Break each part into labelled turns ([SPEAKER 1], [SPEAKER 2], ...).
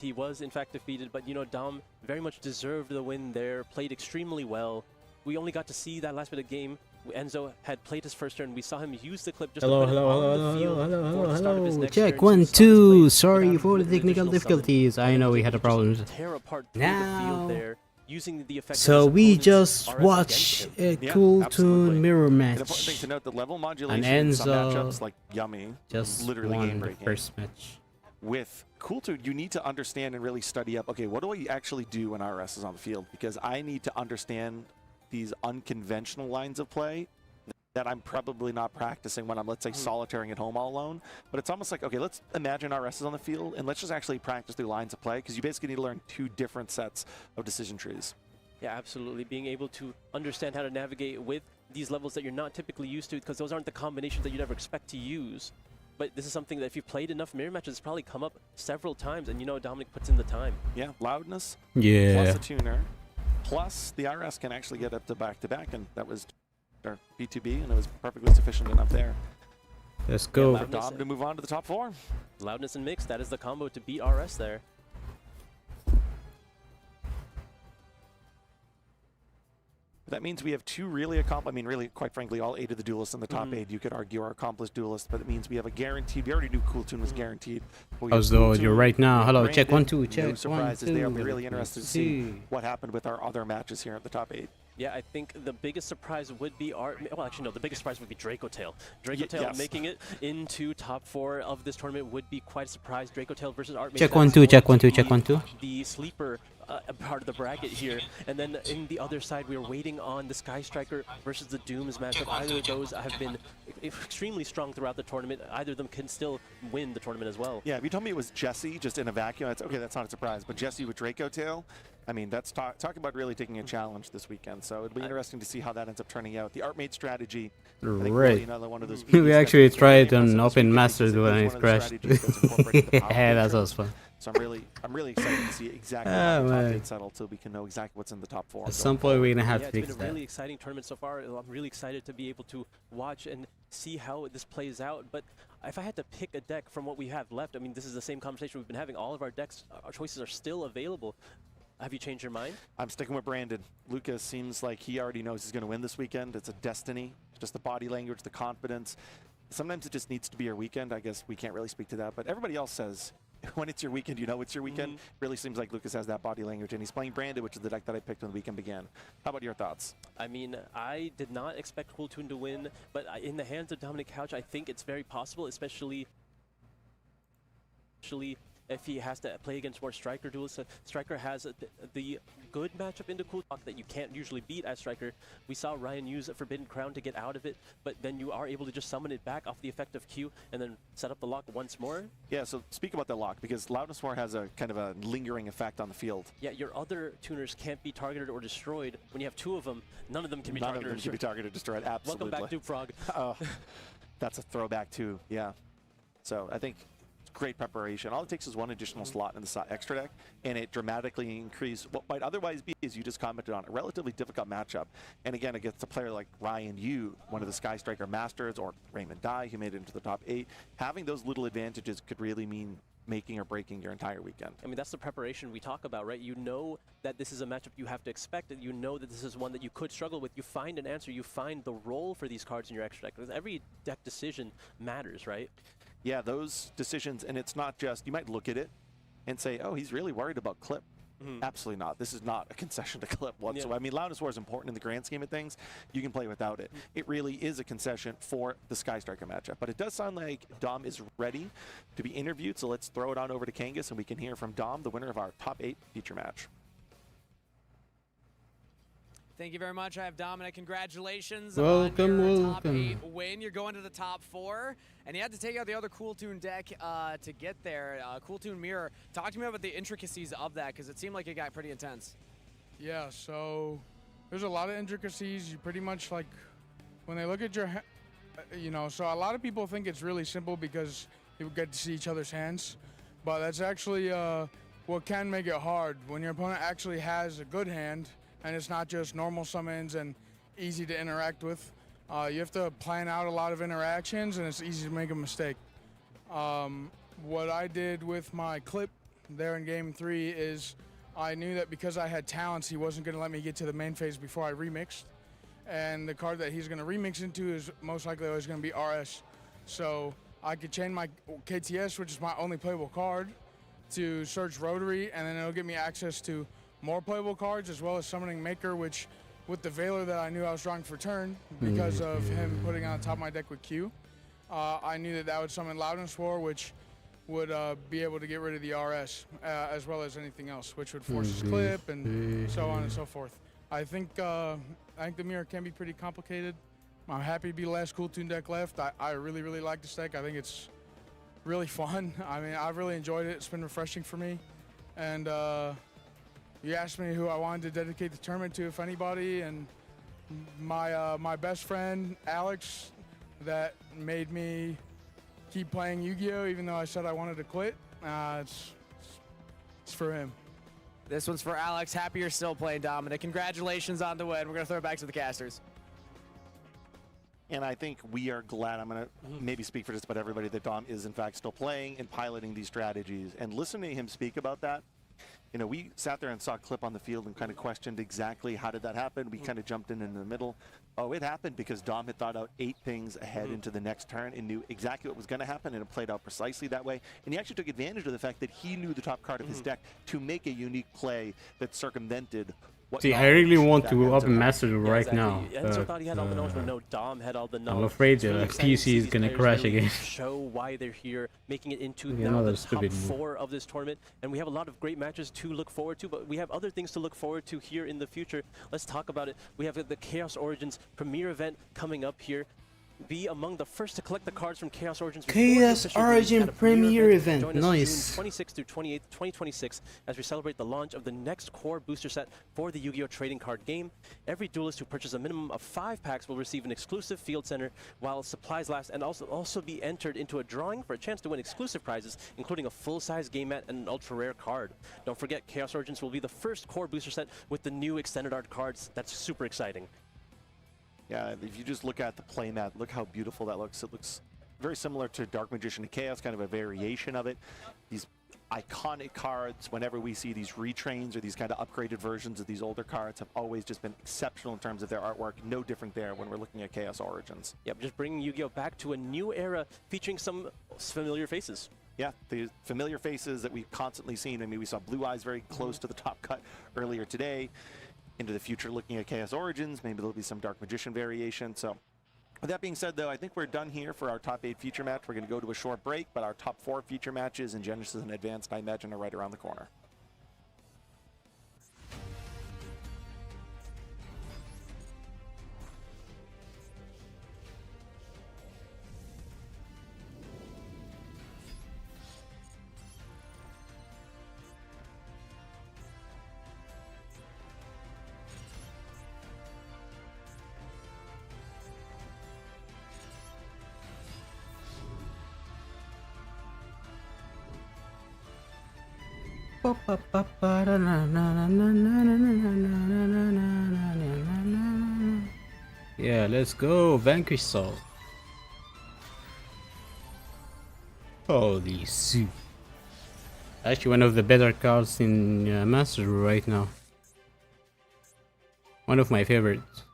[SPEAKER 1] He was in fact defeated, but you know, Dom very much deserved the win there, played extremely well. We only got to see that last bit of game. Enzo had played his first turn. We saw him use the clip just
[SPEAKER 2] Hello,
[SPEAKER 1] to put it
[SPEAKER 2] hello,
[SPEAKER 1] on
[SPEAKER 2] hello,
[SPEAKER 1] the field
[SPEAKER 2] hello,
[SPEAKER 1] for
[SPEAKER 2] hello,
[SPEAKER 1] the start of his
[SPEAKER 2] hello.
[SPEAKER 1] next
[SPEAKER 2] Check
[SPEAKER 1] turn.
[SPEAKER 2] 1,
[SPEAKER 1] So he
[SPEAKER 2] 2.
[SPEAKER 1] starts
[SPEAKER 2] Sorry
[SPEAKER 1] playing
[SPEAKER 2] for the
[SPEAKER 1] without an
[SPEAKER 2] technical
[SPEAKER 1] additional summon,
[SPEAKER 2] difficulties. I
[SPEAKER 1] and
[SPEAKER 2] know
[SPEAKER 1] then
[SPEAKER 2] we had
[SPEAKER 1] just
[SPEAKER 2] problems.
[SPEAKER 1] tear apart through the field
[SPEAKER 2] Now,
[SPEAKER 1] there, using the effect
[SPEAKER 2] so
[SPEAKER 1] of his
[SPEAKER 2] we
[SPEAKER 1] opponent's
[SPEAKER 2] just
[SPEAKER 1] RS
[SPEAKER 2] watch
[SPEAKER 1] against him.
[SPEAKER 2] a cool tune mirror
[SPEAKER 3] An important thing
[SPEAKER 2] match.
[SPEAKER 3] to note, the level
[SPEAKER 2] And
[SPEAKER 3] modulation in some matchups
[SPEAKER 2] Enzo
[SPEAKER 3] like Yummy,
[SPEAKER 2] just
[SPEAKER 3] literally
[SPEAKER 2] won
[SPEAKER 3] game
[SPEAKER 2] the
[SPEAKER 3] breaking.
[SPEAKER 2] first match.
[SPEAKER 3] With Cool Tune, you need to understand and really study up, okay, what do I actually do when RS is on the field? Because I need to understand these unconventional lines of play that I'm probably not practicing when I'm, let's say, solitaring at home all alone. But it's almost like, okay, let's imagine RS is on the field and let's just actually practice through lines of play, because you basically need to learn 2 different sets of decision trees.
[SPEAKER 1] Yeah, absolutely. Being able to understand how to navigate with these levels that you're not typically used to, because those aren't the combinations that you'd ever expect to use. But this is something that if you've played enough mirror matches, it's probably come up several times, and you know Dominic puts in the time.
[SPEAKER 3] Yeah, loudness,
[SPEAKER 2] Yeah.
[SPEAKER 3] plus a tuner, plus the RS can actually get up to back-to-back, and that was our B2B, and it was perfectly sufficient enough there.
[SPEAKER 2] Let's go.
[SPEAKER 1] Yeah,
[SPEAKER 3] For Dom to move on to the top 4.
[SPEAKER 1] Loudness and mix, that is the combo to beat RS there.
[SPEAKER 3] That means we have 2 really accomplished, I mean, really, quite frankly, all 8 of the duelists in the top 8, you could argue, are accomplished duelists, but it means we have a guaranteed, we already knew Cool Tune was guaranteed.
[SPEAKER 2] How's the audio right now? Hello, check 1, 2, check
[SPEAKER 3] No
[SPEAKER 2] 1,
[SPEAKER 3] surprises
[SPEAKER 2] 2.
[SPEAKER 3] there. I'll be really interested to see what happened with our other matches here at the top 8.
[SPEAKER 1] Yeah, I think the biggest surprise would be well, actually, no, the biggest surprise would be Draco Tail. Draco Tail
[SPEAKER 3] yes.
[SPEAKER 1] making it into top 4 of this tournament would be quite a surprise. Draco Tail versus Art.
[SPEAKER 2] Check 1, 2, check 1, 2, check 1, 2.
[SPEAKER 1] The sleeper part of the bracket here. And then in the other side, we are waiting on the Sky Striker versus the Dooms matchup. Either of those have been extremely strong throughout the tournament. Either of them can still win the tournament as well.
[SPEAKER 3] Yeah, if you told me it was Jesse just in a vacuum, that's okay, that's not a surprise. But Jesse with Draco Tail, I mean, that's talking about really taking a challenge this weekend. So it'll be interesting to see how that ends up turning out. The Artmate strategy, I think
[SPEAKER 2] Right.
[SPEAKER 3] really another one of those
[SPEAKER 2] We actually
[SPEAKER 3] strategies
[SPEAKER 2] tried
[SPEAKER 3] that
[SPEAKER 2] an
[SPEAKER 3] came
[SPEAKER 2] open
[SPEAKER 3] this
[SPEAKER 2] master
[SPEAKER 3] weekend
[SPEAKER 2] duel and
[SPEAKER 3] because
[SPEAKER 2] it
[SPEAKER 3] it was
[SPEAKER 2] crashed.
[SPEAKER 3] one of the strategies that's incorporated in the
[SPEAKER 2] Yeah,
[SPEAKER 3] power
[SPEAKER 2] that was fun.
[SPEAKER 3] So I'm really excited to see exactly how the top
[SPEAKER 2] man.
[SPEAKER 3] 8 settle, so we can know exactly what's in the top 4.
[SPEAKER 2] At some point, we're gonna have
[SPEAKER 1] Yeah,
[SPEAKER 2] to
[SPEAKER 1] it's
[SPEAKER 2] fix
[SPEAKER 1] been a
[SPEAKER 2] that.
[SPEAKER 1] really exciting tournament so far. I'm really excited to be able to watch and see how this plays out. But if I had to pick a deck from what we have left, I mean, this is the same conversation we've been having. All of our decks, our choices are still available. Have you changed your mind?
[SPEAKER 3] I'm sticking with Brandon. Lucas seems like he already knows he's going to win this weekend. It's a destiny, just the body language, the confidence. Sometimes it just needs to be your weekend. I guess we can't really speak to that, but everybody else says when it's your weekend, you know it's your weekend. Really seems like Lucas has that body language, and he's playing Brandon, which is the deck that I picked when the weekend began. How about your thoughts?
[SPEAKER 1] I mean, I did not expect Cool Tune to win, but in the hands of Dominic Couch, I think it's very possible, especially if he has to play against more Striker duelists. Striker has the good matchup into Cool Talk that you can't usually beat as Striker. We saw Ryan use a Forbidden Crown to get out of it, but then you are able to just summon it back off the effect of Q and then set up the lock once more.
[SPEAKER 3] Yeah, so speak about the lock, because Loudness War has a kind of a lingering effect on the field.
[SPEAKER 1] Yeah, your other tuners can't be targeted or destroyed. When you have 2 of them, none of them can be
[SPEAKER 3] None
[SPEAKER 1] targeted
[SPEAKER 3] of
[SPEAKER 1] or
[SPEAKER 3] them can be
[SPEAKER 1] destroyed.
[SPEAKER 3] targeted, destroyed, absolutely.
[SPEAKER 1] Welcome back, Duke Frog.
[SPEAKER 3] Oh, that's a throwback too, yeah. So I think great preparation. All it takes is one additional slot in the extra deck, and it dramatically increases what might otherwise be, as you just commented on, a relatively difficult matchup. And again, against a player like Ryan Yu, one of the Sky Striker Masters, or Raymond Dye, who made it into the top 8, having those little advantages could really mean making or breaking your entire weekend.
[SPEAKER 1] I mean, that's the preparation we talk about, right? You know that this is a matchup you have to expect, and you know that this is one that you could struggle with. You find an answer, you find the role for these cards in your extra deck. Because every deck decision matters, right?
[SPEAKER 3] Yeah, those decisions, and it's not just, you might look at it and say, oh, he's really worried about clip. Absolutely not. This is not a concession to clip whatsoever.
[SPEAKER 1] Yeah.
[SPEAKER 3] I mean, Loudness War is important in the grand scheme of things. You can play without it. It really is a concession for the Sky Striker matchup. But it does sound like Dom is ready to be interviewed, so let's throw it on over to Kangas, and we can hear from Dom, the winner of our top 8 feature match.
[SPEAKER 4] Thank you very much. I have Dominic. Congratulations
[SPEAKER 2] Welcome,
[SPEAKER 4] on your top
[SPEAKER 2] welcome.
[SPEAKER 4] 8 win. You're going to the top 4, and you had to take out the other Cool Tune deck to get there. Cool Tune Mirror. Talk to me about the intricacies of that, because it seemed like it got pretty intense.
[SPEAKER 5] Yeah, so there's a lot of intricacies. You pretty much, like, when they look at your, you know, so a lot of people think it's really simple because you get to see each other's hands, but that's actually what can make it hard when your opponent actually has a good hand and it's not just normal summons and easy to interact with. You have to plan out a lot of interactions, and it's easy to make a mistake. What I did with my clip there in Game 3 is I knew that because I had talents, he wasn't going to let me get to the main phase before I remixed. And the card that he's going to remix into is most likely always going to be RS. So I could chain my KTS, which is my only playable card, to search Rotary, and then it'll give me access to more playable cards, as well as Summoning Maker, which with the Veiler that I knew I was drawing for turn, because of him putting on top of my deck with Q, I knew that that would summon Loudness War, which would be able to get rid of the RS, as well as anything else, which would force his clip and so on and so forth. I think the mirror can be pretty complicated. I'm happy to be the last Cool Tune deck left. I really, really like this deck. I think it's really fun. I mean, I've really enjoyed it. It's been refreshing for me. And you asked me who I wanted to dedicate the tournament to, if anybody, and my best friend, Alex, that made me keep playing Yu-Gi-Oh! Even though I said I wanted to quit. It's for him.
[SPEAKER 4] This one's for Alex. Happy you're still playing, Dominic. Congratulations on the win. We're going to throw it back to the casters.
[SPEAKER 3] And I think we are glad, I'm going to maybe speak for just about everybody, that Dom is in fact still playing and piloting these strategies. And listening to him speak about that, you know, we sat there and saw a clip on the field and kind of questioned exactly how did that happen. We kind of jumped in the middle. Oh, it happened because Dom had thought out 8 things ahead into the next turn and knew exactly what was going to happen, and it played out precisely that way. And he actually took advantage of the fact that he knew the top card of his deck to make a unique play that circumvented what.
[SPEAKER 2] See, I really want to open Master right now.
[SPEAKER 1] Enzo thought he had all the knowledge, but no, Dom had all the knowledge.
[SPEAKER 2] I'm afraid
[SPEAKER 1] It's really
[SPEAKER 2] the
[SPEAKER 1] exciting to
[SPEAKER 2] PC
[SPEAKER 1] see
[SPEAKER 2] is
[SPEAKER 1] these
[SPEAKER 2] gonna
[SPEAKER 1] players
[SPEAKER 2] crash
[SPEAKER 1] really
[SPEAKER 2] again.
[SPEAKER 1] Show why they're here, making it into
[SPEAKER 2] Yeah,
[SPEAKER 1] now the
[SPEAKER 2] another
[SPEAKER 1] top
[SPEAKER 2] stupid move.
[SPEAKER 1] 4 of this tournament. And we have a lot of great matches to look forward to, but we have other things to look forward to here in the future. Let's talk about it. We have the Chaos Origins premiere event coming up here. Be among the first to collect the cards from Chaos Origins.
[SPEAKER 2] Chaos Origin premiere event.
[SPEAKER 1] Join us
[SPEAKER 2] Nice.
[SPEAKER 1] June 26th through 28th, 2026, as we celebrate the launch of the next core booster set for the Yu-Gi-Oh! Trading card game. Every duelist who purchases a minimum of 5 packs will receive an exclusive field center while supplies last, and also be entered into a drawing for a chance to win exclusive prizes, including a full-size game mat and an ultra-rare card. Don't forget, Chaos Origins will be the first core booster set with the new extended art cards. That's super exciting.
[SPEAKER 3] Yeah, if you just look at the playmat, look how beautiful that looks. It looks very similar to Dark Magician of Chaos, kind of a variation of it. These iconic cards, whenever we see these retrains or these kind of upgraded versions of these older cards, have always just been exceptional in terms of their artwork. No different there when we're looking at Chaos Origins.
[SPEAKER 1] Yep, just bringing Yu-Gi-Oh! Back to a new era featuring some familiar faces.
[SPEAKER 3] Yeah, the familiar faces that we've constantly seen. I mean, we saw Blue Eyes very close to the top cut earlier today. Into the future, looking at Chaos Origins, maybe there'll be some Dark Magician variation. So with that being said, though, I think we're done here for our top 8 feature match. We're going to go to a short break, but our top 4 feature matches in Genesis and Advanced, I imagine, are right around the corner.
[SPEAKER 2] Yeah, let's go. Vanquish Soul. Holy soup. Actually, one of the better cards in Master right now. One of my favorites.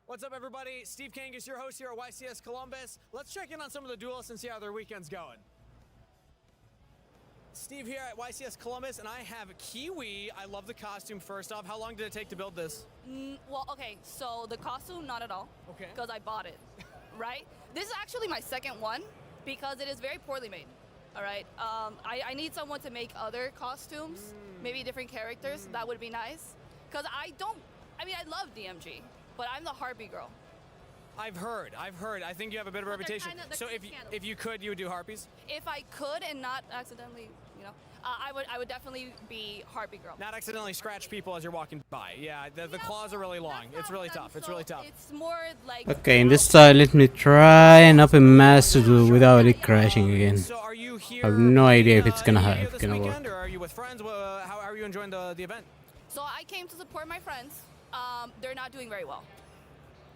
[SPEAKER 4] What's up, everybody? Steve Kangas, your host here at YCS Columbus. Let's check in on some of the duelists and see how their weekend's going. Steve here at YCS Columbus, and I have Kiwi. I love the costume, first off. How long did it take to build this?
[SPEAKER 6] Well, okay, so the costume, not at all.
[SPEAKER 4] Okay.
[SPEAKER 6] Because I bought it, right? This is actually my second one because it is very poorly made, all right? I need someone to make other costumes, maybe different characters. That would be nice. Because I love DMG, but I'm the Harpy girl.
[SPEAKER 4] I've heard. I think you have a bit of a
[SPEAKER 6] Well, they're
[SPEAKER 4] reputation.
[SPEAKER 6] kinda-
[SPEAKER 4] So
[SPEAKER 6] they're
[SPEAKER 4] if you could, you would do Harpies?
[SPEAKER 6] If I could and not accidentally, I would definitely be Harpy girl.
[SPEAKER 4] Not accidentally scratch people as you're walking by. Yeah, the claws are really long.
[SPEAKER 6] That's
[SPEAKER 4] It's really
[SPEAKER 6] not
[SPEAKER 4] tough.
[SPEAKER 6] done,
[SPEAKER 4] It's really
[SPEAKER 6] so
[SPEAKER 4] tough.
[SPEAKER 6] It's more like...
[SPEAKER 2] Okay, in this style, let me try and open Master Duel without it crashing again.
[SPEAKER 4] So are you here?
[SPEAKER 2] I have no idea if it's gonna
[SPEAKER 4] Yu-Gi-Oh! this
[SPEAKER 2] work.
[SPEAKER 4] weekend, or are you with friends? How are you enjoying the event?
[SPEAKER 6] So I came to support my friends. They're not doing very well.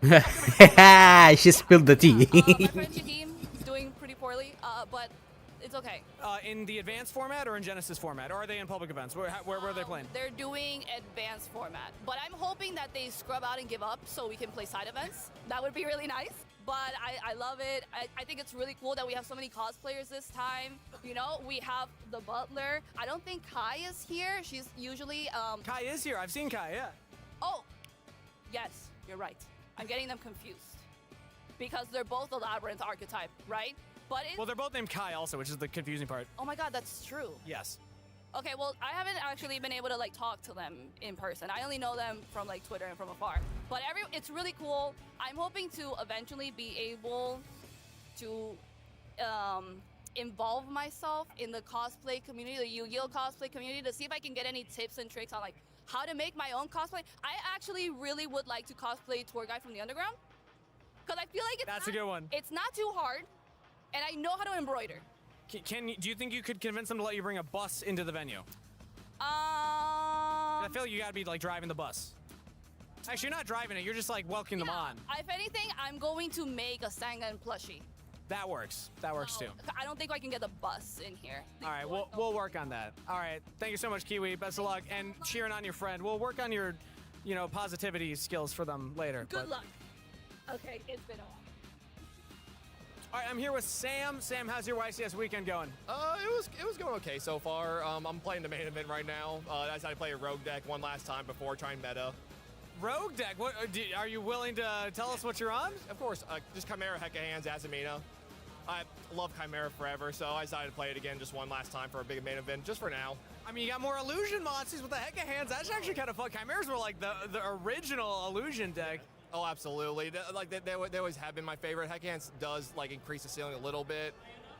[SPEAKER 2] She spilled the tea.
[SPEAKER 6] My friend YuGiOh is doing pretty poorly, but it's okay.
[SPEAKER 4] In the advanced format or in Genesis format? Or are they in public events? Where are they playing?
[SPEAKER 6] They're doing advanced format, but I'm hoping that they scrub out and give up so we can play side events. That would be really nice. But I love it. I think it's really cool that we have so many cosplayers this time. You know, we have the butler. I don't think Kai is here. She's usually
[SPEAKER 4] Kai is here. I've seen Kai, yeah.
[SPEAKER 6] Oh, yes, you're right. I'm getting them confused because they're both the Labyrinth archetype, right? But
[SPEAKER 4] Well, they're both named Kai also, which is the confusing part.
[SPEAKER 6] oh my God, that's true.
[SPEAKER 4] Yes.
[SPEAKER 6] Okay, well, I haven't actually been able to like talk to them in person. I only know them from like Twitter and from afar. But it's really cool. I'm hoping to eventually be able to involve myself in the cosplay community, the YuGiOh cosplay community, to see if I can get any tips and tricks on like how to make my own cosplay. I actually really would like to cosplay Tour Guy from the Underground because I feel like
[SPEAKER 4] That's a good one.
[SPEAKER 6] It's not too hard, and I know how to embroider.
[SPEAKER 4] Do you think you could convince them to let you bring a bus into the venue?
[SPEAKER 6] I
[SPEAKER 4] I feel like you gotta be like driving the bus. Actually, you're not driving it. You're just like welcoming them on.
[SPEAKER 6] If anything, I'm going to make a Sangan plushie.
[SPEAKER 4] That works. That works too.
[SPEAKER 6] I don't think I can get the bus in here.
[SPEAKER 4] All right, we'll work on that. All right, thank you so much, Kiwi. Best of luck, and cheering on your friend. We'll work on your, positivity skills for them later.
[SPEAKER 6] Good luck. Okay, it's been a while.
[SPEAKER 4] All right, I'm here with Sam. Sam, how's your YCS weekend going?
[SPEAKER 7] It was going okay so far. I'm playing the main event right now. I decided to play a rogue deck one last time before trying meta.
[SPEAKER 4] Rogue deck. What are you willing to tell us what you're on?
[SPEAKER 7] Of course, just Chimera, Hecka Hands, Azamina. I love Chimera forever, so I decided to play it again just one last time for a big main event, just for now.
[SPEAKER 4] I mean, you got more illusion monsters with the Hecka Hands. That's actually kind of fun. Chimeras were like the original illusion deck.
[SPEAKER 7] Oh, absolutely. They always have been my favorite. Hecka Hands does like increase the ceiling a little bit.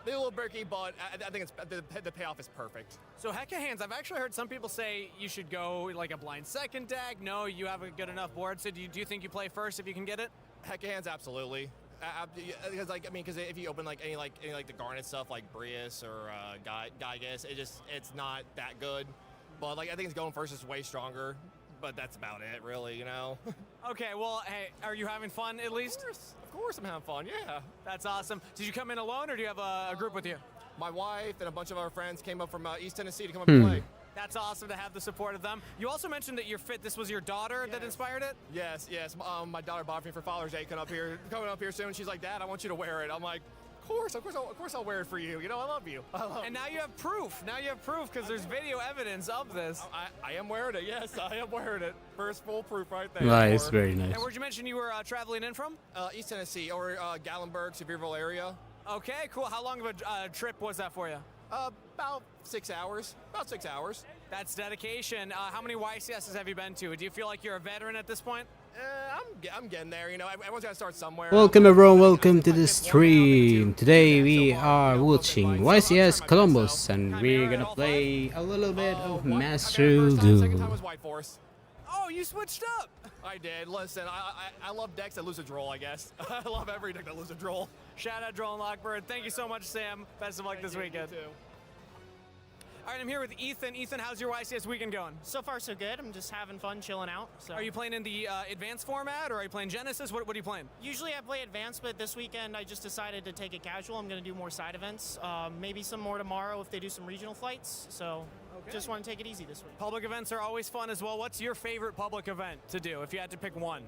[SPEAKER 7] They're a little bricky, but I think the payoff is perfect.
[SPEAKER 4] So Hecka Hands, I've actually heard some people say you should go like a blind second deck. No, you have a good enough board. So do you think you play first if you can get it?
[SPEAKER 7] Hecka Hands, absolutely. Because if you open any the Garnet stuff like Brius or Gygas, it's not that good. But I think it's going first is way stronger. But that's about it, really,
[SPEAKER 4] Okay, well, hey, are you having fun at least?
[SPEAKER 7] Of course I'm having fun, yeah.
[SPEAKER 4] That's awesome. Did you come in alone or do you have a group with you?
[SPEAKER 7] My wife and a bunch of our friends came up from East Tennessee to come up and play.
[SPEAKER 4] That's awesome to have the support of them. You also mentioned that your fit, this was your daughter that inspired it?
[SPEAKER 7] Yes. My daughter bought me for Father's Day coming up here soon. She's like, Dad, I want you to wear it. I'm like, of course I'll wear it for you. I love you.
[SPEAKER 4] And now you have proof. Because there's video evidence of this.
[SPEAKER 7] I am wearing it. Yes, I am wearing it. First full proof right there.
[SPEAKER 2] Nice, very nice.
[SPEAKER 4] And where'd you mention you were traveling in from?
[SPEAKER 7] East Tennessee or Gallenberg, Sevierville area.
[SPEAKER 4] Okay, cool. How long of a trip was that for you?
[SPEAKER 7] About 6 hours. About 6 hours.
[SPEAKER 4] That's dedication. How many YCSs have you been to? Do you feel like you're a veteran at this point?
[SPEAKER 7] I'm getting there. Everyone's got to start somewhere.
[SPEAKER 2] Welcome everyone, welcome to the stream. Today we are watching YCS Columbus and we're gonna play a little bit of Master
[SPEAKER 7] Second time was
[SPEAKER 2] Duel.
[SPEAKER 7] White Force.
[SPEAKER 4] Oh, you switched up.
[SPEAKER 7] I did. Listen, I love decks that lose a draw, I guess. I love every deck that loses a draw.
[SPEAKER 4] Shout out Droll and Lockbird. Thank you so much, Sam. Best of luck this weekend.
[SPEAKER 7] You too.
[SPEAKER 4] All right, I'm here with Ethan. Ethan, how's your YCS weekend going?
[SPEAKER 8] So far, so good. I'm just having fun, chilling out. So.
[SPEAKER 4] Are you playing in the advanced format, or are you playing Genesis? What are you playing?
[SPEAKER 8] Usually I play advanced, but this weekend I just decided to take it casual. I'm going to do more side events. Maybe some more tomorrow if they do some regional flights. So just want to take it easy this week.
[SPEAKER 4] Public events are always fun as well. What's your favorite public event to do, if you had to pick one?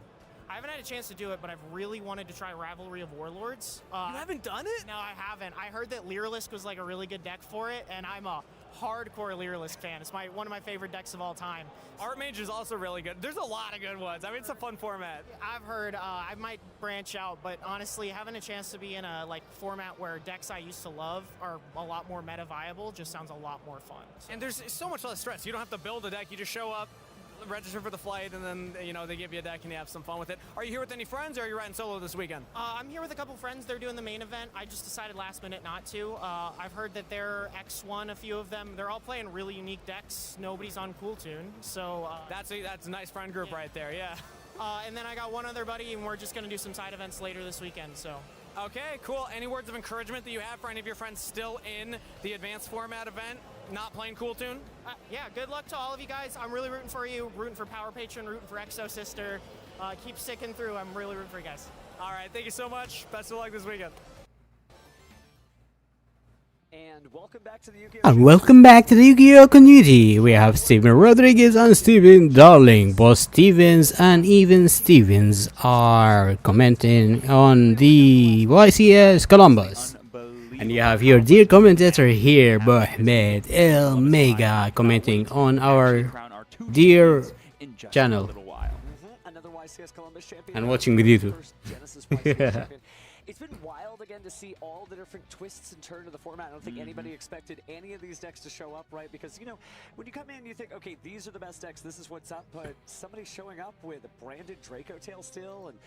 [SPEAKER 8] I haven't had a chance to do it, but I've really wanted to try Rivalry of Warlords.
[SPEAKER 4] You haven't done it?
[SPEAKER 8] No, I haven't. I heard that Lyralisk was like a really good deck for it, and I'm a hardcore Lyralisk fan. It's one of my favorite decks of all time.
[SPEAKER 4] Archmage is also really good. There's a lot of good ones. I mean, it's a fun format.
[SPEAKER 8] I've heard I might branch out, but honestly, having a chance to be in a format where decks I used to love are a lot more meta viable just sounds a lot more fun. So.
[SPEAKER 4] And there's so much less stress. You don't have to build a deck. You just show up, register for the flight, and then they give you a deck and you have some fun with it. Are you here with any friends, or are you riding solo this weekend?
[SPEAKER 8] I'm here with a couple friends. They're doing the main event. I just decided last minute not to. I've heard that they're X1, a few of them. They're all playing really unique decks. Nobody's on Cool Tune, so
[SPEAKER 4] that's a nice friend group right there. Yeah.
[SPEAKER 8] And then I got one other buddy, and we're just going to do some side events later this weekend. So.
[SPEAKER 4] Okay, cool. Any words of encouragement that you have for any of your friends still in the advanced format event, not playing Cool Tune?
[SPEAKER 8] Yeah, good luck to all of you guys. I'm really rooting for you, rooting for Power Patron, rooting for Exo Sister. Keep sticking through. I'm really rooting for you guys.
[SPEAKER 4] All right, thank you so much. Best of luck this weekend.
[SPEAKER 9] And welcome back to the YuGiOh.
[SPEAKER 2] And welcome back to the YuGiOh community. We have Steven Rodriguez and Steven Darling. Both Stevens and even Stevens are commenting on the YCS Columbus. And you have your dear commentator here, Ahmed El Mega, commenting on our dear channel.
[SPEAKER 9] Another YCS Columbus champion.
[SPEAKER 2] And watching with you too.
[SPEAKER 9] First Genesis YCS champion. It's been wild again to see all the different twists and turns of the format. I don't think anybody expected any of these decks to show up, right? Because, you know, when you come in, you think, okay, these are the best decks, this is what's up, but somebody's showing up with a branded Draco Tail still, and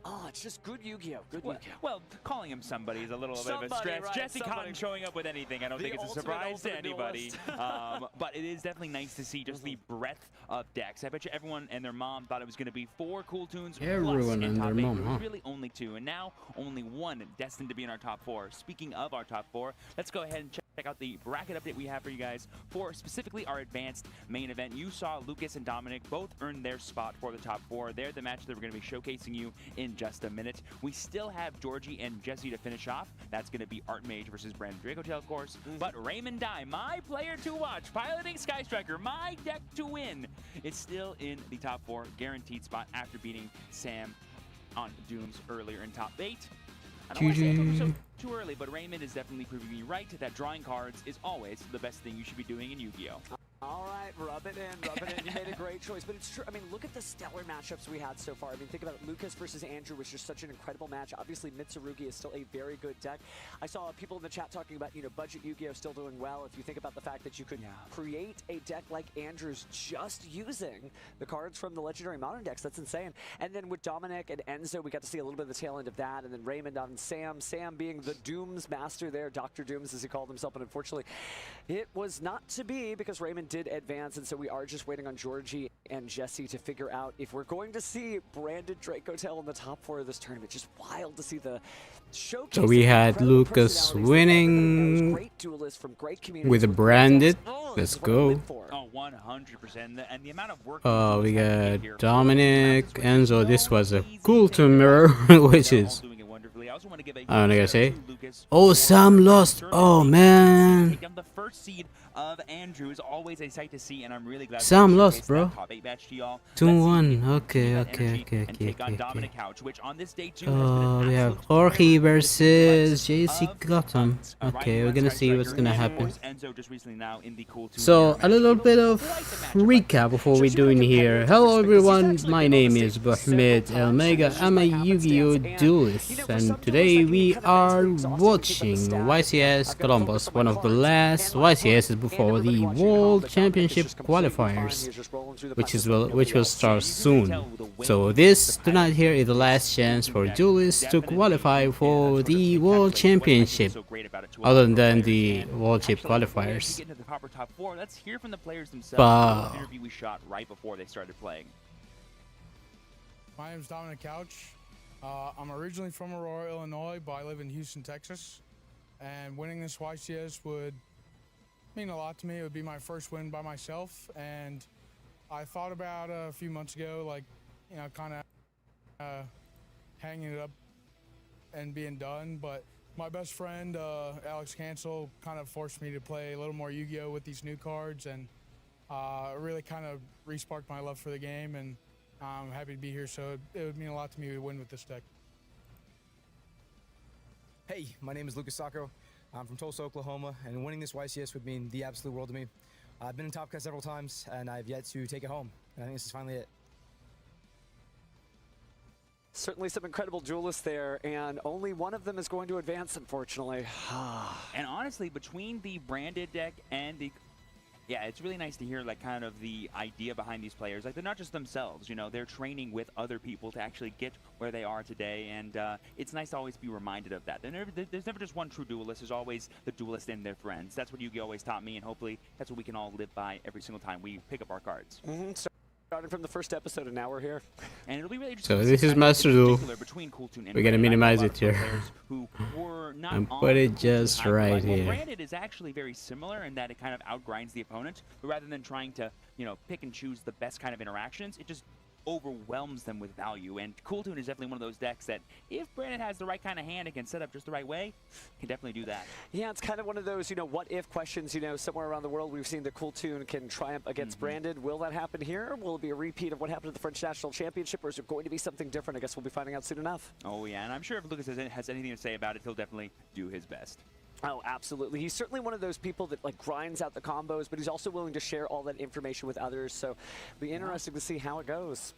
[SPEAKER 9] oh, it's just good YuGiOh. Good YuGiOh.
[SPEAKER 10] Well, calling him somebody is a little bit of a stretch.
[SPEAKER 9] Right,
[SPEAKER 10] Jesse Cotton showing up with anything, I don't think it's a surprise to anybody. But it is definitely nice to see just the breadth of decks. I bet you everyone and their mom thought it was going to be 4 cool tunes.
[SPEAKER 2] Everyone and their mom, huh?
[SPEAKER 10] Really only 2, and now only 1 destined to be in our top 4. Speaking of our top 4, let's go ahead and check out the bracket update we have for you guys for specifically our advanced main event. You saw Lucas and Dominic both earn their spot for the top 4. They're the match that we're going to be showcasing you in just a minute. We still have Georgie and Jesse to finish off. That's going to be Art Mage versus Brandon Dracotail, of course. But Raymond Dye, my player to watch, piloting Sky Striker, my deck to win, is still in the top 4, guaranteed spot after beating Sam on Dooms earlier in top 8. I don't want to say it so too early, but Raymond is definitely proving me right that drawing cards is always the best thing you should be doing in Yu-Gi-Oh!
[SPEAKER 9] All right, rub it in, rub it in. You made a great choice, but it's true. I mean, look at the stellar matchups we had so far. I mean, think about it. Lucas versus Andrew was just such an incredible match. Obviously, Mitsurugi is still a very good deck. I saw people in the chat talking about, you know, budget Yu-Gi-Oh! Still doing well. If you think about the fact that you could create a deck like Andrew's just using the cards from the Legendary Modern decks, that's insane. And then with Dominic and Enzo, we got to see a little bit of the tail end of that. And then Raymond on Sam. Sam being the Dooms master there, Dr. Dooms as he called himself. But unfortunately, it was not to be because Raymond did advance. And so we are just waiting on Georgie and Jesse to figure out if we're going to see branded Dracotail in the top 4 of this tournament. Just wild to see the showcase.
[SPEAKER 2] So we had Lucas winning with a branded. Let's go.
[SPEAKER 10] Oh, 100%. And the amount of work.
[SPEAKER 2] We got Dominic, Enzo. This was a cool to mirror, which is. I don't know what to say. Oh, Sam lost. Oh, man.
[SPEAKER 10] The first seed of Andrew is always a sight to see, and I'm really glad
[SPEAKER 2] Sam lost, bro. 2-1. Okay. We have Jorge versus JC Gotham. Okay, we're gonna see what's gonna happen. So, a little bit of recap before we do in here. Hello everyone, my name is Ahmed El Mega. I'm a Yu-Gi-Oh! Duelist, and today we are watching YCS Columbus, one of the last YCSs before the World Championship qualifiers, which will start soon. So this tonight here is the last chance for duelists to qualify for the World Championship, other than the World Chip qualifiers.
[SPEAKER 10] Let's hear from the players themselves.
[SPEAKER 2] But
[SPEAKER 10] the interview we shot right before they started playing.
[SPEAKER 5] My name is Dominic Couch. I'm originally from Aurora, Illinois, but I live in Houston, Texas. And winning this YCS would mean a lot to me. It would be my first win by myself, and I thought about a few months ago, like, you know, kind of hanging it up and being done, but my best friend, Alex Cancel, kind of forced me to play a little more Yu-Gi-Oh! With these new cards, and really kind of re-sparked my love for the game, and I'm happy to be here, so it would mean a lot to me to win with this deck.
[SPEAKER 11] Hey, my name is Lucas Sacco. I'm from Tulsa, Oklahoma, and winning this YCS would mean the absolute world to me. I've been in Top Cut several times, and I've yet to take it home, and I think this is finally it.
[SPEAKER 9] Certainly some incredible duelists there, and only one of them is going to advance, unfortunately.
[SPEAKER 10] And honestly, between the branded deck and the... Yeah, it's really nice to hear, like, kind of the idea behind these players. Like, they're not just themselves, you know, they're training with other people to actually get where they are today, and it's nice to always be reminded of that. There's never just one true duelist. There's always the duelist and their friends. That's what Yu-Gi-Oh! Always taught me, and hopefully that's what we can all live by every single time we pick up our cards.
[SPEAKER 9] Starting from the first episode, and now we're here.
[SPEAKER 10] And it'll be really interesting.
[SPEAKER 2] So this is Master Duel. We're gonna minimize it here and put it just right here.
[SPEAKER 10] Branded is actually very similar in that it kind of outgrinds the opponent, but rather than trying to, you know, pick and choose the best kind of interactions, it just overwhelms them with value. And Cooltoon is definitely one of those decks that, if Brandon has the right kind of hand and can set up just the right way, can definitely do that.
[SPEAKER 9] Yeah, it's kind of one of those, what if questions, somewhere around the world we've seen the Cooltoon can triumph against Brandon. Will that happen here? Will it be a repeat of what happened at the French National Championship, or is it going to be something different? I guess we'll be finding out soon enough.
[SPEAKER 10] Oh, yeah, and I'm sure if Lucas has anything to say about it, he'll definitely do his best.
[SPEAKER 9] Oh, absolutely. He's certainly one of those people that grinds out the combos, but he's also willing to share all that information with others. So it'll be interesting to see how it goes.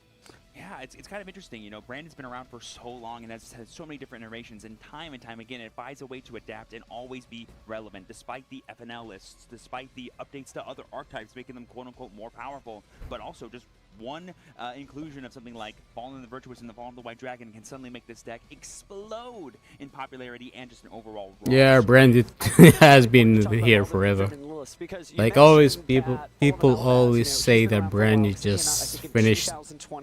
[SPEAKER 10] Yeah, it's kind of interesting. Brandon's been around for so long and has so many different iterations, and time again, it finds a way to adapt and always be relevant, despite the FNL lists, despite the updates to other archetypes, making them quote-unquote more powerful, but also just one inclusion of something like Fallen the Virtuous and the Fallen of the White Dragon can suddenly make this deck explode in popularity and just an overall role.
[SPEAKER 2] Yeah, Brandon has been here forever. Like always, people always say that Brandon just finished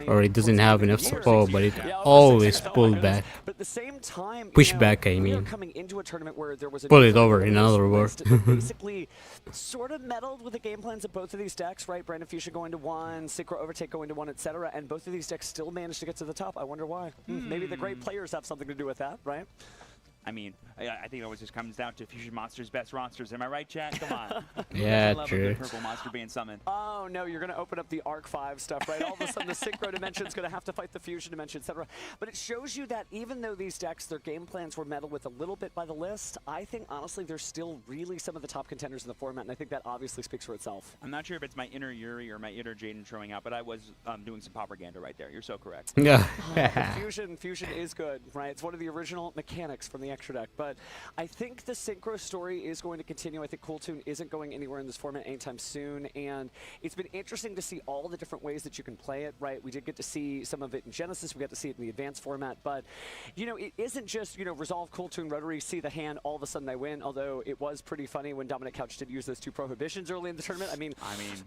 [SPEAKER 2] or it doesn't have enough support, but it always pulled back.
[SPEAKER 9] But at the same time,
[SPEAKER 2] Push back, I mean.
[SPEAKER 9] Coming into a tournament where there was
[SPEAKER 2] Pull it over, in other words.
[SPEAKER 9] basically sort of meddled with the game plans of both of these decks, right? Brandon Fuchsia going to one, Synchro Overtake going to one, etc. And both of these decks still managed to get to the top. I wonder why. Maybe the great players have something to do with that, right?
[SPEAKER 10] I mean, I think it always just comes down to Fusion Monster's best rosters. Am I right, chat? Come on.
[SPEAKER 2] Yeah,
[SPEAKER 10] love
[SPEAKER 2] true.
[SPEAKER 10] A good purple monster being summoned.
[SPEAKER 9] Oh, no, you're going to open up the Arc 5 stuff, right? All of a sudden, the Synchro Dimension is going to have to fight the Fusion Dimension, etc. But it shows you that even though these decks, their game plans were meddled with a little bit by the list, I think, honestly, they're still really some of the top contenders in the format, and I think that obviously speaks for itself.
[SPEAKER 10] I'm not sure if it's my inner Yuri or my inner Jaden showing out, but I was doing some propaganda right there. You're so correct.
[SPEAKER 2] Yeah.
[SPEAKER 9] Fusion is good, right? It's one of the original mechanics from the extra deck, but I think the Synchro story is going to continue. I think Cooltoon isn't going anywhere in this format anytime soon, and it's been interesting to see all the different ways that you can play it, right? We did get to see some of it in Genesis. We got to see it in the advanced format, but, it isn't just, resolve Cooltoon Rotary, see the hand, all of a sudden I win, although it was pretty funny when Dominic Couch did use those 2 prohibitions early in the tournament. I mean,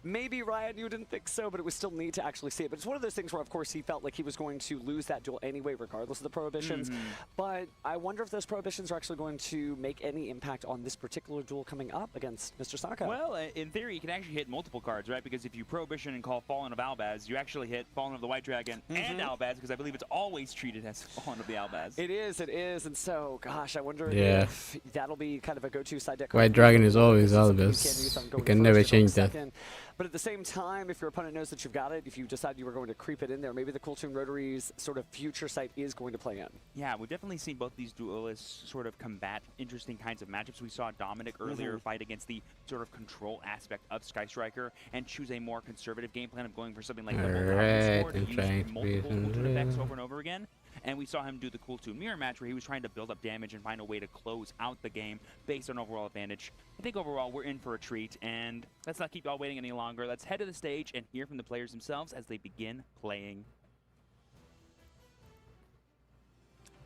[SPEAKER 9] maybe, Ryan, you didn't think so, but it was still neat to actually see it. But it's one of those things where, of course, he felt like he was going to lose that duel anyway, regardless of the prohibitions. But I wonder if those prohibitions are actually going to make any impact on this particular duel coming up against Mr. Sako.
[SPEAKER 10] Well, in theory, you can actually hit multiple cards, right? Because if you prohibition and call Fallen of Albaz, you actually hit Fallen of the White Dragon and Albaz, because I believe it's always treated as Fallen of the Albaz.
[SPEAKER 9] It is, and so, gosh, I wonder if that'll be kind of a go-to side deck.
[SPEAKER 2] White Dragon is always Albaz. You can never change that.
[SPEAKER 9] But at the same time, if your opponent knows that you've got it, if you decide you were going to creep it in there, maybe the Cooltoon Rotary's sort of future site is going to play in.
[SPEAKER 10] Yeah, we've definitely seen both these duelists sort of combat interesting kinds of matchups. We saw Dominic earlier fight against the sort of control aspect of Sky Striker and choose a more conservative game plan of going for something like the to use multiple Cooltoon effects over and over again. And we saw him do the Cooltoon Mirror match where he was trying to build up damage and find a way to close out the game based on overall advantage. I think overall we're in for a treat, and let's not keep y'all waiting any longer. Let's head to the stage and hear from the players themselves as they begin playing.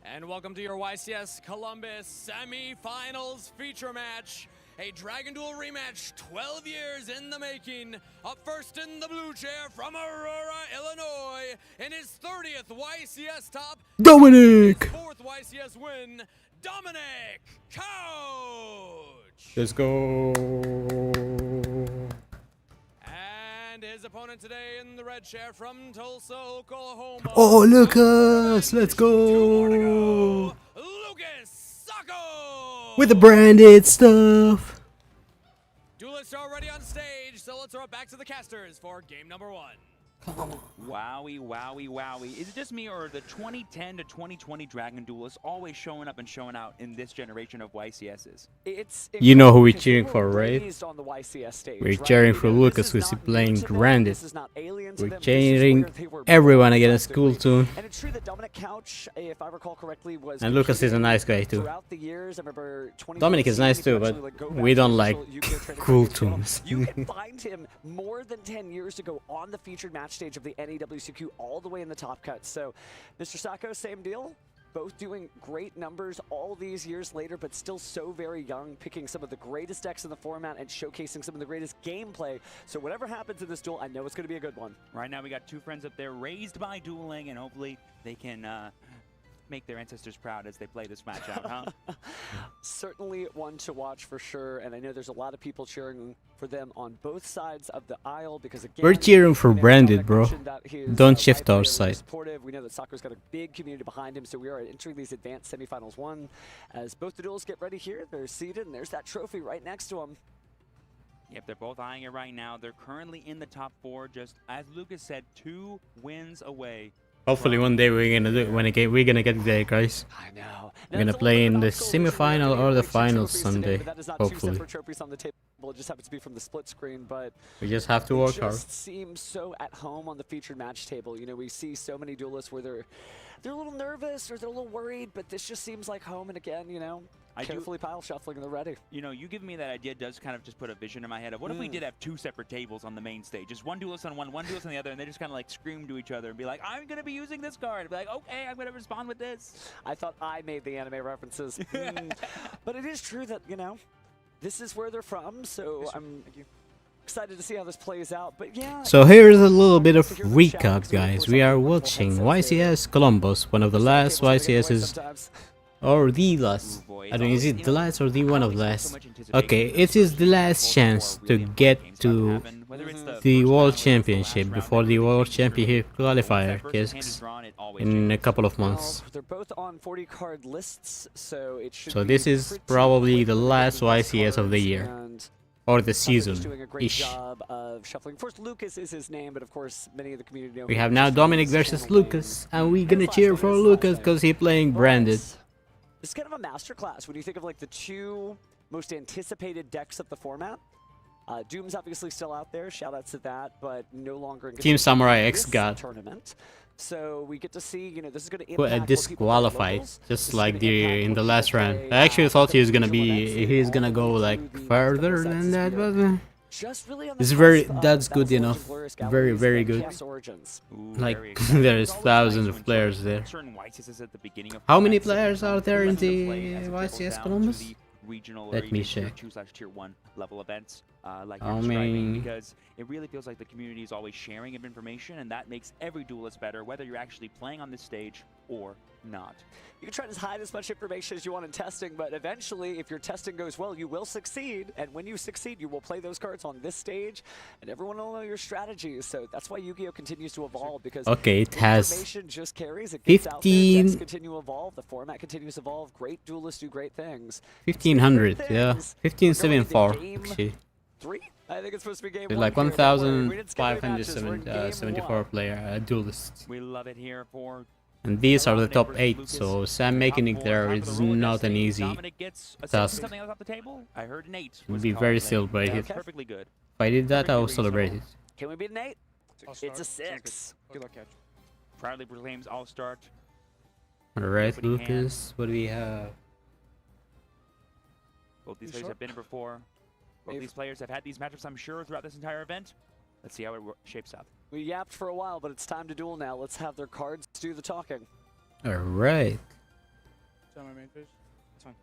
[SPEAKER 4] And welcome to your YCS Columbus semi-finals feature match. A Dragon Duel rematch, 12 years in the making. Up first in the blue chair from Aurora, Illinois, in his 30th YCS top.
[SPEAKER 2] Dominic!
[SPEAKER 4] His 4th YCS win, Dominic Couch!
[SPEAKER 2] Let's go!
[SPEAKER 4] And his opponent today in the red chair from Tulsa, Oklahoma.
[SPEAKER 2] Oh, Lucas! Let's go!
[SPEAKER 4] Lucas Sako!
[SPEAKER 2] With the branded stuff!
[SPEAKER 4] Duelists are already on stage, so let's throw it back to the casters for game number 1.
[SPEAKER 10] Wowie, wowie, wowie. Is it just me, or are the 2010 to 2020 Dragon Duelists always showing up and showing out in this generation of YCSs?
[SPEAKER 2] You know who we're cheering for, right?
[SPEAKER 9] On the YCS stage,
[SPEAKER 2] We're cheering for Lucas, who's playing Branded. We're cheering everyone against Cooltoon.
[SPEAKER 9] And it's true that Dominic Couch, if I recall correctly, was...
[SPEAKER 2] And Lucas is a nice guy too.
[SPEAKER 9] Throughout the years, I remember
[SPEAKER 2] Dominic is nice too, but we don't like Cooltoons.
[SPEAKER 9] You can find him more than 10 years ago on the featured match stage of the NEWCQ all the way in the top cut. So, Mr. Sako, same deal. Both doing great numbers all these years later, but still so very young, picking some of the greatest decks in the format and showcasing some of the greatest gameplay. So whatever happens in this duel, I know it's going to be a good one.
[SPEAKER 10] Right now we got 2 friends up there raised by dueling, and hopefully they can make their ancestors proud as they play this match out, huh?
[SPEAKER 9] certainly one to watch for sure, and I know there's a lot of people cheering for them on both sides of the aisle because again,
[SPEAKER 2] We're cheering for
[SPEAKER 9] you know,
[SPEAKER 2] Branded,
[SPEAKER 9] Dominic
[SPEAKER 2] bro.
[SPEAKER 9] mentioned that his,
[SPEAKER 2] Don't shift
[SPEAKER 9] wife
[SPEAKER 2] our
[SPEAKER 9] is really
[SPEAKER 2] side.
[SPEAKER 9] supportive. We know that Sakura's got a big community behind him, so we are entering these advanced semifinals 1. As both the duels get ready here, they're seated, and there's that trophy right next to them.
[SPEAKER 10] Yep, they're both eyeing it right now. They're currently in the top 4, just as Lucas said, 2 wins away.
[SPEAKER 2] Hopefully one day we're gonna do it. We're gonna get there, guys.
[SPEAKER 9] I know.
[SPEAKER 2] We're gonna play in the semifinal or the finals someday. Hopefully.
[SPEAKER 9] Separate trophies on the table. It just happens to be from the split screen, but
[SPEAKER 2] We just have to
[SPEAKER 9] it
[SPEAKER 2] work hard.
[SPEAKER 9] just seems so at home on the featured match table. You know, we see so many duelists where they're a little nervous or they're a little worried, but this just seems like home. And again, you know, carefully pile shuffling and they're ready.
[SPEAKER 10] You know, you giving me that idea does kind of just put a vision in my head of what if we did have 2 separate tables on the main stage? Just one duelist on one duelist on the other, and they just kind of like scream to each other and be like, I'm going to be using this card. And be like, okay, I'm going to respond with this.
[SPEAKER 9] I thought I made the anime references. But it is true that, you know, this is where they're from, so I'm excited to see how this plays out. But yeah.
[SPEAKER 2] So here's a little bit of recap, guys. We are watching YCS Columbus, one of the last YCS's, or the last. I don't know, is it the last or the one of the last? Okay, it is the last chance to get to the World Championship before the World Championship qualifier kicks in a couple of months.
[SPEAKER 9] They're both on 40 card lists, so it should
[SPEAKER 2] So
[SPEAKER 9] be
[SPEAKER 2] this is
[SPEAKER 9] pretty
[SPEAKER 2] probably the
[SPEAKER 9] easy
[SPEAKER 2] last
[SPEAKER 9] to play these
[SPEAKER 2] YCS of the
[SPEAKER 9] cards,
[SPEAKER 2] year.
[SPEAKER 9] and
[SPEAKER 2] Or the
[SPEAKER 9] Saka's doing a great
[SPEAKER 2] season-ish.
[SPEAKER 9] job of shuffling. First, Lucas is his name, but of course, many of the community know
[SPEAKER 2] We
[SPEAKER 9] him
[SPEAKER 2] have
[SPEAKER 9] just
[SPEAKER 2] now
[SPEAKER 9] from
[SPEAKER 2] Dominic
[SPEAKER 9] his
[SPEAKER 2] versus
[SPEAKER 9] channel
[SPEAKER 2] Lucas,
[SPEAKER 9] name.
[SPEAKER 2] and we're gonna
[SPEAKER 9] His
[SPEAKER 2] cheer
[SPEAKER 9] last
[SPEAKER 2] for
[SPEAKER 9] name is
[SPEAKER 2] Lucas
[SPEAKER 9] last
[SPEAKER 2] because
[SPEAKER 9] name.
[SPEAKER 2] he playing
[SPEAKER 9] But
[SPEAKER 2] Branded.
[SPEAKER 9] It's kind of a masterclass when you think of like the 2 most anticipated decks of the format. Doom's obviously still out there, shout outs to that, but no longer in
[SPEAKER 2] Team
[SPEAKER 9] contention
[SPEAKER 2] Samurai
[SPEAKER 9] in
[SPEAKER 2] X
[SPEAKER 9] this
[SPEAKER 2] God.
[SPEAKER 9] tournament. So we get to see, you know, this is going to
[SPEAKER 2] Who
[SPEAKER 9] impact
[SPEAKER 2] disqualified, just like in the last round. I actually thought he was gonna go like further than that, but
[SPEAKER 9] just really on
[SPEAKER 2] it's
[SPEAKER 9] the
[SPEAKER 2] very
[SPEAKER 9] cusp of
[SPEAKER 2] that's good
[SPEAKER 9] Battlefield
[SPEAKER 2] enough.
[SPEAKER 9] Glorious
[SPEAKER 2] Very
[SPEAKER 9] Galleries and
[SPEAKER 2] good.
[SPEAKER 9] Chaos Origins.
[SPEAKER 2] Like
[SPEAKER 10] Very exciting.
[SPEAKER 2] there's
[SPEAKER 10] It's always
[SPEAKER 2] thousands
[SPEAKER 10] nice
[SPEAKER 2] of
[SPEAKER 10] when
[SPEAKER 2] players there.
[SPEAKER 10] certain YCSs at the beginning of
[SPEAKER 2] How many
[SPEAKER 10] formats
[SPEAKER 2] players are there in the
[SPEAKER 10] play as it trickles
[SPEAKER 2] YCS
[SPEAKER 10] down
[SPEAKER 2] Columbus?
[SPEAKER 10] to the regional
[SPEAKER 2] Let
[SPEAKER 10] or
[SPEAKER 2] me
[SPEAKER 10] even tier
[SPEAKER 2] check.
[SPEAKER 10] 2/tier 1 level events like
[SPEAKER 2] How
[SPEAKER 10] you're describing,
[SPEAKER 2] many?
[SPEAKER 10] because it really feels like the community is always sharing of information, and that makes every duelist better, whether you're actually playing on this stage or not.
[SPEAKER 9] You can try to hide as much information as you want in testing, but eventually, if your testing goes well, you will succeed. And when you succeed, you will play those cards on this stage, and everyone will know your strategies. So that's why Yu-Gi-Oh continues to evolve, because
[SPEAKER 2] Okay, it has
[SPEAKER 9] information just carries. It gets out there,
[SPEAKER 2] 15
[SPEAKER 9] decks continue to evolve, the format continues to evolve. Great duelists do great things.
[SPEAKER 2] 1500, yeah,
[SPEAKER 9] Things.
[SPEAKER 2] 1574
[SPEAKER 9] We're going into
[SPEAKER 2] actually.
[SPEAKER 9] game 3? I think it's supposed to be game
[SPEAKER 2] They're
[SPEAKER 9] 1
[SPEAKER 2] like
[SPEAKER 9] here, but we didn't skip any matches. We're in game
[SPEAKER 2] 1,574
[SPEAKER 9] 1.
[SPEAKER 2] player duelists.
[SPEAKER 10] We love it here for
[SPEAKER 2] And these are the
[SPEAKER 10] Dominic
[SPEAKER 2] top
[SPEAKER 10] versus
[SPEAKER 2] 8,
[SPEAKER 10] Lucas.
[SPEAKER 2] so Sam making it there is not an easy
[SPEAKER 10] Dominic gets a
[SPEAKER 2] task.
[SPEAKER 10] something else off the table. I heard an 8.
[SPEAKER 2] Would
[SPEAKER 10] was
[SPEAKER 2] be
[SPEAKER 10] called
[SPEAKER 2] very
[SPEAKER 10] today.
[SPEAKER 2] celebrated.
[SPEAKER 10] That's perfectly good.
[SPEAKER 2] If I did that, I would
[SPEAKER 10] Very
[SPEAKER 2] celebrate it.
[SPEAKER 9] Can we beat an 8?
[SPEAKER 5] I'll
[SPEAKER 9] It's a
[SPEAKER 5] start.
[SPEAKER 9] 6.
[SPEAKER 5] Good luck, catch.
[SPEAKER 10] Proudly proclaims all start.
[SPEAKER 2] Alright,
[SPEAKER 10] Opening hand.
[SPEAKER 2] Lucas, what do we have?
[SPEAKER 10] Both these
[SPEAKER 5] You
[SPEAKER 10] players
[SPEAKER 5] sure?
[SPEAKER 10] have been here before. Both these players have had these matchups, I'm sure, throughout this entire event. Let's see how it shapes up.
[SPEAKER 9] We yapped for a while, but it's time to duel now. Let's have their cards do the talking.
[SPEAKER 2] Alright.
[SPEAKER 5] Is that my main face? That's fine.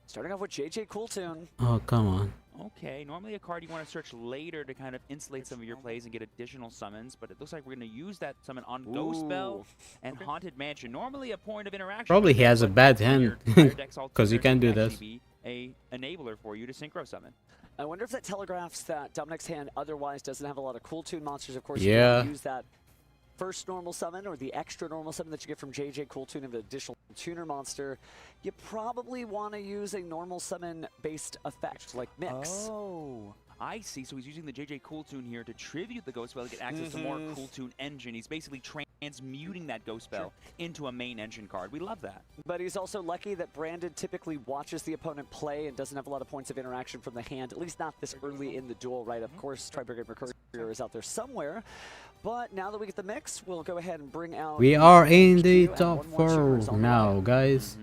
[SPEAKER 9] Starting off with JJ Cooltoon.
[SPEAKER 2] Oh, come on.
[SPEAKER 10] Okay, normally a card you want to search later to kind of insulate some of your plays and get additional summons, but it looks like we're going to use that summon on Ghost Bell and Haunted Mansion. Normally a point of interaction.
[SPEAKER 2] Probably he has a
[SPEAKER 10] but
[SPEAKER 2] bad
[SPEAKER 10] your
[SPEAKER 2] hand,
[SPEAKER 10] entire deck's all
[SPEAKER 2] 'cause you
[SPEAKER 10] tuners
[SPEAKER 2] can't do
[SPEAKER 10] can
[SPEAKER 2] this.
[SPEAKER 10] actually be a enabler for you to synchro summon.
[SPEAKER 9] I wonder if that telegraphs that Dominic's hand otherwise doesn't have a lot of Cooltoon monsters. Of course,
[SPEAKER 2] Yeah.
[SPEAKER 9] you can use that first normal summon or the extra normal summon that you get from JJ Cooltoon of an additional tuner monster. You probably want to use a normal summon based effect like Mix.
[SPEAKER 10] Oh, I see. So he's using the JJ Cooltoon here to tribute the Ghost Bell to get access to more Cooltoon engine. He's basically transmuting that Ghost Bell into a main engine card. We love that.
[SPEAKER 9] But he's also lucky that Branded typically watches the opponent play and doesn't have a lot of points of interaction from the hand, at least not this early in the duel, right? Of course, Tri-Brigade Mercurier is out there somewhere. But now that we get the mix, we'll go ahead and bring out...
[SPEAKER 2] We are in the
[SPEAKER 9] HQ and
[SPEAKER 2] top
[SPEAKER 9] one more shooter
[SPEAKER 2] 4
[SPEAKER 9] is on the
[SPEAKER 2] now,
[SPEAKER 9] way.
[SPEAKER 2] guys.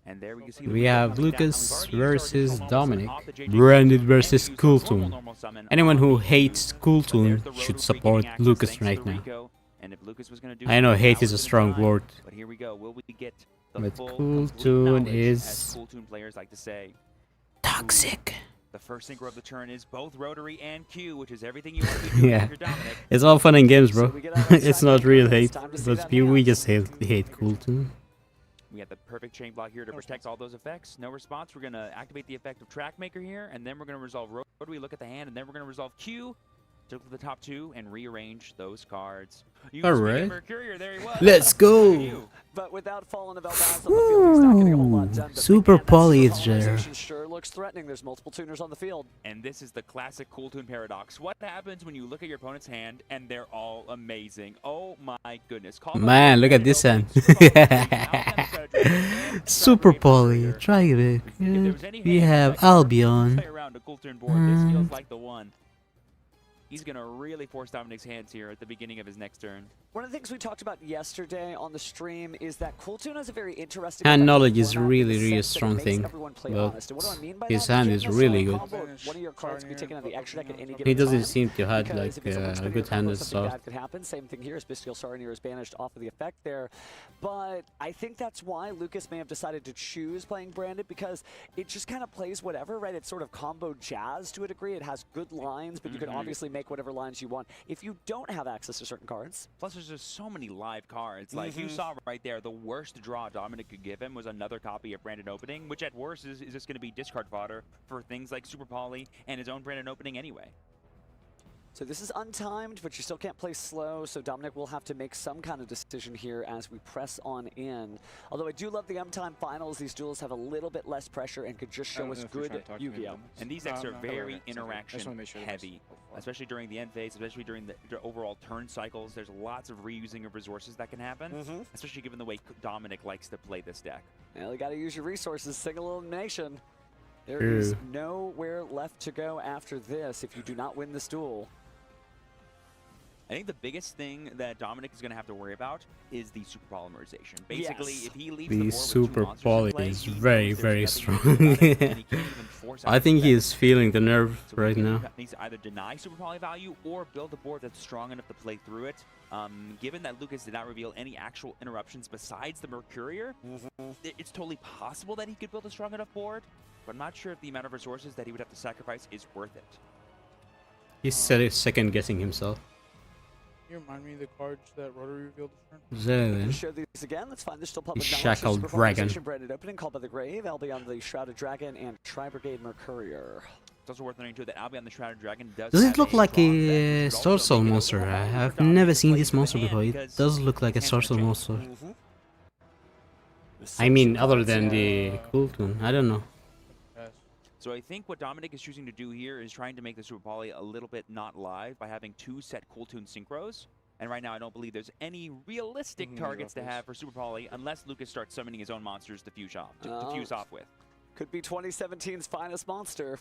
[SPEAKER 10] And there we can see
[SPEAKER 2] We
[SPEAKER 10] the
[SPEAKER 2] have
[SPEAKER 10] coming down.
[SPEAKER 2] Lucas
[SPEAKER 10] We've already
[SPEAKER 2] versus
[SPEAKER 10] started
[SPEAKER 2] Dominic.
[SPEAKER 10] off the JJ
[SPEAKER 2] Branded
[SPEAKER 10] Cooltoon
[SPEAKER 2] versus
[SPEAKER 10] and used the
[SPEAKER 2] Cooltoon.
[SPEAKER 10] normal summon
[SPEAKER 2] Anyone
[SPEAKER 10] on
[SPEAKER 2] who
[SPEAKER 10] the
[SPEAKER 2] hates
[SPEAKER 10] But
[SPEAKER 2] Cooltoon
[SPEAKER 10] there's the
[SPEAKER 2] should
[SPEAKER 10] rotary
[SPEAKER 2] support
[SPEAKER 10] getting access
[SPEAKER 2] Lucas
[SPEAKER 10] thanks to
[SPEAKER 2] right
[SPEAKER 10] the
[SPEAKER 2] now.
[SPEAKER 10] Rico. And if Lucas was gonna do
[SPEAKER 2] I know
[SPEAKER 10] something,
[SPEAKER 2] hate
[SPEAKER 10] now
[SPEAKER 2] is a
[SPEAKER 10] was the
[SPEAKER 2] strong
[SPEAKER 10] time.
[SPEAKER 2] word.
[SPEAKER 10] But here we go. Will we get the
[SPEAKER 2] But
[SPEAKER 10] full
[SPEAKER 2] Cooltoon
[SPEAKER 10] complete knowledge,
[SPEAKER 2] is
[SPEAKER 10] as Cooltoon players like to say?
[SPEAKER 2] toxic.
[SPEAKER 10] The first synchro of the turn is both rotary and Q, which is everything you want to be doing
[SPEAKER 2] Yeah.
[SPEAKER 10] if you're Dominic.
[SPEAKER 2] It's all fun and games,
[SPEAKER 9] So
[SPEAKER 2] bro.
[SPEAKER 9] we get out our
[SPEAKER 2] it's
[SPEAKER 9] shiny
[SPEAKER 2] not real
[SPEAKER 9] cards.
[SPEAKER 2] hate,
[SPEAKER 9] Time to see
[SPEAKER 2] but
[SPEAKER 9] that
[SPEAKER 2] we
[SPEAKER 9] hand.
[SPEAKER 2] just hate Cooltoon.
[SPEAKER 10] We got the perfect chain block here to protect all those effects. No response. We're going to activate the effect of Track Maker here, and then we're going to resolve Road. We look at the hand, and then we're going to resolve Q. To the top 2 and rearrange those cards.
[SPEAKER 2] All right.
[SPEAKER 10] Mercurier, there he was.
[SPEAKER 2] Let's go.
[SPEAKER 9] But without falling of Elbaz on the field, he's not getting a whole lot done. But
[SPEAKER 2] Super
[SPEAKER 9] man, that
[SPEAKER 2] Poly
[SPEAKER 9] super
[SPEAKER 2] is there.
[SPEAKER 9] polarization sure looks threatening. There's multiple tuners on the field.
[SPEAKER 10] And this is the classic Cool Tune paradox. What happens when you look at your opponent's hand and they're all amazing? Oh my goodness.
[SPEAKER 2] Man, look at this hand. Super Poly. Try it. We have Albion.
[SPEAKER 10] Play around a Cool Tune board. This feels like the one. He's going to really force Dominic's hands here at the beginning of his next turn.
[SPEAKER 9] One of the things we talked about yesterday on the stream is that Cooltoon has a very interesting
[SPEAKER 2] Hand knowledge is
[SPEAKER 9] format
[SPEAKER 2] really,
[SPEAKER 9] in the
[SPEAKER 2] really
[SPEAKER 9] sense that it
[SPEAKER 2] strong
[SPEAKER 9] makes
[SPEAKER 2] thing.
[SPEAKER 9] everyone play
[SPEAKER 2] But
[SPEAKER 9] honest. And what do I mean by
[SPEAKER 2] his
[SPEAKER 9] that?
[SPEAKER 2] hand
[SPEAKER 9] You
[SPEAKER 2] is
[SPEAKER 9] can't
[SPEAKER 2] really
[SPEAKER 9] necessarily
[SPEAKER 2] good.
[SPEAKER 9] combo one of your cards can be taken on the extra deck at any given
[SPEAKER 2] He doesn't
[SPEAKER 9] time,
[SPEAKER 2] seem to have
[SPEAKER 9] because
[SPEAKER 2] like
[SPEAKER 9] if you someone
[SPEAKER 2] a
[SPEAKER 9] spinning
[SPEAKER 2] good hand
[SPEAKER 9] combo,
[SPEAKER 2] and
[SPEAKER 9] something
[SPEAKER 2] stuff.
[SPEAKER 9] bad could happen. Same thing here. His Bestial Sarnier is banished off of the effect there. But I think that's why Lucas may have decided to choose playing Branded, because it just kind of plays whatever, right? It's sort of combo jazz to a degree. It has good lines, but you can obviously make whatever lines you want if you don't have access to certain cards.
[SPEAKER 10] Plus, there's just so many live cards. Like you saw right there, the worst draw Dominic could give him was another copy of Branded Opening, which at worst is just going to be discard fodder for things like Super Poly and his own Branded Opening anyway.
[SPEAKER 9] So this is untimed, but you still can't play slow, so Dominic will have to make some kind of decision here as we press on in. Although I do love the M-Time finals, these duels have a little bit less pressure and could just show us good Yu-Gi-Oh!
[SPEAKER 10] And these decks are very interaction heavy, especially during the end phase, especially during the overall turn cycles. There's lots of reusing of resources that can happen, especially given the way Dominic likes to play this deck.
[SPEAKER 9] Well, you gotta use your resources, single elimination. There is nowhere left to go after this if you do not win this duel.
[SPEAKER 10] I think the biggest thing that Dominic is going to have to worry about is the super polymerization. Basically, if he leaves the board with
[SPEAKER 2] Super Poly is very, very strong.
[SPEAKER 10] force
[SPEAKER 2] I think he is feeling the nerve right now.
[SPEAKER 10] Needs to either deny super poly value or build a board that's strong enough to play through it. Given that Lucas did not reveal any actual interruptions besides the Mercurier, it's totally possible that he could build a strong enough board, but I'm not sure if the amount of resources that he would have to sacrifice is worth it.
[SPEAKER 2] He's second guessing himself.
[SPEAKER 5] Can you remind me of the cards that Rotary revealed this
[SPEAKER 2] Zelen.
[SPEAKER 9] Let's show these again. Let's find there's still public knowledge.
[SPEAKER 2] Shackled
[SPEAKER 9] Super
[SPEAKER 2] Dragon.
[SPEAKER 9] Polarization, Branded Opening, Called by the Grave, Albion the Shrouded Dragon, and Tri-Brigade Mercurier.
[SPEAKER 10] It's also worth noting too that Albion the Shrouded Dragon does
[SPEAKER 2] Does it
[SPEAKER 10] have
[SPEAKER 2] look like
[SPEAKER 10] strong
[SPEAKER 2] a
[SPEAKER 10] deck, which would also
[SPEAKER 2] Sorcerer
[SPEAKER 10] make it
[SPEAKER 2] monster?
[SPEAKER 10] overall
[SPEAKER 2] I
[SPEAKER 10] harder
[SPEAKER 2] have
[SPEAKER 10] for Dominic
[SPEAKER 2] never
[SPEAKER 10] to
[SPEAKER 2] seen
[SPEAKER 10] play
[SPEAKER 2] this
[SPEAKER 10] through
[SPEAKER 2] monster
[SPEAKER 10] the
[SPEAKER 2] before.
[SPEAKER 10] hand
[SPEAKER 2] It
[SPEAKER 10] because
[SPEAKER 2] does look like a
[SPEAKER 10] hands are gonna
[SPEAKER 2] Sorcerer
[SPEAKER 10] change.
[SPEAKER 2] monster. I mean, other than the Cool Tune. I don't know.
[SPEAKER 10] So I think what Dominic is choosing to do here is trying to make the Super Poly a little bit not live by having 2 set Cool Tune synchros. And right now I don't believe there's any realistic targets to have for Super Poly unless Lucas starts summoning his own monsters to fuse off with.
[SPEAKER 9] Could be 2017's finest monster.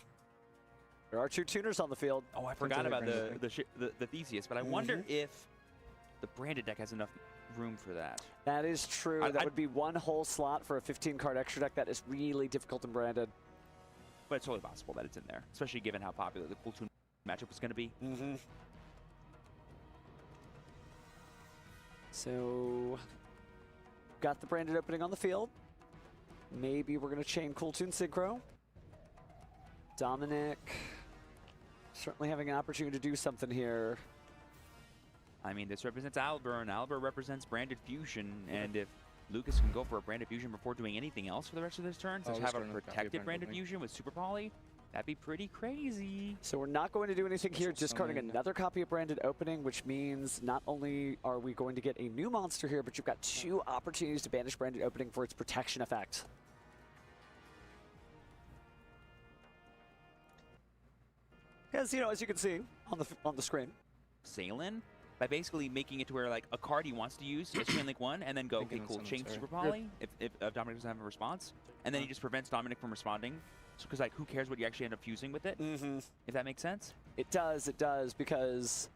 [SPEAKER 9] There are 2 tuners on the field.
[SPEAKER 10] Oh, I forgot about the Theseus, but I wonder if the Branded deck has enough room for that.
[SPEAKER 9] That is true. That would be 1 whole slot for a 15-card extra deck. That is really difficult in Branded.
[SPEAKER 10] But it's totally possible that it's in there, especially given how popular the Cool Tune matchup is going to be.
[SPEAKER 9] So, got the Branded Opening on the field. Maybe we're going to chain Cool Tune Synchro. Dominic certainly having an opportunity to do something here.
[SPEAKER 10] I mean, this represents Albert, and Albert represents Branded Fusion, and if Lucas can go for a Branded Fusion before doing anything else for the rest of this turn, to have a protected Branded Fusion with Super Poly, that'd be pretty crazy.
[SPEAKER 9] So we're not going to do anything here, discarding another copy of Branded Opening, which means not only are we going to get a new monster here, but you've got 2 opportunities to banish Branded Opening for its protection effect. As you know, as you can see on the screen,
[SPEAKER 10] Salen, by basically making it to where like a card he wants to use is Chain Link 1 and then go, okay, cool, chain Super Poly if Dominic doesn't have a response, and then he just prevents Dominic from responding. Because like, who cares what you actually end up fusing with it? If that makes sense.
[SPEAKER 9] It does, because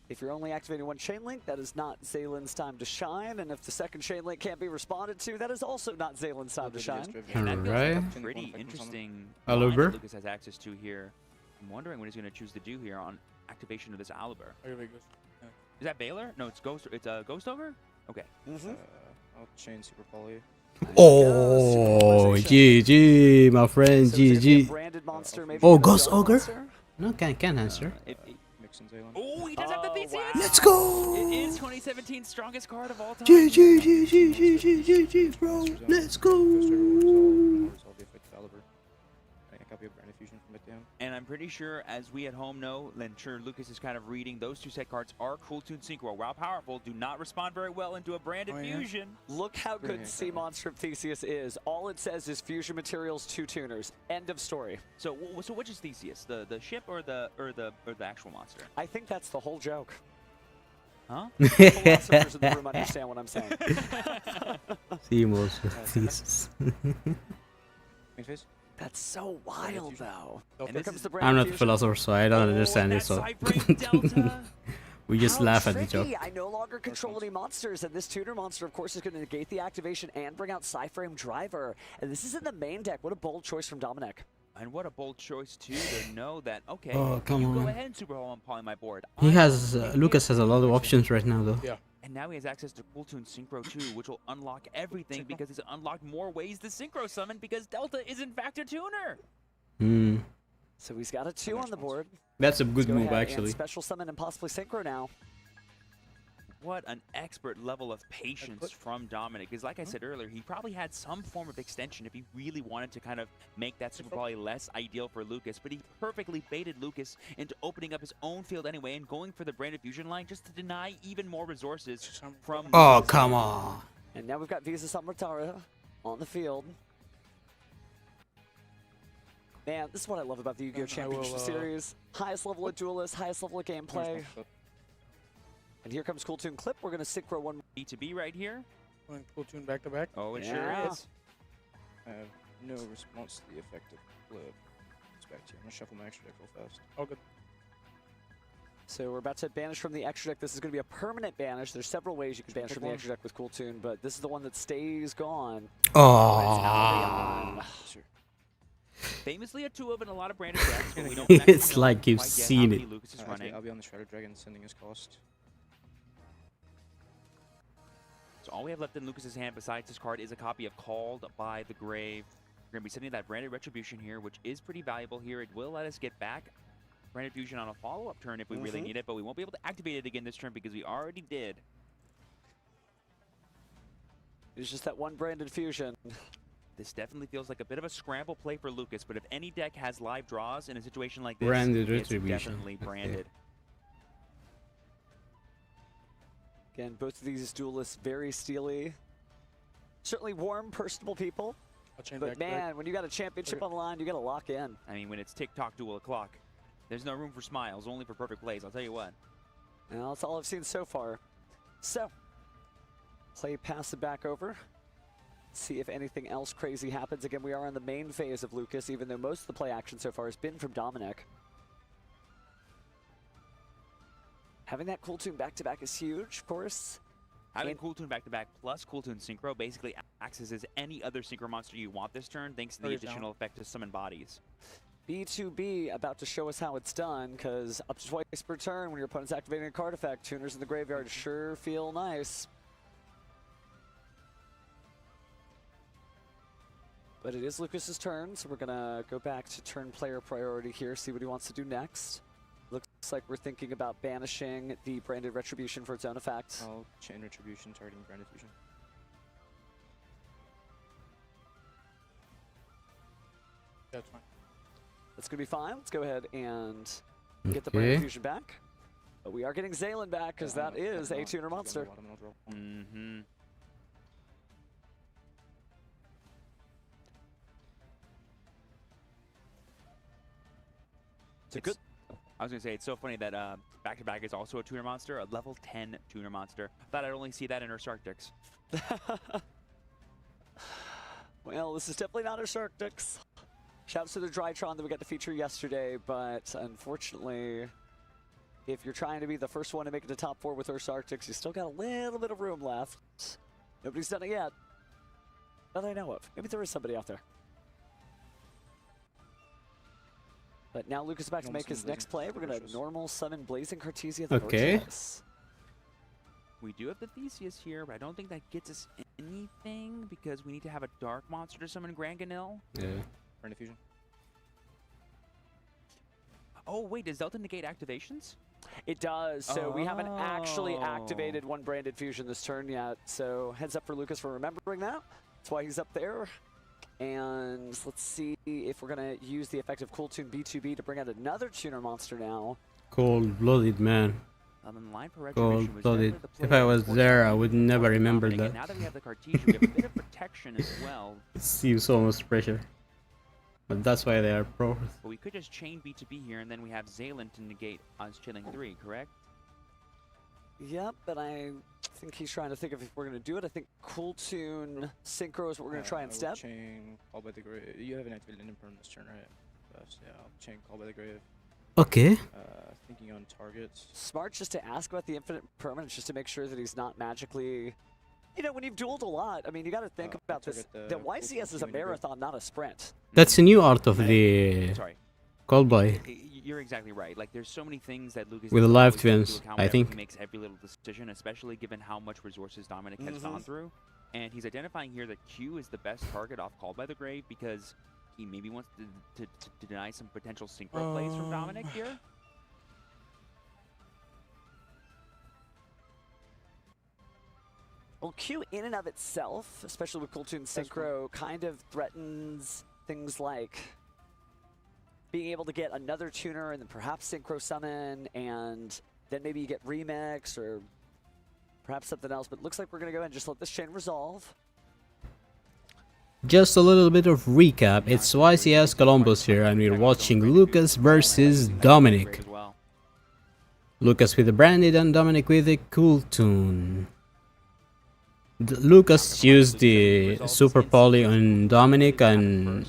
[SPEAKER 9] if you're only activating 1 Chain Link, that is not Zalen's time to shine, and if the second Chain Link can't be responded to, that is also not Zalen's time to shine.
[SPEAKER 10] And that feels like
[SPEAKER 2] Alright.
[SPEAKER 10] a pretty interesting
[SPEAKER 2] Oliver?
[SPEAKER 10] line that Lucas has access to here. I'm wondering what he's going to choose to do here on activation of this Oliver. Is that Baylor? No, it's Ghost. It's a Ghost Ogre. Okay.
[SPEAKER 11] I'll chain Super Poly.
[SPEAKER 2] Oh, GG, my friend,
[SPEAKER 9] So is it
[SPEAKER 2] GG.
[SPEAKER 9] a branded monster, maybe
[SPEAKER 2] Oh,
[SPEAKER 9] even a
[SPEAKER 2] Ghost
[SPEAKER 9] Zone
[SPEAKER 2] Ogre?
[SPEAKER 9] monster?
[SPEAKER 2] No, can't answer.
[SPEAKER 11] Mix and Zalen.
[SPEAKER 10] Oh, he does have the Theseus. Theseus!
[SPEAKER 2] Let's go!
[SPEAKER 10] It is 2017's strongest card of all time.
[SPEAKER 2] GG, bro. Let's go.
[SPEAKER 10] And I'm pretty sure, as we at home know, and sure Lucas is kind of reading, those two set cards are Cool Toon Synchro. While powerful, do not respond very well into a branded fusion.
[SPEAKER 9] Look how good Sea Monster Theseus is. All it says is fusion materials, 2 tuners. End of story.
[SPEAKER 10] So which is Theseus? The ship or the actual monster?
[SPEAKER 9] I think that's the whole joke.
[SPEAKER 10] Huh?
[SPEAKER 9] Philosophers in the room understand what I'm saying.
[SPEAKER 2] Sea Monster Theseus.
[SPEAKER 9] That's so wild, though.
[SPEAKER 10] And
[SPEAKER 9] Here comes the
[SPEAKER 2] I'm not a
[SPEAKER 9] fusion.
[SPEAKER 2] philosopher, so I don't understand it. So we just
[SPEAKER 9] How
[SPEAKER 2] laugh at the
[SPEAKER 9] tricky.
[SPEAKER 2] joke.
[SPEAKER 9] I no longer control any monsters, and this tuner monster, of course, is going to negate the activation and bring out Psyframe Driver. And this is in the main deck. What a bold choice from Dominic.
[SPEAKER 10] And what a bold choice, too, to know that, okay,
[SPEAKER 2] Oh, come
[SPEAKER 10] you go
[SPEAKER 2] on.
[SPEAKER 10] ahead and super hole and poly my board.
[SPEAKER 2] He has Lucas has a lot of options right now, though.
[SPEAKER 5] Yeah.
[SPEAKER 10] And now he has access to Cool Toon Synchro, too, which will unlock everything because he's unlocked more ways to Synchro summon because Delta is, in fact, a tuner.
[SPEAKER 2] Hmm.
[SPEAKER 9] So he's got a 2 on the board.
[SPEAKER 2] That's a good
[SPEAKER 9] Let's go
[SPEAKER 2] move,
[SPEAKER 9] ahead and
[SPEAKER 2] actually.
[SPEAKER 9] special summon and possibly Synchro now.
[SPEAKER 10] What an expert level of patience from Dominic. Because like I said earlier, he probably had some form of extension if he really wanted to kind of make that super poly less ideal for Lucas. But he perfectly baited Lucas into opening up his own field anyway and going for the branded fusion line just to deny even more resources from
[SPEAKER 2] Oh,
[SPEAKER 10] Lucas.
[SPEAKER 2] come on.
[SPEAKER 9] And now we've got Visa Samurtara on the field. Man, this is what I love about the Yu-Gi-Oh! Championship Series. Highest level of duelists, highest level of gameplay. And here comes Cool Toon Clip. We're going to synchro one
[SPEAKER 10] B to B right here.
[SPEAKER 5] Going Cool Toon back to back.
[SPEAKER 10] Oh, it
[SPEAKER 9] Yeah.
[SPEAKER 10] sure is.
[SPEAKER 12] I have no response to the effect of Flip. It's back to you. I'm gonna shuffle my extra deck real fast.
[SPEAKER 5] Oh, good.
[SPEAKER 9] So we're about to banish from the extra deck. This is going to be a permanent banish. There's several ways you can banish from the extra deck with Cool Toon, but this is the one that stays gone.
[SPEAKER 2] Oh.
[SPEAKER 12] Sure.
[SPEAKER 10] Famously a 2 of in a lot of branded decks, but we don't
[SPEAKER 2] It's
[SPEAKER 10] actually know
[SPEAKER 2] like you've
[SPEAKER 10] quite yet how
[SPEAKER 2] seen
[SPEAKER 10] many
[SPEAKER 2] it.
[SPEAKER 10] Lucas is
[SPEAKER 12] Actually,
[SPEAKER 10] running.
[SPEAKER 12] I'll be on the Shredder Dragon sending his cost.
[SPEAKER 10] So all we have left in Lucas's hand besides this card is a copy of Called by the Grave. We're going to be sending that branded Retribution here, which is pretty valuable here. It will let us get back branded Fusion on a follow-up turn if we really need it, but we won't be able to activate it again this turn because we already did.
[SPEAKER 9] It's just that one branded fusion.
[SPEAKER 10] This definitely feels like a bit of a scramble play for Lucas, but if any deck has live draws in a situation like this,
[SPEAKER 2] Branded
[SPEAKER 10] it's
[SPEAKER 2] Retribution.
[SPEAKER 10] definitely
[SPEAKER 2] Okay.
[SPEAKER 10] branded.
[SPEAKER 9] Again, both of these duelists very steely. Certainly warm, personable people. But man, when you got a championship on the line, you got to lock in.
[SPEAKER 10] I mean, when it's tick-tock duel o'clock, there's no room for smiles, only for perfect plays, I'll tell you what.
[SPEAKER 9] Well, that's all I've seen so far. So, play pass it back over. See if anything else crazy happens. Again, we are in the main phase of Lucas, even though most of the play action so far has been from Dominic. Having that Cool Toon back-to-back is huge, of course.
[SPEAKER 10] Having Cool Toon back-to-back plus Cool Toon Synchro basically accesses any other Synchro monster you want this turn, thanks to the additional effect to summon bodies.
[SPEAKER 9] B2B about to show us how it's done, because up to twice per turn when your opponent's activating a card effect, tuners in the graveyard sure feel nice. But it is Lucas's turn, so we're gonna go back to turn player priority here, see what he wants to do next. Looks like we're thinking about banishing the branded Retribution for its own effect.
[SPEAKER 12] I'll chain Retribution targeting Branded Fusion.
[SPEAKER 5] That's fine.
[SPEAKER 9] That's gonna be fine. Let's go ahead and get the branded fusion back. But we are getting Zalen back, because that is a tuner monster.
[SPEAKER 10] Mm-hmm. I was going to say, it's so funny that back-to-back is also a tuner monster, a level 10 tuner monster. Thought I'd only see that in Earth Arctics.
[SPEAKER 9] Well, this is definitely not Earth Arctics. Shouts to the Drytron that we got to feature yesterday, but unfortunately, if you're trying to be the first one to make it to top 4 with Earth Arctics, you still got a little bit of room left. Nobody's done it yet. That I know of. Maybe there is somebody out there. But now Lucas is back to make his next play. We're going to normal summon Blazing Cartesia the Virtuous.
[SPEAKER 10] We do have the Theseus here, but I don't think that gets us anything because we need to have a dark monster to summon Granganil.
[SPEAKER 2] Yeah.
[SPEAKER 12] Branded Fusion.
[SPEAKER 10] Oh, wait, does Delta negate activations?
[SPEAKER 9] It does. So we haven't actually activated one branded fusion this turn yet. So heads up for Lucas for remembering that. That's why he's up there. And let's see if we're going to use the effective Cool Tune B2B to bring out another tuner monster now.
[SPEAKER 2] Cold-blooded, man.
[SPEAKER 10] The line for retribution was
[SPEAKER 2] Cold-blooded.
[SPEAKER 10] definitely the
[SPEAKER 2] If
[SPEAKER 10] play
[SPEAKER 2] I was
[SPEAKER 10] that
[SPEAKER 2] there, I
[SPEAKER 10] forced
[SPEAKER 2] would
[SPEAKER 10] Dominic
[SPEAKER 2] never
[SPEAKER 10] to
[SPEAKER 2] remember
[SPEAKER 10] dominate.
[SPEAKER 2] that.
[SPEAKER 10] And now that we have the Cartesian, we have a bit of protection as well.
[SPEAKER 2] It seems almost pressure. But that's why they are pros.
[SPEAKER 10] But we could just chain B2B here, and then we have Zaylan to negate us chilling 3, correct?
[SPEAKER 9] Yep, but I think he's trying to think of if we're going to do it. I think Cool Tune Synchro is what we're going to try instead.
[SPEAKER 12] Chain Call by the Grave. You haven't activated an imperm this turn, right? Yeah, I'll chain Call by the Grave.
[SPEAKER 2] Okay.
[SPEAKER 12] Thinking on targets.
[SPEAKER 9] Smart just to ask about the infinite permanence, just to make sure that he's not magically... You know, when you've dueled a lot, I mean, you got to think about this. The YCS is a marathon, not a sprint.
[SPEAKER 2] That's a new art of the
[SPEAKER 10] Sorry.
[SPEAKER 2] Cold Boy.
[SPEAKER 10] You're exactly right. Like, there's so many things that Lucas
[SPEAKER 2] With the
[SPEAKER 10] doesn't
[SPEAKER 2] live
[SPEAKER 10] always take into
[SPEAKER 2] twins,
[SPEAKER 10] account
[SPEAKER 2] I
[SPEAKER 10] whenever
[SPEAKER 2] think.
[SPEAKER 10] he makes every little decision, especially given how much resources Dominic has gone through. And he's identifying here that Q is the best target off Call by the Grave because he maybe wants to deny some potential synchro plays from Dominic here.
[SPEAKER 9] Well, Q in and of itself, especially with Cool Tune Synchro, kind of threatens things like being able to get another tuner and then perhaps Synchro Summon, and then maybe you get Remix or perhaps something else. But it looks like we're going to go ahead and just let this chain resolve.
[SPEAKER 2] Just a little bit of recap. It's YCS Columbus here, and we're watching Lucas versus Dominic. Lucas with the branded and Dominic with the Cool Tune. Lucas used the Super Poly on Dominic, and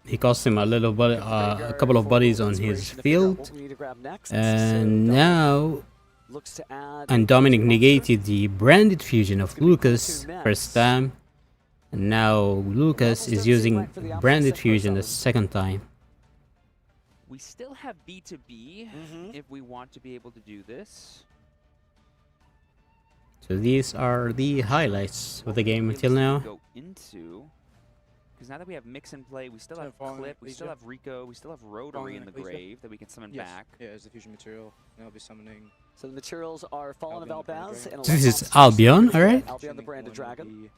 [SPEAKER 2] he cost him a couple of bodies on his field. And now, and Dominic negated the branded fusion of Lucas first time. And now Lucas is using branded fusion the second time.
[SPEAKER 10] We still have B2B if we want to be able to do this.
[SPEAKER 2] So these are the highlights of the game until now.
[SPEAKER 10] Go into, because now that we have Mix and Play, we still have Clip, we still have Rico, we still have Rotary in the grave that we can summon back.
[SPEAKER 12] Yeah, as the fusion material, and I'll be summoning.
[SPEAKER 9] So the materials are Fallen of Albaz. And
[SPEAKER 2] This is Albion, alright?
[SPEAKER 9] Albion the branded dragon.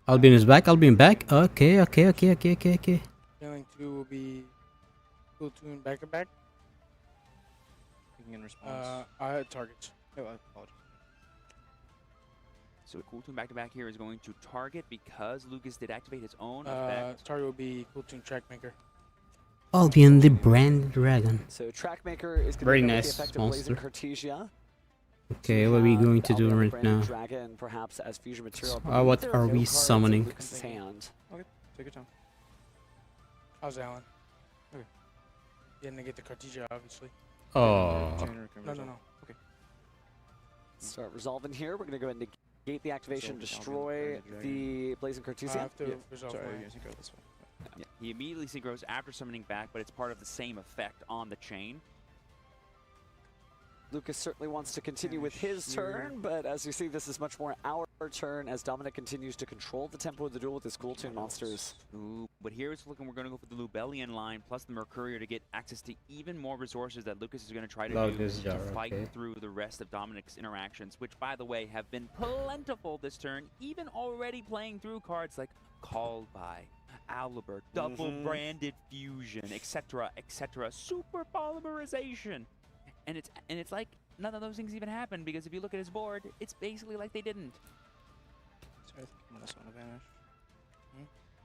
[SPEAKER 2] Albion is back, Albion back. Okay.
[SPEAKER 5] Feeling 2 will be Cool Tune back to back.
[SPEAKER 12] Thinking in response.
[SPEAKER 5] I had targets.
[SPEAKER 12] Oh, I apologize.
[SPEAKER 10] So Cool Tune back-to-back here is going to target because Lucas did activate his own effect.
[SPEAKER 5] Target will be Cool Tune Trackmaker.
[SPEAKER 2] Albion the branded dragon.
[SPEAKER 9] So Trackmaker is going
[SPEAKER 2] Very
[SPEAKER 9] to
[SPEAKER 2] nice
[SPEAKER 9] the effect of
[SPEAKER 2] monster.
[SPEAKER 9] Blazing Cartesia.
[SPEAKER 2] Okay, what are we going to do right now?
[SPEAKER 9] Dragon, perhaps as fusion material.
[SPEAKER 2] What are we summoning?
[SPEAKER 9] Hand.
[SPEAKER 12] Okay, take your time.
[SPEAKER 5] How's Alan? Okay. Didn't get the Cartesia, obviously.
[SPEAKER 2] Oh.
[SPEAKER 5] No.
[SPEAKER 12] Okay.
[SPEAKER 9] Start resolving here. We're going to go ahead and negate the activation, destroy the Blazing Cartesia.
[SPEAKER 5] I have to resolve
[SPEAKER 12] Sorry,
[SPEAKER 5] mine.
[SPEAKER 12] you're gonna synchro this way.
[SPEAKER 10] Yeah, he immediately synchros after summoning back, but it's part of the same effect on the chain.
[SPEAKER 9] Lucas certainly wants to continue with his turn, but as you see, this is much more our turn as Dominic continues to control the tempo of the duel with his Cool Tune monsters.
[SPEAKER 10] Ooh, but here it's looking, we're going to go for the Lubellian line plus the Mercurier to get access to even more resources that Lucas is going to try to do to fight through the rest of Dominic's interactions, which, by the way, have been plentiful this turn, even already playing through cards like Called By, Alibert, Double Branded Fusion, etc., Super Polymerization. And it's like none of those things even happened, because if you look at his board, it's basically like they didn't.
[SPEAKER 12] Sorry, I think I'm gonna summon a vanish.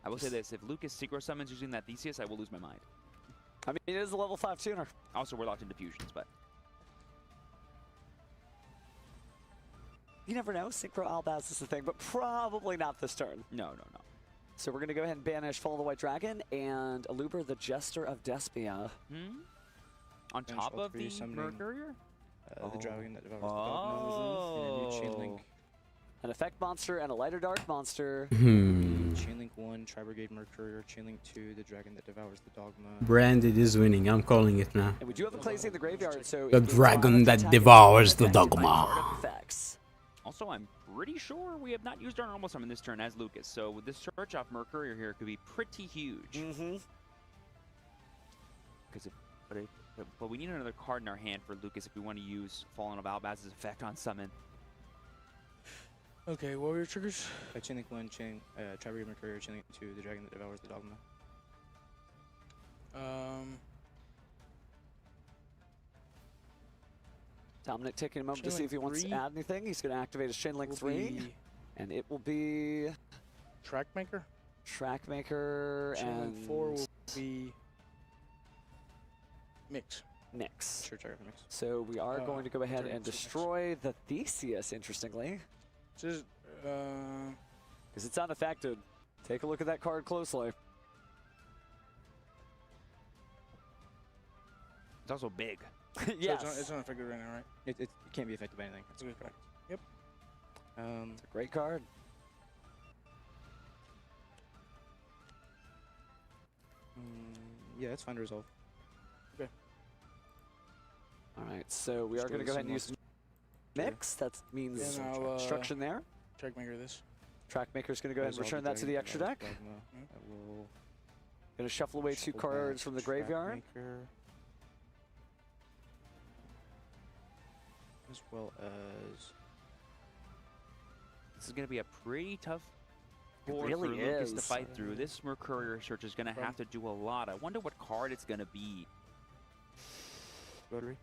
[SPEAKER 10] I will say this, if Lucas synchro summons using that Theseus, I will lose my mind.
[SPEAKER 9] I mean, it is a level 5 tuner.
[SPEAKER 10] Also, we're locked into fusions, but...
[SPEAKER 9] You never know, Synchro Albaz is the thing, but probably not this turn.
[SPEAKER 10] No.
[SPEAKER 9] So we're going to go ahead and banish Fall of the White Dragon and Aluber, the Jester of Despia.
[SPEAKER 10] On top of the Mercurier?
[SPEAKER 12] The dragon that devours the dogma, and a new chain link.
[SPEAKER 9] An effect monster and a lighter dark monster.
[SPEAKER 12] Chainlink 1, Tri-Brigade Mercurier. Chainlink 2, the dragon that devours the dogma.
[SPEAKER 2] Branded is winning, I'm calling it now.
[SPEAKER 9] And we do have a Clazy in the graveyard, so...
[SPEAKER 2] The dragon that devours the dogma.
[SPEAKER 10] Also, I'm pretty sure we have not used our normal summon this turn as Lucas, so with this search off Mercurier here could be pretty huge. Because if but we need another card in our hand for Lucas if we want to use Fallen of Albaz's effect on summon.
[SPEAKER 5] Okay, what were your triggers?
[SPEAKER 12] Chain Link 1, Tribal Mercury, Chain Link 2, the Dragon that Devours the Dogma.
[SPEAKER 9] Dominic taking a moment to
[SPEAKER 5] Chain
[SPEAKER 9] see if he wants to
[SPEAKER 5] 3
[SPEAKER 9] add anything. He's going to activate his Chain Link 3,
[SPEAKER 5] be
[SPEAKER 9] and it will be
[SPEAKER 5] Trackmaker.
[SPEAKER 9] Trackmaker,
[SPEAKER 5] Chain
[SPEAKER 9] and
[SPEAKER 5] Link 4 will be
[SPEAKER 9] Mix.
[SPEAKER 12] Sure, Mix.
[SPEAKER 9] So we are going to go ahead and destroy the Theseus, interestingly.
[SPEAKER 5] Just,
[SPEAKER 9] because it's unaffected. Take a look at that card closely.
[SPEAKER 10] It's also big.
[SPEAKER 9] Yes.
[SPEAKER 5] So it's unaffected right now, right?
[SPEAKER 12] It can't be affected by anything. That's
[SPEAKER 5] Okay.
[SPEAKER 12] correct.
[SPEAKER 5] Yep.
[SPEAKER 9] It's a great card.
[SPEAKER 12] Yeah, it's fine to resolve.
[SPEAKER 5] Okay.
[SPEAKER 9] All right, so we are going to go ahead and use Mix. That means
[SPEAKER 5] Then I'll,
[SPEAKER 9] destruction there.
[SPEAKER 5] Trackmaker this.
[SPEAKER 9] Trackmaker's going to go ahead and return that to the extra deck. Going to shuffle away 2 cards from the graveyard.
[SPEAKER 12] As well as...
[SPEAKER 10] This is going to be a pretty tough
[SPEAKER 9] It
[SPEAKER 10] board
[SPEAKER 9] really
[SPEAKER 10] for Lucas to
[SPEAKER 9] is.
[SPEAKER 10] fight through. This Mercurial Search is going to have to do a lot. I wonder what card it's going to be.
[SPEAKER 12] Rotary.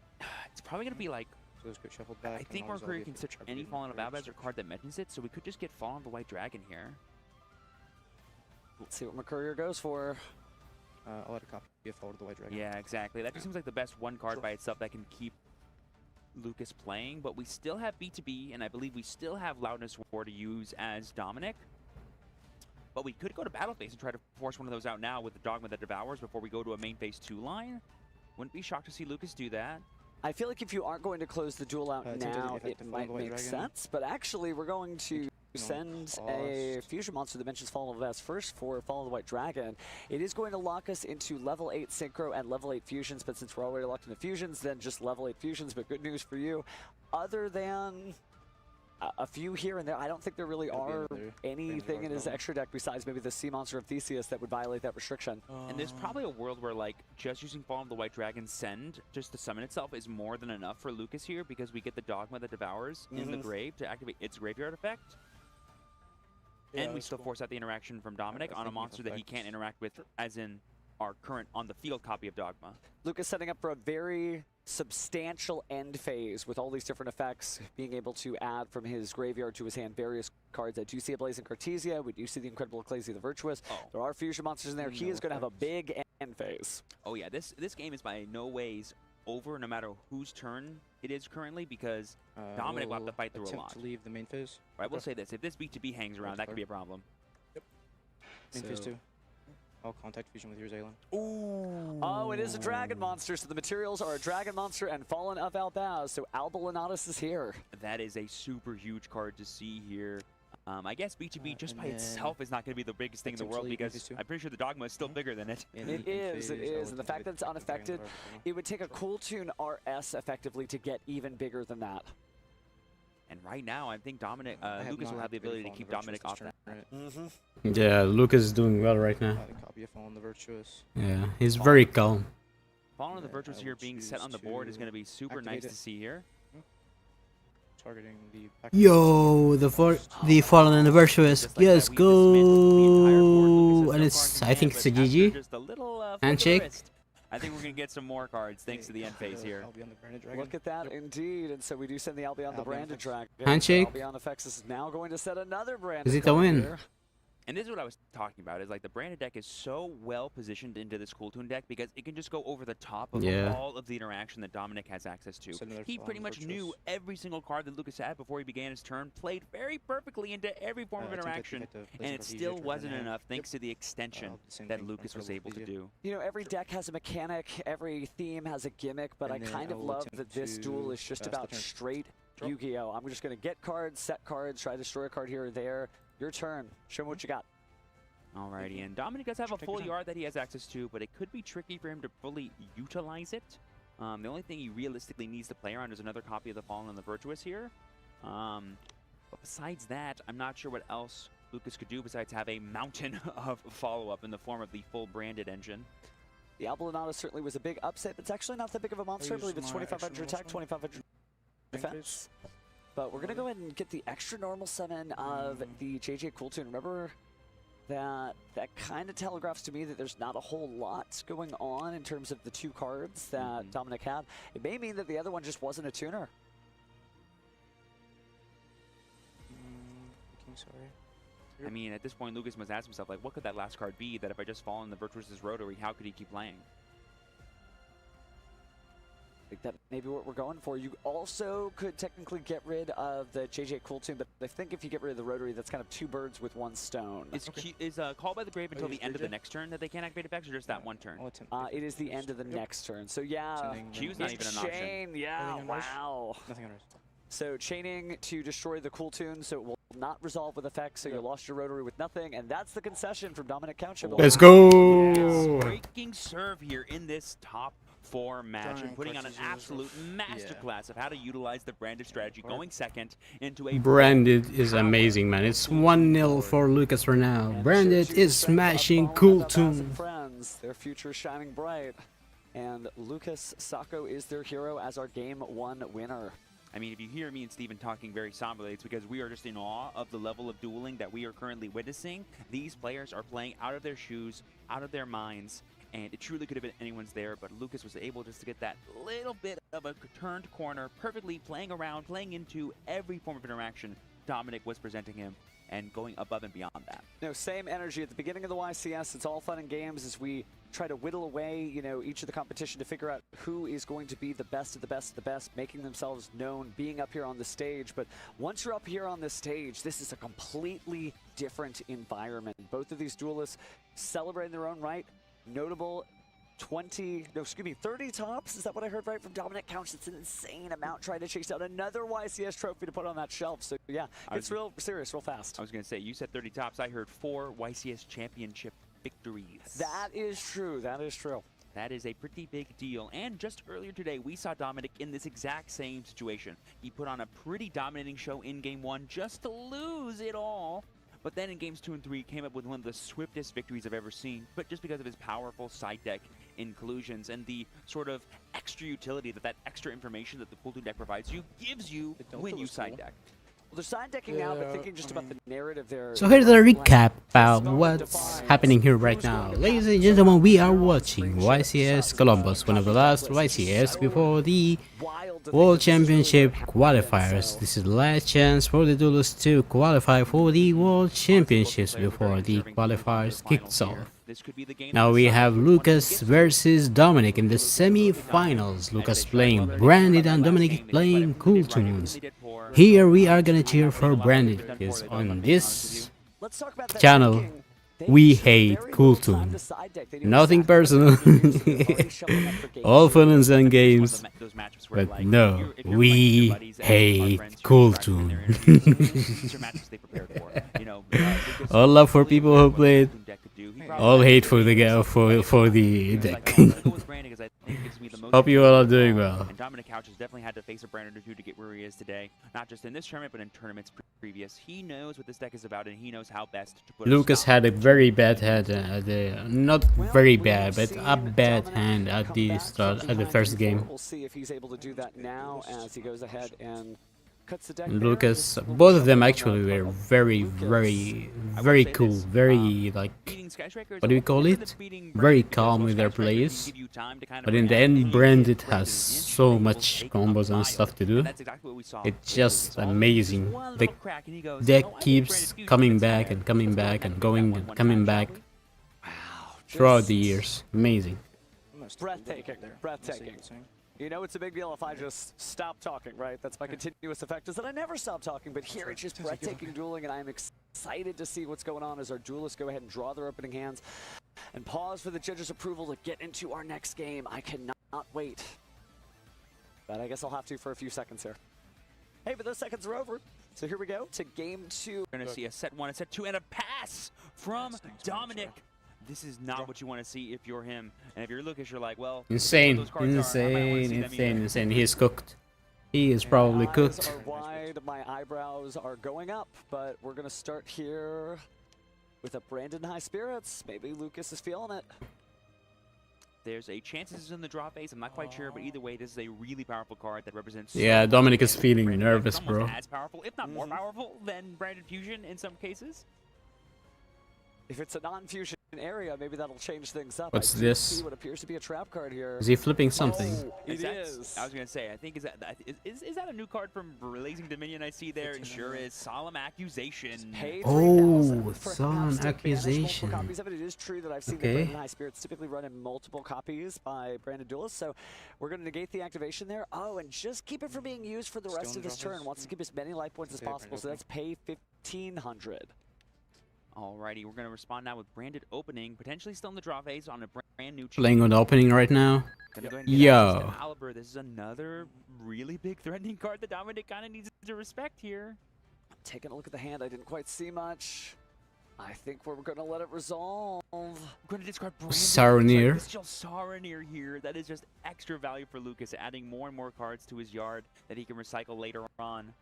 [SPEAKER 10] It's probably going to be like...
[SPEAKER 12] So let's go shuffle back.
[SPEAKER 10] I think Mercury can search any Fallen of Albaz or card that mentions it, so we could just get Fallen of the White Dragon here.
[SPEAKER 9] Let's see what Mercurial goes for.
[SPEAKER 12] I'll add a copy of Fallen of the White Dragon.
[SPEAKER 10] Yeah, exactly. That just seems like the best one card by itself that can keep Lucas playing, but we still have B2B, and I believe we still have Loudness War to use as Dominic. But we could go to Battle Phase and try to force one of those out now with the Dogma that Devours before we go to a main phase 2 line. Wouldn't be shocked to see Lucas do that.
[SPEAKER 9] I feel like if you aren't going to close the duel out now, it might make sense. But actually, we're going to send a fusion monster that mentions Fallen of Albaz first for Fallen of the White Dragon. It is going to lock us into level 8 Synchro and level 8 Fusions, but since we're already locked into Fusions, then just level 8 Fusions. But good news for you, other than a few here and there, I don't think there really are anything in his extra deck besides maybe the Sea Monster of Theseus that would violate that restriction.
[SPEAKER 10] And there's probably a world where, like, just using Fallen of the White Dragon send, just to summon itself, is more than enough for Lucas here because we get the Dogma that Devours in the grave to activate its graveyard effect.
[SPEAKER 5] Yeah,
[SPEAKER 10] and we still force out the interaction from Dominic on a monster that he can't interact with, as in our current on-the-field copy of Dogma.
[SPEAKER 9] Lucas setting up for a very substantial end phase with all these different effects, being able to add from his graveyard to his hand various cards. I do see a Blazing Cartesia. We do see the Incredible Ecclesia the Virtuous. There are fusion monsters in there. He is going to have a big end phase.
[SPEAKER 10] Oh yeah, this game is by no ways over, no matter whose turn it is currently, because Dominic will have to fight through a lot.
[SPEAKER 12] To leave the main phase.
[SPEAKER 10] I will say this: if this B2B hangs around, that could be a problem.
[SPEAKER 12] Main phase 2. I'll contact fusion with yours, Aelin.
[SPEAKER 9] Ooh. Oh, it is a dragon monster, so the materials are a dragon monster and Fallen of Albaz, so Albalonatus is here.
[SPEAKER 10] That is a super huge card to see here. I guess B2B just by itself is not going to be the biggest thing in the world because I'm pretty sure the Dogma is still bigger than it.
[SPEAKER 9] It is, and the fact that it's unaffected, it would take a Cool Tune RS effectively to get even bigger than that.
[SPEAKER 10] And right now, I think Dominic, Lucas will have the ability to keep Dominic off that.
[SPEAKER 2] Yeah, Lucas is doing well right now.
[SPEAKER 12] Copy of Fallen the Virtuous.
[SPEAKER 2] Yeah, he's very calm.
[SPEAKER 10] Fallen of the Virtuous here being set on the board is going to be super nice to see here.
[SPEAKER 12] Targeting the
[SPEAKER 2] Yo, the Fallen and the Virtuous. Yes, go. And it's, I think it's a GG.
[SPEAKER 10] Just a little
[SPEAKER 2] handshake.
[SPEAKER 10] I think we're going to get some more cards thanks to the end phase here.
[SPEAKER 9] Look at that, indeed. And so we do send the Albion the Branded Dragon.
[SPEAKER 2] Handshake.
[SPEAKER 9] Albion Effects is now going to set another brand.
[SPEAKER 2] Is it a win?
[SPEAKER 9] Here.
[SPEAKER 10] And this is what I was talking about, is like the branded deck is so well positioned into this Cool Tune deck because it can just go over the top of all of the interaction that Dominic has access to. He pretty much knew every single card that Lucas had before he began his turn, played very perfectly into every form of interaction, and it still wasn't enough thanks to the extension that Lucas was able to do.
[SPEAKER 9] You know, every deck has a mechanic, every theme has a gimmick, but I kind of love that this duel is just about straight Yu-Gi-Oh! I'm just going to get cards, set cards, try to destroy a card here or there. Your turn. Show me what you got.
[SPEAKER 10] Alrighty, and Dominic does have a full yard that he has access to, but it could be tricky for him to fully utilize it. The only thing he realistically needs to play around is another copy of the Fallen and the Virtuous here. But besides that, I'm not sure what else Lucas could do besides have a mountain of follow-up in the form of the full branded engine.
[SPEAKER 9] Diablonato certainly was a big upset, but it's actually not that big of a monster. I believe it's 2,500 attack, 2,500 defense. But we're going to go ahead and get the extra normal summon of the JJ Cooltoon. Remember that kind of telegraphs to me that there's not a whole lot going on in terms of the two cards that Dominic had. It may mean that the other one just wasn't a tuner.
[SPEAKER 10] I mean, at this point, Lucas must ask himself, like, what could that last card be that if I just fall in the Virtuous's Rotary, how could he keep playing?
[SPEAKER 9] I think that may be what we're going for. You also could technically get rid of the JJ Cooltoon, but I think if you get rid of the Rotary, that's kind of two birds with one stone.
[SPEAKER 10] Is Call by the Grave until the end of the next turn that they can't activate effects, or just that one turn?
[SPEAKER 9] It is the end of the next turn. So yeah,
[SPEAKER 10] Q's not even an option.
[SPEAKER 9] Chain, yeah, wow.
[SPEAKER 12] Nothing on Rose.
[SPEAKER 9] So chaining to destroy the Cooltoon, so it will not resolve with effects, so you lost your Rotary with nothing, and that's the concession from Dominic Township.
[SPEAKER 2] Let's go!
[SPEAKER 10] Yes. Breaking serve here in this top 4 match and putting on an absolute masterclass of how to utilize the branded strategy, going second into a...
[SPEAKER 2] Branded is amazing, man. It's 1-0 for Lucas for now. Branded is smashing Cooltoon.
[SPEAKER 9] Friends, their future shining bright, and Lucas Sacco is their hero as our Game 1 winner.
[SPEAKER 10] I mean, if you hear me and Steven talking very somberly, it's because we are just in awe of the level of dueling that we are currently witnessing. These players are playing out of their shoes, out of their minds, and it truly could have been anyone's there, but Lucas was able just to get that little bit of a turned corner, perfectly playing around, playing into every form of interaction Dominic was presenting him, and going above and beyond that.
[SPEAKER 9] No, same energy at the beginning of the YCS. It's all fun and games as we try to whittle away, you know, each of the competition to figure out who is going to be the best of the best of the best, making themselves known, being up here on the stage. But once you're up here on the stage, this is a completely different environment. Both of these duelists celebrating their own right. Notable 30 tops. Is that what I heard right from Dominic Couch? It's an insane amount trying to chase out another YCS trophy to put on that shelf. So yeah, it's real serious, real fast.
[SPEAKER 10] I was going to say, you said 30 tops. I heard 4 YCS championship victories.
[SPEAKER 9] That is true. That is true.
[SPEAKER 10] That is a pretty big deal. And just earlier today, we saw Dominic in this exact same situation. He put on a pretty dominating show in Game 1 just to lose it all. But then in Games 2 and 3, came up with one of the swiftest victories I've ever seen, but just because of his powerful side deck inclusions and the sort of extra utility that extra information that the Cooltoon deck provides you, gives you when you side deck.
[SPEAKER 9] Well, they're side decking now, but thinking just about the narrative there.
[SPEAKER 2] So here's a recap about what's happening here right now. Ladies and gentlemen, we are watching YCS Columbus, one of the last YCS before the World Championship qualifiers. This is the last chance for the duelists to qualify for the World Championships before the qualifiers kicks off. Now we have Lucas versus Dominic in the semi-finals. Lucas playing Branded and Dominic playing Cooltoons. Here we are gonna cheer for Branded because on this channel we hate Cooltoon. Nothing personal. All fun and games. But no, we hate Cooltoon. All love for people who played. All hate for the guy for the deck. Hope you all are doing well.
[SPEAKER 10] And Dominic Couch has definitely had to face a brand or two to get where he is today. Not just in this tournament, but in tournaments previous. He knows what this deck is about, and he knows how best to put.
[SPEAKER 2] Lucas had a very bad hand, not very bad, but a bad hand at the start at the first game.
[SPEAKER 9] We'll see if he's able to do that now as he goes ahead and cuts the deck.
[SPEAKER 2] Lucas, both of them actually were very cool, very like, what do you call it? Very calm with their plays. But in the end, Branded has so much combos and stuff to do. It's just amazing. The deck keeps coming back and coming back and going and coming back throughout the years. Amazing.
[SPEAKER 9] Breathtaking, breathtaking. You know it's a big deal if I just stop talking, right? That's my continuous effect, is that I never stop talking, but here it's just breathtaking dueling, and I'm excited to see what's going on as our duelists go ahead and draw their opening hands and pause for the judges' approval to get into our next game. I cannot wait. But I guess I'll have to for a few seconds here. Hey, but those seconds are over. So here we go to Game 2.
[SPEAKER 10] We're going to see a set 1, a set 2, and a pass from Dominic. This is not what you want to see if you're him. And if you're Lucas, you're like, well...
[SPEAKER 2] Insane. He's cooked. He is probably cooked.
[SPEAKER 9] Are wide, my eyebrows are going up, but we're going to start here with a Brandon high spirits. Maybe Lucas is feeling it.
[SPEAKER 10] there's a chance this is in the draw phase. I'm not quite sure, but either way, this is a really powerful card that represents.
[SPEAKER 2] Yeah,
[SPEAKER 10] so
[SPEAKER 2] Dominic
[SPEAKER 10] much
[SPEAKER 2] is feeling
[SPEAKER 10] Branded
[SPEAKER 2] nervous,
[SPEAKER 10] Fusion. It's almost
[SPEAKER 2] bro.
[SPEAKER 10] as powerful, if not more powerful, than Branded Fusion in some cases.
[SPEAKER 9] If it's a non-fusion area, maybe that'll change things up.
[SPEAKER 2] What's
[SPEAKER 9] I
[SPEAKER 2] this?
[SPEAKER 9] See what appears to be a trap card here.
[SPEAKER 2] Is he flipping something?
[SPEAKER 9] Oh, it is.
[SPEAKER 10] I was gonna say, I think is that a new card from Blazing Dominion? I see there. It sure is. Solemn Accusation.
[SPEAKER 9] Pay
[SPEAKER 2] Oh,
[SPEAKER 9] 3,000 for
[SPEAKER 2] Solemn
[SPEAKER 9] Half Stick, banish
[SPEAKER 2] Accusation.
[SPEAKER 9] multiple copies of it. It is true that I've seen
[SPEAKER 2] Okay.
[SPEAKER 9] the Branded High Spirits typically run in multiple copies by Branded Duelists, so we're going to negate the activation there. Oh, and just keep it from being used for the
[SPEAKER 12] Still
[SPEAKER 9] rest
[SPEAKER 12] in
[SPEAKER 9] of this
[SPEAKER 12] draw
[SPEAKER 9] turn.
[SPEAKER 12] phase?
[SPEAKER 9] Wants to keep as many life points as
[SPEAKER 12] Okay,
[SPEAKER 9] possible, so
[SPEAKER 12] Branded
[SPEAKER 9] that's pay 1,500.
[SPEAKER 10] Alrighty, we're gonna respond now with Branded Opening, potentially still in the draw phase on a brand new.
[SPEAKER 2] Playing on the opening right now.
[SPEAKER 10] Gonna go ahead and get access to
[SPEAKER 2] Yo.
[SPEAKER 10] Caliber. This is another really big threatening card that Dominic kind of needs to respect here.
[SPEAKER 9] I'm taking a look at the hand. I didn't quite see much. I think we're going to let it resolve.
[SPEAKER 10] I'm going to discard Branded.
[SPEAKER 2] Saronir.
[SPEAKER 10] Bestial Saronir here. That is just extra value for Lucas, adding more and more cards to his yard that he can recycle later on.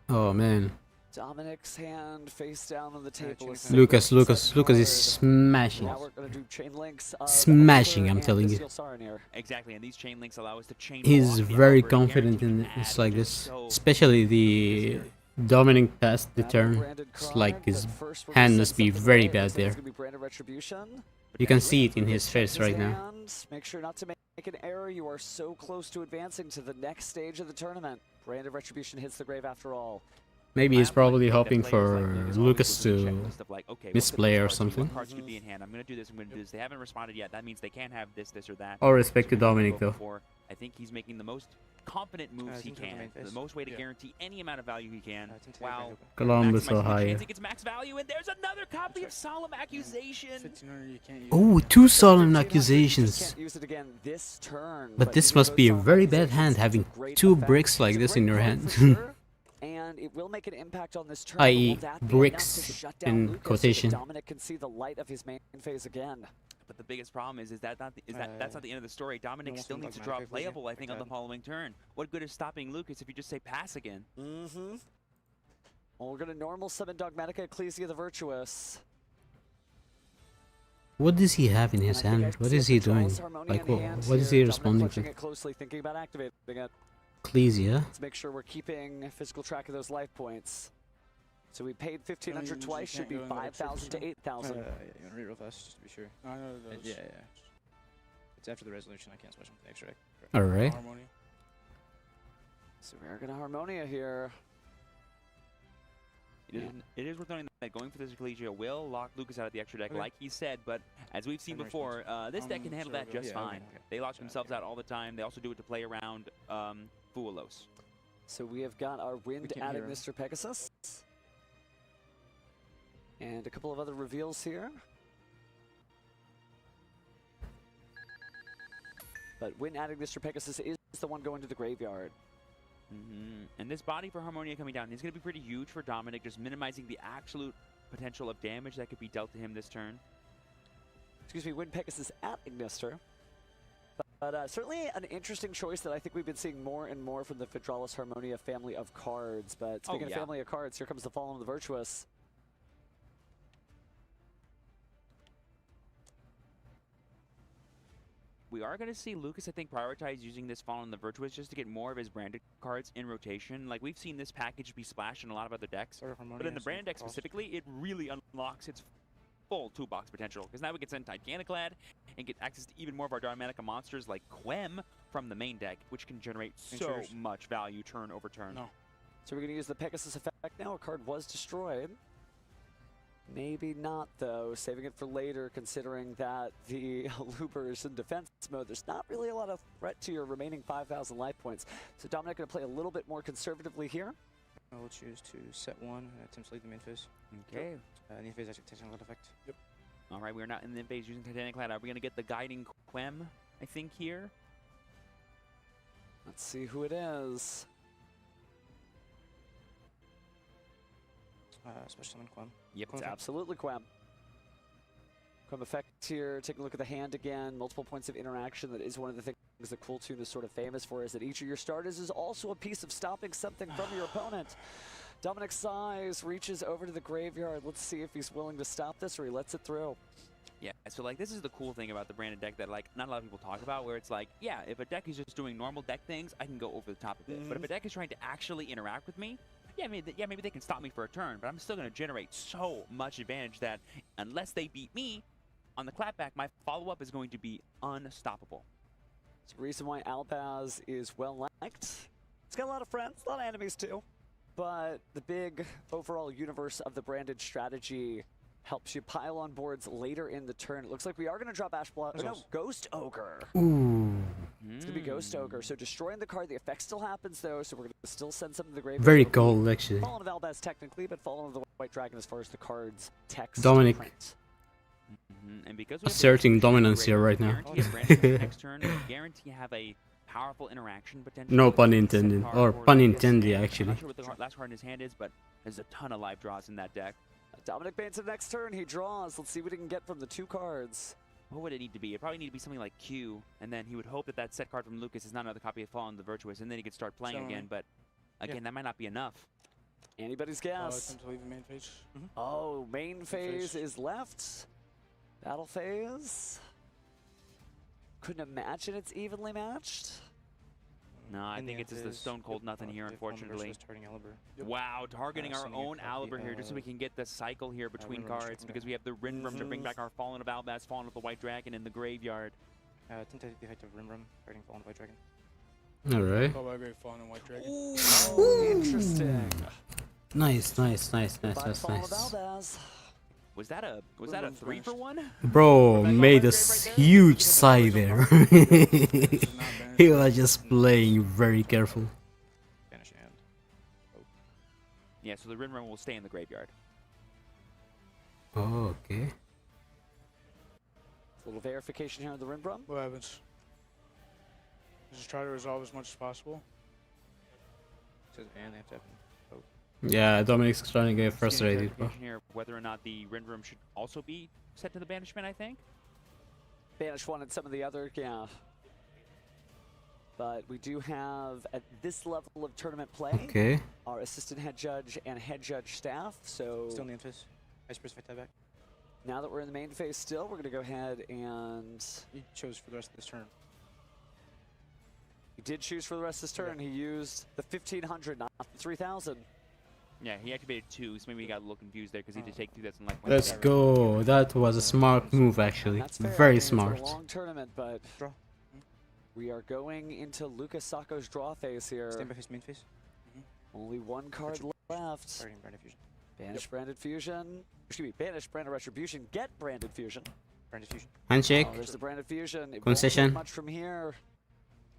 [SPEAKER 2] Oh man.
[SPEAKER 9] Dominic's hand face down on the table. is
[SPEAKER 2] Lucas
[SPEAKER 9] second
[SPEAKER 2] is
[SPEAKER 9] card.
[SPEAKER 2] smashing.
[SPEAKER 9] Now we're going to do chain links.
[SPEAKER 2] Smashing, I'm
[SPEAKER 9] and
[SPEAKER 2] telling you.
[SPEAKER 9] Bestial Saronir.
[SPEAKER 10] Exactly, and these chain links allow us to chain.
[SPEAKER 2] He's
[SPEAKER 10] block the
[SPEAKER 2] very
[SPEAKER 10] Albert,
[SPEAKER 2] confident in
[SPEAKER 10] guaranteed
[SPEAKER 2] it's
[SPEAKER 10] add,
[SPEAKER 2] like
[SPEAKER 10] which is
[SPEAKER 2] this.
[SPEAKER 10] so
[SPEAKER 2] Especially the Dominic passed the
[SPEAKER 9] Now
[SPEAKER 2] turn.
[SPEAKER 9] branded
[SPEAKER 2] It's like
[SPEAKER 9] card,
[SPEAKER 2] his
[SPEAKER 9] but first we're
[SPEAKER 2] hand
[SPEAKER 9] gonna
[SPEAKER 2] must
[SPEAKER 9] send
[SPEAKER 2] be
[SPEAKER 9] something
[SPEAKER 2] very
[SPEAKER 9] away.
[SPEAKER 2] bad
[SPEAKER 9] Looks like
[SPEAKER 2] there.
[SPEAKER 9] it's gonna be Branded Retribution.
[SPEAKER 2] You can see it in his
[SPEAKER 9] Check
[SPEAKER 2] face
[SPEAKER 9] his
[SPEAKER 2] right now.
[SPEAKER 9] hand. Make sure not to make an error. You are so close to advancing to the next stage of the tournament. Branded Retribution hits the grave after all.
[SPEAKER 2] Maybe he's probably hoping for Lucas to
[SPEAKER 10] okay,
[SPEAKER 2] misplay or
[SPEAKER 10] what
[SPEAKER 2] something.
[SPEAKER 10] cards could be in hand? I'm gonna do this. I'm gonna do this. They haven't responded yet. That means they can't have this, this, or that.
[SPEAKER 2] All respect to
[SPEAKER 10] So we're gonna
[SPEAKER 2] Dominic
[SPEAKER 10] go
[SPEAKER 2] though.
[SPEAKER 10] for- I think he's making the most confident moves he
[SPEAKER 12] think we're the
[SPEAKER 10] can.
[SPEAKER 12] main
[SPEAKER 10] The
[SPEAKER 12] phase.
[SPEAKER 10] most way to
[SPEAKER 12] Yeah.
[SPEAKER 10] guarantee any amount of value he can.
[SPEAKER 12] think we're
[SPEAKER 10] Wow.
[SPEAKER 12] gonna go.
[SPEAKER 2] Columbus
[SPEAKER 10] Maximizing the
[SPEAKER 2] Ohio.
[SPEAKER 10] chance he gets max value, and there's another copy of Solemn Accusation.
[SPEAKER 12] 1,500 you can't use.
[SPEAKER 2] Oh, two solemn
[SPEAKER 9] 1500,
[SPEAKER 2] accusations.
[SPEAKER 9] Can't use it again this turn.
[SPEAKER 2] But this
[SPEAKER 9] using
[SPEAKER 2] must
[SPEAKER 9] those
[SPEAKER 2] be a
[SPEAKER 9] solemn
[SPEAKER 2] very bad
[SPEAKER 9] accusations
[SPEAKER 2] hand
[SPEAKER 9] has a
[SPEAKER 2] having
[SPEAKER 9] great
[SPEAKER 2] two
[SPEAKER 9] effect.
[SPEAKER 2] bricks like
[SPEAKER 9] It's a
[SPEAKER 2] this in
[SPEAKER 9] great
[SPEAKER 2] your
[SPEAKER 9] card
[SPEAKER 2] hand.
[SPEAKER 9] for sure, and it will make an impact on this turn.
[SPEAKER 2] i.e.
[SPEAKER 9] Will that be enough to
[SPEAKER 2] bricks
[SPEAKER 9] shut down
[SPEAKER 2] in
[SPEAKER 9] Lucas so that
[SPEAKER 2] quotation.
[SPEAKER 9] Dominic can see the light of his main phase again.
[SPEAKER 10] But the biggest problem is that that's not the end of the story. Dominic
[SPEAKER 12] almost
[SPEAKER 10] still
[SPEAKER 12] think
[SPEAKER 10] needs to
[SPEAKER 12] like
[SPEAKER 10] draw
[SPEAKER 12] Manic
[SPEAKER 10] playable, I
[SPEAKER 12] Vision,
[SPEAKER 10] think,
[SPEAKER 12] like
[SPEAKER 10] on the
[SPEAKER 12] that.
[SPEAKER 10] following turn. What good is stopping Lucas if you just say pass again?
[SPEAKER 9] Mm-hmm. Well, we're going to normal summon Dogmatica Ecclesia the Virtuous.
[SPEAKER 2] What does he have in his
[SPEAKER 9] And I think
[SPEAKER 2] hand?
[SPEAKER 9] I
[SPEAKER 2] What
[SPEAKER 9] see
[SPEAKER 2] is
[SPEAKER 9] a
[SPEAKER 2] he
[SPEAKER 9] Petralis
[SPEAKER 2] doing?
[SPEAKER 9] Harmonia
[SPEAKER 2] Like
[SPEAKER 9] in
[SPEAKER 2] what?
[SPEAKER 9] hand
[SPEAKER 2] What is
[SPEAKER 9] here.
[SPEAKER 2] he
[SPEAKER 9] Dominic
[SPEAKER 2] responding
[SPEAKER 9] clutching
[SPEAKER 2] to?
[SPEAKER 9] it closely, thinking about activating it.
[SPEAKER 2] Ecclesia.
[SPEAKER 9] Let's make sure we're keeping physical track of those life points. So we paid 1,500
[SPEAKER 12] you
[SPEAKER 9] twice, should
[SPEAKER 12] can't
[SPEAKER 9] be
[SPEAKER 12] go in the
[SPEAKER 9] 5,000 to
[SPEAKER 12] retribution.
[SPEAKER 9] 8,000.
[SPEAKER 12] Yeah, you want to read it real fast just to be sure.
[SPEAKER 5] I know it does.
[SPEAKER 12] Yeah. It's after the resolution. I can't switch them to the extra deck.
[SPEAKER 2] All right.
[SPEAKER 5] Harmony.
[SPEAKER 9] So we're gonna Harmonia here.
[SPEAKER 10] It is worth noting that going for this Ecclesia will lock Lucas out of the extra deck,
[SPEAKER 5] Okay.
[SPEAKER 10] like he said, but as we've seen
[SPEAKER 12] And
[SPEAKER 10] before, this deck can handle
[SPEAKER 5] sure,
[SPEAKER 10] that just
[SPEAKER 12] yeah,
[SPEAKER 10] fine.
[SPEAKER 12] okay.
[SPEAKER 10] They lock
[SPEAKER 12] Sure,
[SPEAKER 10] themselves
[SPEAKER 12] okay.
[SPEAKER 10] out all the time. They also do it to play around Fualos.
[SPEAKER 9] So we have got our wind
[SPEAKER 12] can't
[SPEAKER 9] adding
[SPEAKER 12] hear him.
[SPEAKER 9] Mr. Pegasus. And a couple of other reveals here. But wind adding Mr. Pegasus is the one going to the graveyard.
[SPEAKER 10] And this body for Harmonia coming down is going to be pretty huge for Dominic, just minimizing the absolute potential of damage that could be dealt to him this turn.
[SPEAKER 9] Excuse me, wind Pegasus at Ignister. But certainly an interesting choice that I think we've been seeing more and more from the Petralis Harmonia family of cards. But speaking of
[SPEAKER 10] yeah.
[SPEAKER 9] family of cards, here comes the Fallen of the Virtuous.
[SPEAKER 10] We are going to see Lucas, I think, prioritize using this Fallen the Virtuous just to get more of his branded cards in rotation. Like, we've seen this package be splashed in a lot of other decks,
[SPEAKER 12] Sort of Harmonia
[SPEAKER 10] but in the
[SPEAKER 12] has
[SPEAKER 10] brand deck
[SPEAKER 12] some cost.
[SPEAKER 10] specifically, it really unlocks its full toolbox potential. Because now we can send Titaniclad and get access to even more of our Dharmanica monsters like Quem from the main deck, which can generate so
[SPEAKER 12] Intruders.
[SPEAKER 10] much value turn over turn.
[SPEAKER 5] No.
[SPEAKER 9] So we're going to use the Pegasus effect now. A card was destroyed. Maybe not, though. Saving it for later, considering that the Luber is in defense mode. There's not really a lot of threat to your remaining 5,000 life points. So Dominic going to play a little bit more conservatively here.
[SPEAKER 12] I will choose to set one and attempt to leave the main phase.
[SPEAKER 10] Okay.
[SPEAKER 12] The main phase actually takes on a lot effect. Yep.
[SPEAKER 10] All right, we're not in the phase using Titaniclad. Are we going to get the Guiding Quem, I think, here?
[SPEAKER 9] Let's see who it is.
[SPEAKER 12] Special summon Quem.
[SPEAKER 10] Yep.
[SPEAKER 9] It's absolutely Quem. Quem effect here. Taking a look at the hand again. Multiple points of interaction. That is one of the things the Cool Tune is sort of famous for, is that each of your starters is also a piece of stopping something from your opponent. Dominic Size reaches over to the graveyard. Let's see if he's willing to stop this or he lets it through.
[SPEAKER 10] Yeah, so like this is the cool thing about the branded deck that like not a lot of people talk about, where it's like, yeah, if a deck is just doing normal deck things, I can go over the top of it. But if a deck is trying to actually interact with me, yeah, maybe they can stop me for a turn, but I'm still going to generate so much advantage that unless they beat me on the clapback, my follow-up is going to be unstoppable.
[SPEAKER 9] It's the reason why Albaz is well liked. It's got a lot of friends, a lot of enemies too. But the big overall universe of the branded strategy helps you pile on boards later in the turn. It looks like we are going to drop Ash Blood. No, Ghost Ogre.
[SPEAKER 2] Ooh.
[SPEAKER 9] It's going to be Ghost Ogre. So destroying the card, the effect still happens though, so we're going to still send some to the graveyard.
[SPEAKER 2] Very cold, actually.
[SPEAKER 9] Fallen of Albaz technically, but Fallen of the White Dragon as far as the cards text.
[SPEAKER 2] Dominic.
[SPEAKER 9] Print.
[SPEAKER 10] And because
[SPEAKER 2] Asserting dominance here right now.
[SPEAKER 10] Next turn, guarantee you have a powerful interaction potential.
[SPEAKER 2] No pun intended, or pun intended
[SPEAKER 10] I'm
[SPEAKER 2] actually.
[SPEAKER 10] not sure what the last card in his hand is, but there's a ton of live draws in that deck.
[SPEAKER 9] Dominic Baines to the next turn. He draws. Let's see what he can get from the 2 cards.
[SPEAKER 10] What would it need to be? It probably need to be something like Q, and then he would hope that that set card from Lucas is not another copy of Fallen the Virtuous, and then he could start playing again, but again, that might not be enough.
[SPEAKER 9] Anybody's guess.
[SPEAKER 5] Time to leave the main phase.
[SPEAKER 9] Oh, main phase is left. Battle phase. Couldn't imagine it's evenly matched.
[SPEAKER 10] No, I think it's just the stone cold nothing here, unfortunately. Wow, targeting our own Aliber here just so we can get the cycle here between cards because we have the Rinrum to bring back our Fallen of Albaz, Fallen of the White Dragon in the graveyard.
[SPEAKER 12] Tinted the effect of Rinrum, fighting Fallen White Dragon.
[SPEAKER 2] Alright.
[SPEAKER 5] Oh, I agree, Fallen and White Dragon.
[SPEAKER 9] Oh, interesting.
[SPEAKER 2] Nice.
[SPEAKER 10] Was that a 3-for-1?
[SPEAKER 2] Bro made a huge side there. He was just playing very careful.
[SPEAKER 12] Banish hand. Oh.
[SPEAKER 10] Yeah, so the Rinrum will stay in the graveyard.
[SPEAKER 2] Oh, okay.
[SPEAKER 9] A little verification here on the Rinbrum.
[SPEAKER 5] What happens? Just try to resolve as much as possible.
[SPEAKER 12] It says and they have to have
[SPEAKER 2] Yeah, Dominic's trying to get frustrated, bro.
[SPEAKER 10] Here, whether or not the Rinrum should also be set to the banishment, I think.
[SPEAKER 9] Banish one and some of the other, yeah. But we do have, at this level of tournament play, our assistant head judge and head judge staff, so...
[SPEAKER 12] Still in the infest. I specified that back.
[SPEAKER 9] Now that we're in the main phase still, we're going to go ahead and...
[SPEAKER 12] He chose for the rest of this turn.
[SPEAKER 9] He did choose for the rest of this turn. He used the 1500, not the 3000.
[SPEAKER 10] Yeah, he activated 2, so maybe he got a little confused there because he did take 2 that's in like.
[SPEAKER 2] Let's go. That was a smart move, actually. Very smart.
[SPEAKER 9] It's a long tournament, but we are going into Lucas Sacco's draw phase here.
[SPEAKER 12] Stand by his main phase.
[SPEAKER 9] Only 1 card left.
[SPEAKER 12] Branded Fusion.
[SPEAKER 9] Banish Branded Fusion. Excuse me, Banish Branded Retribution. Get Branded Fusion.
[SPEAKER 12] Branded Fusion.
[SPEAKER 2] Handshake.
[SPEAKER 9] Oh, there's the Branded Fusion. It
[SPEAKER 2] Concession.
[SPEAKER 9] won't get much from here.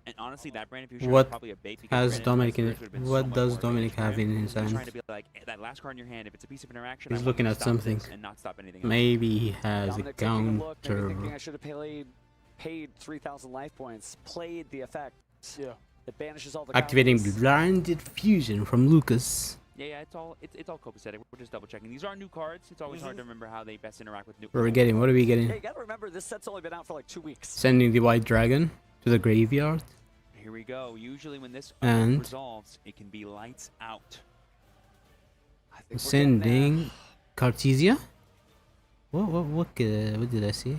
[SPEAKER 10] And honestly, that Branded Fusion
[SPEAKER 2] What
[SPEAKER 10] is probably a bait
[SPEAKER 2] has Dominic in it?
[SPEAKER 10] What
[SPEAKER 2] does Dominic have in his hand?
[SPEAKER 10] Trying to be like that last card in your hand. If it's a piece of interaction,
[SPEAKER 2] He's looking at something.
[SPEAKER 10] and not stop anything.
[SPEAKER 2] Maybe he has
[SPEAKER 9] Dominic
[SPEAKER 2] a
[SPEAKER 9] taking a look, maybe
[SPEAKER 2] counter.
[SPEAKER 9] thinking I should have paid 3,000 life points. Played the effect.
[SPEAKER 5] Yeah.
[SPEAKER 9] That banishes all the
[SPEAKER 2] Activating
[SPEAKER 9] counters.
[SPEAKER 2] Blinded Fusion from Lucas.
[SPEAKER 10] Yeah, it's all copacetic. We're just double checking. These are new cards. It's always hard to remember how they best interact with new.
[SPEAKER 2] What are we getting? What are we getting?
[SPEAKER 9] Yeah, you gotta remember this set's only been out for like 2 weeks.
[SPEAKER 2] Sending the White Dragon to the graveyard.
[SPEAKER 10] Here we go. Usually when this
[SPEAKER 2] And
[SPEAKER 10] resolves, it can be lights out.
[SPEAKER 2] sending Cartesia. What did I see?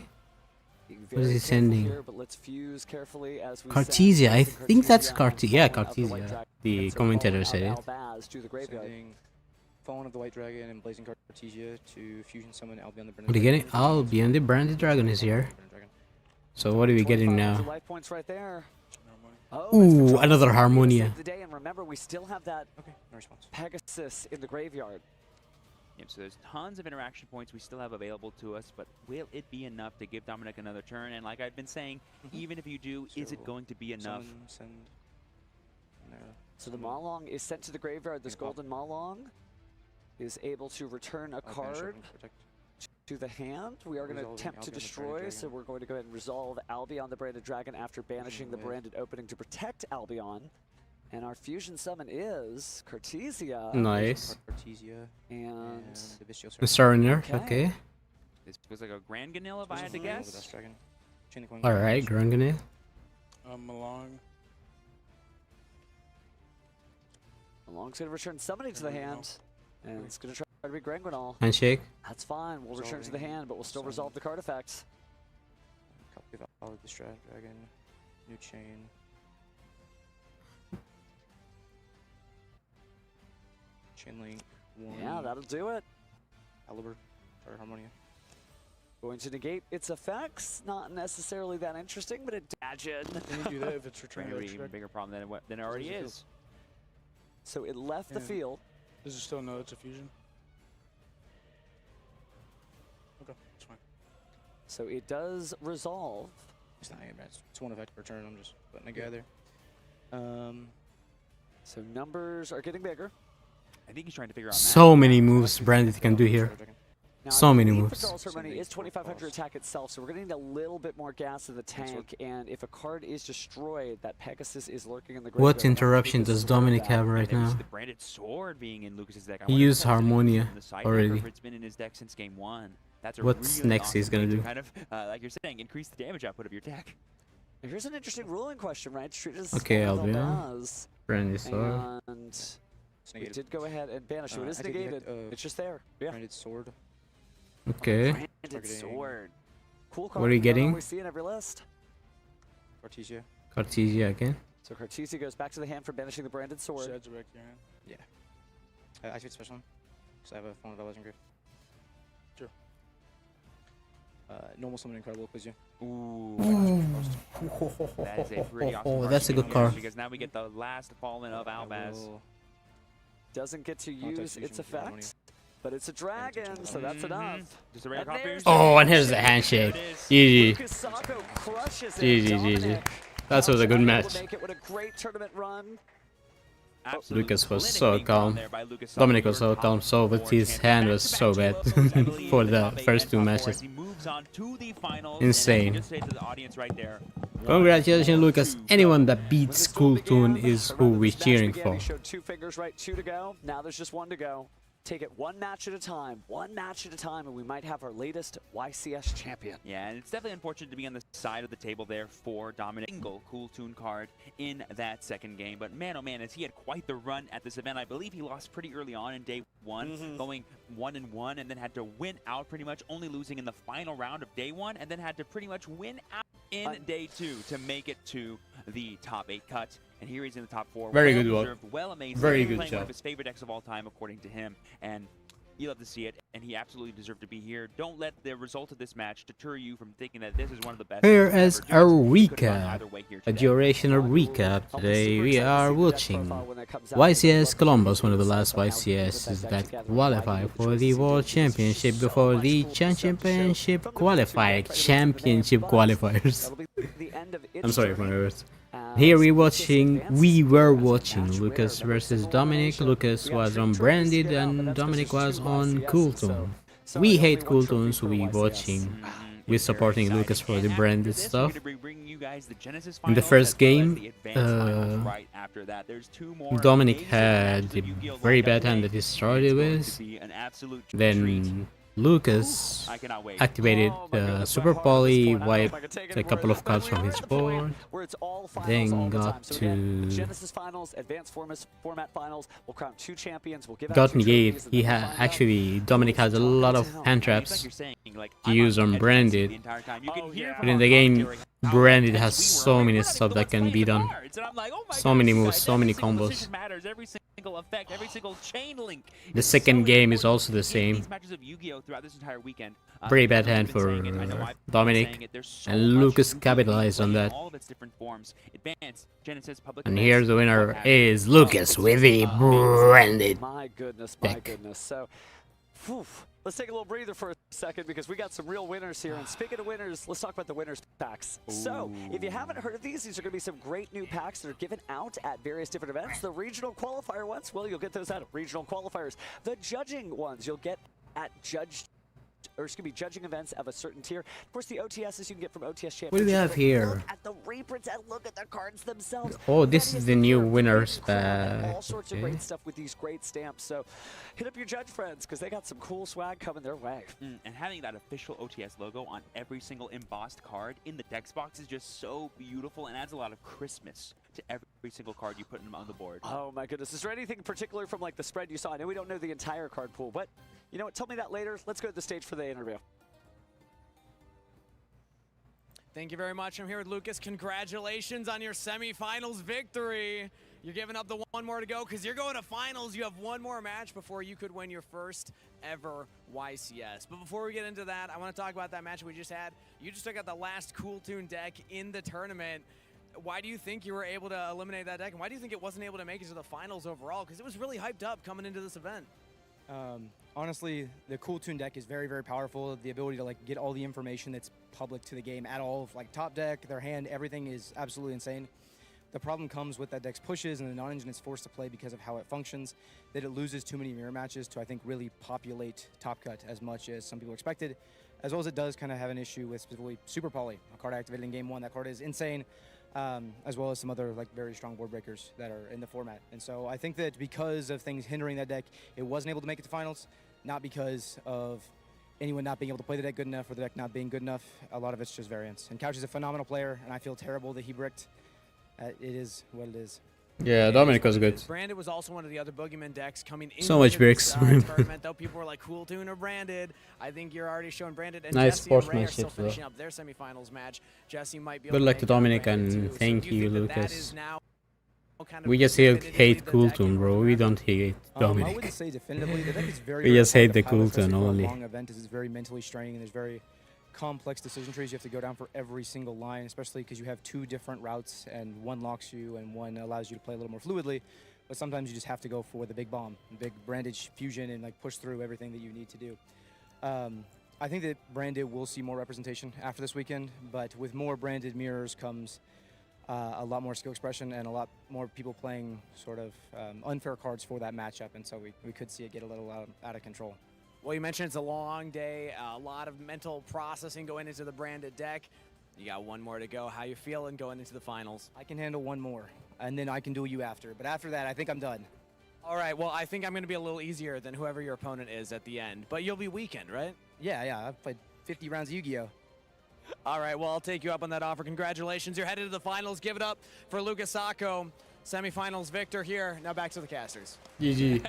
[SPEAKER 2] What is he sending?
[SPEAKER 9] Here, but let's fuse carefully as we
[SPEAKER 2] Cartesia. I think that's
[SPEAKER 9] Cartesia.
[SPEAKER 2] Yeah, Cartesia. The commentator said it.
[SPEAKER 9] Albaz to the graveyard.
[SPEAKER 12] Sending Fallen of the White Dragon and Blazing Cartesia to fusion summon Albion the Branded
[SPEAKER 2] What are you getting? Albion the Branded Dragon is here. So what are we getting now?
[SPEAKER 9] Life points right there.
[SPEAKER 2] Ooh, another Harmonia.
[SPEAKER 9] Today, and remember, we still have that
[SPEAKER 12] no response.
[SPEAKER 9] Pegasus in the graveyard.
[SPEAKER 10] Yep, so there's tons of interaction points we still have available to us, but will it be enough to give Dominic another turn? And like I've been saying, even if you do, is it going to be enough?
[SPEAKER 9] So the Malong is sent to the graveyard. This golden Malong is able to return a card to the hand. We are going to attempt to destroy, so we're going to go ahead and resolve Albion the Branded Dragon after banishing the branded opening to protect Albion. And our fusion summon is Cartesia.
[SPEAKER 2] Nice.
[SPEAKER 12] Cartesia
[SPEAKER 9] and
[SPEAKER 2] The Surrender, okay.
[SPEAKER 10] This was like a Grand Ganilla, if I had to guess.
[SPEAKER 2] Alright, Granganil.
[SPEAKER 5] Malong.
[SPEAKER 9] Malong's going to return summoning to the hand. And it's going to try to be Granguinol.
[SPEAKER 2] Handshake.
[SPEAKER 9] That's fine. We'll return to the hand, but we'll still resolve the card effects.
[SPEAKER 12] Copy of Valid Distrad Dragon. New chain. Chain link. One.
[SPEAKER 9] Yeah, that'll do it.
[SPEAKER 12] Caliber. Or Harmonia.
[SPEAKER 9] Going to negate its effects. Not necessarily that interesting, but imagine.
[SPEAKER 5] Can you do that if it's returned?
[SPEAKER 10] Maybe even bigger problem than it already is.
[SPEAKER 9] So it left the field.
[SPEAKER 5] Does it still know it's a fusion? Okay, it's fine.
[SPEAKER 9] So it does resolve.
[SPEAKER 12] It's not even bad. It's one effect per turn. I'm just putting a guy there.
[SPEAKER 9] So numbers are getting bigger.
[SPEAKER 10] I think he's trying to figure out.
[SPEAKER 2] So many moves Branded can do here.
[SPEAKER 9] Now,
[SPEAKER 2] So many moves.
[SPEAKER 9] Patrol Ceremony is 2,500 attack itself, so we're going to need a little bit more gas in the tank. And if a card is destroyed, that Pegasus is lurking in the graveyard.
[SPEAKER 2] What interruption does Dominic have right
[SPEAKER 10] And then we
[SPEAKER 2] now?
[SPEAKER 10] see the branded sword being in Lucas's deck. I
[SPEAKER 2] He
[SPEAKER 10] wonder if
[SPEAKER 2] used
[SPEAKER 10] that's gonna be
[SPEAKER 2] Harmonia
[SPEAKER 10] in the side deck,
[SPEAKER 2] already.
[SPEAKER 10] or if it's been in his deck since game 1. That's a
[SPEAKER 2] What's
[SPEAKER 10] really
[SPEAKER 2] next he's
[SPEAKER 10] awesome
[SPEAKER 2] gonna
[SPEAKER 10] way to
[SPEAKER 2] do?
[SPEAKER 10] kind of, like you're saying, increase the damage output of your deck.
[SPEAKER 9] Here's an interesting ruling question, right? Treat us
[SPEAKER 2] Okay,
[SPEAKER 9] as
[SPEAKER 2] Albion.
[SPEAKER 9] does.
[SPEAKER 2] Branded sword.
[SPEAKER 9] And we did go ahead and banish it. It is
[SPEAKER 12] I did
[SPEAKER 9] negated.
[SPEAKER 12] detect,
[SPEAKER 9] It's just there. Yeah.
[SPEAKER 12] Branded sword.
[SPEAKER 2] Okay.
[SPEAKER 9] Branded
[SPEAKER 12] Targeting-
[SPEAKER 9] sword. Cool card.
[SPEAKER 2] What are you
[SPEAKER 9] we don't
[SPEAKER 2] getting?
[SPEAKER 9] always see in every list.
[SPEAKER 12] Cartesia.
[SPEAKER 2] Cartesia again.
[SPEAKER 9] So Cartesia goes back to the hand for banishing the branded sword.
[SPEAKER 5] Shad's back to your hand.
[SPEAKER 12] Yeah. I activate special one. Because I have a Fawn of Valors Grave.
[SPEAKER 5] Sure.
[SPEAKER 12] Normal summon incredible Ecclesia.
[SPEAKER 10] Ooh. That is a pretty awesome
[SPEAKER 2] Oh,
[SPEAKER 10] card
[SPEAKER 2] that's a
[SPEAKER 10] to
[SPEAKER 2] good
[SPEAKER 10] use,
[SPEAKER 2] card.
[SPEAKER 10] Because now we get the last fallen of Albaz.
[SPEAKER 9] Doesn't get to
[SPEAKER 12] Contact
[SPEAKER 9] use
[SPEAKER 12] fusion
[SPEAKER 9] its
[SPEAKER 12] with Harmonia.
[SPEAKER 9] effect, but it's a dragon, so that's enough.
[SPEAKER 10] Just a rare
[SPEAKER 9] And
[SPEAKER 10] copy.
[SPEAKER 9] there's
[SPEAKER 2] Oh, and here's the handshake. GG.
[SPEAKER 9] Lucas Sacco crushes it.
[SPEAKER 2] GG.
[SPEAKER 9] Dominic
[SPEAKER 2] That was a good
[SPEAKER 9] able to
[SPEAKER 2] match.
[SPEAKER 9] Make it with a great tournament run.
[SPEAKER 10] Absolutely
[SPEAKER 2] Lucas was
[SPEAKER 10] clinic
[SPEAKER 2] so
[SPEAKER 10] being drawn
[SPEAKER 2] calm.
[SPEAKER 10] there by Lucas
[SPEAKER 2] Dominic
[SPEAKER 10] Sacco.
[SPEAKER 2] was so
[SPEAKER 10] We're
[SPEAKER 2] calm,
[SPEAKER 10] top
[SPEAKER 2] so but
[SPEAKER 10] four
[SPEAKER 2] his
[SPEAKER 10] champion.
[SPEAKER 2] hand was so bad
[SPEAKER 10] Back-to-back duos, I believe,
[SPEAKER 2] for
[SPEAKER 10] in
[SPEAKER 2] the
[SPEAKER 10] top eight
[SPEAKER 2] first
[SPEAKER 10] and
[SPEAKER 2] two
[SPEAKER 10] top four
[SPEAKER 2] matches.
[SPEAKER 10] as he moves on to the finals.
[SPEAKER 2] Insane.
[SPEAKER 10] And I can just say to the audience right there,
[SPEAKER 2] Congratulations, Lucas.
[SPEAKER 10] 1, 2,
[SPEAKER 2] Anyone
[SPEAKER 10] go.
[SPEAKER 2] that beats Cool Toon is who
[SPEAKER 9] Remember,
[SPEAKER 2] we're
[SPEAKER 9] this match
[SPEAKER 2] cheering
[SPEAKER 9] began,
[SPEAKER 2] for.
[SPEAKER 9] He showed 2 fingers, right? 2 to go. Now there's just 1 to go. Take it 1 match at a time. 1 match at a time, and we might have our latest YCS champion.
[SPEAKER 10] Yeah, and it's definitely unfortunate to be on the side of the table there for Dominic. Single Cool Toon card in that second game. But man, oh man, as he had quite the run at this event. I believe he lost pretty early on in day 1, going 1-1, and then had to win out pretty much, only losing in the final round of day 1, and then had to pretty much win out in day 2 to make it to the top 8 cut. And here he's in the top 4.
[SPEAKER 2] Very
[SPEAKER 10] well
[SPEAKER 2] good work.
[SPEAKER 10] deserved, well amazing.
[SPEAKER 2] Very good
[SPEAKER 10] playing one
[SPEAKER 2] job.
[SPEAKER 10] of his favorite decks of all time, according to him. And you love to see it, and he absolutely deserved to be here. Don't let the result of this match deter you from thinking that this is one of the best.
[SPEAKER 2] Here
[SPEAKER 10] matches
[SPEAKER 2] is
[SPEAKER 10] ever.
[SPEAKER 2] our
[SPEAKER 10] It could have gone
[SPEAKER 2] recap.
[SPEAKER 10] either way here
[SPEAKER 2] A
[SPEAKER 10] today.
[SPEAKER 2] durational recap. Today we are watching YCS Columbus, one of the last YCSs that qualify for the World Championship before the Championship qualifiers.
[SPEAKER 9] That'll be the end of its
[SPEAKER 2] I'm sorry for my
[SPEAKER 9] journey.
[SPEAKER 2] words. Here we were watching Lucas versus Dominic. Lucas was on Branded and Dominic was on Cool Toon. We hate Cool Toon, so we watching. We're supporting Lucas for the branded stuff. In the first game, Dominic had a very bad hand that he started with. Then Lucas activated Super Poly, wiped a couple of cards from his board, then got to
[SPEAKER 9] Genesis Finals, Advanced Format Finals. We'll crown 2 champions. We'll give out
[SPEAKER 2] got
[SPEAKER 9] 2
[SPEAKER 2] negated.
[SPEAKER 9] trophies, and
[SPEAKER 2] He
[SPEAKER 9] then
[SPEAKER 2] had
[SPEAKER 9] we'll find
[SPEAKER 2] actually Dominic has a lot of hand traps to use on Branded, but in the game Branded has so many stuff that can be done, so many moves, so many combos.
[SPEAKER 10] Effect, every single chain link.
[SPEAKER 2] The second game is also the same.
[SPEAKER 10] These matches of YuGiOh throughout this entire weekend.
[SPEAKER 2] Pretty bad hand for Dominic, and Lucas capitalized on that.
[SPEAKER 10] All of its different forms. Advanced, Genesis, public
[SPEAKER 2] And
[SPEAKER 10] events,
[SPEAKER 2] here the winner is Lucas with the Branded
[SPEAKER 9] My goodness,
[SPEAKER 2] deck.
[SPEAKER 9] So, whew, let's take a little breather for a second because we got some real winners here. And speaking of winners, let's talk about the winners packs. So, if you haven't heard of these are going to be some great new packs that are given out at various different events. The regional qualifier ones, well, you'll get those out of regional qualifiers. The judging ones, you'll get at judging events of a certain tier. Of course, the OTSs you can get from OTS Championship.
[SPEAKER 2] What do we have here?
[SPEAKER 9] Look at the reprints and look at the cards themselves.
[SPEAKER 2] Oh, this is the new winners
[SPEAKER 9] All
[SPEAKER 2] pack.
[SPEAKER 9] sorts of
[SPEAKER 2] Okay.
[SPEAKER 9] great stuff with these great stamps. So hit up your judge friends because they got some cool swag coming their way.
[SPEAKER 10] And having that official OTS logo on every single embossed card in the dex box is just so beautiful and adds a lot of Christmas to every single card you put on the board.
[SPEAKER 9] Oh my goodness. Is there anything in particular from like the spread you saw? I know we don't know the entire card pool, but you know what? Tell me that later. Let's go to the stage for the interview.
[SPEAKER 4] Thank you very much. I'm here with Lucas. Congratulations on your semifinals victory. You're giving up the one more to go because you're going to finals. You have one more match before you could win your first ever YCS. But before we get into that, I want to talk about that match we just had. You just took out the last Cool Tune deck in the tournament. Why do you think you were able to eliminate that deck? And why do you think it wasn't able to make it to the finals overall? Because it was really hyped up coming into this event.
[SPEAKER 11] Honestly, the Cool Tune deck is very, very powerful. The ability to like get all the information that's public to the game at all, like top deck, their hand, everything is absolutely insane. The problem comes with that deck's pushes and the non-engine is forced to play because of how it functions, that it loses too many mirror matches to, I think, really populate Top Cut as much as some people expected, as well as it does kind of have an issue with specifically Super Poly, a card activated in game 1. That card is insane, as well as some other like very strong board breakers that are in the format. And so I think that because of things hindering that deck, it wasn't able to make it to finals, not because of anyone not being able to play the deck good enough or the deck not being good enough. A lot of it's just variance. And Couch is a phenomenal player, and I feel terrible that he bricked. It is what it is.
[SPEAKER 2] Yeah, Dominic was good.
[SPEAKER 4] Branded was also one of the other Boogeyman decks coming in.
[SPEAKER 2] So much bricks.
[SPEAKER 4] Tournament, though people were like, Cool Tune or Branded. I think you're already showing Branded and
[SPEAKER 2] Nice
[SPEAKER 4] Jesse and Ray are still
[SPEAKER 2] sportsmanship, though.
[SPEAKER 4] finishing up their semifinals match. Jesse might be able
[SPEAKER 2] Good
[SPEAKER 4] to
[SPEAKER 2] luck
[SPEAKER 4] make
[SPEAKER 2] to
[SPEAKER 4] it on
[SPEAKER 2] Dominic
[SPEAKER 4] Branded
[SPEAKER 2] and
[SPEAKER 4] too. So
[SPEAKER 2] thank
[SPEAKER 4] do you
[SPEAKER 2] you,
[SPEAKER 4] think that
[SPEAKER 2] Lucas.
[SPEAKER 4] is now kind of
[SPEAKER 2] We just
[SPEAKER 4] definitively
[SPEAKER 2] hate
[SPEAKER 4] the
[SPEAKER 2] Cool
[SPEAKER 4] deck in
[SPEAKER 2] Tune, bro.
[SPEAKER 4] North
[SPEAKER 2] We
[SPEAKER 4] America?
[SPEAKER 2] don't hate
[SPEAKER 11] I
[SPEAKER 2] Dominic.
[SPEAKER 11] wouldn't say definitively. The deck is very,
[SPEAKER 2] We
[SPEAKER 11] very
[SPEAKER 2] just
[SPEAKER 11] hard
[SPEAKER 2] hate
[SPEAKER 11] to
[SPEAKER 2] the
[SPEAKER 11] pilot,
[SPEAKER 2] Cool
[SPEAKER 11] especially
[SPEAKER 2] Tune
[SPEAKER 11] for a
[SPEAKER 2] only.
[SPEAKER 11] long event. It's very mentally straining, and there's very complex decision trees you have to go down for every single line, especially because you have 2 different routes and one locks you and one allows you to play a little more fluidly. But sometimes you just have to go for the big bomb, big branded fusion, and like push through everything that you need to do. I think that branded will see more representation after this weekend, but with more branded mirrors comes a lot more skill expression and a lot more people playing sort of unfair cards for that matchup, and so we could see it get a little out of control.
[SPEAKER 4] Well, you mentioned it's a long day, a lot of mental processing going into the Branded deck. You got one more to go. How you feeling going into the finals?
[SPEAKER 11] I can handle one more, and then I can duel you after. But after that, I think I'm done.
[SPEAKER 4] All right, well, I think I'm going to be a little easier than whoever your opponent is at the end. But you'll be weakened, right?
[SPEAKER 11] Yeah, I've played 50 rounds of YuGiOh.
[SPEAKER 4] All right, well, I'll take you up on that offer. Congratulations. You're headed to the finals. Give it up for Lucas Sacco, semifinals victor here. Now back to the casters.
[SPEAKER 2] GG.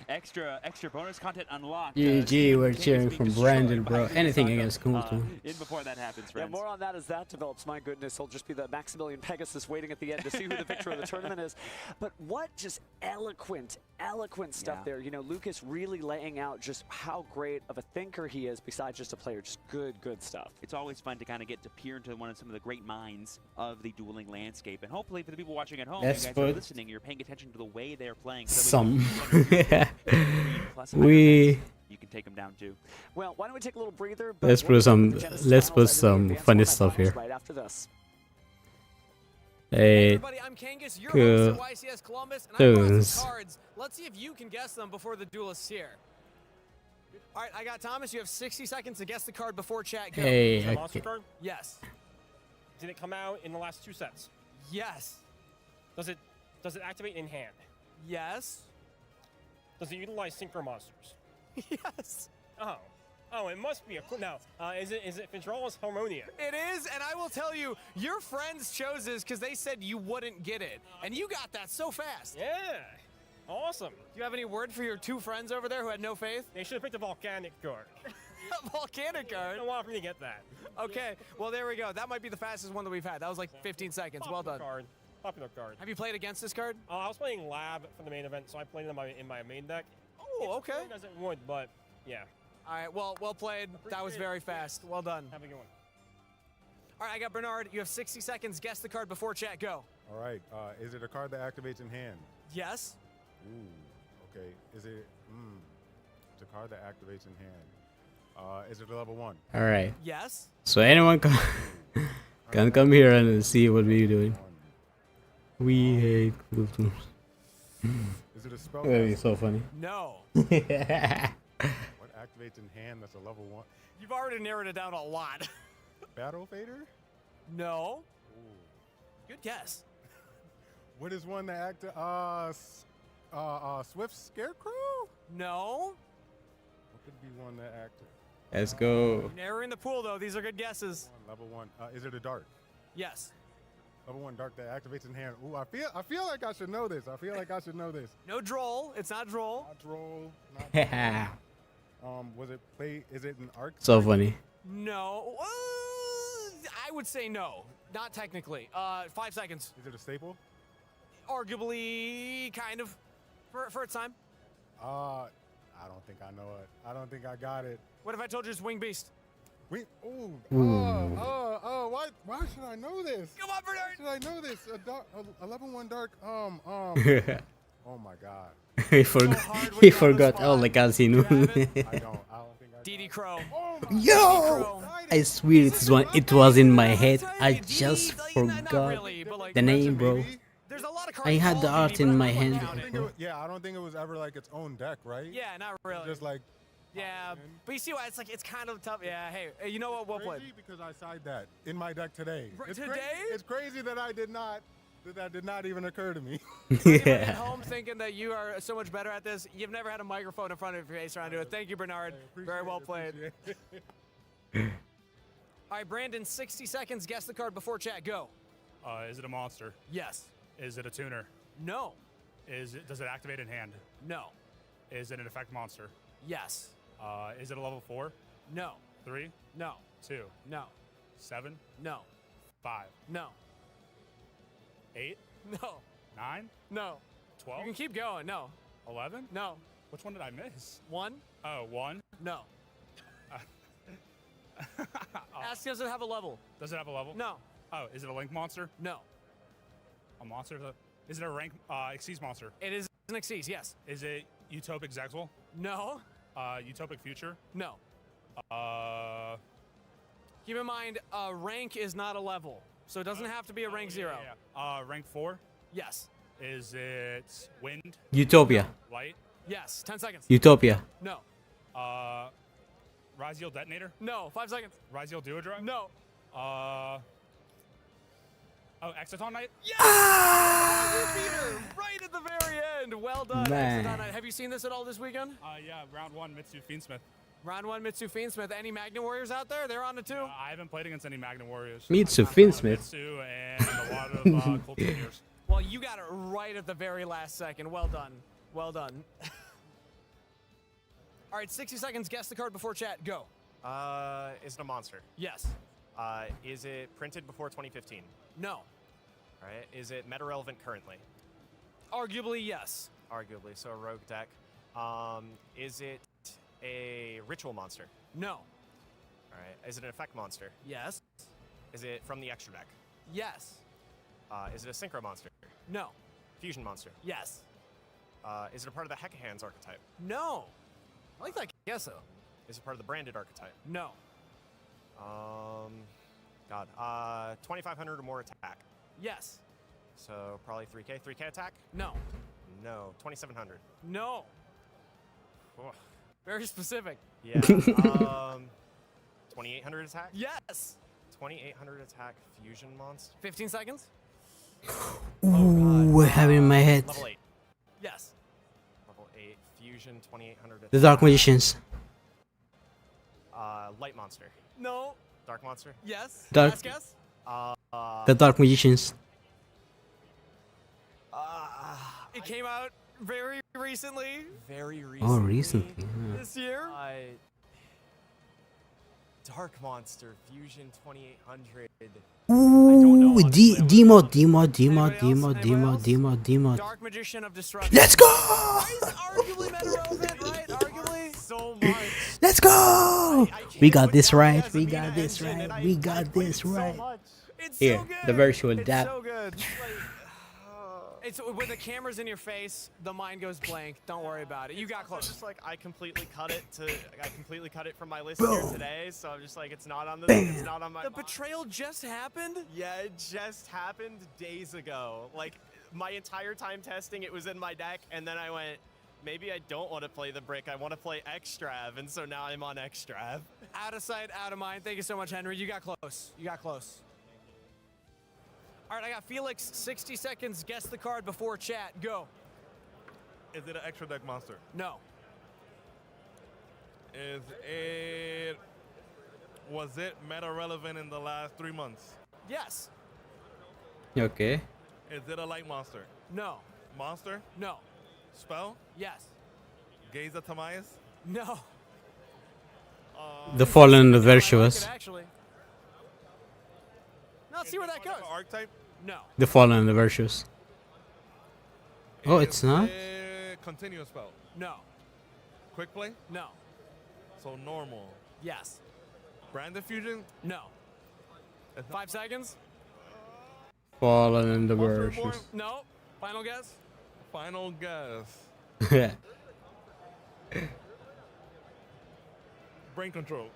[SPEAKER 10] extra bonus content unlocked.
[SPEAKER 2] GG, we're cheering from Brandon, bro. Anything against Cool Tune.
[SPEAKER 10] In before that happens, friends.
[SPEAKER 9] Yeah, more on that as that develops. My goodness, he'll just be the Maximilian Pegasus waiting at the end to see who the victor of the tournament is. But what just eloquent stuff there. You know, Lucas really laying out just how great of a thinker he is besides just a player. Just good stuff.
[SPEAKER 10] It's always fun to kind of get to peer into some of the great minds of the dueling landscape. And hopefully for the people watching at home, you guys are listening, you're paying attention to the way they're playing.
[SPEAKER 2] Some.
[SPEAKER 10] You can take them down too.
[SPEAKER 9] Well, why don't we take a little breather?
[SPEAKER 2] Let's put some funny stuff here.
[SPEAKER 9] Right after this.
[SPEAKER 2] Hey,
[SPEAKER 4] everybody, I'm Kangas, your host at YCS Columbus, and I brought some cards. Let's see if you can guess them before the duelists here. All right, I got Thomas. You have 60 seconds to guess the card before chat goes.
[SPEAKER 2] Hey,
[SPEAKER 13] Is it a monster card?
[SPEAKER 4] Yes.
[SPEAKER 13] Did it come out in the last 2 sets?
[SPEAKER 4] Yes.
[SPEAKER 13] Does it activate in hand?
[SPEAKER 4] Yes.
[SPEAKER 13] Does it utilize synchro monsters?
[SPEAKER 4] Yes.
[SPEAKER 13] Oh, it must be a now. Is it Fitzgerald's Harmonia?
[SPEAKER 4] It is, and I will tell you, your friends chose this because they said you wouldn't get it, and you got that so fast.
[SPEAKER 13] Yeah. Awesome.
[SPEAKER 4] Do you have any word for your 2 friends over there who had no faith?
[SPEAKER 13] They should have picked a volcanic card.
[SPEAKER 4] Volcanic card?
[SPEAKER 13] I don't want me to get that.
[SPEAKER 4] Okay, well, there we go. That might be the fastest one that we've had. That was like 15 seconds. Well done.
[SPEAKER 13] Popular card.
[SPEAKER 4] Have you played against this card?
[SPEAKER 13] I was playing Lab for the main event, so I played it in my main deck.
[SPEAKER 4] Oh, okay.
[SPEAKER 13] It doesn't would, but yeah.
[SPEAKER 4] All right, well played. That was very fast. Well done.
[SPEAKER 13] Have a good one.
[SPEAKER 4] All right, I got Bernard. You have 60 seconds. Guess the card before chat. Go.
[SPEAKER 14] All right. Is it a card that activates in hand?
[SPEAKER 4] Yes.
[SPEAKER 14] Ooh. Okay. Is it? It's a card that activates in hand. Is it a level 1?
[SPEAKER 2] All right.
[SPEAKER 4] Yes.
[SPEAKER 2] So anyone can come here and see what we're doing. We hate Cool Tune.
[SPEAKER 14] Is it a spell?
[SPEAKER 2] That'd be so funny.
[SPEAKER 4] No.
[SPEAKER 14] What activates in hand that's a level 1?
[SPEAKER 4] You've already narrowed it down a lot.
[SPEAKER 14] Battle Fader?
[SPEAKER 4] No.
[SPEAKER 14] Ooh.
[SPEAKER 4] Good guess.
[SPEAKER 14] What is one that Swift Scarecrow?
[SPEAKER 4] No.
[SPEAKER 14] What could be one that active?
[SPEAKER 2] Let's go.
[SPEAKER 4] Narrowing the pool, though. These are good guesses.
[SPEAKER 14] Level 1. Is it a dart?
[SPEAKER 4] Yes.
[SPEAKER 14] Level 1 dark that activates in hand. Ooh, I feel like I should know this.
[SPEAKER 4] No droll. It's not droll.
[SPEAKER 14] Not droll. Not was it play? Is it an arc?
[SPEAKER 2] So funny.
[SPEAKER 4] No. I would say no. Not technically. 5 seconds.
[SPEAKER 14] Is it a staple?
[SPEAKER 4] Arguably, kind of, for its time.
[SPEAKER 14] I don't think I know it. I don't think I got it.
[SPEAKER 4] What if I told you it's Wing Beast?
[SPEAKER 14] Why should I know this?
[SPEAKER 4] Come on, Bernard.
[SPEAKER 14] Why should I know this? A level 1 dark. Oh my God.
[SPEAKER 2] he forgot all the casino.
[SPEAKER 14] I don't think I
[SPEAKER 4] DD Crow.
[SPEAKER 2] Yo! I swear it was in my head. I just forgot the name, bro.
[SPEAKER 4] There's a lot of
[SPEAKER 2] I had the art in my hand.
[SPEAKER 14] I don't think it was ever like its own deck, right?
[SPEAKER 4] Yeah, not really.
[SPEAKER 14] Just like.
[SPEAKER 4] Yeah, but you see why it's kind of tough. Yeah, hey, you know what? We'll play.
[SPEAKER 14] Because I side that in my deck today.
[SPEAKER 4] Today?
[SPEAKER 14] It's crazy that that did not even occur to me.
[SPEAKER 4] At home thinking that you are so much better at this, you've never had a microphone in front of your face trying to do it. Thank you, Bernard. Very well played. All right, Brandon, 60 seconds. Guess the card before chat. Go.
[SPEAKER 15] Is it a monster?
[SPEAKER 4] Yes.
[SPEAKER 15] Is it a tuner?
[SPEAKER 4] No.
[SPEAKER 15] Does it activate in hand?
[SPEAKER 4] No.
[SPEAKER 15] Is it an effect monster?
[SPEAKER 4] Yes.
[SPEAKER 15] Is it a level 4?
[SPEAKER 4] No.
[SPEAKER 15] 3?
[SPEAKER 4] No.
[SPEAKER 15] 2?
[SPEAKER 4] No.
[SPEAKER 15] 7?
[SPEAKER 4] No.
[SPEAKER 15] 5?
[SPEAKER 4] No.
[SPEAKER 15] 8?
[SPEAKER 4] No.
[SPEAKER 15] 9?
[SPEAKER 4] No.
[SPEAKER 15] 12?
[SPEAKER 4] You can keep going. No.
[SPEAKER 15] 11?
[SPEAKER 4] No.
[SPEAKER 15] Which one did I miss?
[SPEAKER 4] 1?
[SPEAKER 15] Oh, 1?
[SPEAKER 4] No. Ask does it have a level?
[SPEAKER 15] Does it have a level?
[SPEAKER 4] No.
[SPEAKER 15] Oh, is it a link monster?
[SPEAKER 4] No.
[SPEAKER 15] A monster? Is it a rank Xyz monster?
[SPEAKER 4] It is an Xyz, yes.
[SPEAKER 15] Is it Utopic Zexwell?
[SPEAKER 4] No.
[SPEAKER 15] Utopic Future?
[SPEAKER 4] No.
[SPEAKER 15] Keep
[SPEAKER 4] in mind, rank is not a level, so it doesn't have to be a rank 0.
[SPEAKER 15] Rank 4?
[SPEAKER 4] Yes.
[SPEAKER 15] Is it Wind?
[SPEAKER 2] Utopia.
[SPEAKER 15] Light?
[SPEAKER 4] Yes. 10 seconds.
[SPEAKER 2] Utopia.
[SPEAKER 4] No.
[SPEAKER 15] Ryziel Detonator?
[SPEAKER 4] No. 5 seconds.
[SPEAKER 15] Ryziel Duodrive?
[SPEAKER 4] No.
[SPEAKER 15] Exciton Knight?
[SPEAKER 4] Yes! Peter, right at the very end. Well done,
[SPEAKER 2] Man.
[SPEAKER 4] Exciton Knight. Have you seen this at all this weekend?
[SPEAKER 15] Yeah, round 1, Mitsu Fiendsmith.
[SPEAKER 4] Round 1, Mitsu Fiendsmith. Any Magna Warriors out there? They're on it too.
[SPEAKER 15] I haven't played against any Magna Warriors.
[SPEAKER 2] Mitsu Fiendsmith.
[SPEAKER 15] Mitsu and a lot of Cold Juniors.
[SPEAKER 4] Well, you got it right at the very last second. Well done. Well done. All right, 60 seconds. Guess the card before chat. Go.
[SPEAKER 7] Is it a monster?
[SPEAKER 4] Yes.
[SPEAKER 7] Is it printed before 2015?
[SPEAKER 4] No.
[SPEAKER 7] All right. Is it meta relevant currently?
[SPEAKER 4] Arguably, yes.
[SPEAKER 7] Arguably, so a rogue deck. Is it a ritual monster?
[SPEAKER 4] No.
[SPEAKER 7] All right. Is it an effect monster?
[SPEAKER 4] Yes.
[SPEAKER 7] Is it from the extra deck?
[SPEAKER 4] Yes.
[SPEAKER 7] Is it a synchro monster?
[SPEAKER 4] No.
[SPEAKER 7] Fusion monster?
[SPEAKER 4] Yes.
[SPEAKER 7] Is it a part of the Hecahands archetype?
[SPEAKER 4] No. I like that guess though.
[SPEAKER 7] Is it part of the branded archetype?
[SPEAKER 4] No.
[SPEAKER 7] 2,500 or more attack.
[SPEAKER 4] Yes.
[SPEAKER 7] So probably 3K. 3K attack?
[SPEAKER 4] No.
[SPEAKER 7] No. 2,700.
[SPEAKER 4] No. Very specific.
[SPEAKER 7] Yeah. 2,800 attack?
[SPEAKER 4] Yes.
[SPEAKER 7] 2,800 attack fusion monster.
[SPEAKER 4] 15 seconds.
[SPEAKER 2] Ooh, I have it in my head.
[SPEAKER 7] Level 8.
[SPEAKER 4] Yes.
[SPEAKER 7] Level 8 fusion 2,800 attack.
[SPEAKER 2] The Dark Magicians.
[SPEAKER 7] Light monster.
[SPEAKER 4] No.
[SPEAKER 7] Dark monster?
[SPEAKER 4] Yes.
[SPEAKER 2] Dark.
[SPEAKER 4] Last guess.
[SPEAKER 2] The Dark Magicians.
[SPEAKER 4] It came out very recently.
[SPEAKER 7] Very recently.
[SPEAKER 2] Oh, recently. Yeah.
[SPEAKER 4] This year.
[SPEAKER 7] Dark monster fusion 2,800.
[SPEAKER 2] Ooh, Demo.
[SPEAKER 4] Dark Magician of Destruction.
[SPEAKER 2] Let's go!
[SPEAKER 4] Is arguably meta relevant, right? Arguably.
[SPEAKER 7] So much.
[SPEAKER 2] Let's go! We got this right. We got this right. We got this right.
[SPEAKER 4] It's
[SPEAKER 2] Here,
[SPEAKER 4] so good.
[SPEAKER 2] the virtual
[SPEAKER 4] It's
[SPEAKER 2] dab.
[SPEAKER 4] so good. It's when the camera's in your face, the mind goes blank. Don't worry about it. You got close.
[SPEAKER 7] Just like I completely cut it from my list here today, so I'm just like it's not on it's not on my.
[SPEAKER 4] The betrayal just happened?
[SPEAKER 7] Yeah, it just happened days ago. Like my entire time testing, it was in my deck, and then I went, maybe I don't want to play the brick. I want to play Extrav, and so now I'm on Extrav.
[SPEAKER 4] Out of sight, out of mind. Thank you so much, Henry. You got close. You got close. All right, I got Felix. 60 seconds. Guess the card before chat. Go.
[SPEAKER 16] Is it an extra deck monster?
[SPEAKER 4] No.
[SPEAKER 16] Was it meta relevant in the last 3 months?
[SPEAKER 4] Yes.
[SPEAKER 2] Okay.
[SPEAKER 16] Is it a light monster?
[SPEAKER 4] No.
[SPEAKER 16] Monster?
[SPEAKER 4] No.
[SPEAKER 16] Spell?
[SPEAKER 4] Yes.
[SPEAKER 16] Gaze of Tamias?
[SPEAKER 4] No.
[SPEAKER 2] The Fallen and the
[SPEAKER 4] I like
[SPEAKER 2] Virtuous.
[SPEAKER 4] it, actually. No, let's see where that goes.
[SPEAKER 16] Archetype?
[SPEAKER 4] No.
[SPEAKER 2] The Fallen and the Virtuous. Oh, it's not?
[SPEAKER 16] Continuous spell.
[SPEAKER 4] No.
[SPEAKER 16] Quick play?
[SPEAKER 4] No.
[SPEAKER 16] So normal.
[SPEAKER 4] Yes.
[SPEAKER 16] Brand diffusion?
[SPEAKER 4] No. 5 seconds?
[SPEAKER 2] Fallen and the
[SPEAKER 16] Monster
[SPEAKER 2] Virtuous.
[SPEAKER 16] Reborn?
[SPEAKER 4] No. Final guess?
[SPEAKER 16] Final guess. Brain control.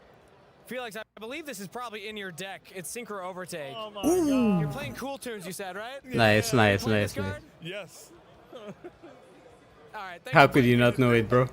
[SPEAKER 4] Felix, I believe this is probably in your deck. It's Synchro Overtake.
[SPEAKER 16] Oh my god.
[SPEAKER 4] You're playing Cool Tunes, you said, right?
[SPEAKER 2] Nice, nice,
[SPEAKER 4] Playing
[SPEAKER 2] nice,
[SPEAKER 4] this
[SPEAKER 2] nice.
[SPEAKER 4] card?
[SPEAKER 16] Yes.
[SPEAKER 4] All right.
[SPEAKER 2] How could you not know it, bro?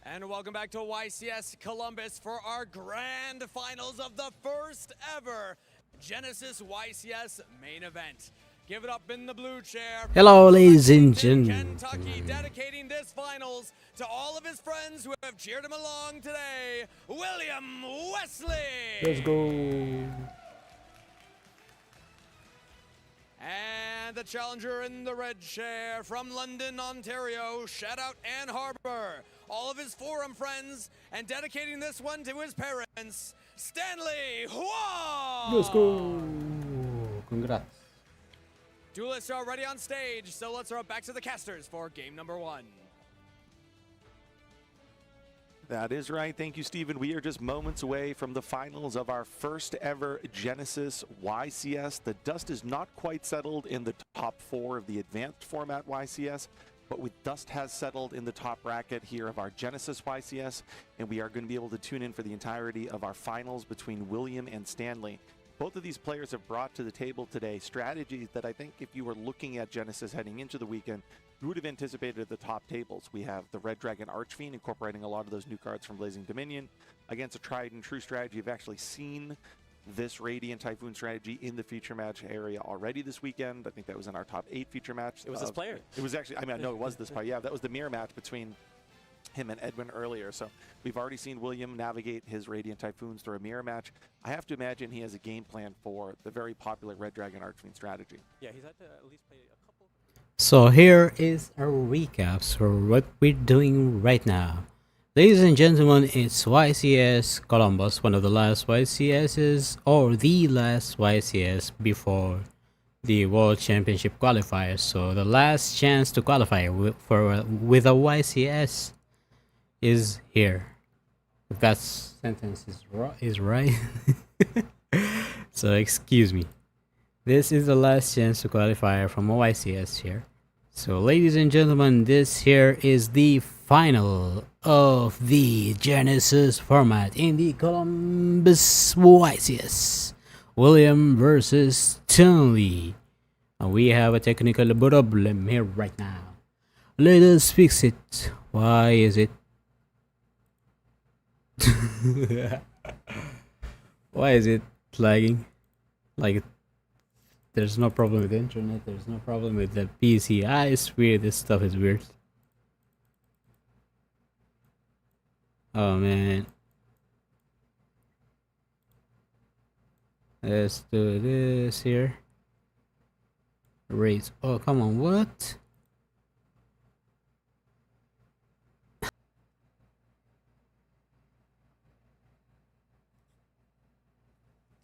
[SPEAKER 4] And welcome back to YCS Columbus for our grand finals of the first ever Genesis YCS main event. Give it up in the blue chair.
[SPEAKER 2] Hello, ladies and gentlemen.
[SPEAKER 4] Kentucky, dedicating this finals to all of his friends who have cheered him along today. William Wesley.
[SPEAKER 2] Let's go.
[SPEAKER 4] And the challenger in the red chair from London, Ontario, shout out Ann Arbor, all of his forum friends, and dedicating this one to his parents, Stanley Huang!
[SPEAKER 2] Let's go. Congrats.
[SPEAKER 4] Duelists are already on stage, so let's throw it back to the casters for game number 1.
[SPEAKER 3] That is right. Thank you, Steven. We are just moments away from the finals of our first ever Genesis YCS. The dust is not quite settled in the top 4 of the advanced format YCS, but with dust has settled in the top bracket here of our Genesis YCS, and we are going to be able to tune in for the entirety of our finals between William and Stanley. Both of these players have brought to the table today strategies that I think if you were looking at Genesis heading into the weekend, you would have anticipated at the top tables. We have the Red Dragon Archfiend incorporating a lot of those new cards from Blazing Dominion against a tried and true strategy. You've actually seen this Radiant Typhoon strategy in the feature match area already this weekend. I think that was in our top 8 feature match.
[SPEAKER 1] It was this player.
[SPEAKER 3] It was actually, I mean, I know it was this player. Yeah, that was the mirror match between him and Edwin earlier. So we've already seen William navigate his Radiant Typhoons through a mirror match. I have to imagine he has a game plan for the very popular Red Dragon Archfiend strategy.
[SPEAKER 1] Yeah, he's had to at least play a couple.
[SPEAKER 2] So here is our recaps for what we're doing right now. Ladies and gentlemen, it's YCS Columbus, one of the last YCSs, or the last YCS before the World Championship qualifiers. So the last chance to qualify with a YCS is here. If that sentence is right. So excuse me. This is the last chance to qualify from YCS here. So ladies and gentlemen, this here is the final of the Genesis format in the Columbus YCS. William versus Stanley. And we have a technical problem here right now. Let us fix it. Why is it? Why is it lagging? Like, there's no problem with the internet, there's no problem with the PC. I swear this stuff is weird. Oh man. Let's do this here. Raise. Oh, come on, what?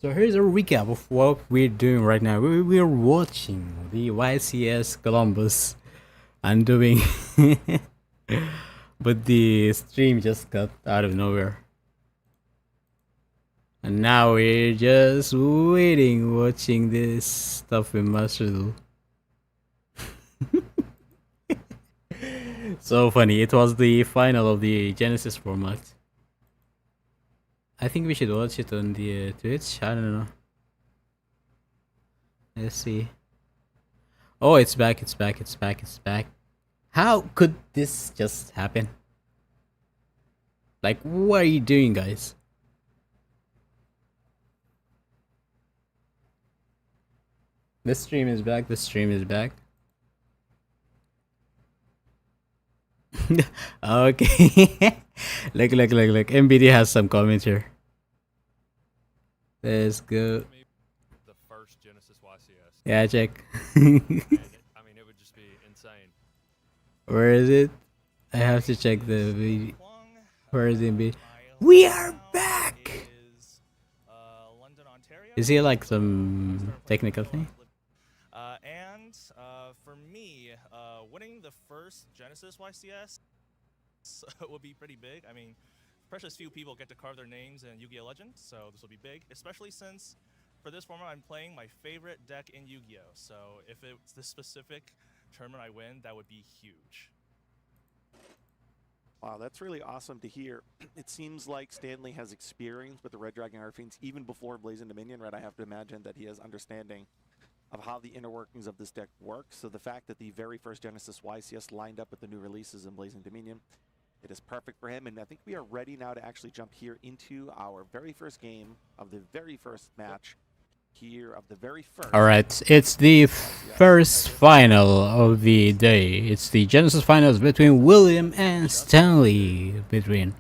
[SPEAKER 2] So here's a recap of what we're doing right now. We're watching the YCS Columbus. I'm doing but the stream just got out of nowhere. And now we're just waiting, watching this stuff in Master Duel. So funny, it was the final of the Genesis format. I think we should watch it on the Twitch. I don't know. Let's see. Oh, it's back, it's back, it's back, it's back. How could this just happen? Like, what are you doing, guys? The stream is back, the stream is back. Okay. Look. MBD has some comments here. Let's go.
[SPEAKER 4] The first Genesis YCS.
[SPEAKER 2] Yeah, check.
[SPEAKER 4] I mean, it would just be insane.
[SPEAKER 2] Where is it? I have to check the video. Where is it? We are back! Is he like some technical thing?
[SPEAKER 17] For me, winning the first Genesis YCS would be pretty big. I mean, precious few people get to carve their names in YuGiOh Legend, so this will be big, especially since for this format I'm playing my favorite deck in YuGiOh. So if it's this specific tournament I win, that would be huge.
[SPEAKER 3] Wow, that's really awesome to hear. It seems like Stanley has experience with the Red Dragon Archfiends even before Blazing Dominion, right? I have to imagine that he has understanding of how the inner workings of this deck work. So the fact that the very first Genesis YCS lined up with the new releases in Blazing Dominion, it is perfect for him. And I think we are ready now to actually jump here into our very first game of the very first match here of the very first.
[SPEAKER 2] Alright, it's the first final of the day. It's the Genesis finals between William and Stanley, between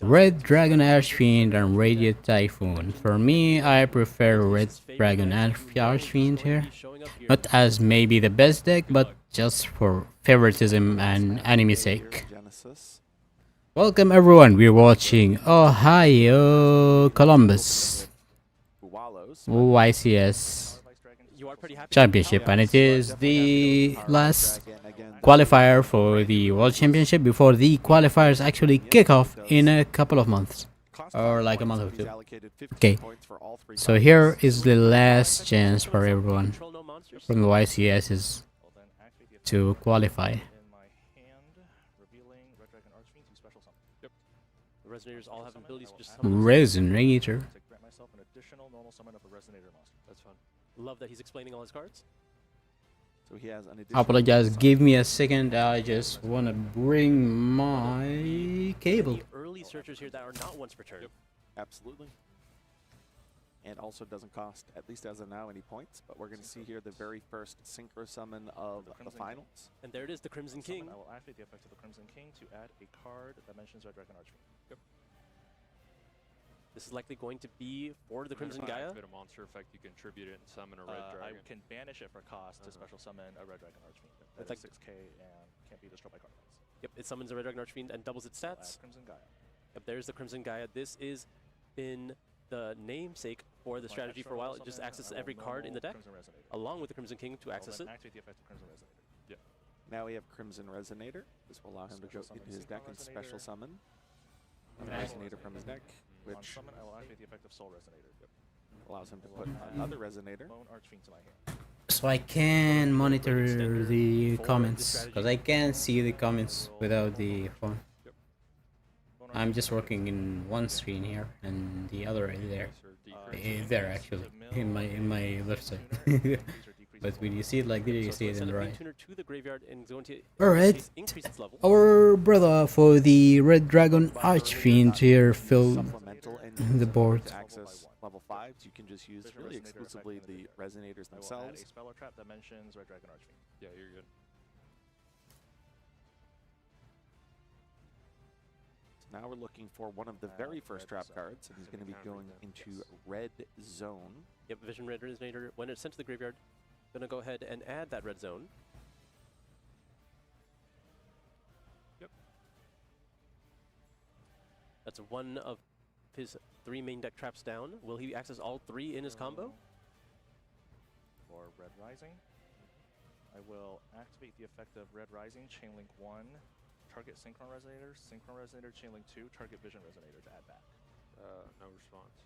[SPEAKER 2] Red Dragon Archfiend and Radiant Typhoon. For me, I prefer Red Dragon Archfiend here. Not as maybe the best deck, but just for favoritism and anime sake. Welcome everyone, we're watching Ohio Columbus YCS Championship, and it is the last qualifier for the World Championship before the qualifiers actually kick off in a couple of months, or like a month or two. Okay, so here is the last chance for everyone from the YCS to qualify.
[SPEAKER 1] Resonators all have abilities to just
[SPEAKER 2] Resonator.
[SPEAKER 1] That's fun. Love that he's explaining all his cards.
[SPEAKER 3] So he has an additional.
[SPEAKER 2] Apologize, give me a second. I just want to bring my cable.
[SPEAKER 1] The early searchers here that are not once per turn.
[SPEAKER 3] Absolutely. And also doesn't cost, at least as of now, any points. But we're going to see here the very first Synchro Summon of the finals.
[SPEAKER 1] And there it is, the Crimson King.
[SPEAKER 17] I will activate the effect of the Crimson King to add a card that mentions Red Dragon Archfiend.
[SPEAKER 1] Yep. This is likely going to be for the Crimson Gaia.
[SPEAKER 18] Activate a monster effect, you can tribute it and summon a red dragon.
[SPEAKER 17] I can banish it for cost to special summon a Red Dragon Archfiend. That's like 6k and can't be destroyed by card effects.
[SPEAKER 1] Yep, it summons a Red Dragon Archfiend and doubles its stats.
[SPEAKER 17] Crimson Gaia.
[SPEAKER 1] Yep, there's the Crimson Gaia. This is been the namesake for the strategy for a while. It just accesses every card in the deck, along with the Crimson King to access it.
[SPEAKER 17] Activate the effect of Crimson Resonator.
[SPEAKER 3] Yeah. Now we have Crimson Resonator. This will allow him to go into his deck and special summon a Resonator from his deck, which
[SPEAKER 17] on summon, I will activate the effect of Soul Resonator.
[SPEAKER 3] Allows him to put another Resonator.
[SPEAKER 17] Lone Archfiend to my hand.
[SPEAKER 2] So I can monitor the comments, because I can't see the comments without the phone. I'm just working in one screen here, and the other is there. There actually, in my left side. But when you see it like this, you see it in the right. Alright, our brother for the Red Dragon Archfiend here filled the board.
[SPEAKER 3] Access level 5s, you can just use really exclusively the Resonators themselves.
[SPEAKER 17] A spell or trap that mentions Red Dragon Archfiend.
[SPEAKER 18] Yeah, you're good.
[SPEAKER 3] Now we're looking for one of the very first trap cards, and he's going to be going into Red Zone.
[SPEAKER 1] Yep, Vision Red Resonator, when it's sent to the graveyard, gonna go ahead and add that red zone. Yep. That's one of his 3 main deck traps down. Will he access all 3 in his combo?
[SPEAKER 17] For Red Rising, I will activate the effect of Red Rising, Chainlink 1, target Synchron Resonator, Chainlink 2, target Vision Resonator to add back.
[SPEAKER 18] No response.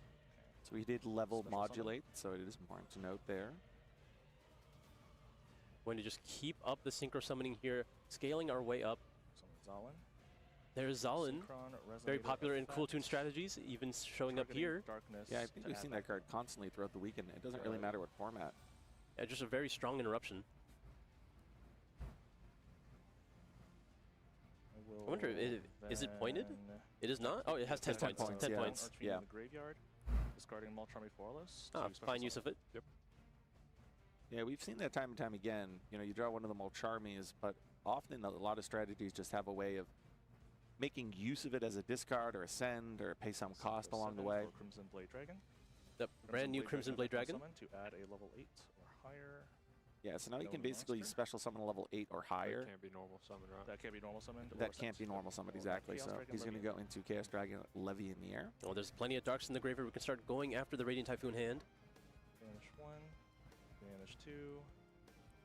[SPEAKER 3] So he did level modulate, so it is important to note there.
[SPEAKER 1] Going to just keep up the Synchro Summoning here, scaling our way up.
[SPEAKER 17] Zalin.
[SPEAKER 1] There's Zalin, very popular in Cool Tune strategies, even showing up here.
[SPEAKER 3] Yeah, I think we've seen that card constantly throughout the weekend. It doesn't really matter what format.
[SPEAKER 1] Yeah, just a very strong interruption. I wonder, is it pointed? It is not? Oh, it has 10 points. 10 points.
[SPEAKER 17] Yeah. In the graveyard, discarding Molcharmy Forless.
[SPEAKER 1] Fine use of it.
[SPEAKER 18] Yep.
[SPEAKER 3] Yeah, we've seen that time and time again. You know, you draw one of the Molcharmies, but often a lot of strategies just have a way of making use of it as a discard or a send or pay some cost along the way.
[SPEAKER 17] Crimson Blade Dragon.
[SPEAKER 1] The brand new Crimson Blade Dragon.
[SPEAKER 17] Summon to add a level 8 or higher.
[SPEAKER 3] Yeah, so now you
[SPEAKER 17] No
[SPEAKER 3] can basically
[SPEAKER 17] monster.
[SPEAKER 3] special summon a level 8 or higher.
[SPEAKER 18] That can't be normal summon, right?
[SPEAKER 17] That can't be normal summoned.
[SPEAKER 3] That can't be normal summon, exactly. So he's going to go into Chaos Dragon Levy in the air.
[SPEAKER 1] Well, there's plenty of darks in the graveyard. We can start going after the Radiant Typhoon hand.
[SPEAKER 17] Banish 1, banish 2,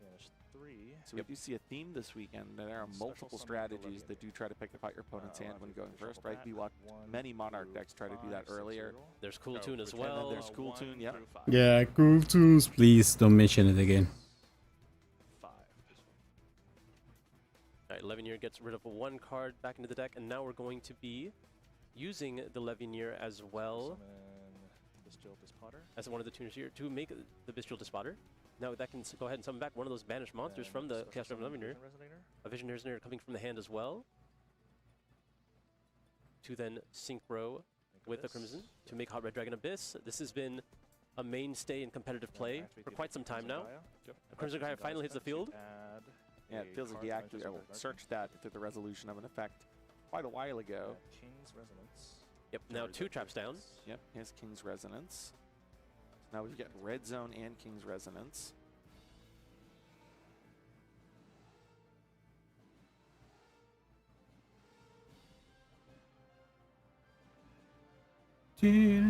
[SPEAKER 17] banish 3.
[SPEAKER 3] So we do see a theme this weekend. There are multiple strategies that do try to pick apart your opponent's hand when going first, right? We watched many Monarch decks try to do that earlier.
[SPEAKER 1] There's Cool Tune as
[SPEAKER 3] And
[SPEAKER 1] well.
[SPEAKER 3] then there's Cool Tune, yep.
[SPEAKER 2] Yeah, cool tunes. Please don't mention it again.
[SPEAKER 17] 5.
[SPEAKER 1] Alright, Levineer gets rid of one card back into the deck, and now we're going to be using the Levineer as well
[SPEAKER 17] Bestial Despotter.
[SPEAKER 1] as one of the tuners here to make the Bestial Despotter. Now that can go ahead and summon back one of those banished monsters from the Chaos Dragon Levineer. A Vision Resonator coming from the hand as well. To then synchro with the Crimson to make Hot Red Dragon Abyss. This has been a mainstay in competitive play for quite some time now. The Crimson Gaia finally hits the field.
[SPEAKER 3] Yeah, it feels like he actually searched that through the resolution of an effect quite a while ago.
[SPEAKER 17] King's Resonance.
[SPEAKER 1] Yep, now 2 traps down.
[SPEAKER 3] Yep, here's King's Resonance. Now we get Red Zone and King's Resonance. You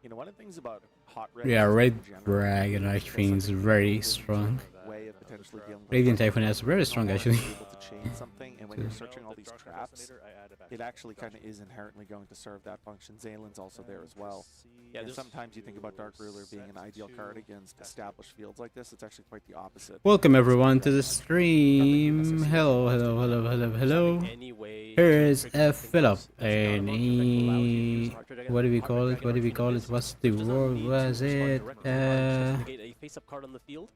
[SPEAKER 3] know, one of the things about Hot Red...
[SPEAKER 2] Yeah,
[SPEAKER 3] in
[SPEAKER 2] Red
[SPEAKER 3] general
[SPEAKER 2] Dragon I think is very strong.
[SPEAKER 3] way of potentially dealing with
[SPEAKER 2] Radiant Typhoon is very strong actually.
[SPEAKER 3] able to chain something, and when you're searching all these traps, it actually kind of is inherently going to serve that function. Zalin's also there as well.
[SPEAKER 1] Yeah,
[SPEAKER 3] And sometimes you think about Dark Ruler being an ideal card against established fields like this. It's actually quite the opposite.
[SPEAKER 2] Welcome everyone to the stream. Hello, hello, hello, hello, hello. Here's Philip. And what do we call it? What do we call it? What's the word? Was it?
[SPEAKER 1] Negate a face-up card on the field.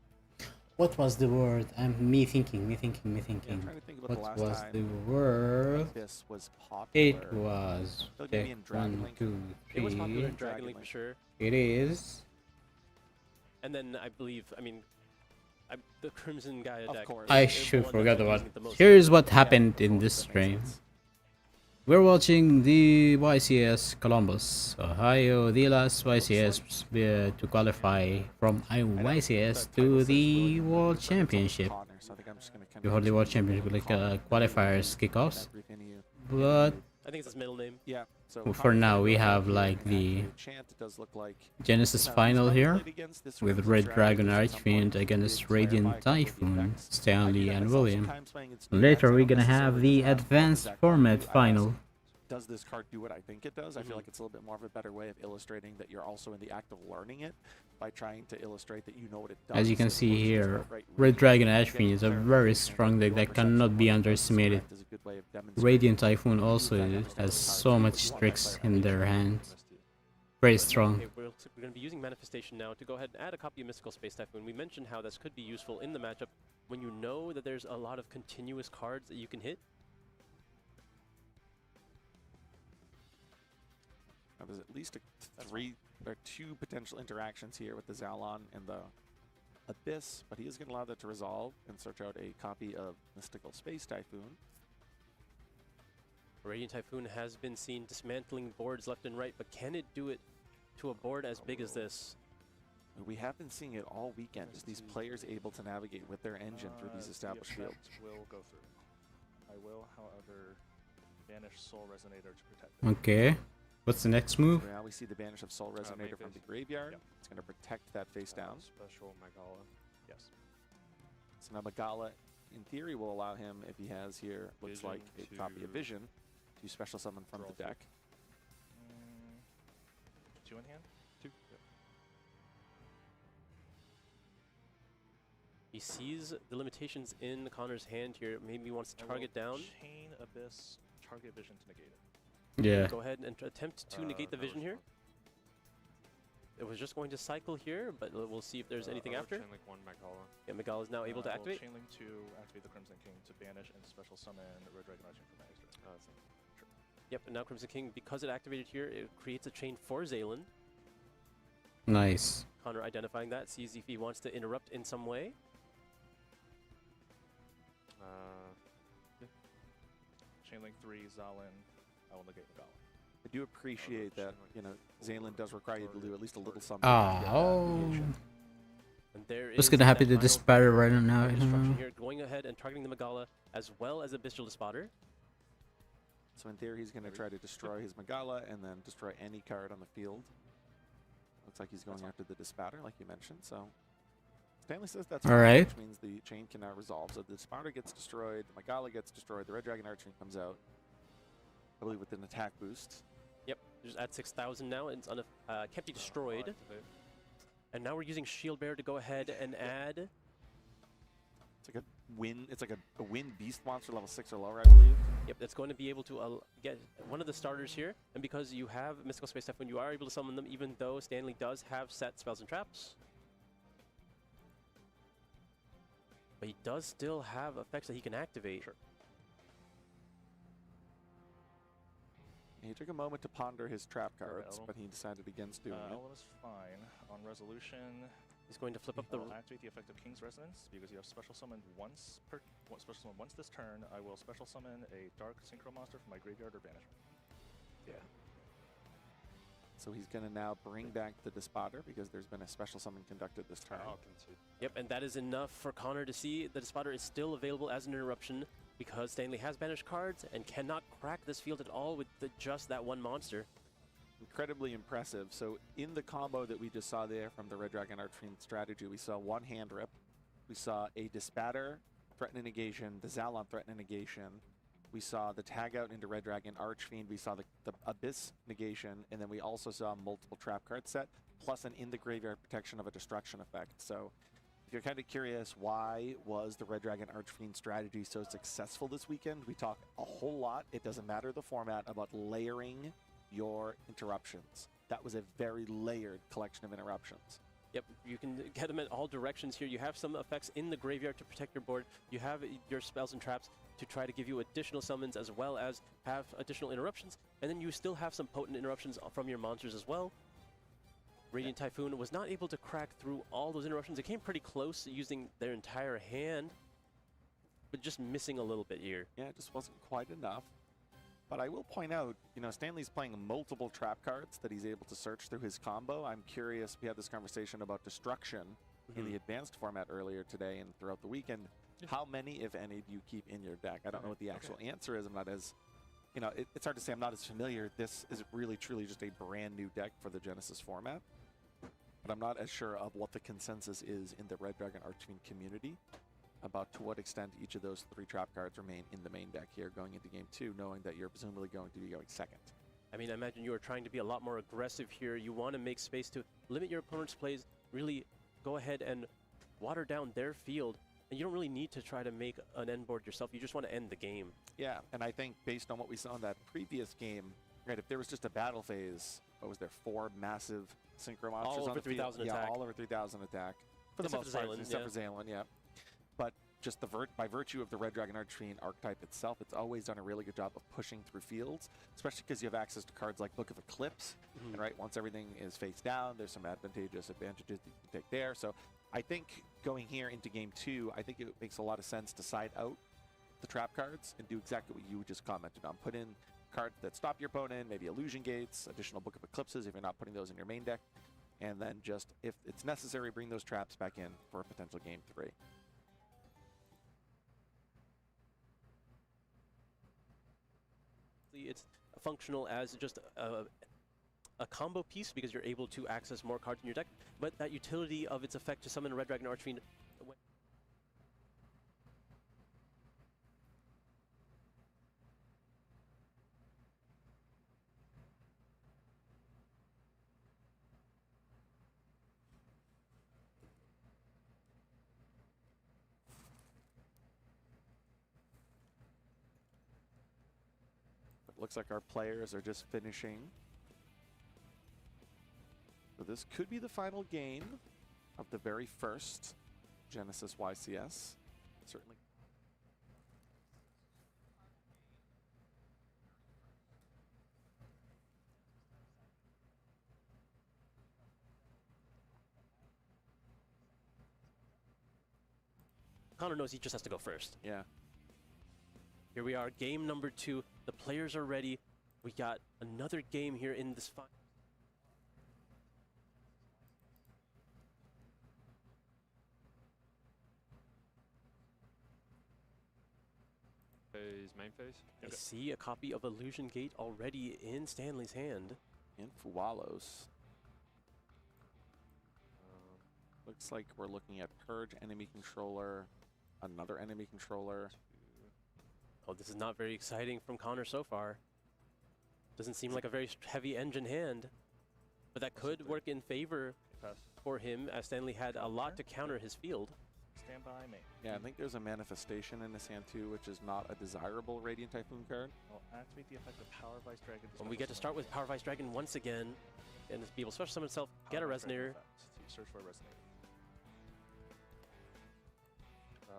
[SPEAKER 2] What was the word? Me thinking.
[SPEAKER 3] Yeah, I'm trying to think about
[SPEAKER 2] What
[SPEAKER 3] the
[SPEAKER 2] was
[SPEAKER 3] last
[SPEAKER 2] the
[SPEAKER 3] time
[SPEAKER 2] word?
[SPEAKER 3] this was popular.
[SPEAKER 2] It was.
[SPEAKER 3] It'll give me
[SPEAKER 2] Okay,
[SPEAKER 3] in Dragon
[SPEAKER 2] 1,
[SPEAKER 3] Link.
[SPEAKER 2] 2,
[SPEAKER 1] It was popular
[SPEAKER 2] 3.
[SPEAKER 1] in Dragon League for sure.
[SPEAKER 2] It is.
[SPEAKER 1] And then I believe, the Crimson Gaia deck.
[SPEAKER 2] I
[SPEAKER 1] is the
[SPEAKER 2] should
[SPEAKER 1] one
[SPEAKER 2] forget
[SPEAKER 1] that's
[SPEAKER 2] about.
[SPEAKER 1] using it the most.
[SPEAKER 2] Here's what happened in this stream. We're watching the YCS Columbus, Ohio, the last YCS to qualify from YCS to the World Championship. Before the World Championship, like qualifiers kickoffs. But
[SPEAKER 1] I think it's his middle name.
[SPEAKER 3] Yeah. So
[SPEAKER 2] for now, we have like the Genesis final here with Red Dragon Archfiend against Radiant Typhoon, Stanley and William. Later, we're gonna have the advanced format final.
[SPEAKER 3] Does this card do what I think it does? I feel like it's a little bit more of a better way of illustrating that you're also in the act of learning it by trying to illustrate that you know what it does.
[SPEAKER 2] As you can see here, Red Dragon Archfiend is a very strong deck that cannot be underestimated. Radiant Typhoon also has so much tricks in their hands. Very strong.
[SPEAKER 1] Okay, we're going to be using Manifestation now to go ahead and add a copy of Mystical Space Typhoon. We mentioned how this could be useful in the matchup when you know that there's a lot of continuous cards that you can hit.
[SPEAKER 3] Now, there's at least two potential interactions here with the Zalon and the Abyss, but he is going to allow that to resolve and search out a copy of Mystical Space Typhoon.
[SPEAKER 1] Radiant Typhoon has been seen dismantling boards left and right, but can it do it to a board as big as this?
[SPEAKER 3] We have been seeing it all weekend, just these players able to navigate with their engine through these established fields.
[SPEAKER 17] Will go through. I will, however, banish Soul Resonator to protect it.
[SPEAKER 2] Okay. What's the next move?
[SPEAKER 3] Now we see the banish of Soul Resonator from the graveyard.
[SPEAKER 17] Yep.
[SPEAKER 3] It's going to protect that face down.
[SPEAKER 18] Special Magala.
[SPEAKER 17] Yes.
[SPEAKER 3] So now Magala, in theory, will allow him, if he has here, looks like a copy of Vision, to special summon from the deck.
[SPEAKER 17] 2 in hand? 2. Yep.
[SPEAKER 1] He sees the limitations in Connor's hand here. Maybe he wants to target down.
[SPEAKER 17] Chain Abyss, target Vision to negate it.
[SPEAKER 2] Yeah.
[SPEAKER 1] Go ahead and attempt to negate the Vision here. It was just going to cycle here, but we'll see if there's anything after.
[SPEAKER 18] Chain Link 1 Magala.
[SPEAKER 1] Yeah, Magala is now able to activate.
[SPEAKER 17] Chain Link 2, activate the Crimson King to banish and special summon Red Dragon Archfiend from extra.
[SPEAKER 1] Sure. Yep, and now Crimson King, because it activated here, it creates a chain for Zalin.
[SPEAKER 2] Nice.
[SPEAKER 1] Connor identifying that, sees if he wants to interrupt in some way.
[SPEAKER 17] Chain Link 3, Zalin, I will negate Magala.
[SPEAKER 3] I do appreciate that, you know, Zaylin does require you to do at least a little something.
[SPEAKER 2] Oh.
[SPEAKER 1] And there
[SPEAKER 2] What's
[SPEAKER 1] is
[SPEAKER 2] gonna happen
[SPEAKER 1] that
[SPEAKER 2] to this
[SPEAKER 1] final
[SPEAKER 2] spider right now?
[SPEAKER 1] destruction here, going ahead and targeting the Magala as well as the Bestial Spotter.
[SPEAKER 3] So in theory, he's going to try to destroy his Magala and then destroy any card on the field. Looks like he's going after the Dispatter, like you mentioned. So Stanley says that's
[SPEAKER 2] all
[SPEAKER 3] fine,
[SPEAKER 2] right.
[SPEAKER 3] which means the chain can now resolve. So the Dispatter gets destroyed, the Magala gets destroyed, the Red Dragon Archfiend comes out, I believe with an attack boost.
[SPEAKER 1] Yep, just at 6,000 now. It's can't be destroyed. And now we're using Shield Bearer to go ahead and add.
[SPEAKER 3] It's like a wind. It's like a wind beast monster level 6 or lower, I believe.
[SPEAKER 1] Yep, that's going to be able to get one of the starters here. And because you have Mystical Space Typhoon, you are able to summon them, even though Stanley does have set spells and traps. But he does still have effects that he can activate. Sure.
[SPEAKER 3] He took a moment to ponder his trap cards, but he decided against doing it.
[SPEAKER 17] Elven is fine. On resolution,
[SPEAKER 1] he's going to flip up the.
[SPEAKER 17] Activate the effect of King's Resonance because you have special summoned once this turn. I will special summon a dark synchro monster from my graveyard or banishment.
[SPEAKER 1] Yeah.
[SPEAKER 3] So he's going to now bring back the Dispatter because there's been a special summon conducted this turn.
[SPEAKER 1] Yep, and that is enough for Connor to see the Dispatter is still available as an interruption because Stanley has banished cards and cannot crack this field at all with just that one monster.
[SPEAKER 3] Incredibly impressive. So in the combo that we just saw there from the Red Dragon Archfiend strategy, we saw one hand rip, we saw a Dispatter threaten negation, the Zalon threaten negation, we saw the tag out into Red Dragon Archfiend, we saw the Abyss negation, and then we also saw multiple trap card set, plus an in the graveyard protection of a destruction effect. So if you're kind of curious why was the Red Dragon Archfiend strategy so successful this weekend, we talk a whole lot, it doesn't matter the format, about layering your interruptions. That was a very layered collection of interruptions.
[SPEAKER 1] Yep, you can get them in all directions here. You have some effects in the graveyard to protect your board. You have your spells and traps to try to give you additional summons as well as have additional interruptions. And then you still have some potent interruptions from your monsters as well. Radiant Typhoon was not able to crack through all those interruptions. It came pretty close using their entire hand, but just missing a little bit here.
[SPEAKER 3] Yeah, it just wasn't quite enough. But I will point out, you know, Stanley's playing multiple trap cards that he's able to search through his combo. I'm curious, we had this conversation about Destruction in the advanced format earlier today and throughout the weekend. How many, if any, do you keep in your deck? I don't know what the actual answer is. I'm not as, you know, it's hard to say. I'm not as familiar. This is really, truly just a brand new deck for the Genesis format. But I'm not as sure of what the consensus is in the Red Dragon Archfiend community about to what extent each of those 3 trap cards remain in the main deck here going into game 2, knowing that you're presumably going to be going second.
[SPEAKER 1] I mean, I imagine you are trying to be a lot more aggressive here. You want to make space to limit your opponent's plays, really go ahead and water down their field. And you don't really need to try to make an end board yourself. You just want to end the game.
[SPEAKER 3] Yeah, and I think based on what we saw in that previous game, right, if there was just a battle phase, what was there, 4 massive synchro monsters
[SPEAKER 1] all
[SPEAKER 3] on
[SPEAKER 1] over
[SPEAKER 3] the field?
[SPEAKER 1] 3,000 attack.
[SPEAKER 3] Yeah, all over 3,000 attack. For the
[SPEAKER 1] Except
[SPEAKER 3] most
[SPEAKER 1] for
[SPEAKER 3] part,
[SPEAKER 1] Zaylin,
[SPEAKER 3] except
[SPEAKER 1] yeah.
[SPEAKER 3] for Zaylin, yeah. But just by virtue of the Red Dragon Archfiend archetype itself, it's always done a really good job of pushing through fields, especially because you have access to cards like Book of Eclipse. And right, once everything is face down, there's some advantages that you can take there. So I think going here into game 2, I think it makes a lot of sense to side out the trap cards and do exactly what you just commented on. Put in cards that stop your opponent, maybe Illusion Gates, additional Book of Eclipses if you're not putting those in your main deck, and then just, if it's necessary, bring those traps back in for a potential game 3.
[SPEAKER 1] It's functional as just a combo piece because you're able to access more cards in your deck, but that utility of its effect to summon a Red Dragon Archfiend
[SPEAKER 3] Looks like our players are just finishing. So this could be the final game of the very first Genesis YCS. Certainly.
[SPEAKER 1] Connor knows he just has to go first.
[SPEAKER 3] Yeah.
[SPEAKER 1] Here we are, game number 2. The players are ready. We got another game here in this fight.
[SPEAKER 18] Main phase.
[SPEAKER 1] I see a copy of Illusion Gate already in Stanley's hand.
[SPEAKER 3] And Fualos. Looks like we're looking at Purge, enemy controller, another enemy controller.
[SPEAKER 1] Oh, this is not very exciting from Connor so far. Doesn't seem like a very heavy engine hand, but that could work in favor for him, as Stanley had a lot to counter his field.
[SPEAKER 17] Stand by, mate.
[SPEAKER 3] Yeah, I think there's a manifestation in this hand too, which is not a desirable Radiant Typhoon card.
[SPEAKER 17] I'll activate the effect of Power Vice Dragon.
[SPEAKER 1] And we get to start with Power Vice Dragon once again, and be able to special summon himself, get a Resonator.
[SPEAKER 17] Search for a Resonator.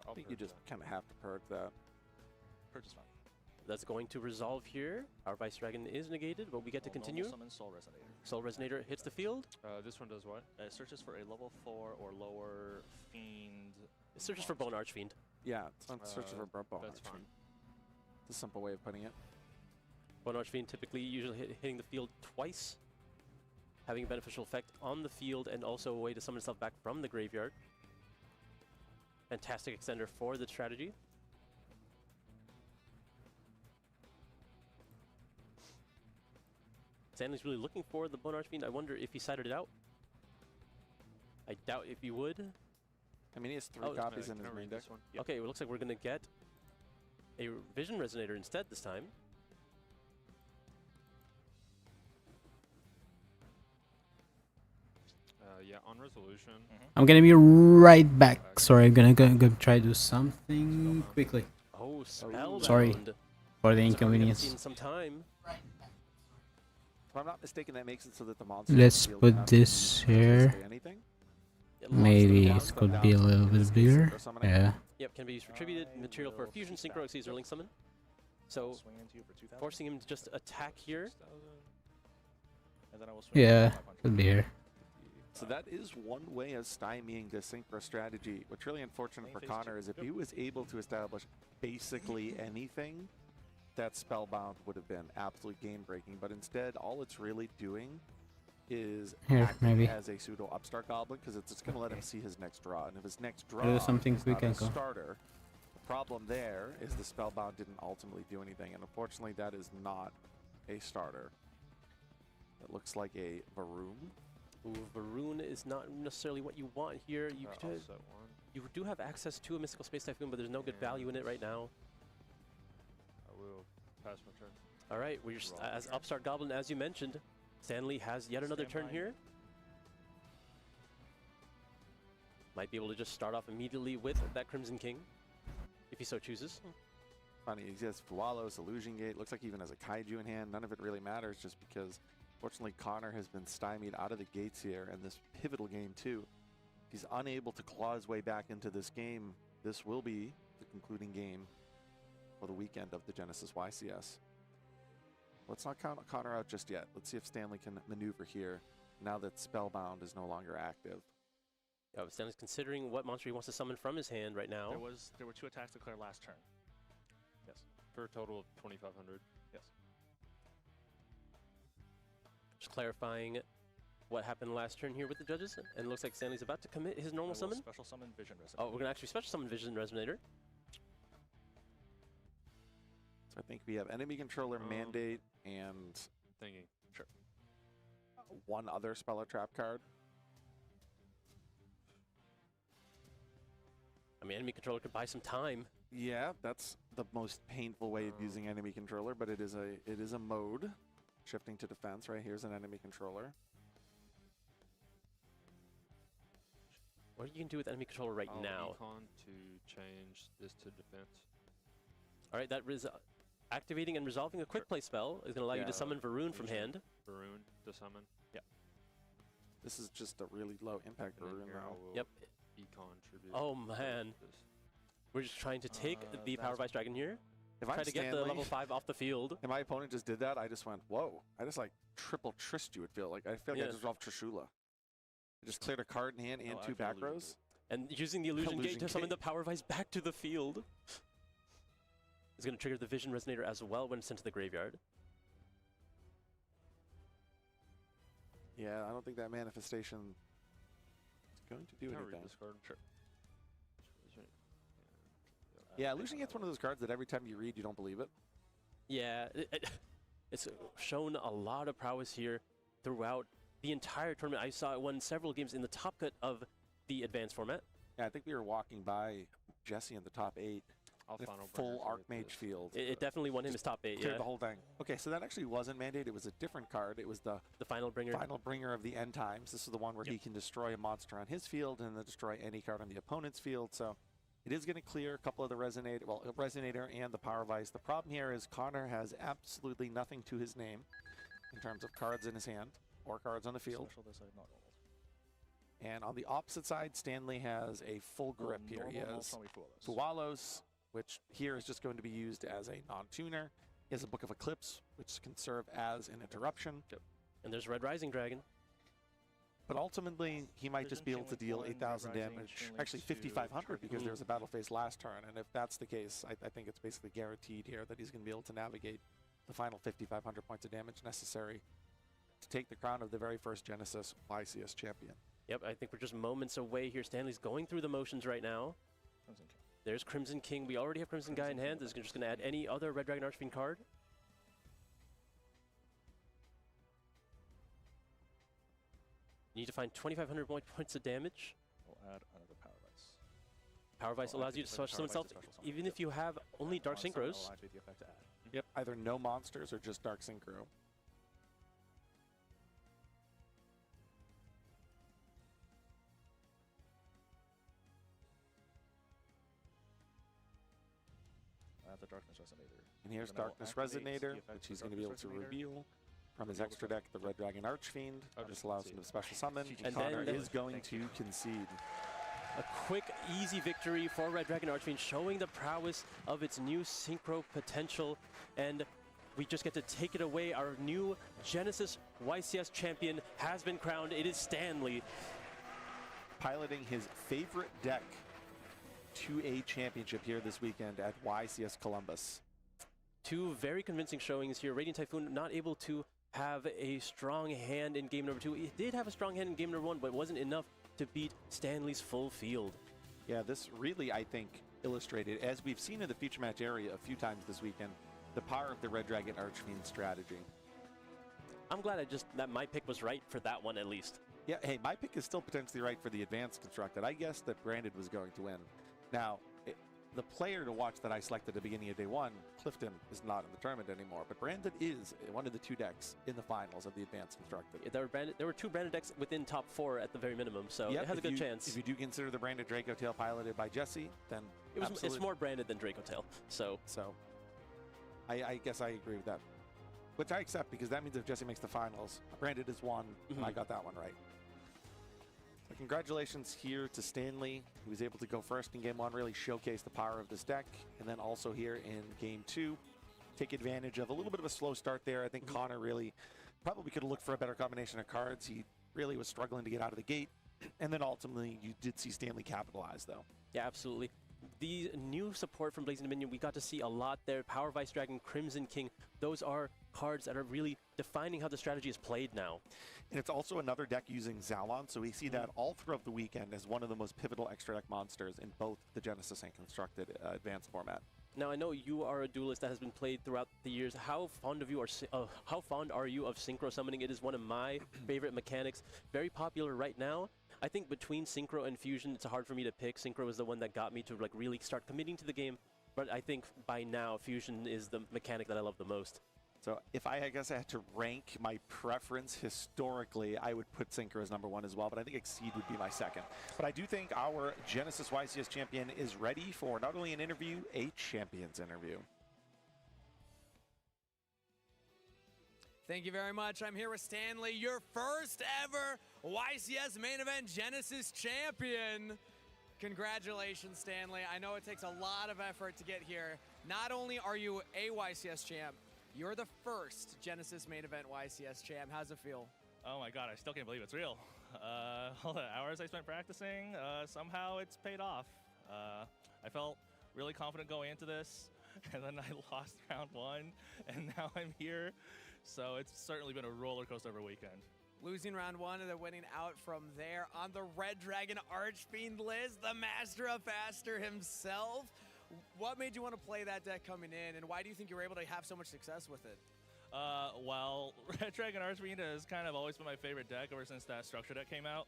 [SPEAKER 3] I think you just kind of have to purge that.
[SPEAKER 17] Purge is fine.
[SPEAKER 1] That's going to resolve here. Our Vice Dragon is negated, but we get to continue.
[SPEAKER 17] Summon Soul Resonator.
[SPEAKER 1] Soul Resonator hits the field.
[SPEAKER 18] This one does what?
[SPEAKER 17] It searches for a level 4 or lower Fiend.
[SPEAKER 1] It searches for Bone Archfiend.
[SPEAKER 3] Yeah, it's not searching for Bone
[SPEAKER 18] That's fine.
[SPEAKER 3] It's a simple way of putting it.
[SPEAKER 1] Bone Archfiend typically usually hitting the field twice, having a beneficial effect on the field and also a way to summon itself back from the graveyard. Fantastic extender for the strategy. Stanley's really looking for the Bone Archfiend. I wonder if he sided it out. I doubt if he would.
[SPEAKER 3] I mean, he has 3 copies in his main deck.
[SPEAKER 1] Yep. Okay, well, it looks like we're going to get a Vision Resonator instead this time.
[SPEAKER 18] Yeah, on resolution.
[SPEAKER 2] I'm gonna be right back. Sorry, I'm gonna go try to do something quickly.
[SPEAKER 1] Oh, Spellbound.
[SPEAKER 2] Sorry for the inconvenience.
[SPEAKER 1] Seen some time.
[SPEAKER 3] If I'm not mistaken, that makes it so that the monster.
[SPEAKER 2] Let's put this here. Maybe it could be a little bit bigger. Yeah.
[SPEAKER 1] Yep, can be used for tributed material for Fusion, Synchro, Xyz, or Link Summon. So, forcing him to just attack here.
[SPEAKER 2] Yeah, could be here.
[SPEAKER 3] So that is one way of stymieing the Synchro strategy. What's really unfortunate for Connor is if he was able to establish basically anything, that Spellbound would have been absolutely game-breaking. But instead, all it's really doing is acting as a pseudo upstart goblin, because it's just going to let him see his next draw. And if his next draw
[SPEAKER 2] Do something
[SPEAKER 3] is
[SPEAKER 2] quick
[SPEAKER 3] not a
[SPEAKER 2] and go.
[SPEAKER 3] starter, the problem there is the Spellbound didn't ultimately do anything. And unfortunately, that is not a starter. It looks like a Varun.
[SPEAKER 1] Ooh, Varun is not necessarily what you want here. You do have access to a Mystical Space Typhoon, but there's no good value in it right now.
[SPEAKER 18] I will pass my turn.
[SPEAKER 1] All right, we're just, as Upstart Goblin, as you mentioned, Stanley has yet another turn here. Might be able to just start off immediately with that Crimson King, if he so chooses.
[SPEAKER 3] Funny, he has Fualos, Illusion Gate. Looks like he even has a Kaiju in hand. None of it really matters, just because fortunately Connor has been stymied out of the gates here, and this pivotal game too. He's unable to claw his way back into this game. This will be the concluding game for the weekend of the Genesis YCS. Let's not count Connor out just yet. Let's see if Stanley can maneuver here now that Spellbound is no longer active.
[SPEAKER 1] Yeah, but Stanley's considering what monster he wants to summon from his hand right now.
[SPEAKER 17] There were 2 attacks declared last turn.
[SPEAKER 18] Yes. For a total of 2,500.
[SPEAKER 17] Yes.
[SPEAKER 1] Just clarifying what happened last turn here with the judges, and it looks like Stanley's about to commit his normal summon.
[SPEAKER 17] Special summon Vision Resonator.
[SPEAKER 1] Oh, we're gonna actually special summon Vision Resonator.
[SPEAKER 3] So I think we have enemy controller, mandate, and
[SPEAKER 18] thingy.
[SPEAKER 17] Sure.
[SPEAKER 3] One other spell or trap card.
[SPEAKER 1] I mean, enemy controller could buy some time.
[SPEAKER 3] Yeah, that's the most painful way of using enemy controller, but it is a mode. Shifting to defense, right? Here's an enemy controller.
[SPEAKER 1] What you can do with enemy controller right now?
[SPEAKER 18] Econ to change this to defense.
[SPEAKER 1] All right, that activating and resolving a quick play spell is going to allow you to summon Varun from hand.
[SPEAKER 18] Varun to summon.
[SPEAKER 1] Yeah.
[SPEAKER 3] This is just a really low impact Varun now.
[SPEAKER 1] Yep.
[SPEAKER 18] Econ tribute.
[SPEAKER 1] Oh man. We're just trying to take the Power Vice Dragon here.
[SPEAKER 3] If
[SPEAKER 1] Try to get the level 5 off the field.
[SPEAKER 3] And my opponent just did that, I just went, whoa. I just like triple trist you would feel like. I feel like I just resolved Trishula. I just cleared a card in hand and 2 back rows.
[SPEAKER 1] And using the Illusion Gate to summon the Power Vice back to the field. It's going to trigger the Vision Resonator as well when sent to the graveyard.
[SPEAKER 3] Yeah, I don't think that manifestation is going to do anything.
[SPEAKER 18] Sure.
[SPEAKER 3] Yeah, Lucian gets one of those cards that every time you read, you don't believe it.
[SPEAKER 1] Yeah, it's shown a lot of prowess here throughout the entire tournament. I saw it won several games in the top cut of the advanced format.
[SPEAKER 3] Yeah, I think we were walking by Jesse in the top 8. Full Archmage field.
[SPEAKER 1] It definitely won him his top 8,
[SPEAKER 3] Cleared
[SPEAKER 1] yeah.
[SPEAKER 3] the whole thing. Okay, so that actually wasn't mandated. It was a different card. It was the
[SPEAKER 1] Final Bringer.
[SPEAKER 3] Final Bringer of the End Times. This is the one where he can destroy a monster on his field and then destroy any card on the opponent's field. So it is going to clear a couple of the Resonator and the Power Vice. The problem here is Connor has absolutely nothing to his name in terms of cards in his hand or cards on the field. And on the opposite side, Stanley has a full grip here. He has Fualos, which here is just going to be used as a non-tuner. He has a Book of Eclipse, which can serve as an interruption.
[SPEAKER 1] And there's Red Rising Dragon.
[SPEAKER 3] But ultimately, he might just be able to deal 8,000 damage, actually 5,500 because there was a battle phase last turn. And if that's the case, I think it's basically guaranteed here that he's going to be able to navigate the final 5,500 points of damage necessary to take the crown of the very first Genesis YCS champion.
[SPEAKER 1] Yep, I think we're just moments away here. Stanley's going through the motions right now. There's Crimson King. We already have Crimson Guy in hand. This is just going to add any other Red Dragon Archfiend card. You need to find 2,500 points of damage.
[SPEAKER 15] We'll add another Power Vice.
[SPEAKER 1] Power Vice allows you to special summon itself, even if you have only Dark Synchros.
[SPEAKER 3] Yep, either no monsters or just Dark Synchro.
[SPEAKER 15] The Darkness Resonator.
[SPEAKER 3] And here's Darkness Resonator, which he's going to be able to reveal from his extra deck, the Red Dragon Archfiend. This allows him to special summon. And Connor is going to concede.
[SPEAKER 1] A quick, easy victory for Red Dragon Archfiend, showing the prowess of its new synchro potential. And we just get to take it away. Our new Genesis YCS champion has been crowned. It is Stanley.
[SPEAKER 3] Piloting his favorite deck to a championship here this weekend at YCS Columbus.
[SPEAKER 1] Two very convincing showings here. Radiant Typhoon not able to have a strong hand in game number 2. It did have a strong hand in game number 1, but it wasn't enough to beat Stanley's full field.
[SPEAKER 3] Yeah, this really, I think, illustrated, as we've seen in the feature match area a few times this weekend, the power of the Red Dragon Archfiend strategy.
[SPEAKER 1] I'm glad that my pick was right for that one at least.
[SPEAKER 3] Yeah, hey, my pick is still potentially right for the advanced constructed. I guessed that Branded was going to win. Now, the player to watch that I selected at the beginning of day 1, Clifton, is not in the tournament anymore, but Branded is one of the 2 decks in the finals of the advanced constructed.
[SPEAKER 1] Yeah, there were 2 Branded decks within top 4 at the very minimum, so it has a good chance.
[SPEAKER 3] If you do consider the Branded Draco Tail piloted by Jesse, then
[SPEAKER 1] it's more Branded than Draco Tail. So
[SPEAKER 3] I guess I agree with that, which I accept because that means if Jesse makes the finals, Branded is 1, and I got that one right. So congratulations here to Stanley, who was able to go first in game 1, really showcase the power of this deck, and then also here in game 2, take advantage of a little bit of a slow start there. I think Connor really probably could have looked for a better combination of cards. He really was struggling to get out of the gate, and then ultimately you did see Stanley capitalize, though.
[SPEAKER 1] Yeah, absolutely. The new support from Blazing Dominion, we got to see a lot there. Power Vice Dragon, Crimson King, those are cards that are really defining how the strategy is played now.
[SPEAKER 3] And it's also another deck using Zalon, so we see that all throughout the weekend as one of the most pivotal extra deck monsters in both the Genesis and Constructed advanced format.
[SPEAKER 1] Now, I know you are a duelist that has been played throughout the years. How fond are you of synchro summoning? It is one of my favorite mechanics. Very popular right now. I think between Synchro and Fusion, it's hard for me to pick. Synchro is the one that got me to really start committing to the game, but I think by now Fusion is the mechanic that I love the most.
[SPEAKER 3] So if I guess I had to rank my preference historically, I would put Synchro as number 1 as well, but I think Exceed would be my second. But I do think our Genesis YCS champion is ready for not only an interview, a champions interview.
[SPEAKER 4] Thank you very much. I'm here with Stanley, your first ever YCS main event Genesis champion. Congratulations, Stanley. I know it takes a lot of effort to get here. Not only are you a YCS champ, you're the first Genesis main event YCS champ. How's it feel?
[SPEAKER 17] Oh my God, I still can't believe it's real. All the hours I spent practicing, somehow it's paid off. I felt really confident going into this, and then I lost round 1, and now I'm here. So it's certainly been a roller coaster of a weekend.
[SPEAKER 4] Losing round 1 and then winning out from there. On the Red Dragon Archfiend, Liz, the master of faster himself. What made you want to play that deck coming in, and why do you think you were able to have so much success with it?
[SPEAKER 17] Well, Red Dragon Archfiend has kind of always been my favorite deck ever since that structure deck came out.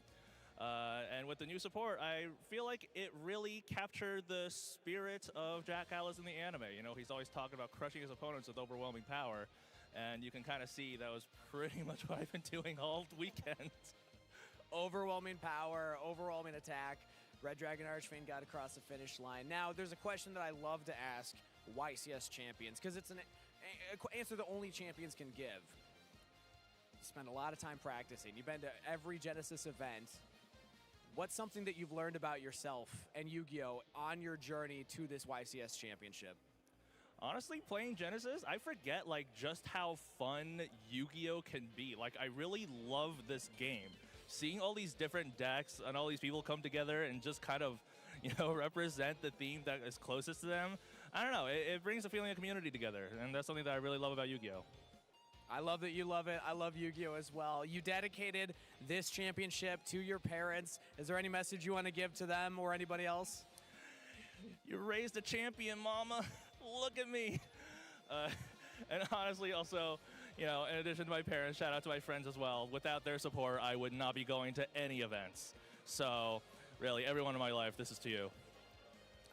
[SPEAKER 17] And with the new support, I feel like it really captured the spirit of Jack Atlas in the anime. You know, he's always talking about crushing his opponents with overwhelming power. And you can kind of see that was pretty much what I've been doing all weekend.
[SPEAKER 4] Overwhelming power, overwhelming attack. Red Dragon Archfiend got across the finish line. Now, there's a question that I love to ask YCS champions, because it's an answer that only champions can give. You spend a lot of time practicing. You've been to every Genesis event. What's something that you've learned about yourself and Yu-Gi-Oh! On your journey to this YCS championship?
[SPEAKER 17] Honestly, playing Genesis, I forget like just how fun Yu-Gi-Oh! Can be. Like, I really love this game. Seeing all these different decks and all these people come together and just kind of, you know, represent the theme that is closest to them. I don't know, it brings a feeling of community together, and that's something that I really love about Yu-Gi-Oh!
[SPEAKER 4] I love that you love it. I love Yu-Gi-Oh! As well. You dedicated this championship to your parents. Is there any message you want to give to them or anybody else?
[SPEAKER 17] You raised a champion, mama. Look at me. And honestly, also, you know, in addition to my parents, shout out to my friends as well. Without their support, I would not be going to any events. So, really, everyone in my life, this is to you.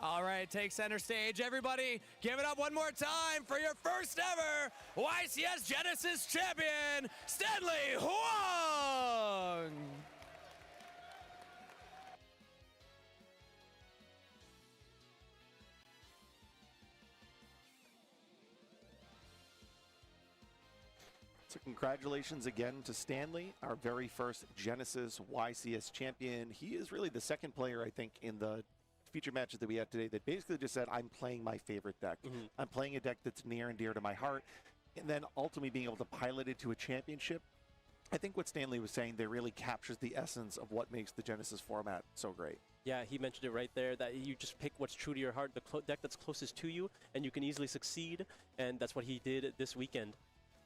[SPEAKER 4] All right, take center stage. Everybody, give it up one more time for your first ever YCS Genesis champion, Stanley Huang!
[SPEAKER 3] So congratulations again to Stanley, our very first Genesis YCS champion. He is really the second player, I think, in the feature matches that we had today that basically just said, I'm playing my favorite deck. I'm playing a deck that's near and dear to my heart. And then ultimately being able to pilot it to a championship. I think what Stanley was saying there really captures the essence of what makes the Genesis format so great.
[SPEAKER 1] Yeah, he mentioned it right there, that you just pick what's true to your heart, the deck that's closest to you, and you can easily succeed. And that's what he did this weekend.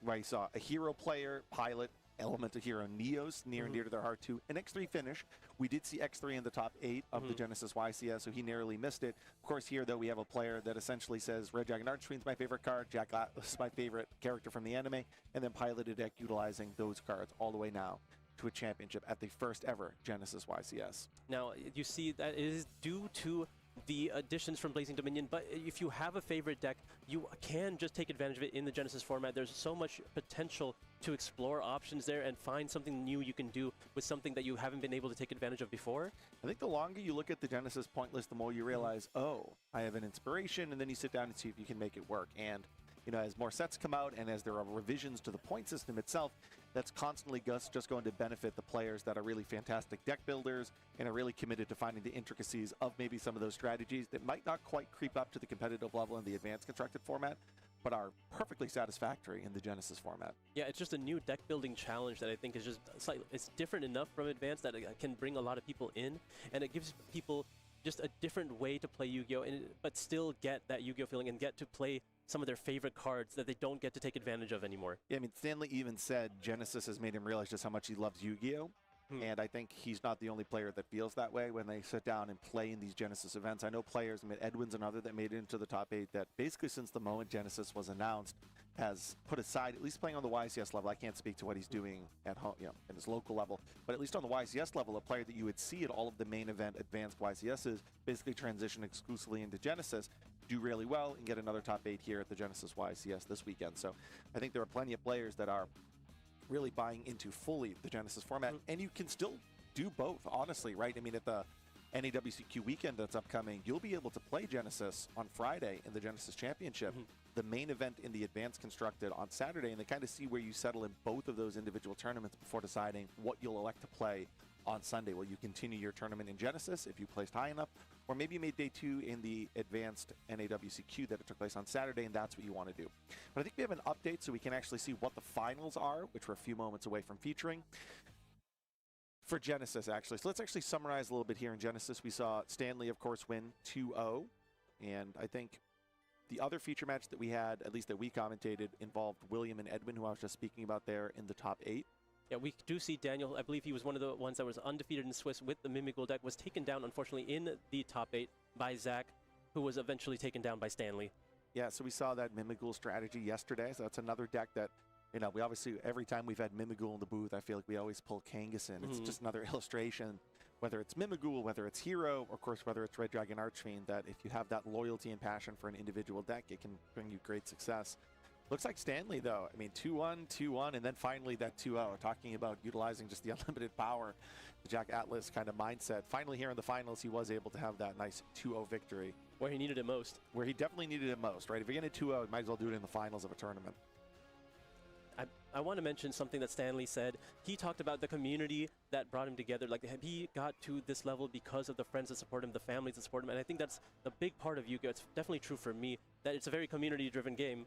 [SPEAKER 3] Where he saw a hero player, pilot, elemental hero Neos, near and dear to their heart too. An X3 finish. We did see X3 in the top 8 of the Genesis YCS, so he narrowly missed it. Of course, here, though, we have a player that essentially says, Red Dragon Archfiend's my favorite card, Jack Atlas is my favorite character from the anime, and then piloted a deck utilizing those cards all the way now to a championship at the first ever Genesis YCS.
[SPEAKER 1] Now, you see that it is due to the additions from Blazing Dominion, but if you have a favorite deck, you can just take advantage of it in the Genesis format. There's so much potential to explore options there and find something new you can do with something that you haven't been able to take advantage of before.
[SPEAKER 3] I think the longer you look at the Genesis point list, the more you realize, oh, I have an inspiration, and then you sit down and see if you can make it work. And, you know, as more sets come out and as there are revisions to the point system itself, that's constantly just going to benefit the players that are really fantastic deck builders and are really committed to finding the intricacies of maybe some of those strategies that might not quite creep up to the competitive level in the advanced constructed format, but are perfectly satisfactory in the Genesis format.
[SPEAKER 1] Yeah, it's just a new deck building challenge that I think is just slightly, it's different enough from advanced that it can bring a lot of people in, and it gives people just a different way to play Yu-Gi-Oh! But still get that Yu-Gi-Oh! Feeling and get to play some of their favorite cards that they don't get to take advantage of anymore.
[SPEAKER 3] Yeah, I mean, Stanley even said Genesis has made him realize just how much he loves Yu-Gi-Oh! And I think he's not the only player that feels that way when they sit down and play in these Genesis events. I know players, I mean, Edwin's another that made it into the top 8 that basically since the moment Genesis was announced has put aside, at least playing on the YCS level, I can't speak to what he's doing at home, you know, at his local level, but at least on the YCS level, a player that you would see at all of the main event advanced YCSs basically transition exclusively into Genesis, do really well, and get another top 8 here at the Genesis YCS this weekend. So I think there are plenty of players that are really buying into fully the Genesis format, and you can still do both, honestly, right? I mean, at the NAWCQ weekend that's upcoming, you'll be able to play Genesis on Friday in the Genesis Championship, the main event in the Advanced Constructed on Saturday, and then kind of see where you settle in both of those individual tournaments before deciding what you'll elect to play on Sunday. Will you continue your tournament in Genesis if you placed high enough, or maybe you made day 2 in the Advanced NAWCQ that it took place on Saturday, and that's what you want to do. But I think we have an update so we can actually see what the finals are, which we're a few moments away from featuring. For Genesis, actually. So let's actually summarize a little bit here in Genesis. We saw Stanley, of course, win 2-0, and I think the other feature match that we had, at least that we commentated, involved William and Edwin, who I was just speaking about there in the top 8.
[SPEAKER 1] Yeah, we do see Daniel, I believe he was one of the ones that was undefeated in Swiss with the Mimigul deck, was taken down, unfortunately, in the top 8 by Zach, who was eventually taken down by Stanley.
[SPEAKER 3] Yeah, so we saw that Mimigul strategy yesterday, so that's another deck that, you know, we obviously, every time we've had Mimigul in the booth, I feel like we always pull Kangaskhan. It's just another illustration, whether it's Mimigul, whether it's Hero, or of course, whether it's Red Dragon Archfiend, that if you have that loyalty and passion for an individual deck, it can bring you great success. Looks like Stanley, though. I mean, 2-1, 2-1, and then finally that 2-0, talking about utilizing just the unlimited power, the Jack Atlas kind of mindset. Finally, here in the finals, he was able to have that nice 2-0 victory.
[SPEAKER 1] Where he needed it most.
[SPEAKER 3] Where he definitely needed it most, right? If you're going to 2-0, you might as well do it in the finals of a tournament.
[SPEAKER 1] I want to mention something that Stanley said. He talked about the community that brought him together. Like, he got to this level because of the friends that support him, the families that support him, and I think that's a big part of YuGiOh. It's definitely true for me, that it's a very community-driven game.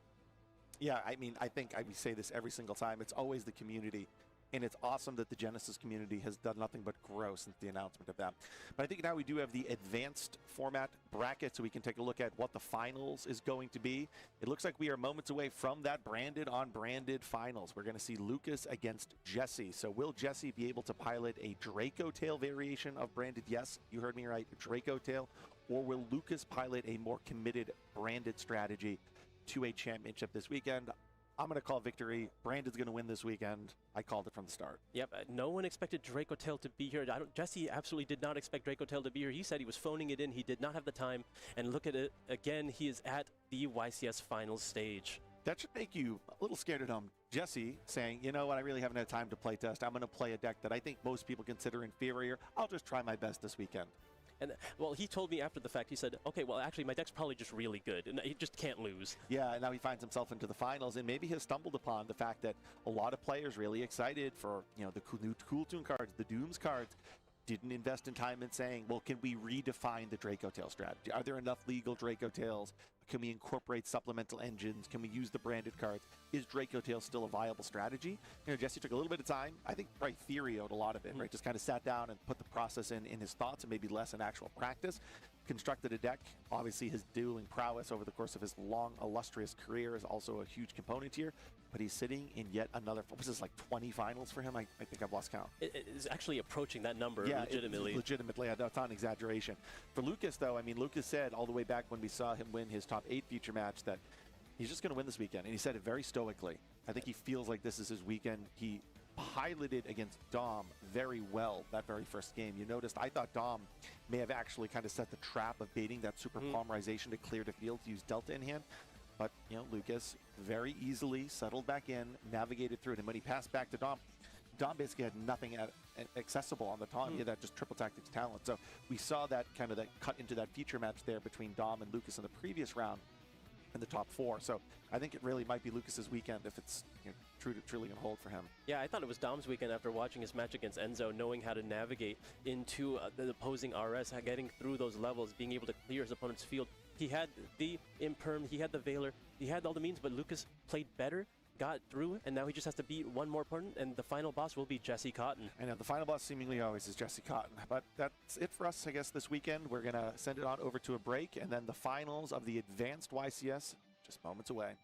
[SPEAKER 3] Yeah, I mean, I think we say this every single time. It's always the community, and it's awesome that the Genesis community has done nothing but grow since the announcement of that. But I think now we do have the advanced format bracket, so we can take a look at what the finals is going to be. It looks like we are moments away from that branded on branded finals. We're going to see Lucas against Jesse. So will Jesse be able to pilot a Draco Tail variation of branded? Yes, you heard me right, Draco Tail. Or will Lucas pilot a more committed branded strategy to a championship this weekend? I'm going to call victory. Brandon's going to win this weekend. I called it from the start.
[SPEAKER 1] Yep, no one expected Draco Tail to be here. Jesse absolutely did not expect Draco Tail to be here. He said he was phoning it in. He did not have the time. And look at it again. He is at the YCS finals stage.
[SPEAKER 3] That should make you a little scared at home. Jesse saying, you know what, I really haven't had time to play test. I'm going to play a deck that I think most people consider inferior. I'll just try my best this weekend.
[SPEAKER 1] And, well, he told me after the fact, he said, okay, well, actually, my deck's probably just really good, and he just can't lose.
[SPEAKER 3] Yeah, and now he finds himself into the finals, and maybe has stumbled upon the fact that a lot of players really excited for, you know, the new Cool Toon cards, the Dooms cards, didn't invest in time in saying, well, can we redefine the Draco Tail strategy? Are there enough legal Draco Tails? Can we incorporate supplemental engines? Can we use the branded cards? Is Draco Tail still a viable strategy? You know, Jesse took a little bit of time. I think probably theorioed a lot of it, right? Just kind of sat down and put the process in his thoughts and maybe less in actual practice. Constructed a deck. Obviously, his dueling prowess over the course of his long, illustrious career is also a huge component here. But he's sitting in yet another, what was this, like 20 finals for him? I think I've lost count.
[SPEAKER 1] It is actually approaching that number,
[SPEAKER 3] yeah,
[SPEAKER 1] legitimately.
[SPEAKER 3] Legitimately, that's not an exaggeration. For Lucas, though, I mean, Lucas said all the way back when we saw him win his top 8 feature match that he's just going to win this weekend. And he said it very stoically. I think he feels like this is his weekend. He piloted against Dom very well that very first game. You noticed, I thought Dom may have actually kind of set the trap of baiting that super polymerization to clear the field to use Delta in hand. But, you know, Lucas very easily settled back in, navigated through it. And when he passed back to Dom, Dom basically had nothing accessible on the Tom. He had that just triple tactics talent. So we saw that kind of that cut into that feature match there between Dom and Lucas in the previous round in the top 4. So I think it really might be Lucas's weekend if it's, you know, truly going to hold for him.
[SPEAKER 1] Yeah, I thought it was Dom's weekend after watching his match against Enzo, knowing how to navigate into the opposing RS, getting through those levels, being able to clear his opponent's field. He had the Imperm, he had the Veiler, he had all the means, but Lucas played better, got through, and now he just has to beat one more opponent, and the final boss will be Jesse Cotton.
[SPEAKER 3] I know, the final boss seemingly always is Jesse Cotton. But that's it for us, I guess, this weekend. We're going to send it on over to a break, and then the finals of the advanced YCS just moments away.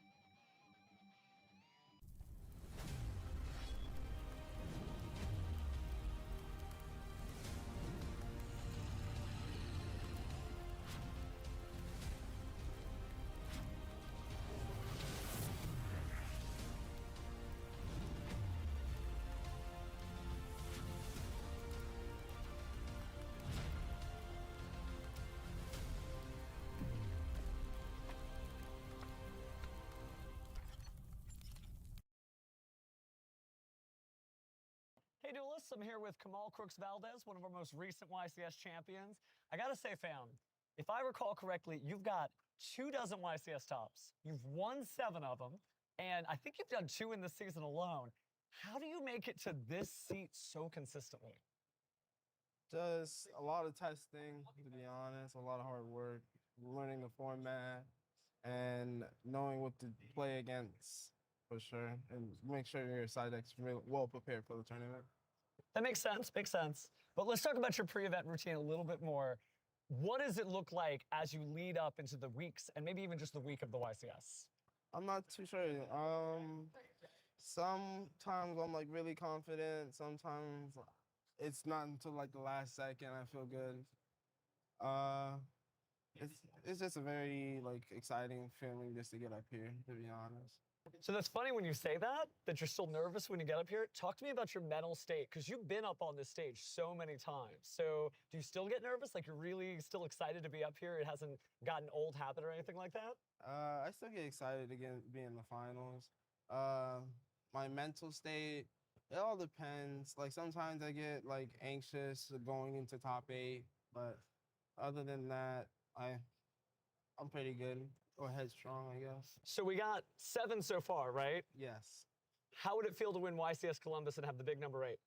[SPEAKER 9] Hey duelists, I'm here with Kamal Crooks Valdez, one of our most recent YCS champions. I gotta say, fam, if I recall correctly, you've got 24 YCS tops. You've won 7 of them, and I think you've done 2 in this season alone. How do you make it to this seat so consistently?
[SPEAKER 19] Just a lot of testing, to be honest, a lot of hard work, learning the format, and knowing what to play against, for sure, and make sure your side deck's really well prepared for the tournament.
[SPEAKER 9] That makes sense, But let's talk about your pre-event routine a little bit more. What does it look like as you lead up into the weeks and maybe even just the week of the YCS?
[SPEAKER 19] I'm not too sure. sometimes I'm like really confident. Sometimes it's not until like the last second I feel good. It's just a very like exciting feeling just to get up here, to be honest.
[SPEAKER 20] So that's funny when you say that you're still nervous when you get up here. Talk to me about your mental state, because you've been up on this stage so many times. So do you still get nervous? Like you're really still excited to be up here? It hasn't gotten old habit or anything like that?
[SPEAKER 19] I still get excited to be in the finals. My mental state, it all depends. Like sometimes I get like anxious going into top 8, but other than that, I'm pretty good or headstrong, I guess.
[SPEAKER 20] So we got 7 so far, right?
[SPEAKER 19] Yes.
[SPEAKER 20] How would it feel to win YCS Columbus and have the big number 8?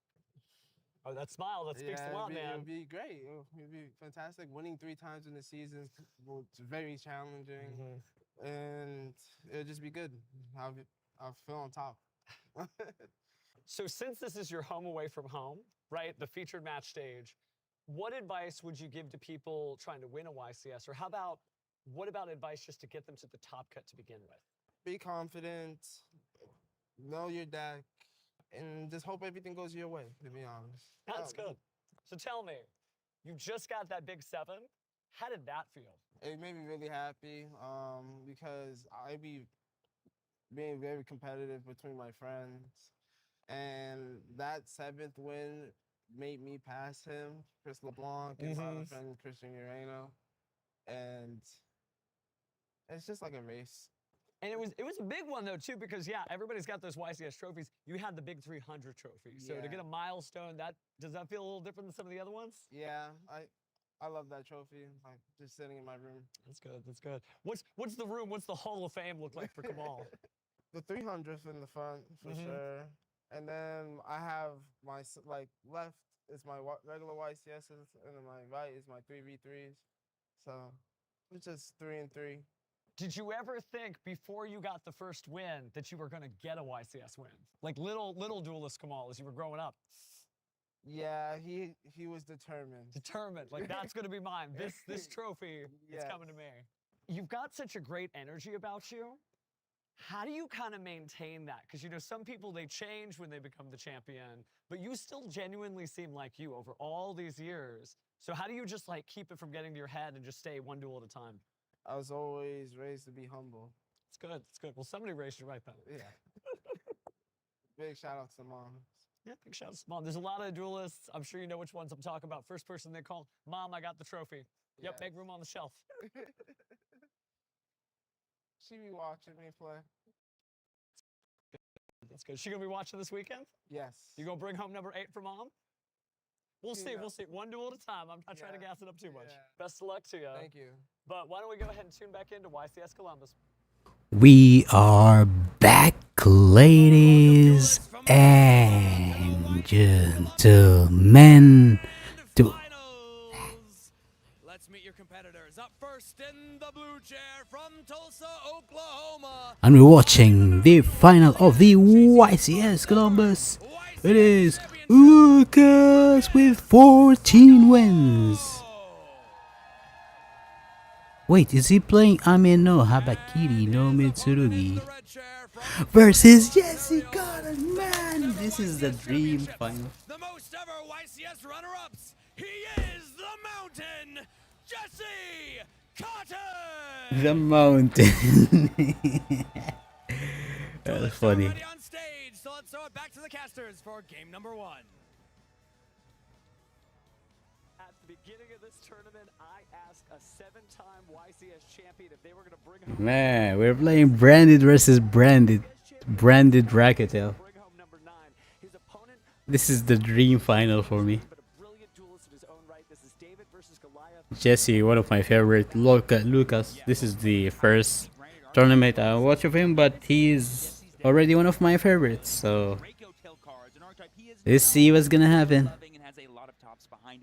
[SPEAKER 20] Oh, that smile, that speaks a lot, man.
[SPEAKER 19] It would be great. It would be fantastic. Winning 3 times in the season was very challenging, and it would just be good. I'll feel on top.
[SPEAKER 20] So since this is your home away from home, right, the featured match stage, what advice would you give to people trying to win a YCS? Or what about advice just to get them to the top cut to begin with?
[SPEAKER 19] Be confident, know your deck, and just hope everything goes your way, to be honest.
[SPEAKER 20] That's good. So tell me, you just got that big 7. How did that feel?
[SPEAKER 19] It made me really happy because I be being very competitive between my friends. And that 7th win made me pass him, Chris LeBlanc, and my other friend, Christian Urano. And it's just like a race.
[SPEAKER 20] And it was a big one, though, too, because, yeah, everybody's got those YCS trophies. You had the big 300 trophy. So to get a milestone, does that feel a little different than some of the other ones?
[SPEAKER 19] Yeah, I love that trophy. Like just sitting in my room.
[SPEAKER 20] That's good. That's good. What's the room? What's the Hall of Fame look like for Kamal?
[SPEAKER 19] The 300th in the front for sure, and then I have my left is my regular YCSs, and then my right is my 3v3s. So it's just 3 and 3.
[SPEAKER 20] Did you ever think before you got the first win that you were going to get a YCS win? Like little duelist Kamal as you were growing up.
[SPEAKER 19] Yeah, he was determined.
[SPEAKER 20] Determined, like that's gonna be mine. This trophy, it's coming to me. You've got such a great energy about you. How do you kind of maintain that? Because you know, some people they change when they become the champion, but you still genuinely seem like you over all these years. So how do you just like keep it from getting to your head and just stay one duel at a time?
[SPEAKER 19] I was always raised to be humble.
[SPEAKER 20] It's good. It's good. Well, somebody raised you right then.
[SPEAKER 19] Yeah. Big shout out to Mom.
[SPEAKER 20] Yeah, big shout out to Mom. There's a lot of duelists. I'm sure you know which ones I'm talking about. First person they call, Mom, I got the trophy. Yep, make room on the shelf.
[SPEAKER 19] She be watching me play.
[SPEAKER 20] That's good. She gonna be watching this weekend?
[SPEAKER 19] Yes.
[SPEAKER 20] You gonna bring home number 8 for Mom? We'll see. We'll see. One duel at a time. I'm not trying to gas it up too much. Best of luck to you.
[SPEAKER 19] Thank you.
[SPEAKER 20] But why don't we go ahead and tune back into YCS Columbus?
[SPEAKER 2] We are back, ladies and gentlemen.
[SPEAKER 4] Let's meet your competitors. Up first in the blue chair from Tulsa, Oklahoma.
[SPEAKER 2] And we're watching the final of the YCS Columbus. It is Lucas with 14 wins. Wait, is he playing Ame no Habakiri no Mitsurugi versus Jesse Cotton? Man, this is the dream final.
[SPEAKER 4] The most ever YCS runner-ups. He is the Mountain, Jesse Cotton.
[SPEAKER 2] The Mountain. That's funny.
[SPEAKER 4] Already on stage, so let's throw it back to the casters for game number 1.
[SPEAKER 20] At the beginning of this tournament, I asked a 7-time YCS champion if they were going to bring home.
[SPEAKER 2] Man, we're playing branded versus branded Racketel. This is the dream final for me. Jesse, one of my favorite. Lucas, this is the first tournament I watch of him, but he's already one of my favorites. So let's see what's gonna happen.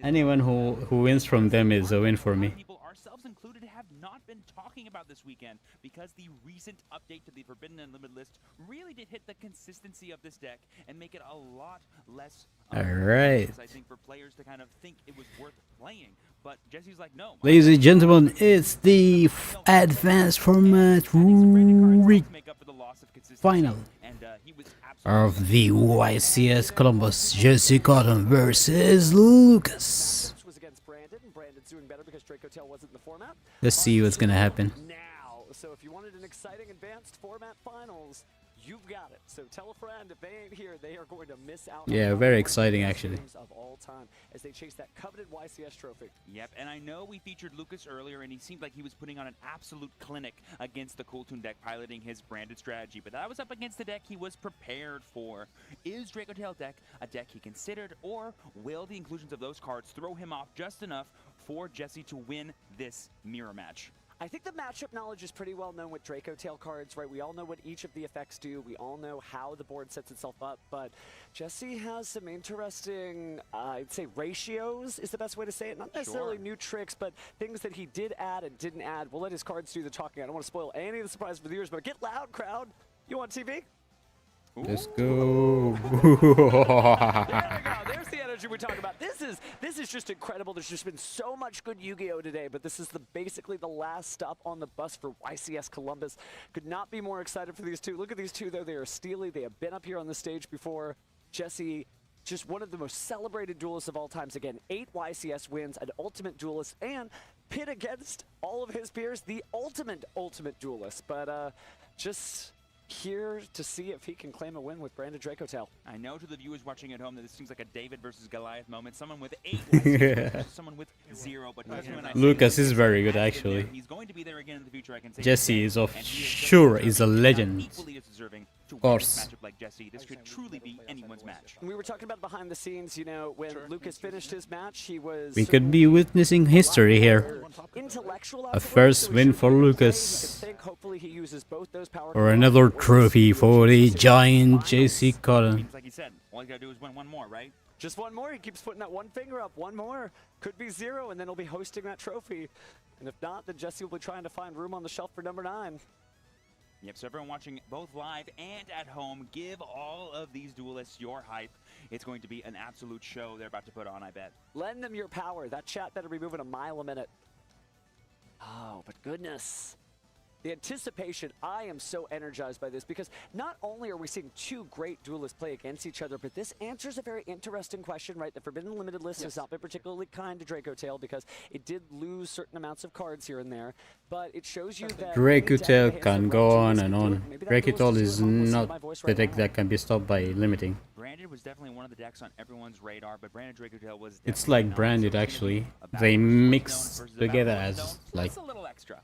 [SPEAKER 2] Anyone who wins from them is a win for me.
[SPEAKER 10] Ourselves included have not been talking about this weekend because the recent update to the Forbidden Unlimited list really did hit the consistency of this deck and make it a lot less
[SPEAKER 2] Alright.
[SPEAKER 10] I think for players to kind of think it was worth playing. But Jesse's like, no.
[SPEAKER 2] Ladies and gentlemen, it's the advanced format final of the YCS Columbus Jesse Cotton versus Lucas.
[SPEAKER 9] Was against Brandon, and Brandon's doing better because Draco Tail wasn't in the format.
[SPEAKER 2] Let's see what's gonna happen.
[SPEAKER 9] Now, so if you wanted an exciting advanced format finals, you've got it. So tell a friend if they ain't here, they are going to miss out.
[SPEAKER 2] Yeah,
[SPEAKER 9] on
[SPEAKER 2] very
[SPEAKER 9] one of the
[SPEAKER 2] exciting
[SPEAKER 9] best
[SPEAKER 2] actually.
[SPEAKER 9] games of all time as they chase that coveted YCS trophy.
[SPEAKER 10] Yep, and I know we featured Lucas earlier, and he seemed like he was putting on an absolute clinic against the Cool Toon deck, piloting his branded strategy. But that was up against the deck he was prepared for. Is Draco Tail deck a deck he considered, or will the inclusions of those cards throw him off just enough for Jesse to win this mirror match?
[SPEAKER 9] I think the matchup knowledge is pretty well known with Draco Tail cards, right? We all know what each of the effects do. We all know how the board sets itself up, but Jesse has some interesting, I'd say ratios is the best way to say it. Not necessarily new tricks, but things that he did add and didn't add. We'll let his cards do the talking. I don't want to spoil any of the surprise for the viewers, but get loud, crowd. You want TV?
[SPEAKER 2] Let's go.
[SPEAKER 9] There we go. There's the energy we talk about. This is just incredible. There's just been so much good YuGiOh today, but this is basically the last stop on the bus for YCS Columbus. Could not be more excited for these two. Look at these two, though. They are steely. They have been up here on the stage before. Jesse, just one of the most celebrated duelists of all times. Again, 8 YCS wins, an ultimate duelist, and pit against all of his peers, the ultimate duelist. But just here to see if he can claim a win with Brandon Draco Tail.
[SPEAKER 10] I know to the viewers watching at home that this seems like a David versus Goliath moment. Someone with 8 versus someone with 0. But
[SPEAKER 2] Lucas is very good actually.
[SPEAKER 10] He's going to be there again in the future, I can say.
[SPEAKER 2] Jesse is of sure is a legend. Of course.
[SPEAKER 10] Like Jesse, this could truly be anyone's match.
[SPEAKER 9] We were talking about behind the scenes, you know, when Lucas finished his match, he was...
[SPEAKER 2] We could be witnessing history here. A first win for Lucas. Or another trophy for the giant JC Cotton.
[SPEAKER 10] Like he said, all you gotta do is win one more, right?
[SPEAKER 9] Just one more. He keeps putting that one finger up. One more. Could be 0, and then he'll be hosting that trophy. And if not, then Jesse will be trying to find room on the shelf for number 9.
[SPEAKER 10] Yep, so everyone watching both live and at home, give all of these duelists your hype. It's going to be an absolute show they're about to put on, I bet.
[SPEAKER 9] Lend them your power. That chat better be moving a mile a minute. Oh, but goodness. The anticipation, I am so energized by this because not only are we seeing 2 great duelists play against each other, but this answers a very interesting question, right? The Forbidden Limited list has not been particularly kind to Draco Tail because it did lose certain amounts of cards here and there, but it shows you that
[SPEAKER 2] Draco Tail can go on and on. Draco Tail is not the deck that can be stopped by limiting.
[SPEAKER 10] Branded was definitely one of the decks on everyone's radar, but Branded Draco Tail was
[SPEAKER 2] It's like Branded actually. They mix together as like...
[SPEAKER 10] a little extra.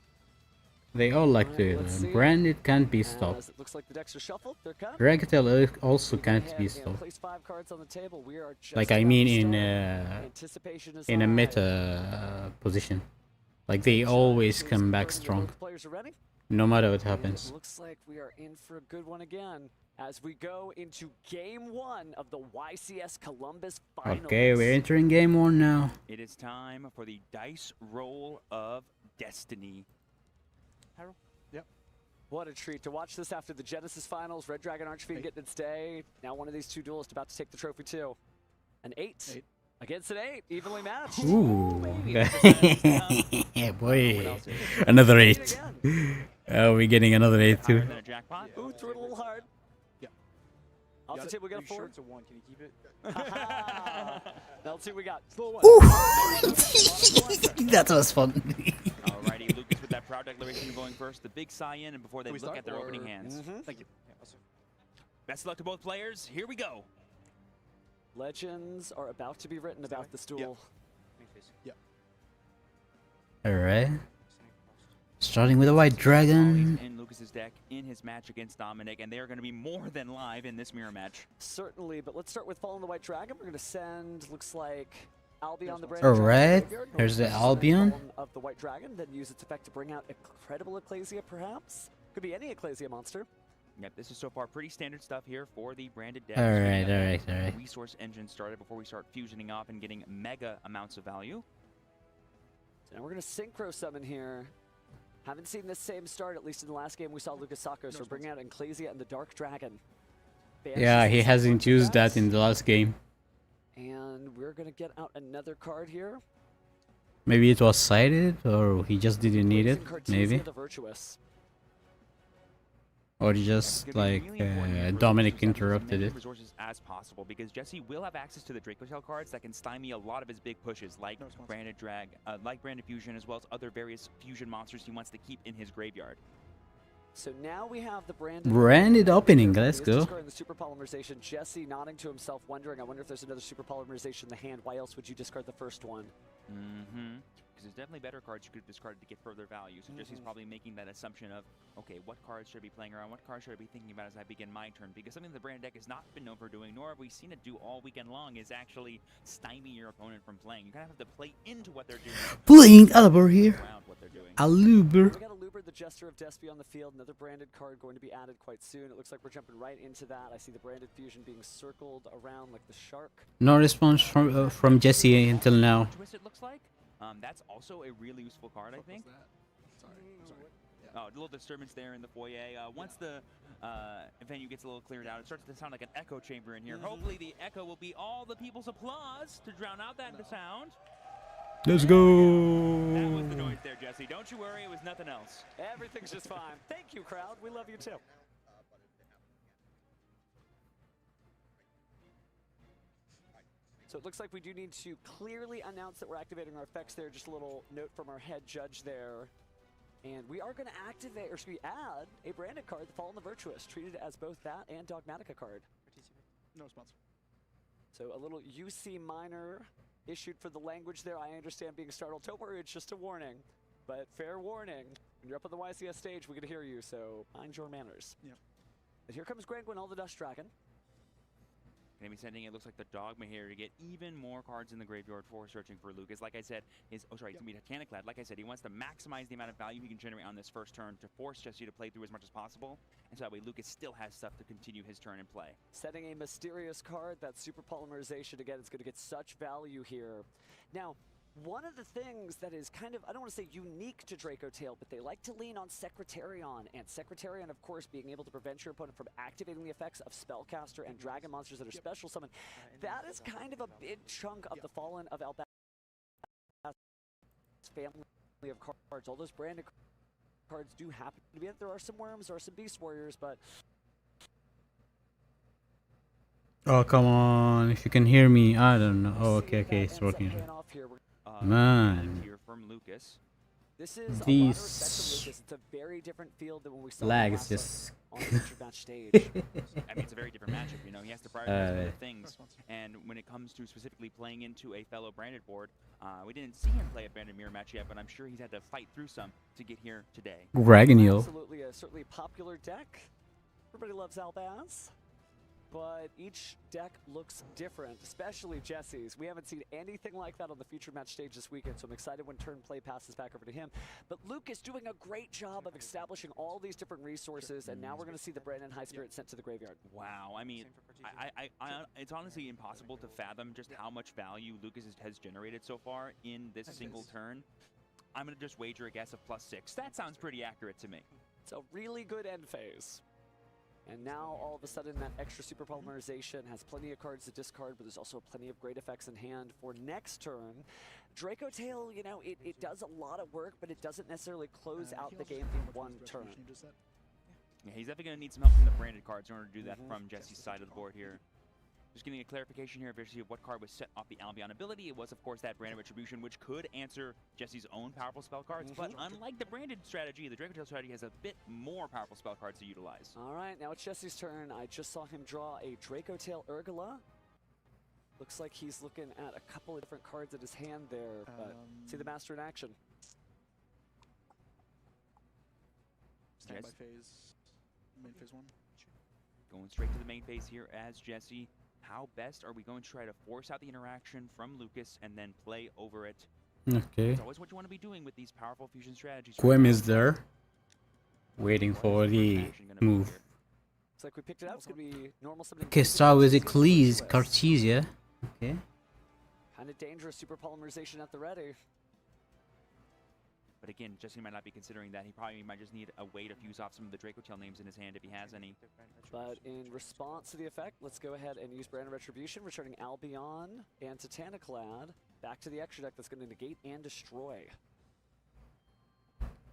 [SPEAKER 2] They all like to do it. Branded can't be stopped.
[SPEAKER 9] Looks like the decks are shuffled. They're cut.
[SPEAKER 2] Draco Tail also can't be stopped. Like I mean in a meta position. Like they always come back strong. No matter what happens.
[SPEAKER 9] Looks like we are in for a good one again as we go into game 1 of the YCS Columbus Finals.
[SPEAKER 2] Okay, we're entering game 1 now.
[SPEAKER 10] It is time for the dice roll of destiny.
[SPEAKER 9] Yep. What a treat to watch this after the Genesis Finals. Red Dragon Archfiend getting its day. Now one of these 2 duelists about to take the trophy too. An 8 against an 8, evenly matched.
[SPEAKER 2] Ooh. Yeah, boy. Another 8. Oh, we're getting another 8 too.
[SPEAKER 9] Ooh, threw it a little hard.
[SPEAKER 12] Yeah.
[SPEAKER 9] Off the table, we got a 4.
[SPEAKER 12] It's a 1. Can you keep it?
[SPEAKER 9] Let's see what we got.
[SPEAKER 2] Ooh. That was fun.
[SPEAKER 10] Alrighty, Lucas with that proud declaration going first. The big sigh in and before they look at their opening hands.
[SPEAKER 12] Thank you.
[SPEAKER 10] Best of luck to both players. Here we go.
[SPEAKER 9] Legends are about to be written about this duel.
[SPEAKER 12] Yep.
[SPEAKER 2] Alright. Starting with a white dragon.
[SPEAKER 10] In Lucas's deck in his match against Dominic, and they are going to be more than live in this mirror match.
[SPEAKER 9] Certainly, but let's start with Fallen the White Dragon. We're going to send, looks like, Albion the Brand.
[SPEAKER 2] Alright, here's the Albion.
[SPEAKER 9] Of the White Dragon, then use its effect to bring out Incredible Ecclesia, perhaps? Could be any Ecclesia monster.
[SPEAKER 10] Yep, this is so far pretty standard stuff here for the branded deck.
[SPEAKER 2] Alright.
[SPEAKER 10] Resource engine started before we start fusioning off and getting mega amounts of value.
[SPEAKER 9] So now we're going to synchro summon here. Haven't seen this same start, at least in the last game we saw Lucas Sacco, so we're bringing out Ecclesia and the Dark Dragon.
[SPEAKER 2] Yeah, he hasn't used that in the last game.
[SPEAKER 9] And we're going to get out another card here.
[SPEAKER 2] Maybe it was sighted, or he just didn't need it. Maybe.
[SPEAKER 9] The Virtuous.
[SPEAKER 2] Or just like Dominic interrupted it.
[SPEAKER 10] Resources as possible, because Jesse will have access to the Draco Tail cards that can stymie a lot of his big pushes, like Branded Drag, like Branded Fusion, as well as other various fusion monsters he wants to keep in his graveyard.
[SPEAKER 9] So now we have the
[SPEAKER 2] branded opening. Let's go.
[SPEAKER 9] The super polymerization. Jesse nodding to himself, wondering, I wonder if there's another super polymerization in the hand. Why else would you discard the first one?
[SPEAKER 10] Mm-hmm. Because there's definitely better cards you could have discarded to get further value. So Jesse's probably making that assumption of, okay, what cards should I be playing around? What cards should I be thinking about as I begin my turn? Because something the brand deck has not been known for doing, nor have we seen it do all weekend long, is actually stymie your opponent from playing. You kind of have to play into what they're doing.
[SPEAKER 2] Playing Alubor here. Alubor.
[SPEAKER 9] We got Alubor, the Jester of Despy on the field. Another branded card going to be added quite soon. It looks like we're jumping right into that. I see the branded fusion being circled around like the shark.
[SPEAKER 2] No response from Jesse until now.
[SPEAKER 10] Twist, it looks like. That's also a really useful card, I think.
[SPEAKER 12] Sorry.
[SPEAKER 10] Oh, a little disturbance there in the foyer. Once the venue gets a little cleared out, it starts to sound like an echo chamber in here. Hopefully the echo will be all the people's applause to drown out that sound.
[SPEAKER 2] Let's go.
[SPEAKER 10] That was the noise there, Jesse. Don't you worry, it was nothing else.
[SPEAKER 9] Everything's just fine. Thank you, crowd. We love you too. So it looks like we do need to clearly announce that we're activating our effects there. Just a little note from our head judge there. And we are going to activate, or excuse me, add a branded card, the Fallen the Virtuous, treated as both that and Dogmatica card.
[SPEAKER 12] No response.
[SPEAKER 9] So a little UC minor issued for the language there. I understand being startled. Don't worry, it's just a warning. But fair warning, when you're up on the YCS stage, we can hear you, so mind your manners.
[SPEAKER 12] Yeah.
[SPEAKER 9] And here comes Granguin, the Dust Dragon.
[SPEAKER 10] Gonna be sending, it looks like the Dogma here to get even more cards in the graveyard for searching for Lucas. Like I said, he's gonna be Titaniclad. Like I said, he wants to maximize the amount of value he can generate on this first turn to force Jesse to play through as much as possible. And so that way Lucas still has stuff to continue his turn and play.
[SPEAKER 9] Setting a mysterious card, that super polymerization again, is gonna get such value here. Now, one of the things that is kind of, I don't want to say unique to Draco Tail, but they like to lean on Secretarion, and Secretarion, of course, being able to prevent your opponent from activating the effects of Spellcaster and Dragon monsters that are special summoned. That is kind of a big chunk of the Fallen of Elbas's family of cards. All those branded cards do happen to be it. There are some Worms, there are some Beast Warriors, but...
[SPEAKER 2] Oh, come on. If you can hear me, I don't know. Oh, okay, it's working. Man.
[SPEAKER 10] Here from Lucas.
[SPEAKER 9] This is
[SPEAKER 2] these
[SPEAKER 9] Lucas. It's a very different field than when we saw
[SPEAKER 2] lags just
[SPEAKER 9] on the match stage. I
[SPEAKER 10] mean, it's a very different matchup, you know. He has to prioritize other things. And when it comes to specifically playing into a fellow branded board, we didn't see him play a branded mirror match yet, but I'm sure he's had to fight through some to get here today.
[SPEAKER 2] YuGiOh.
[SPEAKER 9] Absolutely, certainly popular deck. Everybody loves Albaz. But each deck looks different, especially Jesse's. We haven't seen anything like that on the feature match stage this weekend, so I'm excited when turn play passes back over to him. But Luke is doing a great job of establishing all these different resources, and now we're going to see the Brandon High Spirit sent to the graveyard.
[SPEAKER 10] Wow, I mean, it's honestly impossible to fathom just how much value Lucas has generated so far in this single turn. I'm going to just wager a guess of +6. That sounds pretty accurate to me.
[SPEAKER 9] It's a really good end phase. And now, all of a sudden, that extra super polymerization has plenty of cards to discard, but there's also plenty of great effects in hand for next turn. Draco Tail, you know, it does a lot of work, but it doesn't necessarily close out the game in one turn.
[SPEAKER 10] Yeah, he's definitely going to need some help from the branded cards in order to do that from Jesse's side of the board here. Just getting a clarification here of what card was set off the Albion ability. It was, of course, that Branded Retribution, which could answer Jesse's own powerful spell cards. But unlike the branded strategy, the Draco Tail strategy has a bit more powerful spell cards to utilize.
[SPEAKER 9] All right, now it's Jesse's turn. I just saw him draw a Draco Tail Urgula. Looks like he's looking at a couple of different cards in his hand there, but see the Master in action.
[SPEAKER 12] Standby phase, main phase 1.
[SPEAKER 10] Going straight to the main phase here as Jesse. How best are we going to try to force out the interaction from Lucas and then play over it?
[SPEAKER 2] Okay.
[SPEAKER 10] It's always what you want to be doing with these powerful fusion strategies.
[SPEAKER 2] Quem is there, waiting for the move.
[SPEAKER 9] Looks like we picked it up. It's gonna be normal.
[SPEAKER 2] Okay, start with Eccles, Cartesia. Okay.
[SPEAKER 9] Kind of dangerous super polymerization at the ready.
[SPEAKER 10] But again, Jesse might not be considering that. He probably might just need a way to fuse off some of the Draco Tail names in his hand if he has any.
[SPEAKER 9] But in response to the effect, let's go ahead and use Branded Retribution, returning Albion and Titaniclad back to the extra deck that's going to negate and destroy.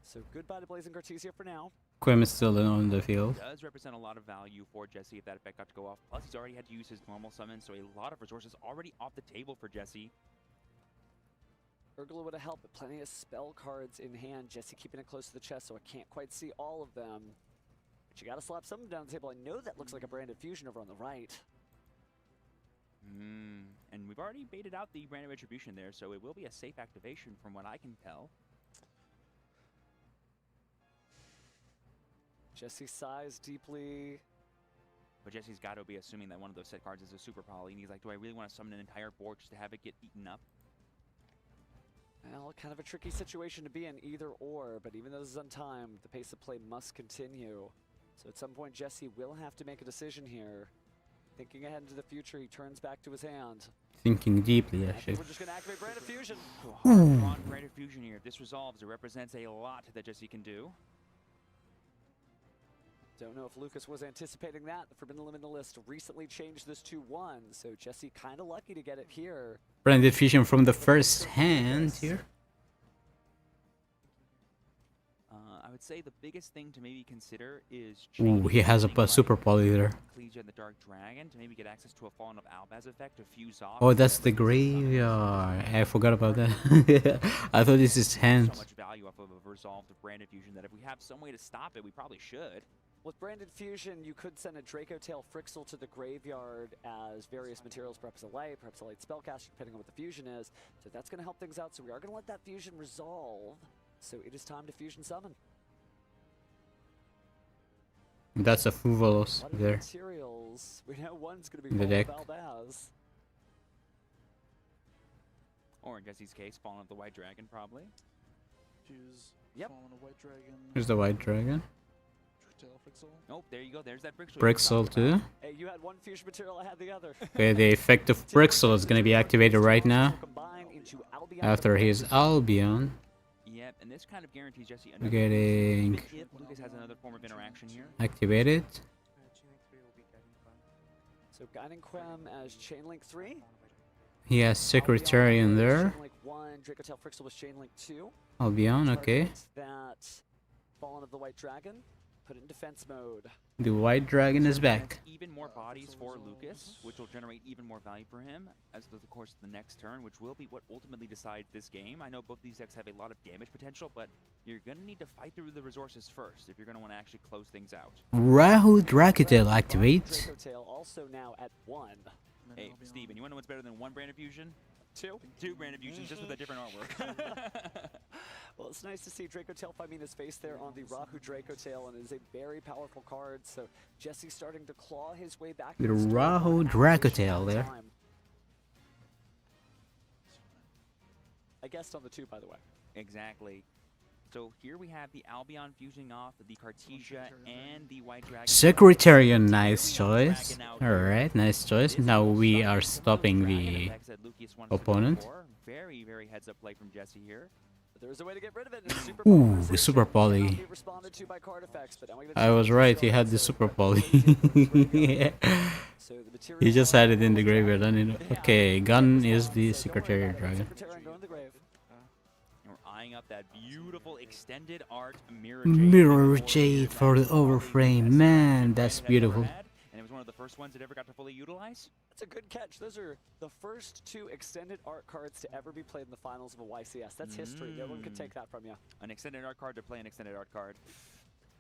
[SPEAKER 9] So goodbye to Blazing Cartesia for now.
[SPEAKER 2] Quim is still on the field.
[SPEAKER 10] Does represent a lot of value for Jesse if that effect got to go off. Plus, he's already had to use his normal summon, so a lot of resources already off the table for Jesse.
[SPEAKER 9] Urgla would have helped, but plenty of spell cards in hand. Jesse keeping it close to the chest, so I can't quite see all of them. But you gotta slap some of them down the table. I know that looks like a branded fusion over on the right.
[SPEAKER 10] And we've already baited out the branded retribution there, so it will be a safe activation from what I can tell.
[SPEAKER 9] Jesse sighs deeply.
[SPEAKER 10] But Jesse's got to be assuming that one of those set cards is a super poly, and he's like, do I really want to summon an entire board just to have it get eaten up?
[SPEAKER 9] Well, kind of a tricky situation to be in either or, but even though this is untimed, the pace of play must continue. So at some point, Jesse will have to make a decision here. Thinking ahead into the future, he turns back to his hand.
[SPEAKER 2] Thinking deeply, actually.
[SPEAKER 9] We're just going to activate Branded Fusion.
[SPEAKER 10] On Branded Fusion here. If this resolves, it represents a lot that Jesse can do.
[SPEAKER 9] Don't know if Lucas was anticipating that. The Forbidden Limb in the list recently changed this to 1, so Jesse kind of lucky to get it here.
[SPEAKER 2] Branded Fusion from the first hand here.
[SPEAKER 10] I would say the biggest thing to maybe consider is
[SPEAKER 2] Ooh, he has a super poly there.
[SPEAKER 10] Ecclesia and the Dark Dragon to maybe get access to a Fallen of Albaz effect to fuse off.
[SPEAKER 2] Oh, that's the graveyard. I forgot about that. I thought this is hand.
[SPEAKER 10] So much value off of a resolved Branded Fusion that if we have some way to stop it, we probably should.
[SPEAKER 9] With Branded Fusion, you could send a Draco Tail Frixel to the graveyard as various materials, perhaps a light spellcaster, depending on what the fusion is. So that's going to help things out. So we are going to let that fusion resolve. So it is time to fusion summon.
[SPEAKER 2] That's a Fuvolos there.
[SPEAKER 9] Materials. We know one's going to be
[SPEAKER 2] in the deck.
[SPEAKER 9] Albaz.
[SPEAKER 10] Or in Jesse's case, Fallen of the White Dragon, probably.
[SPEAKER 21] Choose
[SPEAKER 9] Fallen
[SPEAKER 21] of White Dragon.
[SPEAKER 2] Here's the White Dragon.
[SPEAKER 10] Nope, there you go. There's that Brixel.
[SPEAKER 2] Brixel too.
[SPEAKER 9] Hey, you had one fusion material, I had the other.
[SPEAKER 2] Okay, the effect of Brixel is going to be activated right now. After his Albion.
[SPEAKER 10] Yep, and this kind of guarantees Jesse
[SPEAKER 2] We're getting
[SPEAKER 10] if Lucas has another form of interaction here.
[SPEAKER 2] activated.
[SPEAKER 9] So Guiding Quem as Chainlink 3.
[SPEAKER 2] He has Secretarian there.
[SPEAKER 9] Chainlink 1, Draco Tail Frixel was Chainlink 2.
[SPEAKER 2] Albion, okay.
[SPEAKER 9] Target that Fallen of the White Dragon. Put it in defense mode.
[SPEAKER 2] The White Dragon is back.
[SPEAKER 10] Even more bodies for Lucas, which will generate even more value for him as the course of the next turn, which will be what ultimately decides this game. I know both these decks have a lot of damage potential, but you're going to need to fight through the resources first if you're going to want to actually close things out.
[SPEAKER 2] Rahu Dracotail activates.
[SPEAKER 9] Draco Tail also now at 1.
[SPEAKER 10] Hey, Steven, you want to know what's better than one Branded Fusion?
[SPEAKER 9] 2.
[SPEAKER 10] 2 Branded Fusions, just with a different artwork.
[SPEAKER 9] Well, it's nice to see Draco Tail finding his face there on the Rahu Draco Tail, and it is a very powerful card. So Jesse's starting to claw his way back.
[SPEAKER 2] The Rahu Dracotail there.
[SPEAKER 9] I guessed on the 2, by the way.
[SPEAKER 10] Exactly. So here we have the Albion fusing off the Cartesia and the White Dragon.
[SPEAKER 2] Secretarian, nice choice. Alright, nice choice. Now we are stopping the opponent.
[SPEAKER 10] Very, very heads up play from Jesse here.
[SPEAKER 9] But there is a way to get rid of it.
[SPEAKER 2] Ooh, the Super Poly.
[SPEAKER 9] Responded to by card effects, but
[SPEAKER 2] I was right, he had the Super Poly. He just had it in the graveyard. Okay, Gun is the Secretarian Dragon.
[SPEAKER 10] Up that beautiful extended art
[SPEAKER 2] Mirror Jade for the overframe. Man, that's beautiful.
[SPEAKER 10] And it was one of the first ones that ever got to fully utilize.
[SPEAKER 9] That's a good catch. Those are the first 2 extended art cards to ever be played in the finals of a YCS. That's history. No one can take that from you.
[SPEAKER 10] An extended art card to play an extended art card.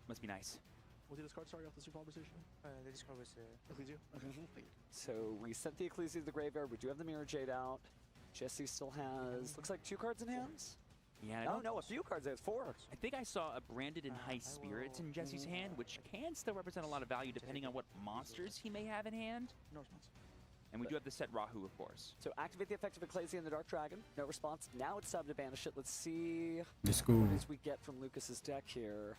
[SPEAKER 10] Must be nice.
[SPEAKER 21] What did this card start off the super conversation? This card was Ecclesia. Okay.
[SPEAKER 9] So we sent the Ecclesia to the graveyard. We do have the Mirror Jade out. Jesse still has, looks like 2 cards in hands.
[SPEAKER 10] Yeah,
[SPEAKER 9] no, a few cards. There's 4.
[SPEAKER 10] I think I saw a Branded and High Spirits in Jesse's hand, which can still represent a lot of value depending on what monsters he may have in hand.
[SPEAKER 21] No response.
[SPEAKER 10] And we do have the set Rahu, of course.
[SPEAKER 9] So activate the effect of Ecclesia and the Dark Dragon. No response. Now it's time to banish it. Let's see what is we get from Lucas's deck here.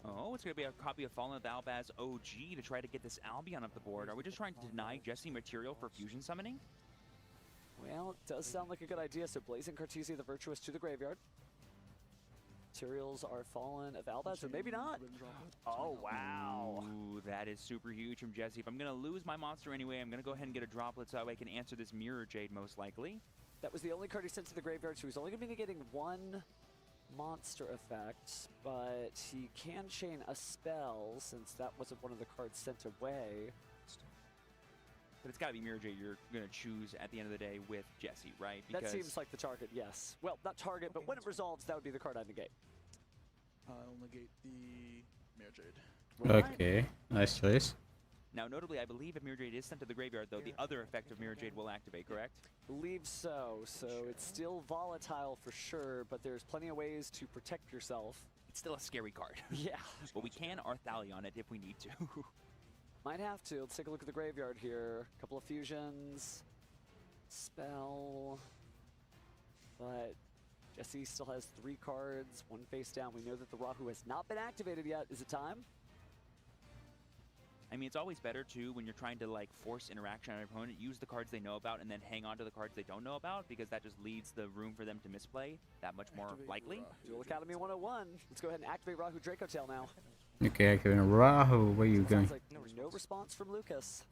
[SPEAKER 10] Oh, it's going to be a copy of Fallen of the Albaz OG to try to get this Albion up the board. Are we just trying to deny Jesse material for fusion summoning?
[SPEAKER 9] Well, it does sound like a good idea. So Blazing Cartesia the Virtuous to the graveyard. Materials are Fallen of Albaz, or maybe not. Oh, wow.
[SPEAKER 10] Ooh, that is super huge from Jesse. If I'm going to lose my monster anyway, I'm going to go ahead and get a droplet so that way I can answer this Mirror Jade most likely.
[SPEAKER 9] That was the only card he sent to the graveyard, so he's only going to be getting 1 monster effect, but he can chain a spell since that wasn't one of the cards sent away.
[SPEAKER 10] But it's got to be Mirror Jade you're going to choose at the end of the day with Jesse, right?
[SPEAKER 9] That seems like the target, yes. Well, not target, but when it resolves, that would be the card I'd negate.
[SPEAKER 6] I'll negate the Mirror Jade.
[SPEAKER 2] Okay, nice choice.
[SPEAKER 10] Now, notably, I believe if Mirror Jade is sent to the graveyard, though, the other effect of Mirror Jade will activate, correct?
[SPEAKER 9] Believe so. So it's still volatile for sure, but there's plenty of ways to protect yourself.
[SPEAKER 10] It's still a scary card.
[SPEAKER 9] Yeah.
[SPEAKER 10] But we can Arthalion it if we need to.
[SPEAKER 9] Might have to. Let's take a look at the graveyard here. A couple of fusions. Spell. But Jesse still has 3 cards, 1 face down. We know that the Rahu has not been activated yet. Is it time?
[SPEAKER 10] I mean, it's always better, too, when you're trying to, like, force interaction on your opponent, use the cards they know about and then hang on to the cards they don't know about, because that just leaves the room for them to misplay that much more likely.
[SPEAKER 9] Duel Academy 101. Let's go ahead and activate Rahu Draco Tail now.
[SPEAKER 2] Okay, activating Rahu. Where are you going?
[SPEAKER 9] Sounds like no response from Lucas.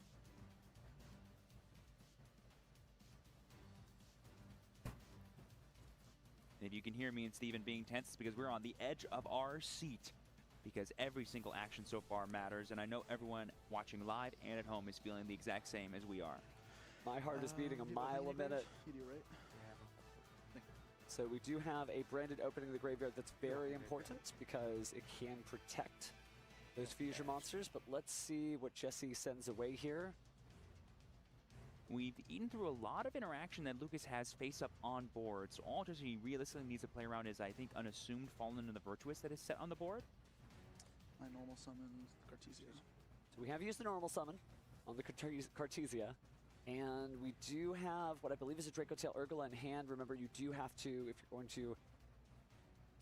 [SPEAKER 10] And if you can hear me and Steven being tense, it's because we're on the edge of our seat. Because every single action so far matters, and I know everyone watching live and at home is feeling the exact same as we are.
[SPEAKER 9] My heart is beating a mile a minute. So we do have a branded opening of the graveyard that's very important because it can protect those fusion monsters, but let's see what Jesse sends away here.
[SPEAKER 10] We've eaten through a lot of interaction that Lucas has face up on board, so all Jesse realistically needs to play around is, I think, Unassumed, Fallen, and the Virtuous that is set on the board.
[SPEAKER 6] My normal summon Cartesia.
[SPEAKER 9] So we have used the normal summon on the Cartesia, and we do have what I believe is a Draco Tail Urgula in hand. Remember, you do have to, if you're going to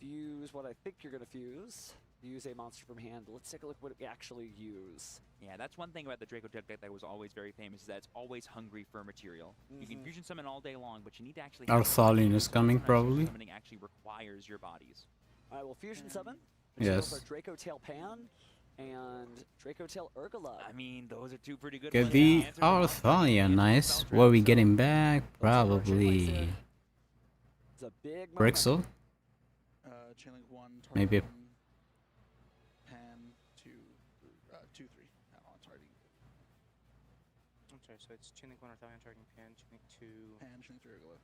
[SPEAKER 9] fuse what I think you're going to fuse, use a monster from hand. Let's take a look at what we actually use.
[SPEAKER 10] Yeah, that's one thing about the Draco Tail deck that was always very famous, is that it's always hungry for material. You can fusion summon all day long, but you need to actually...
[SPEAKER 2] Arthalion is coming, probably.
[SPEAKER 10] Summoning actually requires your bodies.
[SPEAKER 9] All right, well, fusion summon.
[SPEAKER 2] Yes.
[SPEAKER 9] Our Draco Tail Pan and Draco Tail Urgula.
[SPEAKER 10] I mean, those are 2 pretty good
[SPEAKER 2] Could
[SPEAKER 10] ones.
[SPEAKER 2] be Arthalion, nice. What are we getting back? Probably
[SPEAKER 9] It's a big
[SPEAKER 2] Brixel.
[SPEAKER 6] Chainlink 1,
[SPEAKER 2] Maybe a
[SPEAKER 6] Pan 2, 2, 3. On targeting.
[SPEAKER 12] I'm sorry, so it's Chainlink 1 Arthalion targeting Pan, Chainlink 2.
[SPEAKER 6] Pan, Chainlink 3 Urgula.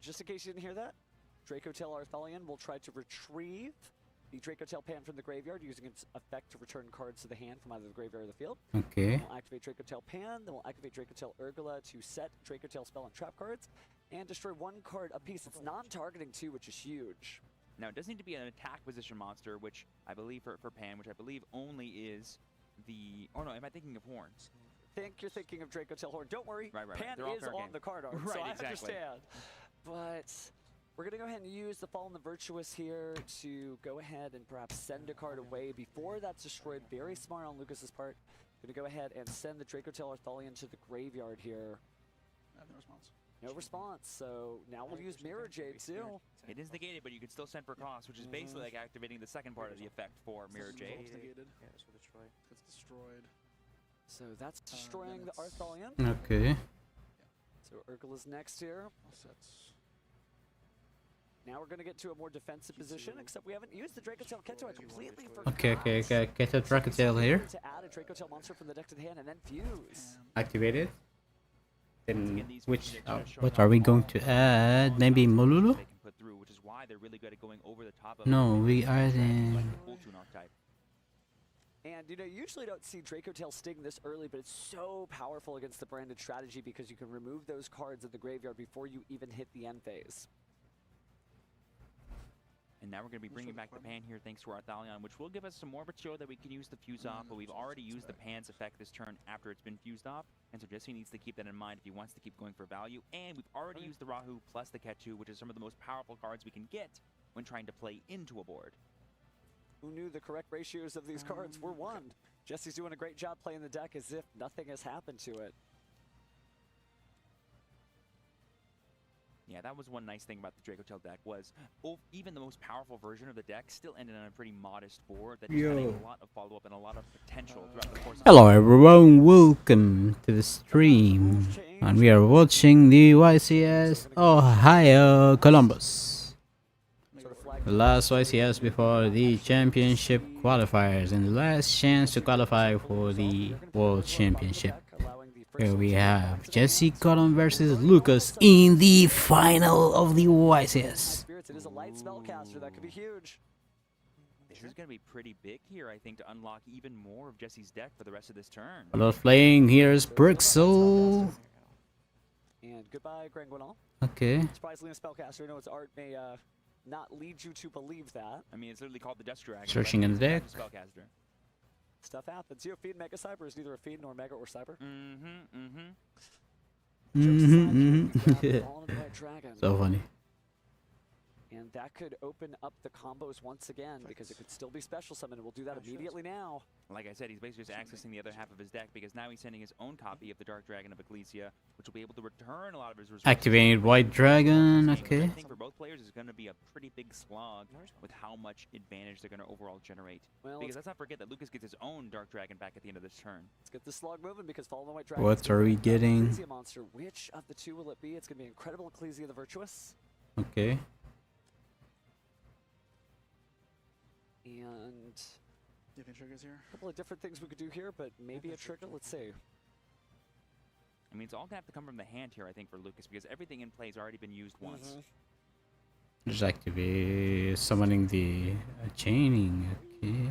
[SPEAKER 9] Just in case you didn't hear that, Draco Tail Arthalion will try to retrieve the Draco Tail Pan from the graveyard using its effect to return cards to the hand from either the graveyard or the field.
[SPEAKER 2] Okay.
[SPEAKER 9] We'll activate Draco Tail Pan, then we'll activate Draco Tail Urgula to set Draco Tail spell and trap cards, and destroy 1 card apiece. It's non-targeting too, which is huge.
[SPEAKER 10] Now, it does need to be an attack position monster, which I believe for Pan, which I believe only is the... Oh no, am I thinking of Horns?
[SPEAKER 9] You're thinking of Draco Tail Horn. Don't worry,
[SPEAKER 10] Right.
[SPEAKER 9] Pan
[SPEAKER 10] They're all
[SPEAKER 9] is
[SPEAKER 10] fair
[SPEAKER 9] on
[SPEAKER 10] game.
[SPEAKER 9] the card art,
[SPEAKER 10] Right,
[SPEAKER 9] so I
[SPEAKER 10] exactly.
[SPEAKER 9] understand. But we're going to go ahead and use the Fallen the Virtuous here to go ahead and perhaps send a card away before that's destroyed. Very smart on Lucas's part. Going to go ahead and send the Draco Tail Arthalion to the graveyard here.
[SPEAKER 6] I have no response.
[SPEAKER 9] No response, so now we'll use Mirror Jade too.
[SPEAKER 10] It is negated, but you can still send for cost, which is basically like activating the second part of the effect for Mirror Jade.
[SPEAKER 6] It's negated.
[SPEAKER 12] Yeah, so destroyed.
[SPEAKER 6] It's destroyed.
[SPEAKER 9] So that's destroying the Arthalion.
[SPEAKER 2] Okay.
[SPEAKER 9] So Urgula's next here. Now we're going to get to a more defensive position, except we haven't used the Draco Tail Keto. I completely forgot.
[SPEAKER 2] Okay. Get a Draco Tail here.
[SPEAKER 9] To add a Draco Tail monster from the deck to the hand and then fuse.
[SPEAKER 2] Activated. Then what are we going to add? Maybe Molulu?
[SPEAKER 10] They can put through, which is why they're really good at going over the top of
[SPEAKER 2] No, we are
[SPEAKER 10] like
[SPEAKER 2] then.
[SPEAKER 10] the full tune archetype.
[SPEAKER 9] And you usually don't see Draco Tail Sting this early, but it's so powerful against the branded strategy because you can remove those cards at the graveyard before you even hit the end phase.
[SPEAKER 10] And now we're going to be bringing back the Pan here thanks to our Arthalion, which will give us some more material that we can use to fuse off, but we've already used the Pan's effect this turn after it's been fused off, and so Jesse needs to keep that in mind if he wants to keep going for value. And we've already used the Rahu plus the Ketu, which is some of the most powerful cards we can get when trying to play into a board.
[SPEAKER 9] Who knew the correct ratios of these cards were 1? Jesse's doing a great job playing the deck as if nothing has happened to it.
[SPEAKER 10] Yeah, that was one nice thing about the Draco Tail deck was even the most powerful version of the deck still ended on a pretty modest board that just had a lot of follow-up and a lot of potential throughout the course of
[SPEAKER 2] Hello everyone, welcome to the stream. And we are watching the YCS Ohio Columbus. The last YCS before the championship qualifiers and the last chance to qualify for the World Championship. Here we have Jesse Cotton versus Lucas in the final of the YCS.
[SPEAKER 9] It is a light spellcaster that could be huge.
[SPEAKER 10] This is going to be pretty big here, I think, to unlock even more of Jesse's deck for the rest of this turn.
[SPEAKER 2] Not playing, here's Brixel.
[SPEAKER 9] And goodbye, Granguinal.
[SPEAKER 2] Okay.
[SPEAKER 9] Surprisingly, a spellcaster. I know its art may not lead you to believe that.
[SPEAKER 10] I mean, it's literally called the Dust Dragon.
[SPEAKER 2] Searching in the deck.
[SPEAKER 10] Spellcaster.
[SPEAKER 9] Stuff happens. Zero Fiend Mega Cyber is neither a Fiend nor Mega or Cyber.
[SPEAKER 2] So funny.
[SPEAKER 9] And that could open up the combos once again because it could still be special summon. We'll do that immediately now.
[SPEAKER 10] Like I said, he's basically just accessing the other half of his deck because now he's sending his own copy of the Dark Dragon of Ecclesia, which will be able to return a lot of his resources.
[SPEAKER 2] Activated White Dragon, okay.
[SPEAKER 10] I think for both players it's going to be a pretty big slog with how much advantage they're going to overall generate.
[SPEAKER 9] Well,
[SPEAKER 10] because let's not forget that Lucas gets his own Dark Dragon back at the end of this turn.
[SPEAKER 9] Let's get this slog moving because Fallen White Dragon.
[SPEAKER 2] What are we getting?
[SPEAKER 9] Ecclesia monster. Which of the two will it be? It's going to be Incredible Ecclesia the Virtuous.
[SPEAKER 2] Okay.
[SPEAKER 9] And
[SPEAKER 6] do you have any triggers here?
[SPEAKER 9] A couple of different things we could do here, but maybe a trigger. Let's see.
[SPEAKER 10] I mean, it's all going to have to come from the hand here, I think, for Lucas, because everything in play has already been used once.
[SPEAKER 2] Just activate summoning the chaining. Okay.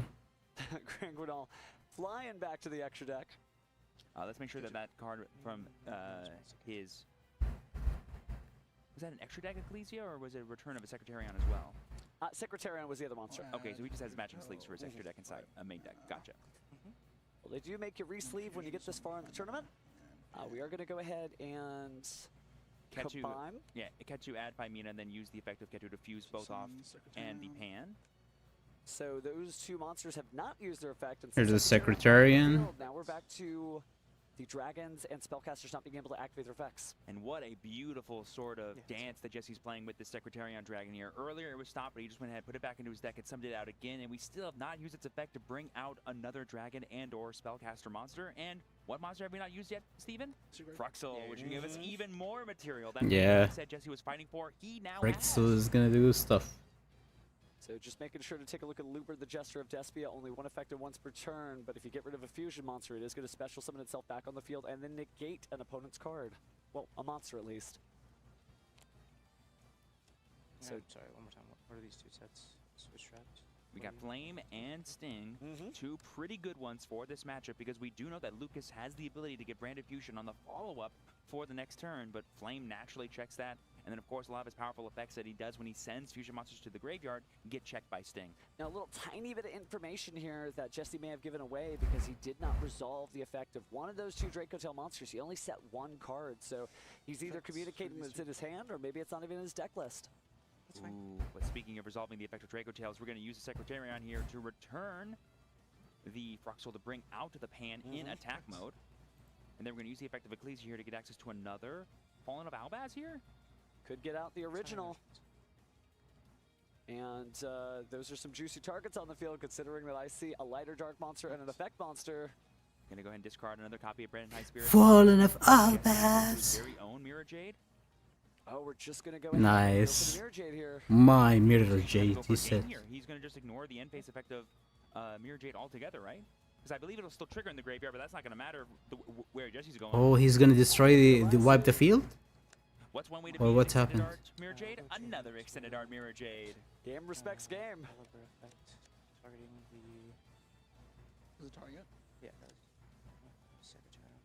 [SPEAKER 9] Granguinal flying back to the extra deck.
[SPEAKER 10] Let's make sure that that card from his... Was that an extra deck Ecclesia, or was it a return of a Secretarion as well?
[SPEAKER 9] Secretarion was the other monster.
[SPEAKER 10] Okay, so he just has matching sleeves for his extra deck inside a main deck. Gotcha.
[SPEAKER 9] Well, they do make you re-sleeve when you get this far in the tournament. We are going to go ahead and combine.
[SPEAKER 10] Yeah, Ketu add Pymena and then use the effect of Ketu to fuse both off and the pan.
[SPEAKER 9] So those two monsters have not used their effect. And
[SPEAKER 2] Here's the Secretarion.
[SPEAKER 9] Now we're back to the dragons and spellcasters not being able to activate their effects.
[SPEAKER 10] And what a beautiful sort of dance that Jesse's playing with the Secretarion Dragon here. Earlier it was stopped, but he just went ahead, put it back into his deck, and summoned it out again, and we still have not used its effect to bring out another dragon and or spellcaster monster. And what monster have we not used yet, Steven? Fruxel, which will give us even more material. That said Jesse was fighting for. He now
[SPEAKER 2] Fruxel is gonna do stuff.
[SPEAKER 9] So just making sure to take a look at Luber, the Jester of Despia, only one effective once per turn, but if you get rid of a fusion monster, it is going to special summon itself back on the field and then negate an opponent's card. Well, a monster at least.
[SPEAKER 12] So, sorry, one more time. What are these two sets? Switch traps?
[SPEAKER 10] We got Flame and Sting, two pretty good ones for this matchup because we do know that Lucas has the ability to get Branded Fusion on the follow-up for the next turn, but Flame naturally checks that. And then, of course, a lot of his powerful effects that he does when he sends fusion monsters to the graveyard get checked by Sting.
[SPEAKER 9] Now, a little tiny bit of information here that Jesse may have given away because he did not resolve the effect of one of those two Draco Tail monsters. He only set one card, so he's either communicating that it's in his hand or maybe it's not even in his deck list.
[SPEAKER 10] Ooh, but speaking of resolving the effect of Draco Tails, we're going to use the Secretarion here to return the Fruxel to bring out to the pan in attack mode. And then we're going to use the effect of Ecclesia here to get access to another Fallen of Albaz here.
[SPEAKER 9] Could get out the original. And those are some juicy targets on the field, considering that I see a lighter dark monster and an effect monster.
[SPEAKER 10] Gonna go ahead and discard another copy of Brandon High Spirit.
[SPEAKER 2] Fallen of Albaz.
[SPEAKER 10] Very own Mirror Jade.
[SPEAKER 9] Oh, we're just gonna go.
[SPEAKER 2] Nice.
[SPEAKER 9] Mirror Jade here.
[SPEAKER 2] My Mirror Jade, he said.
[SPEAKER 10] He's gonna just ignore the end phase effect of Mirror Jade altogether, right? Because I believe it'll still trigger in the graveyard, but that's not gonna matter where Jesse's going.
[SPEAKER 2] Oh, he's gonna destroy the wipe the field?
[SPEAKER 10] What's one way to
[SPEAKER 2] or what's happened?
[SPEAKER 10] Art Mirror Jade? Another extended art Mirror Jade.
[SPEAKER 9] Game respects game.
[SPEAKER 12] Targeting the...
[SPEAKER 6] Does it target?
[SPEAKER 12] Yeah, it does. Secretarion.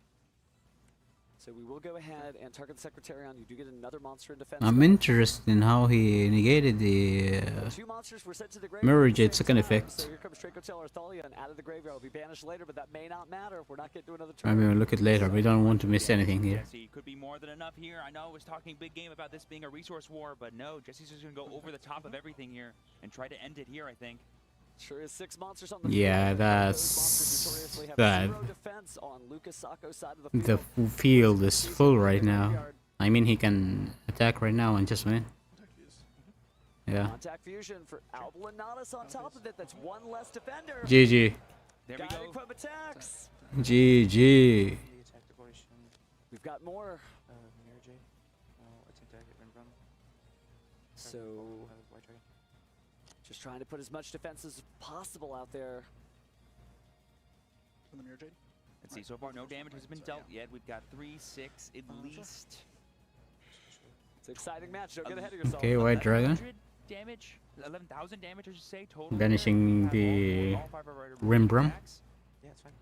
[SPEAKER 9] So we will go ahead and target the Secretarion. You do get another monster in defense.
[SPEAKER 2] I'm interested in how he negated the
[SPEAKER 9] two monsters were sent to the
[SPEAKER 2] Mirror Jade second effect.
[SPEAKER 9] So here comes Draco Tail Arthalia and out of the graveyard. Will be banished later, but that may not matter. We're not getting to another turn.
[SPEAKER 2] I mean, we'll look at later. We don't want to miss anything here.
[SPEAKER 10] Jesse could be more than enough here. I know I was talking big game about this being a resource war, but no, Jesse's just gonna go over the top of everything here and try to end it here, I think.
[SPEAKER 9] Sure is 6 monsters on the
[SPEAKER 2] yeah,
[SPEAKER 9] field.
[SPEAKER 2] that's
[SPEAKER 9] that.
[SPEAKER 2] On
[SPEAKER 9] Lucas Sacco's side of
[SPEAKER 2] the field is full right now. I mean, he can attack right now and just win. Yeah.
[SPEAKER 9] Contact fusion for Albalanatus on top of it. That's one less defender.
[SPEAKER 2] GG.
[SPEAKER 9] There we go. Probe attacks.
[SPEAKER 2] GG.
[SPEAKER 9] We've got more.
[SPEAKER 12] Mirror Jade. Attempt to get rid of them.
[SPEAKER 9] So Just trying to put as much defense as possible out there.
[SPEAKER 6] From the Mirror Jade.
[SPEAKER 10] Let's see, so far no damage has been dealt yet. We've got 3, 6 at least.
[SPEAKER 9] It's an exciting match. Don't get ahead of yourself.
[SPEAKER 2] Okay, White Dragon.
[SPEAKER 10] Damage, 11,000 damage, I should say, total.
[SPEAKER 2] Banishing the Rimbrum.
[SPEAKER 10] Yeah, it's fine.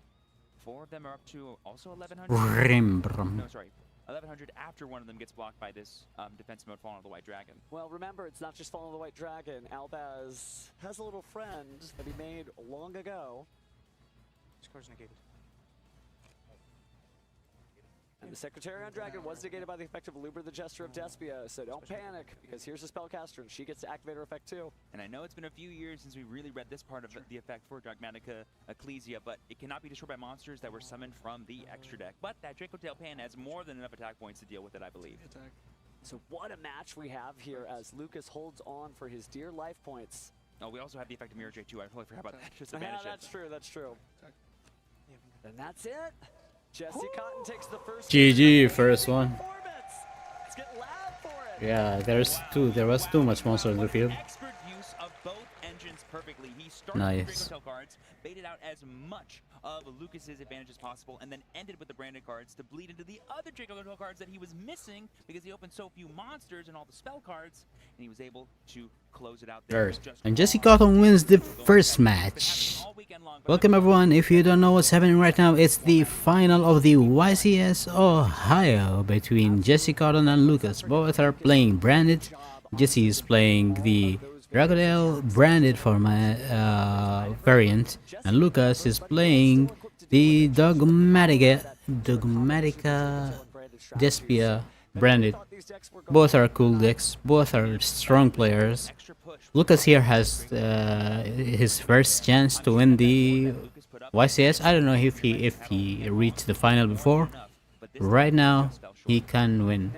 [SPEAKER 10] 4 of them are up to also 1,100.
[SPEAKER 2] Rimbrum.
[SPEAKER 10] No, sorry. 1,100 after one of them gets blocked by this defense mode Fallen of the White Dragon.
[SPEAKER 9] Well, remember, it's not just Fallen of the White Dragon. Albaz has a little friend that he made long ago.
[SPEAKER 12] This card's negated.
[SPEAKER 9] And the Secretarian Dragon was negated by the effect of Luber the Jester of Despia, so don't panic, because here's a spellcaster, and she gets to activate her effect too.
[SPEAKER 10] And I know it's been a few years since we really read this part of the effect for Dogmatica Ecclesia, but it cannot be destroyed by monsters that were summoned from the extra deck. But that Draco Tail Pan has more than enough attack points to deal with it, I believe.
[SPEAKER 9] So what a match we have here as Lucas holds on for his dear life points.
[SPEAKER 10] Oh, we also have the effect of Mirror J too. I totally forgot about that. Just to banish
[SPEAKER 9] That's true, that's true. And that's it. Jesse Cotton takes the first.
[SPEAKER 2] GG, first one.
[SPEAKER 9] Let's get loud for it.
[SPEAKER 2] Yeah, there was too much monster in the field.
[SPEAKER 10] Expert use of both engines perfectly. He started
[SPEAKER 2] Nice.
[SPEAKER 10] with Draco Tail cards, baited out as much of Lucas's advantage as possible, and then ended with the branded cards to bleed into the other Draco Tail cards that he was missing because he opened so few monsters and all the spell cards, and he was able to close it out there.
[SPEAKER 2] And Jesse Cotton wins the first match. Welcome everyone. If you don't know what's happening right now, it's the final of the YCS Ohio between Jesse Cotton and Lucas. Both are playing branded. Jesse is playing the Dragodale branded format variant, and Lucas is playing the Dogmatica Despia branded. Both are cool decks, both are strong players. Lucas here has his first chance to win the YCS. I don't know if he reached the final before. Right now, he can win.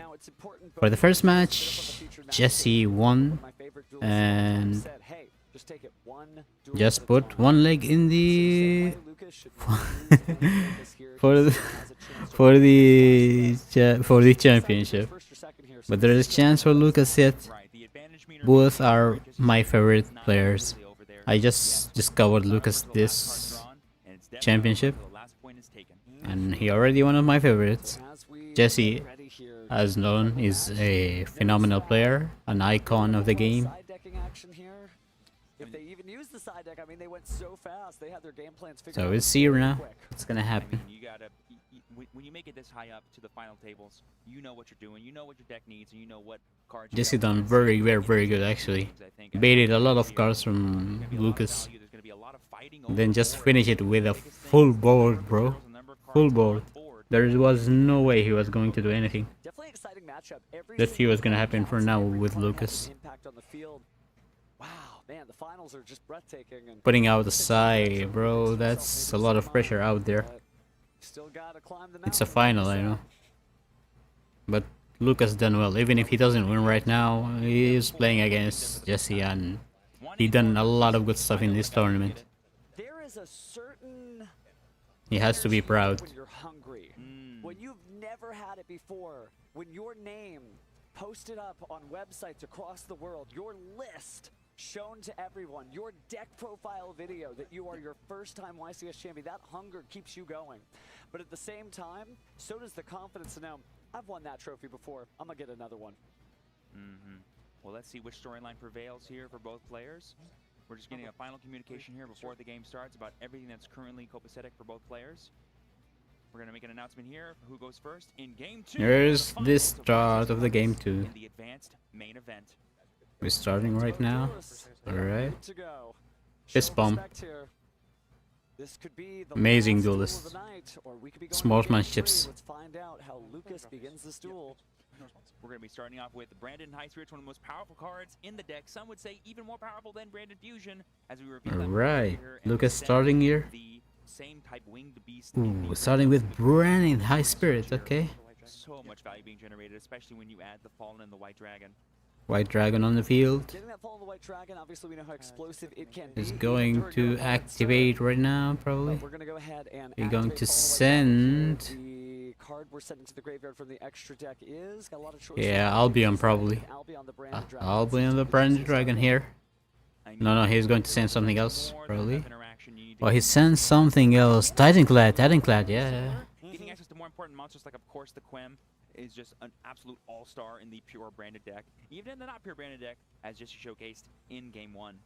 [SPEAKER 2] For the first match, Jesse won and just put one leg in the for the championship. But there is a chance for Lucas yet. Both are my favorite players. I just discovered Lucas this championship, and he already one of my favorites. Jesse, as known, is a phenomenal player, an icon of the game.
[SPEAKER 9] If they even use the side deck, I mean, they went so fast. They had their game plans figured
[SPEAKER 2] So
[SPEAKER 9] out.
[SPEAKER 2] we'll see now what's gonna happen.
[SPEAKER 10] You gotta, when you make it this high up to the final tables, you know what you're doing, you know what your deck needs, and you know what cards.
[SPEAKER 2] Jesse done very good actually. Baited a lot of cards from Lucas. Then just finish it with a full board, bro. Full board. There was no way he was going to do anything.
[SPEAKER 9] Definitely exciting matchup.
[SPEAKER 2] Let's see what's gonna happen for now with Lucas.
[SPEAKER 9] Impact on the field. Wow, man, the finals are just breathtaking. And
[SPEAKER 2] Putting out the Psy, bro, that's a lot of pressure out there.
[SPEAKER 9] still gotta climb the
[SPEAKER 2] It's a final, I know. But Lucas done well. Even if he doesn't win right now, he is playing against Jesse, and he done a lot of good stuff in this tournament.
[SPEAKER 9] There is a certain
[SPEAKER 2] He has to be proud.
[SPEAKER 9] when you're hungry, when you've never had it before, when your name posted up on websites across the world, your list shown to everyone, your deck profile video that you are your first time YCS champion, that hunger keeps you going. But at the same time, so does the confidence to know, I've won that trophy before, I'm gonna get another one.
[SPEAKER 10] Well, let's see which storyline prevails here for both players. We're just getting a final communication here before the game starts about everything that's currently copacetic for both players. We're going to make an announcement here for who goes first in game 2.
[SPEAKER 2] Here's the start of the game 2.
[SPEAKER 10] In the advanced main event.
[SPEAKER 2] We're starting right now. Alright.
[SPEAKER 9] To go.
[SPEAKER 2] Fist bump.
[SPEAKER 9] This could be the
[SPEAKER 2] Amazing
[SPEAKER 9] last duel
[SPEAKER 2] duelist.
[SPEAKER 9] of the night, or we could be going
[SPEAKER 2] Sportsmanships.
[SPEAKER 9] Let's find out how Lucas begins this duel.
[SPEAKER 10] We're going to be starting off with Branded High Spirits, one of the most powerful cards in the deck. Some would say even more powerful than Branded Fusion, as we reveal that
[SPEAKER 2] Alright.
[SPEAKER 10] here, and
[SPEAKER 2] Lucas
[SPEAKER 10] send
[SPEAKER 2] starting here.
[SPEAKER 10] The same type winged beast.
[SPEAKER 2] Ooh, starting with Branded High Spirit, okay.
[SPEAKER 10] So much value being generated, especially when you add the Fallen and the White Dragon.
[SPEAKER 2] White Dragon on the field.
[SPEAKER 9] Getting that fall on the White Dragon, obviously we know how explosive it can
[SPEAKER 2] Is
[SPEAKER 9] be.
[SPEAKER 2] going to activate right now, probably.
[SPEAKER 9] We're gonna go ahead and
[SPEAKER 2] We're going
[SPEAKER 9] activate
[SPEAKER 2] to
[SPEAKER 9] Fall on the White Dragon.
[SPEAKER 2] send.
[SPEAKER 9] The card we're sending to the graveyard from the extra deck is got a lot of choices.
[SPEAKER 2] Yeah, Albion probably.
[SPEAKER 9] Albion the Branded Dragon.
[SPEAKER 2] Albion the Branded Dragon here. No, he's going to send something else, probably. Well, he sends something else. Titanclad, yeah.
[SPEAKER 10] Getting access to more important monsters like, of course, the Quem is just an absolute all-star in the pure branded deck. Even in the not pure branded deck, as just showcased in Game 1.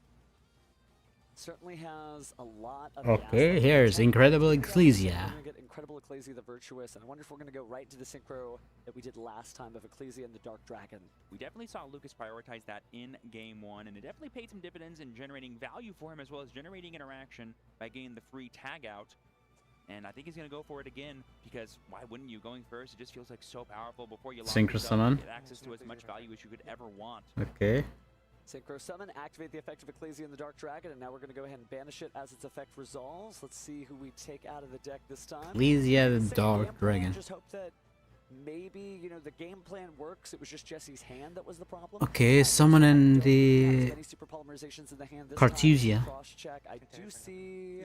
[SPEAKER 9] Certainly has a lot of
[SPEAKER 2] Okay, here's Incredible Ecclesia.
[SPEAKER 9] We're going to get Incredible Ecclesia the Virtuous, and I wonder if we're going to go right to the synchro that we did last time of Ecclesia and the Dark Dragon.
[SPEAKER 10] We definitely saw Lucas prioritize that in Game 1, and it definitely paid some dividends in generating value for him as well as generating interaction by getting the free tag out. And I think he's going to go for it again, because why wouldn't you? Going first, it just feels like so powerful before you
[SPEAKER 2] Synchro summon.
[SPEAKER 10] get access to as much value as you could ever want.
[SPEAKER 2] Okay.
[SPEAKER 9] Synchro Summon, activate the effect of Ecclesia and the Dark Dragon, and now we're going to go ahead and banish it as its effect resolves. Let's see who we take out of the deck this time.
[SPEAKER 2] Ecclesia the Dark Dragon.
[SPEAKER 9] Just hope that maybe, you know, the game plan works. It was just Jesse's hand that was the problem.
[SPEAKER 2] Okay, someone in the
[SPEAKER 9] Many super polymerizations in the hand this
[SPEAKER 2] Cartusia.
[SPEAKER 9] time. Cross-check. I do see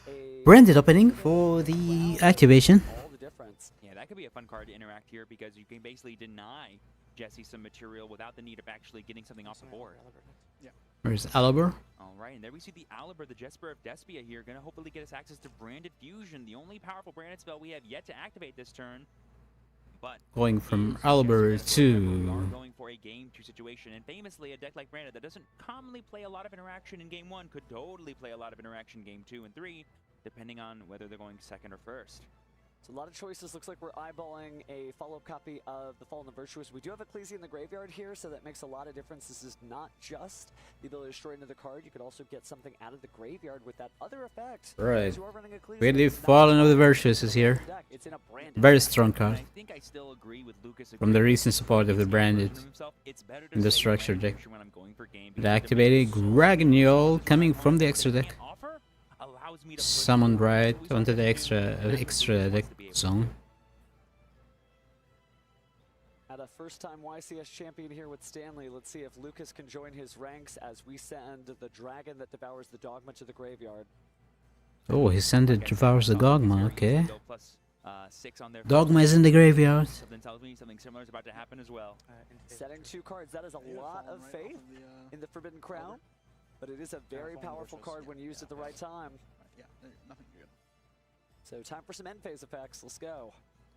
[SPEAKER 9] a
[SPEAKER 2] Branded opening for the activation.
[SPEAKER 9] all the difference.
[SPEAKER 10] Yeah, that could be a fun card to interact here, because you can basically deny Jesse some material without the need of actually getting something off the board.
[SPEAKER 6] Yeah.
[SPEAKER 2] Where's Alibur?
[SPEAKER 10] Alright, and there we see the Alibur, the Jesper of Despia here, gonna hopefully get us access to Branded Fusion, the only powerful branded spell we have yet to activate this turn. But
[SPEAKER 2] Going from Alibur to
[SPEAKER 10] going for a Game 2 situation, and famously a deck like Branded that doesn't commonly play a lot of interaction in Game 1 could totally play a lot of interaction in Game 2 and 3, depending on whether they're going second or first.
[SPEAKER 9] So a lot of choices. Looks like we're eyeballing a follow-up copy of the Fallen and Virtuous. We do have Ecclesia in the graveyard here, so that makes a lot of difference. This is not just the ability to destroy another card. You could also get something out of the graveyard with that other effect.
[SPEAKER 2] Right.
[SPEAKER 9] You are running Ecclesia.
[SPEAKER 2] Really,
[SPEAKER 9] It's not
[SPEAKER 2] Fallen
[SPEAKER 9] just
[SPEAKER 2] of the
[SPEAKER 9] a
[SPEAKER 2] Virtuous is here.
[SPEAKER 9] deck, it's in a branded
[SPEAKER 2] Very
[SPEAKER 9] deck.
[SPEAKER 2] strong card.
[SPEAKER 10] I think I still agree with Lucas
[SPEAKER 2] From the recent support of the branded in the structure deck. The activated Dragonule coming from the extra deck. Summoned right onto the extra deck zone.
[SPEAKER 9] At a first-time YCS champion here with Stanley, let's see if Lucas can join his ranks as we send the dragon that devours the dogma to the graveyard.
[SPEAKER 2] Oh, he sent it Devours the Dogma, okay.
[SPEAKER 10] +6 on their
[SPEAKER 2] Dogma is in the graveyard.
[SPEAKER 10] Something tells me something similar is about to happen as well.
[SPEAKER 9] Setting 2 cards, that is a lot of faith in the Forbidden Crown, but it is a very powerful card when used at the right time.
[SPEAKER 6] Yeah, nothing good.
[SPEAKER 9] So time for some end phase effects. Let's go.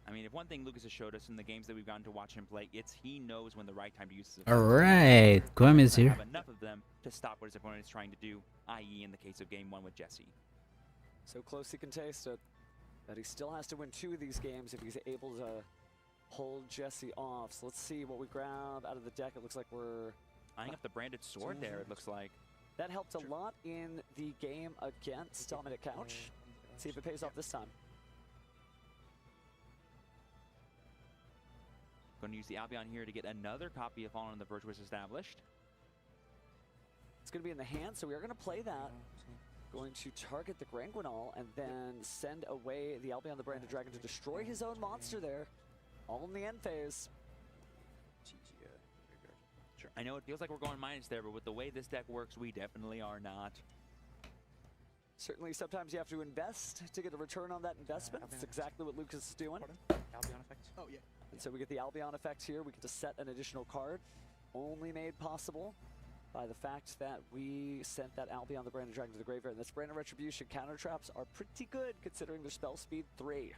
[SPEAKER 10] I mean, if one thing Lucas has showed us in the games that we've gotten to watch him play, it's he knows when the right time to use his
[SPEAKER 2] Alright, Quem is here.
[SPEAKER 10] have enough of them to stop what his opponent is trying to do, i.e. in the case of Game 1 with Jesse.
[SPEAKER 9] So close he can taste it, but he still has to win 2 of these games if he's able to hold Jesse off. So let's see what we grab out of the deck. It looks like we're
[SPEAKER 10] eyeing up the branded sword there, it looks like.
[SPEAKER 9] That helped a lot in the game against Dominic Couch. See if it pays off this time.
[SPEAKER 10] Going to use the Albion here to get another copy of Fallen and the Virtuous established.
[SPEAKER 9] It's going to be in the hand, so we are going to play that. Going to target the Granguinol and then send away the Albion the Branded Dragon to destroy his own monster there. All in the end phase.
[SPEAKER 10] Sure. I know it feels like we're going minus there, but with the way this deck works, we definitely are not.
[SPEAKER 9] Certainly, sometimes you have to invest to get a return on that investment. That's exactly what Lucas is doing.
[SPEAKER 6] Albion effect. Oh, yeah.
[SPEAKER 9] And so we get the Albion effect here. We get to set an additional card, only made possible by the fact that we sent that Albion the Branded Dragon to the graveyard. And this Branded Retribution counter traps are pretty good considering their spell speed 3.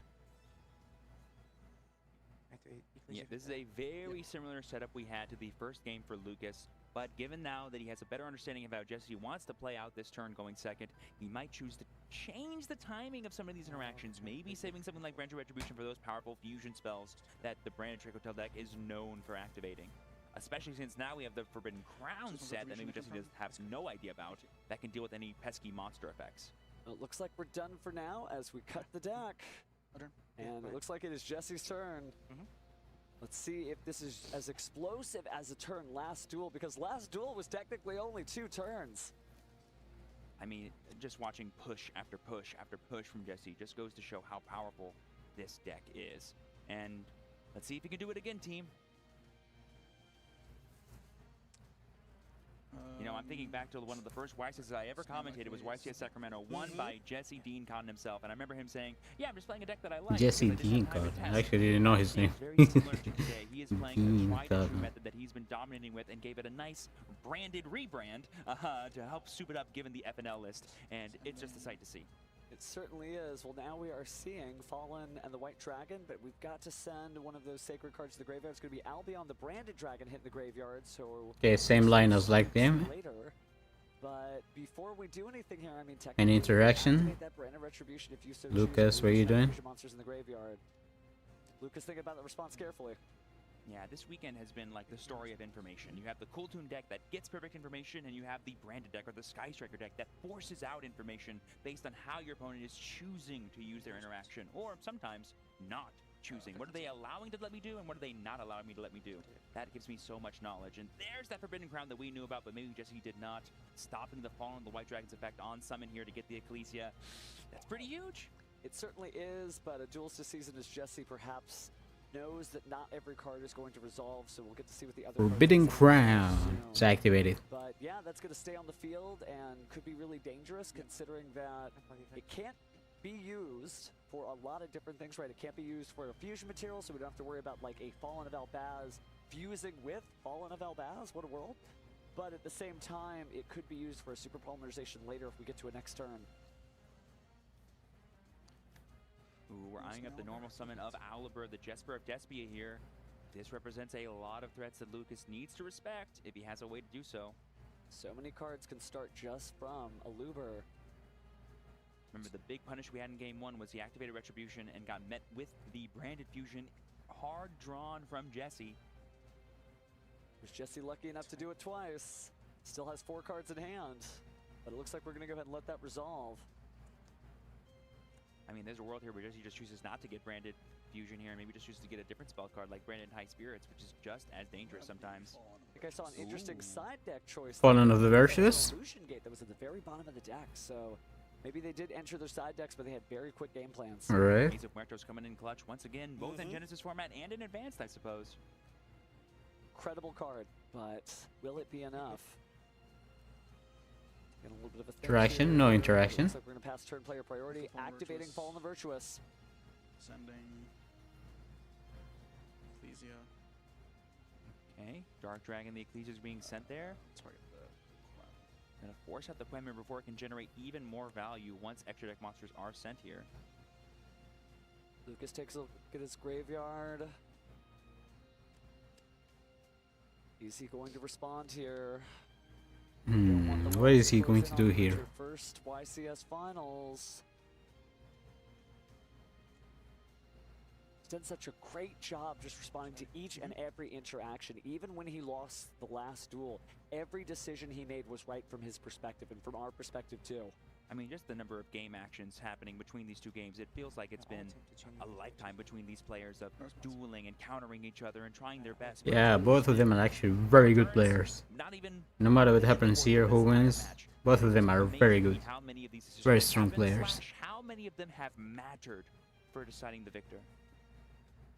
[SPEAKER 10] Yeah, this is a very similar setup we had to the first game for Lucas, but given now that he has a better understanding of how Jesse wants to play out this turn going second, he might choose to change the timing of some of these interactions, maybe saving something like Branded Retribution for those powerful fusion spells that the Branded Tricotel deck is known for activating. Especially since now we have the Forbidden Crown set that maybe Jesse just has no idea about that can deal with any pesky monster effects.
[SPEAKER 9] Well, it looks like we're done for now as we cut the deck. And it looks like it is Jesse's turn. Let's see if this is as explosive as a turn last duel, because last duel was technically only 2 turns.
[SPEAKER 10] I mean, just watching push after push after push from Jesse just goes to show how powerful this deck is. And let's see if you can do it again, team. You know, I'm thinking back to one of the first YCS I ever commentated was YCS Sacramento, won by Jesse Dean Cotton himself. And I remember him saying, yeah, I'm just playing a deck that I like.
[SPEAKER 2] Jesse
[SPEAKER 10] because I didn't
[SPEAKER 2] Dean
[SPEAKER 10] have time to
[SPEAKER 2] Cotton. I
[SPEAKER 10] test."
[SPEAKER 2] actually didn't know his name.
[SPEAKER 10] Very similar to today. He is playing the
[SPEAKER 2] Dean
[SPEAKER 10] tried and true
[SPEAKER 2] Cotton.
[SPEAKER 10] method that he's been dominating with and gave it a nice branded rebrand to help soup it up given the FNL list. And it's just a sight to see.
[SPEAKER 9] It certainly is. Well, now we are seeing Fallen and the White Dragon, but we've got to send one of those sacred cards to the graveyard. It's going to be Albion, the branded dragon, hitting the graveyard. So
[SPEAKER 2] Okay, same line as like them.
[SPEAKER 9] later. But before we do anything here, I mean,
[SPEAKER 2] Any interaction?
[SPEAKER 9] activate that branded retribution if you so choose.
[SPEAKER 2] Lucas, what are you doing?
[SPEAKER 9] Monsters in the graveyard. Lucas, think about the response carefully.
[SPEAKER 10] Yeah, this weekend has been like the story of information. You have the Cool Tune deck that gets perfect information, and you have the branded deck or the Sky Striker deck that forces out information based on how your opponent is choosing to use their interaction, or sometimes not choosing. What are they allowing to let me do, and what are they not allowing me to let me do? That gives me so much knowledge. And there's that Forbidden Crown that we knew about, but maybe Jesse did not. Stopping the Fallen, the White Dragon's effect on summon here to get the Ecclesia. That's pretty huge.
[SPEAKER 9] It certainly is, but a Duels this season as Jesse perhaps knows that not every card is going to resolve, so we'll get to see what the other
[SPEAKER 2] Forbidden
[SPEAKER 9] cards
[SPEAKER 2] Crown. It's activated.
[SPEAKER 9] But yeah, that's going to stay on the field and could be really dangerous considering that it can't be used for a lot of different things, right? It can't be used for a fusion material, so we don't have to worry about like a Fallen of Albaz fusing with Fallen of Albaz. What a world. But at the same time, it could be used for a super polymerization later if we get to a next turn.
[SPEAKER 10] Ooh, we're eyeing up the normal summon of Alibur, the Jesper of Despia here. This represents a lot of threats that Lucas needs to respect if he has a way to do so.
[SPEAKER 9] So many cards can start just from Alibur.
[SPEAKER 10] Remember, the big punish we had in game one was he activated Retribution and got met with the branded fusion. Hard drawn from Jesse.
[SPEAKER 9] Was Jesse lucky enough to do it twice? Still has 4 cards in hand. But it looks like we're going to go ahead and let that resolve.
[SPEAKER 10] I mean, there's a world here where Jesse just chooses not to get branded fusion here, and maybe just chooses to get a different spell card like branded High Spirits, which is just as dangerous sometimes.
[SPEAKER 9] I think I saw an interesting side deck choice.
[SPEAKER 2] Fallen of the Virtuous.
[SPEAKER 9] Illusion Gate that was at the very bottom of the deck, so maybe they did enter their side decks, but they had very quick game plans.
[SPEAKER 2] All right.
[SPEAKER 10] Ace of Muertos coming in clutch once again, both in Genesis format and in Advanced, I suppose.
[SPEAKER 9] Incredible card, but will it be enough? Get a little bit of a think
[SPEAKER 2] Interaction?
[SPEAKER 9] here.
[SPEAKER 2] No interaction.
[SPEAKER 9] Looks like we're going to pass turn player priority, activating Fallen the Virtuous.
[SPEAKER 6] Sending Ecclesia.
[SPEAKER 10] Okay, Dark Dragon, the Ecclesia is being sent there.
[SPEAKER 6] Target the
[SPEAKER 10] Gonna force out the Quemir before it can generate even more value once extra deck monsters are sent here.
[SPEAKER 9] Lucas takes a look at his graveyard. Is he going to respond here?
[SPEAKER 2] What is he going to do here?
[SPEAKER 9] First YCS finals. He's done such a great job just responding to each and every interaction. Even when he lost the last duel, every decision he made was right from his perspective and from our perspective too.
[SPEAKER 10] I mean, just the number of game actions happening between these two games, it feels like it's been a lifetime between these players of dueling and countering each other and trying their best.
[SPEAKER 2] Yeah, both of them are actually very good players. No matter what happens here, who wins, both of them are very good. Very strong players.
[SPEAKER 10] How many of them have mattered for deciding the victor?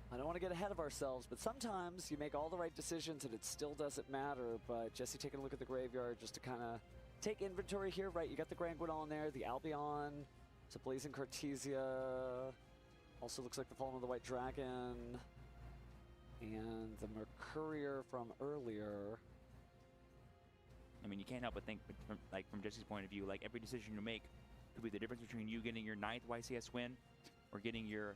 [SPEAKER 9] I don't want to get ahead of ourselves, but sometimes you make all the right decisions and it still doesn't matter. But Jesse taking a look at the graveyard just to kind of take inventory here, right? You got the Grand Guidon there, the Albion, it's a Blazing Cartesia. Also looks like the Fallen of the White Dragon. And the Mercurier from earlier.
[SPEAKER 10] I mean, you can't help but think, from Jesse's point of view, like every decision you make could be the difference between you getting your 9th YCS win or getting your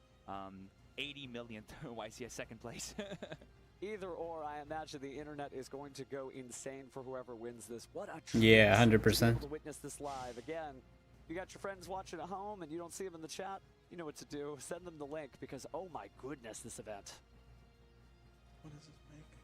[SPEAKER 10] 80 millionth YCS second place.
[SPEAKER 9] Either or, I imagine the internet is going to go insane for whoever wins this. What a treat
[SPEAKER 2] 100%.
[SPEAKER 9] to be able to witness this live. Again, you got your friends watching at home and you don't see them in the chat, you know what to do. Send them the link because, oh my goodness, this event.
[SPEAKER 6] What does this make?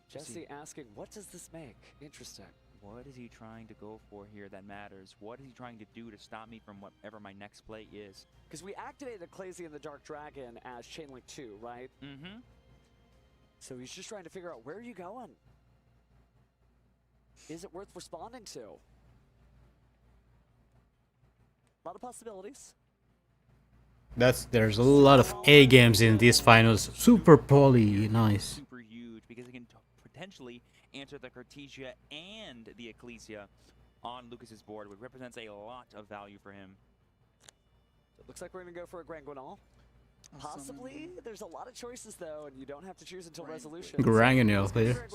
[SPEAKER 9] Jesse asking, what does this make? Interesting.
[SPEAKER 10] What is he trying to go for here that matters? What is he trying to do to stop me from whatever my next play is?
[SPEAKER 9] Because we activated Ecclesia and the Dark Dragon as Chainlink 2, right?
[SPEAKER 10] Mm-hmm.
[SPEAKER 9] So he's just trying to figure out, where are you going? Is it worth responding to? A lot of possibilities.
[SPEAKER 2] There's a lot of A games in these finals. Super poly, nice.
[SPEAKER 10] Super huge because it can potentially answer the Cartesia and the Ecclesia on Lucas's board, which represents a lot of value for him.
[SPEAKER 9] It looks like we're going to go for a Grand Guinal. Possibly. There's a lot of choices, though, and you don't have to choose until resolution.
[SPEAKER 2] Grand Guinal, player.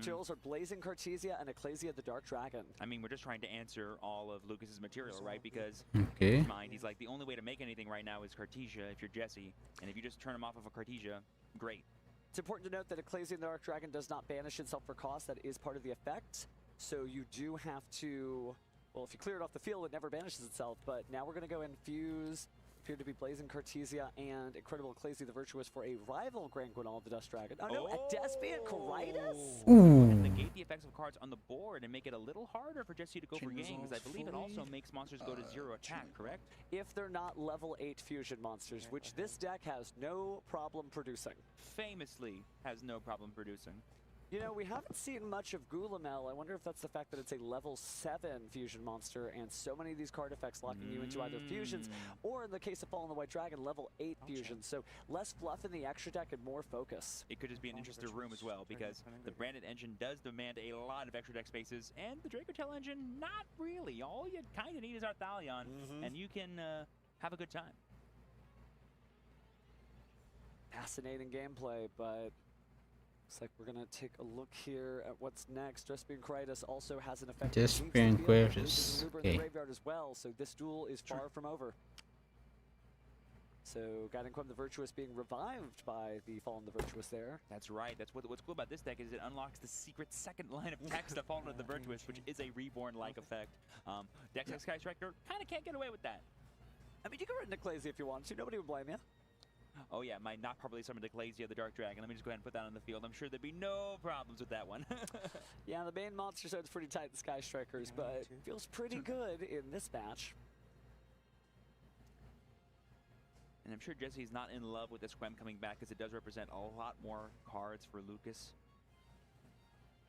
[SPEAKER 9] Jewels are Blazing Cartesia and Ecclesia the Dark Dragon.
[SPEAKER 10] I mean, we're just trying to answer all of Lucas's material, right? Because
[SPEAKER 2] Okay.
[SPEAKER 10] in his mind, he's like, the only way to make anything right now is Cartesia if you're Jesse. And if you just turn him off of a Cartesia, great.
[SPEAKER 9] It's important to note that Ecclesia the Dark Dragon does not banish itself for cost. That is part of the effect. So you do have to, well, if you clear it off the field, it never banishes itself. But now we're going to go and fuse, appear to be Blazing Cartesia and Incredible Ecclesia the Virtuous for a rival Grand Guinal of the Dust Dragon. Oh no, a Despian Coritus?
[SPEAKER 10] And negate the effects of cards on the board and make it a little harder for Jesse to go for games. I believe it also makes monsters go to 0 attack, correct?
[SPEAKER 9] If they're not level 8 fusion monsters, which this deck has no problem producing.
[SPEAKER 10] Famously has no problem producing.
[SPEAKER 9] You know, we haven't seen much of Gulamel. I wonder if that's the fact that it's a level 7 fusion monster and so many of these card effects locking you into either fusions or, in the case of Fallen the White Dragon, level 8 fusions. So less fluff in the extra deck and more focus.
[SPEAKER 10] It could just be an interesting room as well because the branded engine does demand a lot of extra deck spaces and the Dracotel engine, not really. All you kind of need is Arthalion and you can have a good time.
[SPEAKER 9] Fascinating gameplay, but looks like we're going to take a look here at what's next. Despian Coritus also has an effect.
[SPEAKER 2] Despian Coritus.
[SPEAKER 9] Okay. Graveyard as well, so this duel is far from over. So Guiding Quem the Virtuous being revived by the Fallen the Virtuous there.
[SPEAKER 10] That's right. That's what's cool about this deck is it unlocks the secret second line of text of Fallen of the Virtuous, which is a reborn-like effect. Dex Sky Striker kind of can't get away with that.
[SPEAKER 9] I mean, you can run Ecclesia if you want to. Nobody would blame you.
[SPEAKER 10] Oh yeah, my not properly summoned Ecclesia, the Dark Dragon. Let me just go ahead and put that on the field. I'm sure there'd be no problems with that one.
[SPEAKER 9] Yeah, the main monster zone's pretty tight, the Sky Strikers, but feels pretty good in this match.
[SPEAKER 10] And I'm sure Jesse's not in love with this Quem coming back because it does represent a lot more cards for Lucas.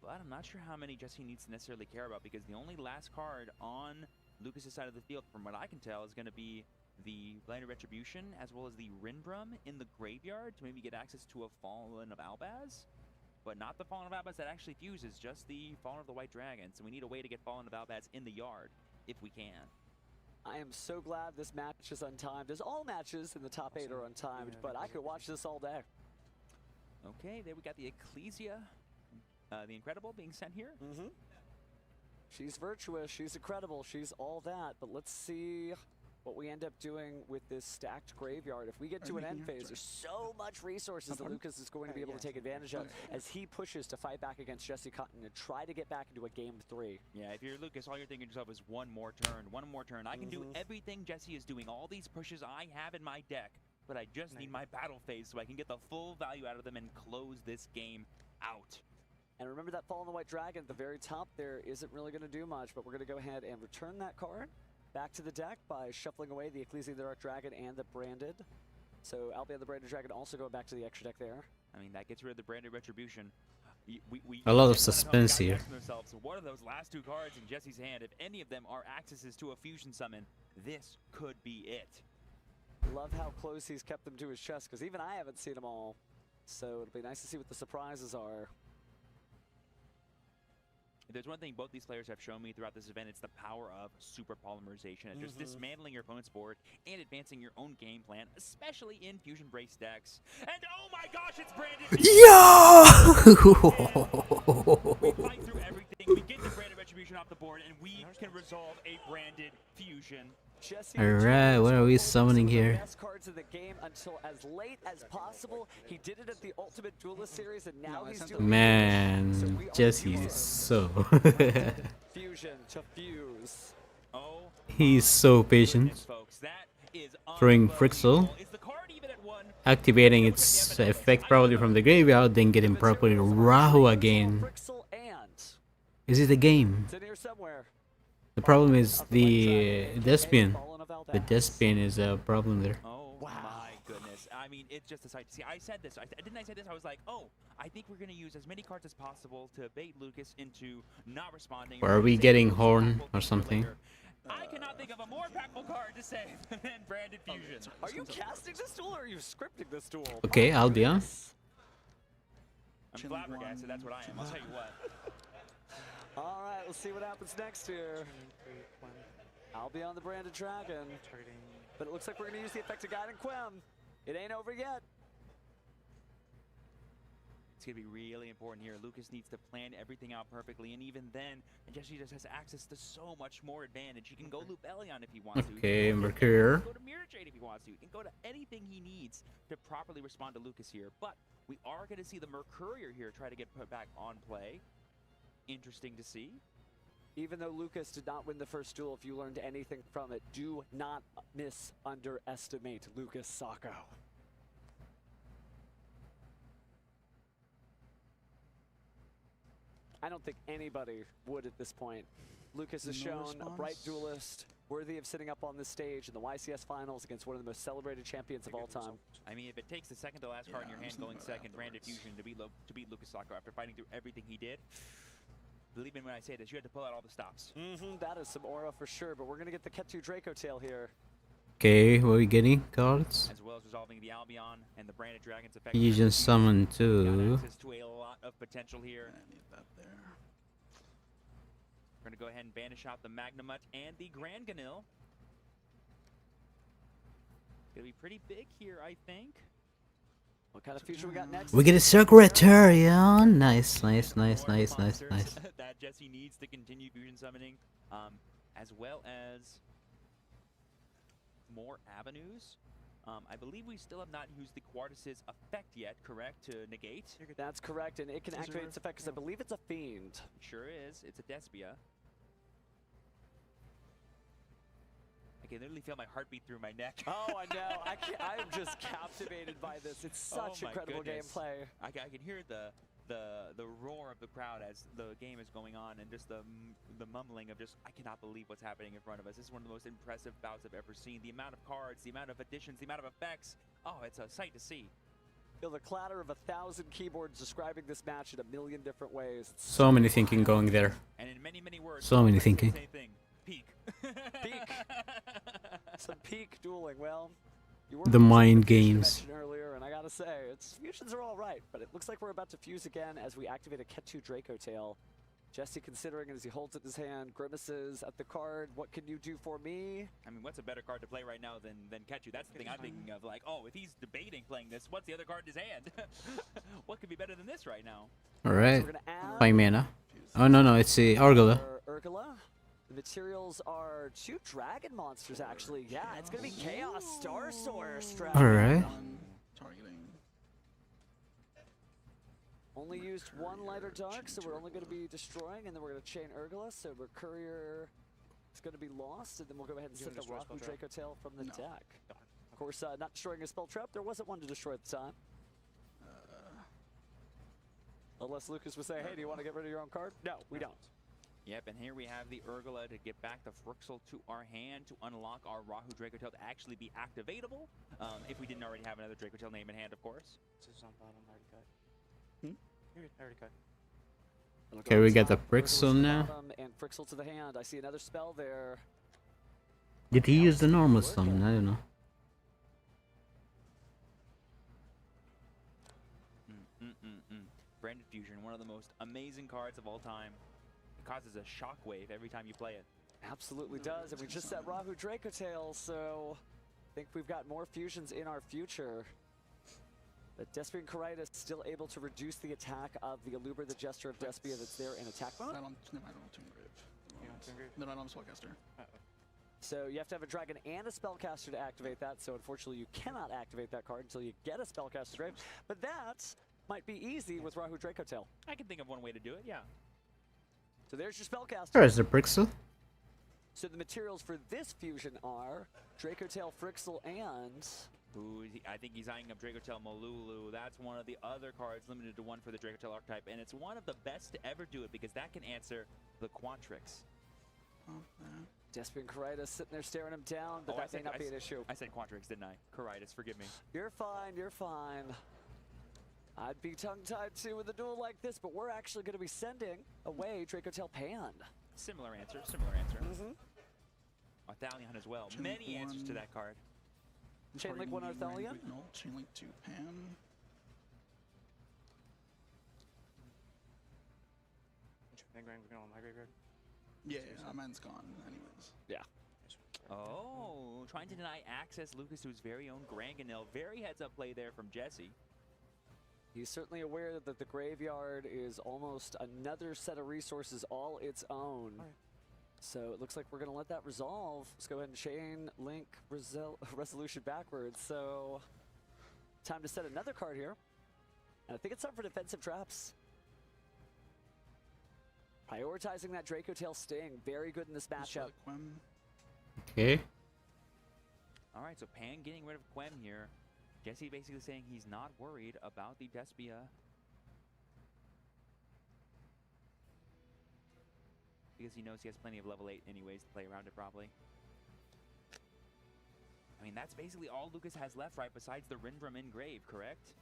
[SPEAKER 10] But I'm not sure how many Jesse needs to necessarily care about because the only last card on Lucas's side of the field, from what I can tell, is going to be the Blinded Retribution as well as the Rinbrum in the graveyard to maybe get access to a Fallen of Albaz. But not the Fallen of Albaz that actually fuses, just the Fallen of the White Dragon. So we need a way to get Fallen of Albaz in the yard, if we can.
[SPEAKER 9] I am so glad this match is untimed, as all matches in the top 8 are untimed, but I could watch this all day.
[SPEAKER 10] Okay, there we got the Ecclesia, the Incredible being sent here.
[SPEAKER 9] She's virtuous, she's incredible, she's all that, but let's see what we end up doing with this stacked graveyard. If we get to an end phase, there's so much resources that Lucas is going to be able to take advantage of as he pushes to fight back against Jesse Cotton and try to get back into a game 3.
[SPEAKER 10] Yeah, if you're Lucas, all you're thinking to yourself is one more turn, one more turn. I can do everything Jesse is doing, all these pushes I have in my deck, but I just need my battle phase so I can get the full value out of them and close this game out.
[SPEAKER 9] And remember that Fallen the White Dragon at the very top there isn't really going to do much, but we're going to go ahead and return that card back to the deck by shuffling away the Ecclesia the Dark Dragon and the Branded. So Albion the Branded Dragon also going back to the extra deck there.
[SPEAKER 10] I mean, that gets rid of the Branded Retribution.
[SPEAKER 2] A lot of suspense here.
[SPEAKER 10] So what are those last 2 cards in Jesse's hand? If any of them are accesses to a fusion summon, this could be it.
[SPEAKER 9] Love how close he's kept them to his chest, because even I haven't seen them all. So it'll be nice to see what the surprises are.
[SPEAKER 10] If there's one thing both these players have shown me throughout this event, it's the power of super polymerization and just dismantling your opponent's board and advancing your own game plan, especially in Fusion Brace decks. And oh my gosh, it's Branded!
[SPEAKER 2] Yeah!
[SPEAKER 10] We fight through everything, we get the Branded Retribution off the board, and we can resolve a Branded Fusion.
[SPEAKER 2] Alright, what are we summoning here?
[SPEAKER 9] Best cards in the game until as late as possible. He did it at the Ultimate Duelist series, and now he's doing
[SPEAKER 2] Man, Jesse is so...
[SPEAKER 9] Fusion to fuse.
[SPEAKER 2] He's so patient. Throwing Frixel, activating its effect probably from the graveyard, then getting properly Rahu again. Is it a game?
[SPEAKER 9] It's in here somewhere.
[SPEAKER 2] The problem is the Despian. The Despian is a problem there.
[SPEAKER 10] Oh my goodness. I mean, it's just a sight to see. I said this. Didn't I say this? I was like, oh, I think we're going to use as many cards as possible to bait Lucas into not responding.
[SPEAKER 2] Or are we getting Horn or something?
[SPEAKER 10] I cannot think of a more impactful card to save than Branded Fusion.
[SPEAKER 9] Are you casting this duel or are you scripting this duel?
[SPEAKER 2] Okay, Albion.
[SPEAKER 10] I'm flabbergasted, that's what I am, I'll tell you what.
[SPEAKER 9] All right, we'll see what happens next here. I'll be on the Branded Dragon. But it looks like we're going to use the effect of Guide and Quem. It ain't over yet.
[SPEAKER 10] It's going to be really important here. Lucas needs to plan everything out perfectly, and even then, Jesse just has access to so much more advantage. He can go loop Elion if he wants to.
[SPEAKER 2] Okay,
[SPEAKER 10] He can
[SPEAKER 2] Mercurier.
[SPEAKER 10] go to Mirror Jade if he wants to. He can go to anything he needs to properly respond to Lucas here. But we are going to see the Mercurier here try to get put back on play. Interesting to see.
[SPEAKER 9] Even though Lucas did not win the first duel, if you learned anything from it, do not underestimate Lucas Sacco. I don't think anybody would at this point. Lucas has shown a bright duelist, worthy of sitting up on this stage in the YCS finals against one of the most celebrated champions of all time.
[SPEAKER 10] I mean, if it takes the second to last card in your hand going second, Branded Fusion to beat Lucas Sacco after fighting through everything he did, believe me when I say this, you had to pull out all the stops.
[SPEAKER 9] That is some aura for sure, but we're going to get the Ketu Draco tail here.
[SPEAKER 2] Okay, what are we getting? Cards?
[SPEAKER 10] As well as resolving the Albion and the Branded Dragon's effect.
[SPEAKER 2] Fusion Summon too.
[SPEAKER 10] Access to a lot of potential here. We're going to go ahead and banish out the Magnamut and the Grand Ganil. Gonna be pretty big here, I think.
[SPEAKER 9] What kind of fusion we got next?
[SPEAKER 2] We get a Secretarian. Nice.
[SPEAKER 10] That Jesse needs to continue fusion summoning, as well as more avenues. I believe we still have not used the Quartus' effect yet, correct? To negate?
[SPEAKER 9] That's correct, and it can activate its effect because I believe it's a fiend.
[SPEAKER 10] Sure is. It's a Despia. I can literally feel my heartbeat through my neck.
[SPEAKER 9] Oh, I know. I'm just captivated by this. It's such incredible gameplay.
[SPEAKER 10] I can hear the roar of the crowd as the game is going on, and just the mumbling of just, I cannot believe what's happening in front of us. This is one of the most impressive bouts I've ever seen. The amount of cards, the amount of additions, the amount of effects. Oh, it's a sight to see.
[SPEAKER 9] Feel the clatter of 1,000 keyboards describing this match in a million different ways.
[SPEAKER 2] So many thinking going there.
[SPEAKER 10] And in many words.
[SPEAKER 2] So many thinking.
[SPEAKER 10] Same thing. Peak.
[SPEAKER 9] Peak. Some peak dueling. Well, you were
[SPEAKER 2] The mind games.
[SPEAKER 9] earlier, and I gotta say, its fusions are all right, but it looks like we're about to fuse again as we activate a Ketu Draco tail. Jesse considering it as he holds it in his hand, grimaces at the card. What can you do for me?
[SPEAKER 10] I mean, what's a better card to play right now than Ketu? That's the thing I'm thinking of. Like, oh, if he's debating playing this, what's the other card in his hand? What could be better than this right now?
[SPEAKER 2] Alright. 5 mana. Oh, no, it's the Argala.
[SPEAKER 9] Urgala. The materials are 2 dragon monsters, actually. Yeah, it's going to be Chaos Star Source.
[SPEAKER 2] Alright.
[SPEAKER 9] Only used 1 light or dark, so we're only going to be destroying, and then we're going to chain Urgala, so Mercurier is going to be lost, and then we'll go ahead and set the Rahu Draco tail from the deck. Of course, not destroying a spell trap. There wasn't one to destroy at the time. Unless Lucas was saying, hey, do you want to get rid of your own card? No, we don't.
[SPEAKER 10] Yep, and here we have the Urgala to get back the Frixel to our hand to unlock our Rahu Draco Tail to actually be activatable. If we didn't already have another Draco Tail name in hand, of course.
[SPEAKER 2] Okay, we got the Frixel now.
[SPEAKER 9] And Frixel to the hand. I see another spell there.
[SPEAKER 2] Did he use the normal summon? I don't know.
[SPEAKER 10] Branded Fusion, one of the most amazing cards of all time. It causes a shockwave every time you play it.
[SPEAKER 9] Absolutely does, and we just set Rahu Draco Tail, so I think we've got more fusions in our future. But Despian Caritas still able to reduce the attack of the Aluber, the Gesture of Despia that's there in attack mode.
[SPEAKER 6] I don't Tomb Grave. No, I don't Spellcaster.
[SPEAKER 9] So you have to have a dragon and a spellcaster to activate that, so unfortunately you cannot activate that card until you get a spellcaster grave. But that might be easy with Rahu Draco Tail.
[SPEAKER 10] I can think of one way to do it, yeah.
[SPEAKER 9] So there's your spellcaster.
[SPEAKER 2] There's the Frixel.
[SPEAKER 9] So the materials for this fusion are Draco Tail, Frixel, and...
[SPEAKER 10] Ooh, I think he's eyeing up Draco Tail Malulu. That's one of the other cards limited to 1 for the Draco Tail archetype, and it's one of the best to ever do it because that can answer the Quantrix.
[SPEAKER 9] Despian Caritas sitting there staring him down, but that may not be an issue.
[SPEAKER 10] I said Quantrix, didn't I? Caritas, forgive me.
[SPEAKER 9] You're fine, you're fine. I'd be tongue-tied too with a duel like this, but we're actually going to be sending away Draco Tail Pan.
[SPEAKER 10] Similar answer, similar answer. Arthalion as well. Many answers to that card.
[SPEAKER 9] Chainlink 1 Arthalion?
[SPEAKER 6] No, Chainlink 2 Pan. Then Grang, we're going to my graveyard. Yeah, mine's gone anyways.
[SPEAKER 9] Yeah.
[SPEAKER 10] Oh, trying to deny access, Lucas, to his very own Granganil. Very heads-up play there from Jesse.
[SPEAKER 9] He's certainly aware that the graveyard is almost another set of resources all its own. So it looks like we're going to let that resolve. Let's go ahead and chain link resolution backwards. So time to set another card here. And I think it's time for defensive traps. Prioritizing that Draco Tail Sting. Very good in this matchup.
[SPEAKER 2] Okay.
[SPEAKER 10] All right, so Pan getting rid of Quem here. Jesse basically saying he's not worried about the Despia. Because he knows he has plenty of level 8 anyways to play around it probably. I mean, that's basically all Lucas has left, right, besides the Rindrum Engrave, correct?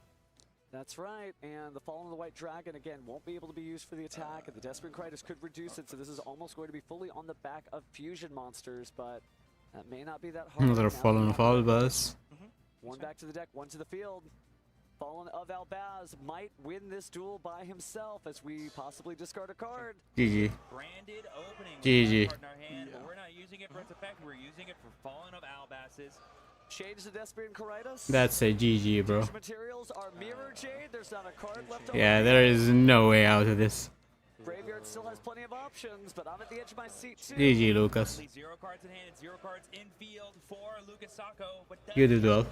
[SPEAKER 9] That's right, and the Fallen of the White Dragon, again, won't be able to be used for the attack, and the Desperate Critus could reduce it, so this is almost going to be fully on the back of fusion monsters, but that may not be that hard.
[SPEAKER 2] Another Fallen of Albaz.
[SPEAKER 9] One back to the deck, one to the field. Fallen of Albaz might win this duel by himself as we possibly discard a card.
[SPEAKER 2] GG.
[SPEAKER 10] Branded opening.
[SPEAKER 2] GG.
[SPEAKER 10] Card in our hand, but we're not using it for its effect. We're using it for Fallen of Albaz's.
[SPEAKER 9] Change the Despia and Caritas.
[SPEAKER 2] That's a GG, bro.
[SPEAKER 9] Materials are Mirror Jade. There's not a card left over.
[SPEAKER 2] Yeah, there is no way out of this.
[SPEAKER 9] Graveyard still has plenty of options, but I'm at the edge of my seat too.
[SPEAKER 2] GG, Lucas.
[SPEAKER 10] 0 cards in hand, 0 cards in field for Lucas Sacco, but
[SPEAKER 2] You did well.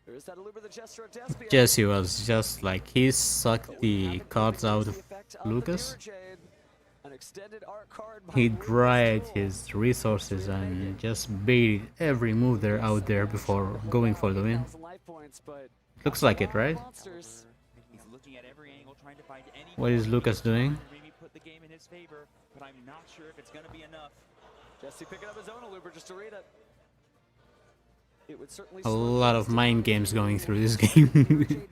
[SPEAKER 9] There is that Aluber the Jester of Despia.
[SPEAKER 2] Jesse was just like, he sucked the cards out of Lucas.
[SPEAKER 9] An extended art card by
[SPEAKER 2] He dried his resources and just baited every move there out there before going for the win. Looks like it, right?
[SPEAKER 10] He's looking at every angle, trying to find any.
[SPEAKER 2] What is Lucas doing?
[SPEAKER 10] Maybe put the game in his favor, but I'm not sure if it's going to be enough.
[SPEAKER 9] Jesse picking up his own Aluber just to read it. It would certainly
[SPEAKER 2] A lot of mind games going through this game.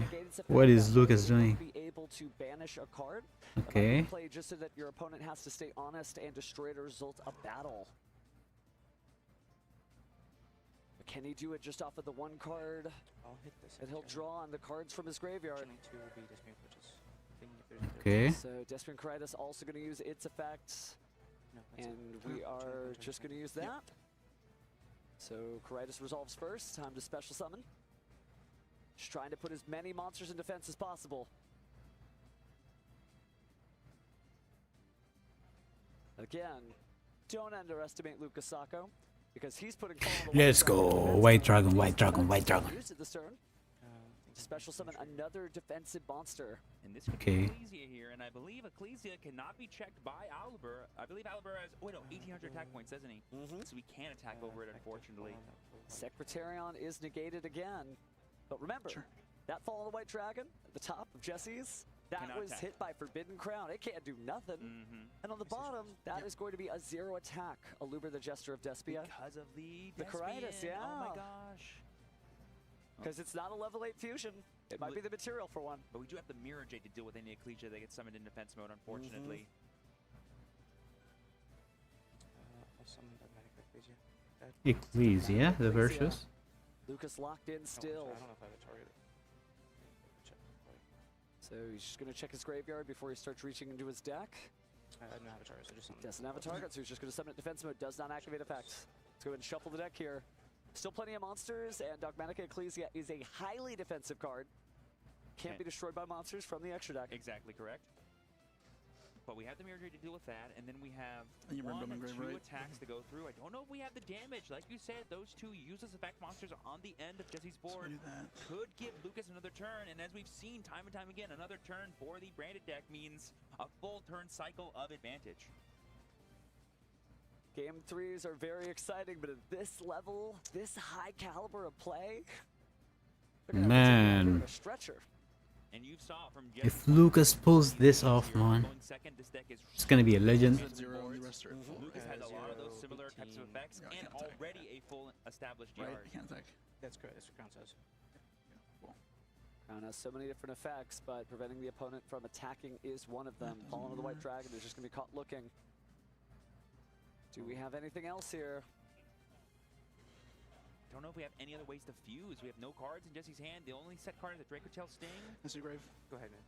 [SPEAKER 2] What is Lucas doing?
[SPEAKER 9] be able to banish a card.
[SPEAKER 2] Okay.
[SPEAKER 9] Play just so that your opponent has to stay honest and destroy the result of battle. But can he do it just off of the one card?
[SPEAKER 12] I'll hit this.
[SPEAKER 9] And he'll draw on the cards from his graveyard.
[SPEAKER 2] Okay.
[SPEAKER 9] So Desperate Caritas also going to use its effects. And we are just going to use that. So Caritas resolves first. Time to special summon. Just trying to put as many monsters in defense as possible. Again, don't underestimate Lucas Sacco, because he's putting.
[SPEAKER 2] Let's go. White Dragon, White Dragon, White Dragon.
[SPEAKER 9] Used it this turn. Special summon another defensive monster.
[SPEAKER 10] And this could
[SPEAKER 2] Okay.
[SPEAKER 10] be Ecclesia here, and I believe Ecclesia cannot be checked by Albert. I believe Albert has, wait, no, 1,800 attack points, doesn't he? So we can't attack over it, unfortunately.
[SPEAKER 9] Secretarion is negated again. But remember, that Fall of the White Dragon at the top of Jesse's, that
[SPEAKER 10] Cannot
[SPEAKER 9] was
[SPEAKER 10] attack.
[SPEAKER 9] hit by Forbidden Crown. It can't do nothing. And on the bottom, that is going to be a 0 attack. Aluber the Jester of Despia.
[SPEAKER 10] Because of the
[SPEAKER 9] Caritas,
[SPEAKER 10] Despian.
[SPEAKER 9] yeah.
[SPEAKER 10] Oh my gosh.
[SPEAKER 9] Because it's not a level 8 fusion. It might be the material for one.
[SPEAKER 10] But we do have the Mirror Jade to deal with any Ecclesia that gets summoned in defense mode, unfortunately.
[SPEAKER 12] I'll summon Dogmatic Ecclesia.
[SPEAKER 2] Ecclesia, the Virtuous.
[SPEAKER 9] Lucas locked in still.
[SPEAKER 12] I don't know if I have a target.
[SPEAKER 9] So he's just going to check his graveyard before he starts reaching into his deck.
[SPEAKER 12] I don't have a target, so just summon.
[SPEAKER 9] Doesn't have a target, so he's just going to summon it defense mode. Does not activate effects. Let's go ahead and shuffle the deck here. Still plenty of monsters, and Dogmatic Ecclesia is a highly defensive card. Can't be destroyed by monsters from the extra deck.
[SPEAKER 10] Exactly correct. But we have the Mirror Jade to deal with that, and then we have
[SPEAKER 6] And you
[SPEAKER 10] one
[SPEAKER 6] random
[SPEAKER 10] or
[SPEAKER 6] engrave,
[SPEAKER 10] two
[SPEAKER 6] right?
[SPEAKER 10] attacks to go through. I don't know if we have the damage. Like you said, those two useless effect monsters are on the end of Jesse's board. Could give Lucas another turn, and as we've seen time and time again, another turn for the branded deck means a full turn cycle of advantage.
[SPEAKER 9] Game 3s are very exciting, but at this level, this high caliber of play, they're gonna have to take a bit of
[SPEAKER 2] Man.
[SPEAKER 9] a stretcher.
[SPEAKER 10] And you saw from
[SPEAKER 2] If Lucas pulls this off, man, it's gonna be a legend.
[SPEAKER 10] Lucas has a lot of those similar types of effects and already a full established yard.
[SPEAKER 6] Right, can't attack.
[SPEAKER 12] That's correct. That's what Crown says.
[SPEAKER 9] Crown has so many different effects, but preventing the opponent from attacking is one of them. Fallen of the White Dragon is just going to be caught looking. Do we have anything else here?
[SPEAKER 10] Don't know if we have any other ways to fuse. We have no cards in Jesse's hand. The only set card is a Draco Tail Sting.
[SPEAKER 6] Mr. Grave.
[SPEAKER 12] Go ahead, man.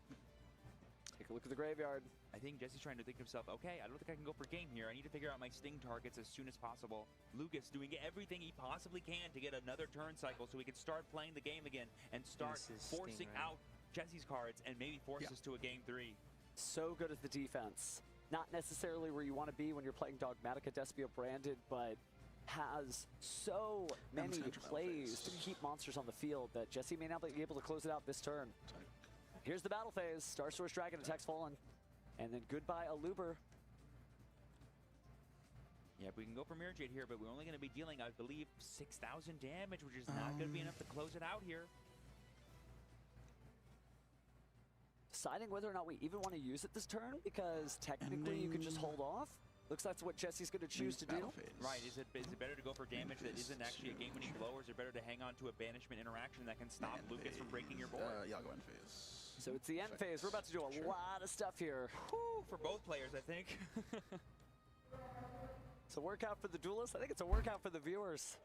[SPEAKER 9] Take a look at the graveyard.
[SPEAKER 10] I think Jesse's trying to think to himself, okay, I don't think I can go for game here. I need to figure out my sting targets as soon as possible. Lucas doing everything he possibly can to get another turn cycle so he can start playing the game again and start forcing out Jesse's cards and maybe force us to a game 3.
[SPEAKER 9] So good at the defense. Not necessarily where you want to be when you're playing Dogmatica Despia branded, but has so many plays to keep monsters on the field that Jesse may not be able to close it out this turn. Here's the battle phase. Star Source Dragon attacks Fallen. And then goodbye, Aluber.
[SPEAKER 10] Yeah, we can go for Mirror Jade here, but we're only going to be dealing, I believe, 6,000 damage, which is not going to be enough to close it out here.
[SPEAKER 9] Deciding whether or not we even want to use it this turn, because technically you can just hold off. Looks like that's what Jesse's going to choose to do.
[SPEAKER 10] Right, is it better to go for damage that isn't actually a game-winning blow, or is it better to hang on to a banishment interaction that can stop Lucas from breaking your board?
[SPEAKER 6] Yeah, I'll go end phase.
[SPEAKER 9] So it's the end phase. We're about to do a lot of stuff here.
[SPEAKER 10] Whew, for both players, I think.
[SPEAKER 9] It's a workout for the duelists. I think it's a workout for the viewers.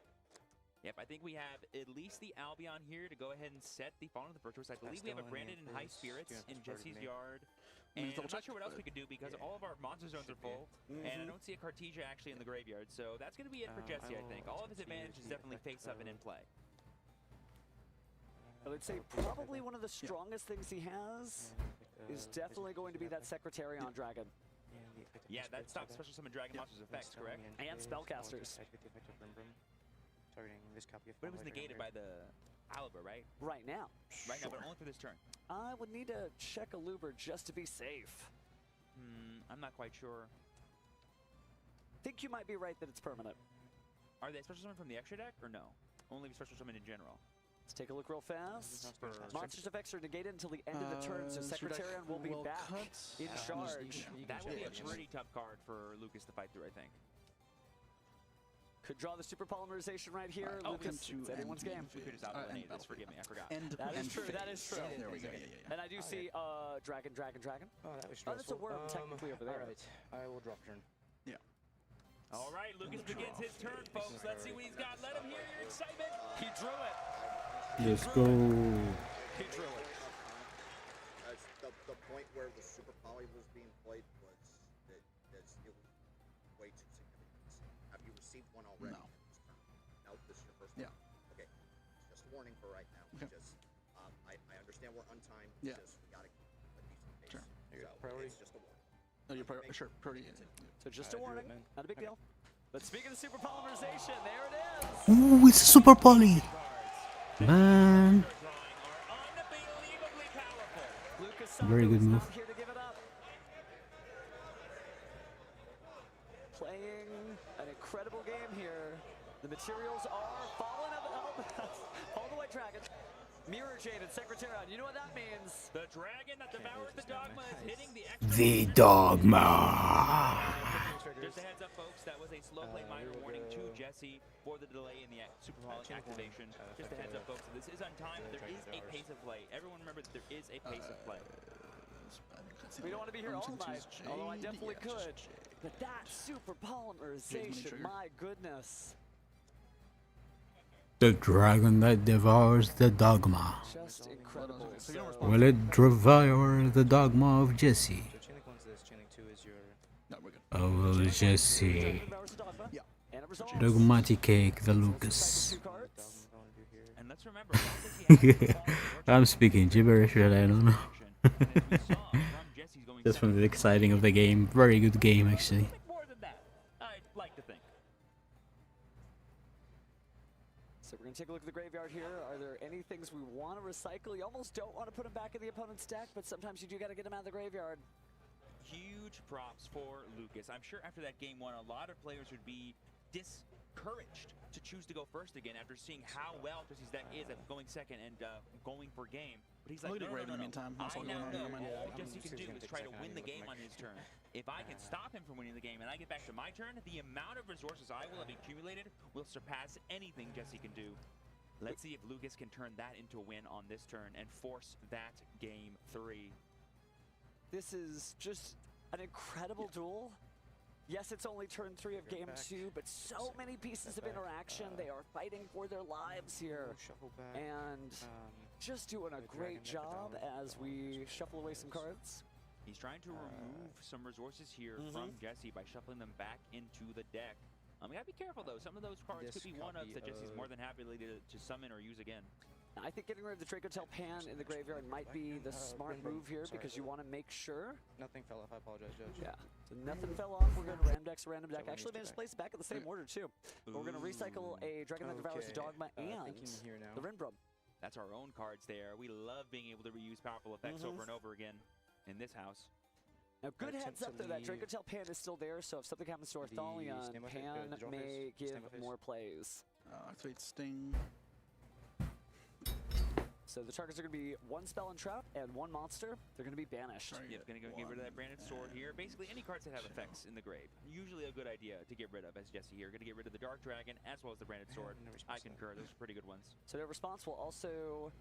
[SPEAKER 10] Yep, I think we have at least the Albion here to go ahead and set the Fallen of the Virtuous. I believe we have a Branded in High Spirits in Jesse's yard. And I'm not sure what else we could do because all of our monster zones are full. And I don't see a Cartesia actually in the graveyard. So that's going to be it for Jesse, I think. All of his advantages definitely face up and in play.
[SPEAKER 9] I would say probably one of the strongest things he has is definitely going to be that Secretarion Dragon.
[SPEAKER 10] Yeah, that stops special summon dragon monsters' effects, correct?
[SPEAKER 9] And spellcasters.
[SPEAKER 10] But it was negated by the Aluber, right?
[SPEAKER 9] Right now.
[SPEAKER 10] Right now, but only for this turn.
[SPEAKER 9] I would need to check Aluber just to be safe.
[SPEAKER 10] I'm not quite sure.
[SPEAKER 9] Think you might be right that it's permanent.
[SPEAKER 10] Are they special summon from the extra deck or no? Only special summon in general.
[SPEAKER 9] Let's take a look real fast. Monsters effects are negated until the end of the turn, so Secretarion will be back in charge.
[SPEAKER 10] That would be a pretty tough card for Lucas to fight through, I think.
[SPEAKER 9] Could draw the super polymerization right here. Lucas, it's anyone's game.
[SPEAKER 10] We could just out-eliminate this, forgive me, I forgot.
[SPEAKER 9] That is true, that is true.
[SPEAKER 6] There we go, yeah.
[SPEAKER 9] And I do see Dragon.
[SPEAKER 11] Oh, that was
[SPEAKER 9] Oh, that's a worm technically over there.
[SPEAKER 11] Alright, I will drop turn.
[SPEAKER 6] Yeah.
[SPEAKER 10] All right, Lucas begins his turn, folks. Let's see what he's got. Let him hear your excitement.
[SPEAKER 9] He drew it.
[SPEAKER 2] Let's go.
[SPEAKER 9] He drew it.
[SPEAKER 8] The point where the super poly was being played was that it was way too significant. Have you received one already?
[SPEAKER 6] No.
[SPEAKER 8] No, this is your first one?
[SPEAKER 6] Yeah.
[SPEAKER 8] Okay. It's just a warning for right now.
[SPEAKER 6] Okay.
[SPEAKER 8] Just, I understand we're on time.
[SPEAKER 6] Yeah.
[SPEAKER 8] Just, we gotta keep a decent pace.
[SPEAKER 6] Sure.
[SPEAKER 8] So,
[SPEAKER 6] Priority?
[SPEAKER 8] it's just a warning.
[SPEAKER 6] No, your priority. Sure, priority.
[SPEAKER 9] So just a warning, not a big deal. But speaking of super polymerization, there it is.
[SPEAKER 2] Ooh, it's a super poly. Man. Very good move.
[SPEAKER 9] Here to give it up. Playing an incredible game here. The materials are falling up. All the White Dragon. Mirror Jade and Secretarion. You know what that means?
[SPEAKER 10] The dragon that devours the dogma is hitting the
[SPEAKER 2] The dogma.
[SPEAKER 10] Just a heads up, folks, that was a slow play minor warning to Jesse for the delay in the super poly activation. Just a heads up, folks, this is on time, but there is a pace of play. Everyone remember that there is a pace of play.
[SPEAKER 9] We don't want to be here all night, although I definitely could. But that super polymerization, my goodness.
[SPEAKER 2] The dragon that devours the dogma.
[SPEAKER 9] Just incredible.
[SPEAKER 2] Will it devour the dogma of Jesse?
[SPEAKER 11] So chain link 1's this, chain link 2 is your...
[SPEAKER 6] No, we're good.
[SPEAKER 2] Oh, will Jesse dogmaticate the Lucas?
[SPEAKER 10] And let's remember,
[SPEAKER 2] I'm speaking gibberish that I don't know. Just from the exciting of the game. Very good game, actually.
[SPEAKER 10] More than that, I'd like to think.
[SPEAKER 9] So we're going to take a look at the graveyard here. Are there any things we want to recycle? You almost don't want to put them back in the opponent's deck, but sometimes you do got to get them out of the graveyard.
[SPEAKER 10] Huge props for Lucas. I'm sure after that game one, a lot of players would be discouraged to choose to go first again after seeing how well Jesse's deck is at going second and going for game. But he's like, no. I now know all Jesse can do is try to win the game on his turn. If I can stop him from winning the game and I get back to my turn, the amount of resources I will have accumulated will surpass anything Jesse can do. Let's see if Lucas can turn that into a win on this turn and force that game 3.
[SPEAKER 9] This is just an incredible duel. Yes, it's only turn 3 of game 2, but so many pieces of interaction. They are fighting for their lives here. And just doing a great job as we shuffle away some cards.
[SPEAKER 10] He's trying to remove some resources here from Jesse by shuffling them back into the deck. We gotta be careful though. Some of those cards could be one-ups that Jesse's more than happy to summon or use again.
[SPEAKER 9] I think getting rid of the Draco Tail Pan in the graveyard might be the smart move here because you want to make sure.
[SPEAKER 12] Nothing fell off. I apologize, Judge.
[SPEAKER 9] Yeah, so nothing fell off. We're going to random deck. Actually made his place back in the same order too. But we're going to recycle a Dragon that Devours the Dogma and the Rinbrum.
[SPEAKER 10] That's our own cards there. We love being able to reuse powerful effects over and over again in this house.
[SPEAKER 9] Now, good heads up though, that Draco Tail Pan is still there, so if something happens to our Thalion, Pan may give more plays.
[SPEAKER 6] Activate Sting.
[SPEAKER 9] So the targets are going to be one spell and trap and one monster. They're going to be banished.
[SPEAKER 10] Yep, going to go get rid of that branded sword here. Basically, any cards that have effects in the grave. Usually a good idea to get rid of, as Jesse here. Going to get rid of the Dark Dragon as well as the branded sword. I concur. Those are pretty good ones.
[SPEAKER 9] So their response will also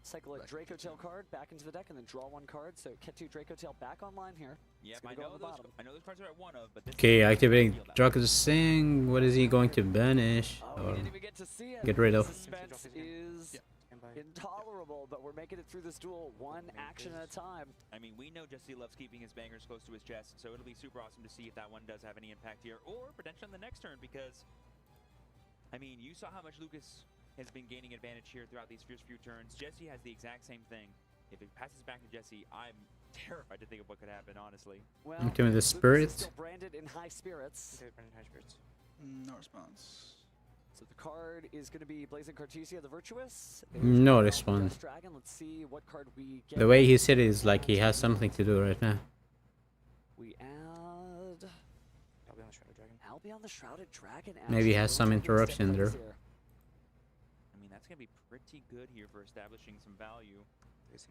[SPEAKER 9] cycle a Draco Tail card back into the deck and then draw one card. So Ketu Draco Tail back online here.
[SPEAKER 10] Yep, I know those cards are at one of, but this
[SPEAKER 2] Okay, activating Draco's Sing. What is he going to banish? Or
[SPEAKER 9] didn't even get to see it.
[SPEAKER 2] Get rid of?
[SPEAKER 9] Suspense is intolerable, but we're making it through this duel one action at a time.
[SPEAKER 10] I mean, we know Jesse loves keeping his bangers close to his chest, so it'll be super awesome to see if that one does have any impact here, or potentially on the next turn, because, I mean, you saw how much Lucas has been gaining advantage here throughout these first few turns. Jesse has the exact same thing. If it passes back to Jesse, I'm terrified to think of what could happen, honestly.
[SPEAKER 9] Well,
[SPEAKER 2] I'm doing the spirit.
[SPEAKER 9] Still branded in high spirits.
[SPEAKER 12] Okay, branded high spirits.
[SPEAKER 6] No response.
[SPEAKER 9] So the card is going to be Blazing Cartesia the Virtuous.
[SPEAKER 2] No response.
[SPEAKER 9] Dragon. Let's see what card we get.
[SPEAKER 2] The way he said it is like he has something to do right now.
[SPEAKER 9] We add
[SPEAKER 12] Albion the Shrouded Dragon.
[SPEAKER 9] Albion the Shrouded Dragon.
[SPEAKER 2] Maybe he has some interruption there.
[SPEAKER 10] I mean, that's going to be pretty good here for establishing some value. Just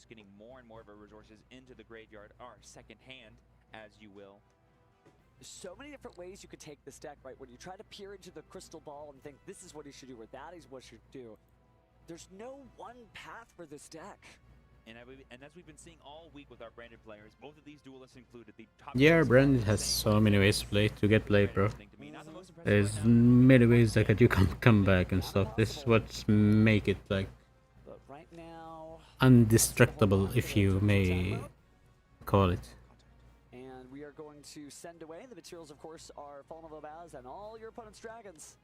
[SPEAKER 10] getting more and more of our resources into the graveyard, our second hand, as you will.
[SPEAKER 9] There's so many different ways you could take this deck, right? When you try to peer into the crystal ball and think this is what he should do or that is what he should do, there's no one path for this deck.
[SPEAKER 10] And as we've been seeing all week with our branded players, both of these duelists included, the top.
[SPEAKER 2] Yeah, Brandon has so many ways to get played, bro. There's many ways that you can come back and stuff. This is what make it like
[SPEAKER 9] But right now,
[SPEAKER 2] indestructible, if you may call it.
[SPEAKER 9] and we are going to send away. The materials, of course, are Fallen of Obaz and all your opponent's dragons.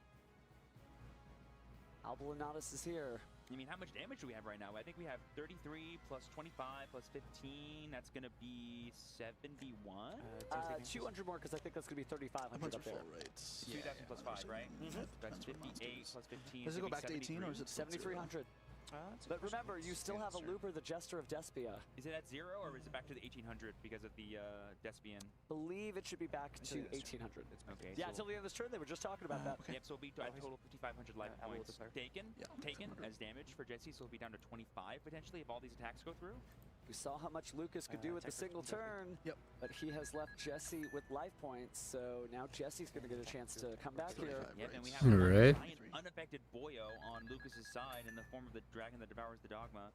[SPEAKER 9] Albalinatus is here.
[SPEAKER 10] I mean, how much damage do we have right now? I think we have 33 plus 25 plus 15. That's going to be 71?
[SPEAKER 9] 200 more, because I think that's going to to be 3,500 up there.
[SPEAKER 6] Rates.
[SPEAKER 10] 2,000 plus 5, right? That's 58 plus 15.
[SPEAKER 6] Does it go back to 18 or is it
[SPEAKER 9] 7,300? But remember, you still have a Looper, the Jester of Despia.
[SPEAKER 10] Is it at 0 or is it back to the 1800 because of the Despian?
[SPEAKER 9] Believe it should be back to 1,800.
[SPEAKER 10] Okay.
[SPEAKER 9] Yeah, until the end of this turn, they were just talking about that.
[SPEAKER 10] Yep, so it'll be a total of 5,500 life points taken as damage for Jesse, so it'll be down to 25 potentially if all these attacks go through.
[SPEAKER 9] We saw how much Lucas could do with a single turn, but he has left Jesse with life points, so now Jesse's going to get a chance to come back here.
[SPEAKER 10] Yep, and we have
[SPEAKER 2] Right.
[SPEAKER 10] an unaffected Boyo on Lucas's side in the form of the dragon that devours the dogma,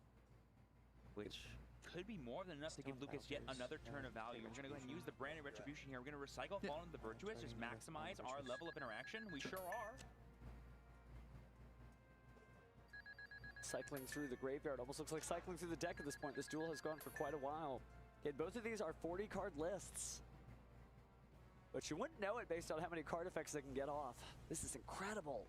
[SPEAKER 10] which could be more than enough to give Lucas yet another turn of value. We're going to go ahead and use the branded retribution here. We're going to recycle Fallen the Virtuous, just maximize our level of interaction. We sure are.
[SPEAKER 9] Cycling through the graveyard, almost looks like cycling through the deck at this point. This duel has gone for quite a while. And both of these are 40-card lists. But you wouldn't know it based on how many card effects they can get off. This is incredible.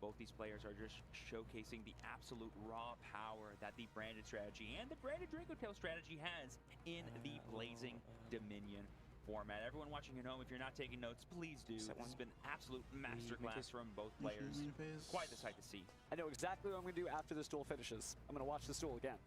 [SPEAKER 10] Both these players are just showcasing the absolute raw power that the branded strategy and the branded Draco Tail strategy has in the Blazing Dominion format. Everyone watching at home, if you're not taking notes, please do. This has been absolute masterclass from both players. Quite the sight to see.
[SPEAKER 9] I know exactly what I'm going to do after this duel finishes. I'm going to watch this duel again.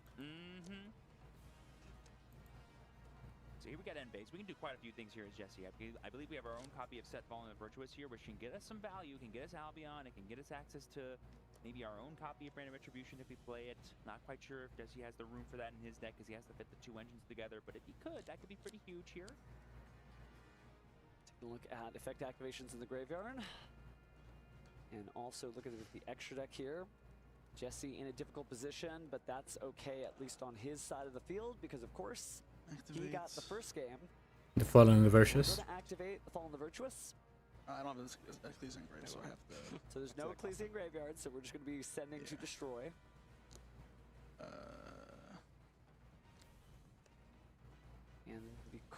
[SPEAKER 10] So here we got end base. We can do quite a few things here as Jesse. I believe we have our own copy of Set Fallen the Virtuous here, which can get us some value, can get us Albion, it can get us access to maybe our own copy of Branded Retribution if we play it. Not quite sure if Jesse has the room for that in his deck because he has to fit the two engines together, but if he could, that could be pretty huge here.
[SPEAKER 9] Taking a look at effect activations in the graveyard. And also looking at the extra deck here. Jesse in a difficult position, but that's okay, at least on his side of the field, because of course, he got the first game.
[SPEAKER 2] The Fallen the Virtuous.
[SPEAKER 9] We're going to activate the Fallen the Virtuous.
[SPEAKER 6] I don't have this Ecclesian Grave, so I have to...
[SPEAKER 9] So there's no Ecclesian Graveyard, so we're just going to be sending to destroy.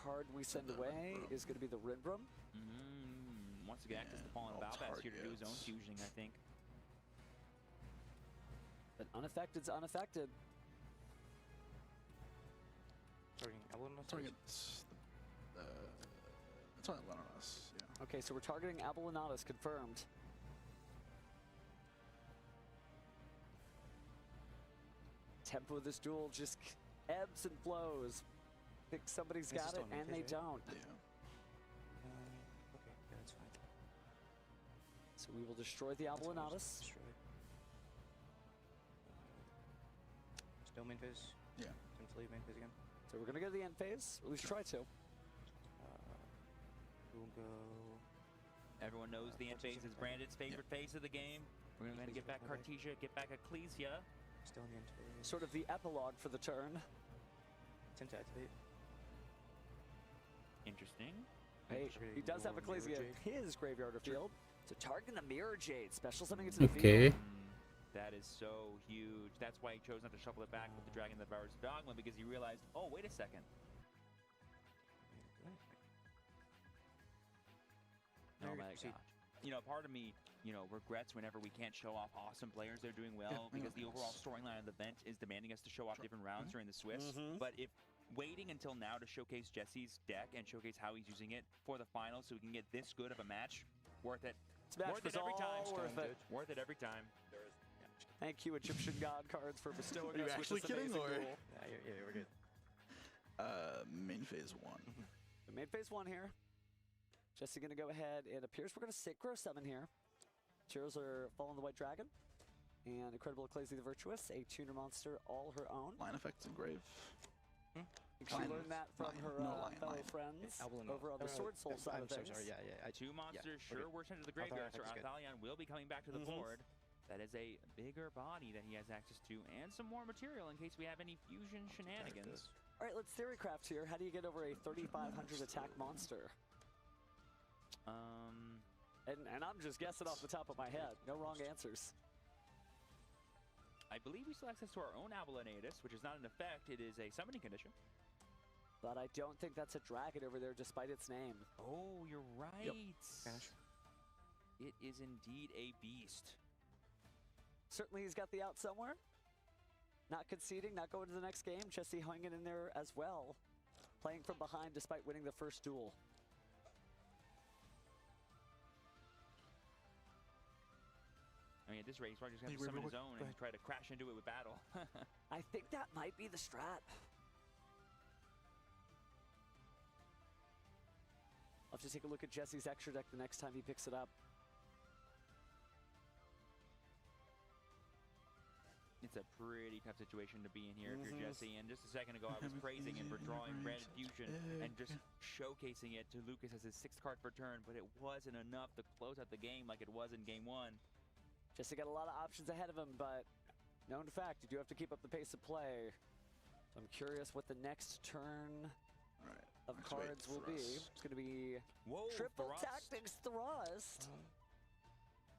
[SPEAKER 9] card we send away is going to be the Rinbrum.
[SPEAKER 10] Once again, acts as the fallen Valbas here to do his own fusioning, I think.
[SPEAKER 9] But unaffected's unaffected.
[SPEAKER 6] Target's it's on us. Yeah.
[SPEAKER 9] Okay, so we're targeting Abelonatus, confirmed. Tempo of this duel just ebbs and flows. Think somebody's got it, and they don't.
[SPEAKER 12] Okay, yeah, that's fine.
[SPEAKER 9] So we will destroy the Abelonatus.
[SPEAKER 12] Still main phase?
[SPEAKER 6] Yeah.
[SPEAKER 12] Tim to leave main phase again?
[SPEAKER 9] So we're going to go to the end phase, or at least try to.
[SPEAKER 12] We'll go...
[SPEAKER 10] Everyone knows the end phase is Brandon's favorite phase of the game. We're going to get back Cartesia, get back Ecclesia.
[SPEAKER 12] Still in the end phase.
[SPEAKER 9] Sort of the epilogue for the turn.
[SPEAKER 12] Tim to activate.
[SPEAKER 10] Interesting.
[SPEAKER 9] Hey, he does have Ecclesia in his graveyard or field. So targeting the Mirror Jade, special something into the field.
[SPEAKER 10] That is so huge. That's why he chose not to shuffle it back with the Dragon that Devours Dogma, because he realized, oh, wait a second. Oh my gosh. You know, part of me, regrets whenever we can't show off awesome players that are doing well, because the overall storyline of the event is demanding us to show off different rounds during the Swiss. But if waiting until now to showcase Jesse's deck and showcase how he's using it for the finals so we can get this good of a match, worth it. Worth it every time. Worth it every time.
[SPEAKER 9] Thank you, Egyptian God cards, for bestowing
[SPEAKER 6] Are you
[SPEAKER 9] us
[SPEAKER 6] actually
[SPEAKER 9] with this
[SPEAKER 6] kidding,
[SPEAKER 9] amazing
[SPEAKER 6] or?
[SPEAKER 9] duel.
[SPEAKER 12] Yeah, we're good.
[SPEAKER 6] Main phase 1.
[SPEAKER 9] We made phase 1 here. Jesse going to go ahead. It appears we're going to synchro summon here. Cheers are following the White Dragon. And Incredible Ecclesia the Virtuous, a tuner monster all her own.
[SPEAKER 6] Line effects and grave.
[SPEAKER 9] She learned that from her fellow friends over on the Sword Soul side of things.
[SPEAKER 12] Sorry,
[SPEAKER 10] Two monsters sure were sent to the graveyard, so Athalion will be coming back to the board. That is a bigger body that he has access to, and some more material in case we have any fusion shenanigans.
[SPEAKER 9] All right, let's theorycraft here. How do you get over a 3,500 attack monster? And I'm just guessing off the top of my head. No wrong answers.
[SPEAKER 10] I believe we still have access to our own Abelonatus, which is not an effect. It is a summoning condition.
[SPEAKER 9] But I don't think that's a dragon over there, despite its name.
[SPEAKER 10] Oh, you're right.
[SPEAKER 12] Vanish.
[SPEAKER 10] It is indeed a beast.
[SPEAKER 9] Certainly he's got the out somewhere. Not conceding, not going to the next game. Jesse hanging in there as well. Playing from behind despite winning the first duel.
[SPEAKER 10] I mean, at this rate, he's probably just going to summon his own and try to crash into it with battle.
[SPEAKER 9] I think that might be the strat. I'll have to take a look at Jesse's extra deck the next time he picks it up.
[SPEAKER 10] It's a pretty tough situation to be in here if you're Jesse. And just a second ago, I was praising him for drawing Branded Fusion and just showcasing it to Lucas as his 6th card per turn, but it wasn't enough to close out the game like it was in game 1.
[SPEAKER 9] Jesse got a lot of options ahead of him, but known fact, you do have to keep up the pace of play. So I'm curious what the next turn of cards will be. It's going to be Triple Tactics Thrust.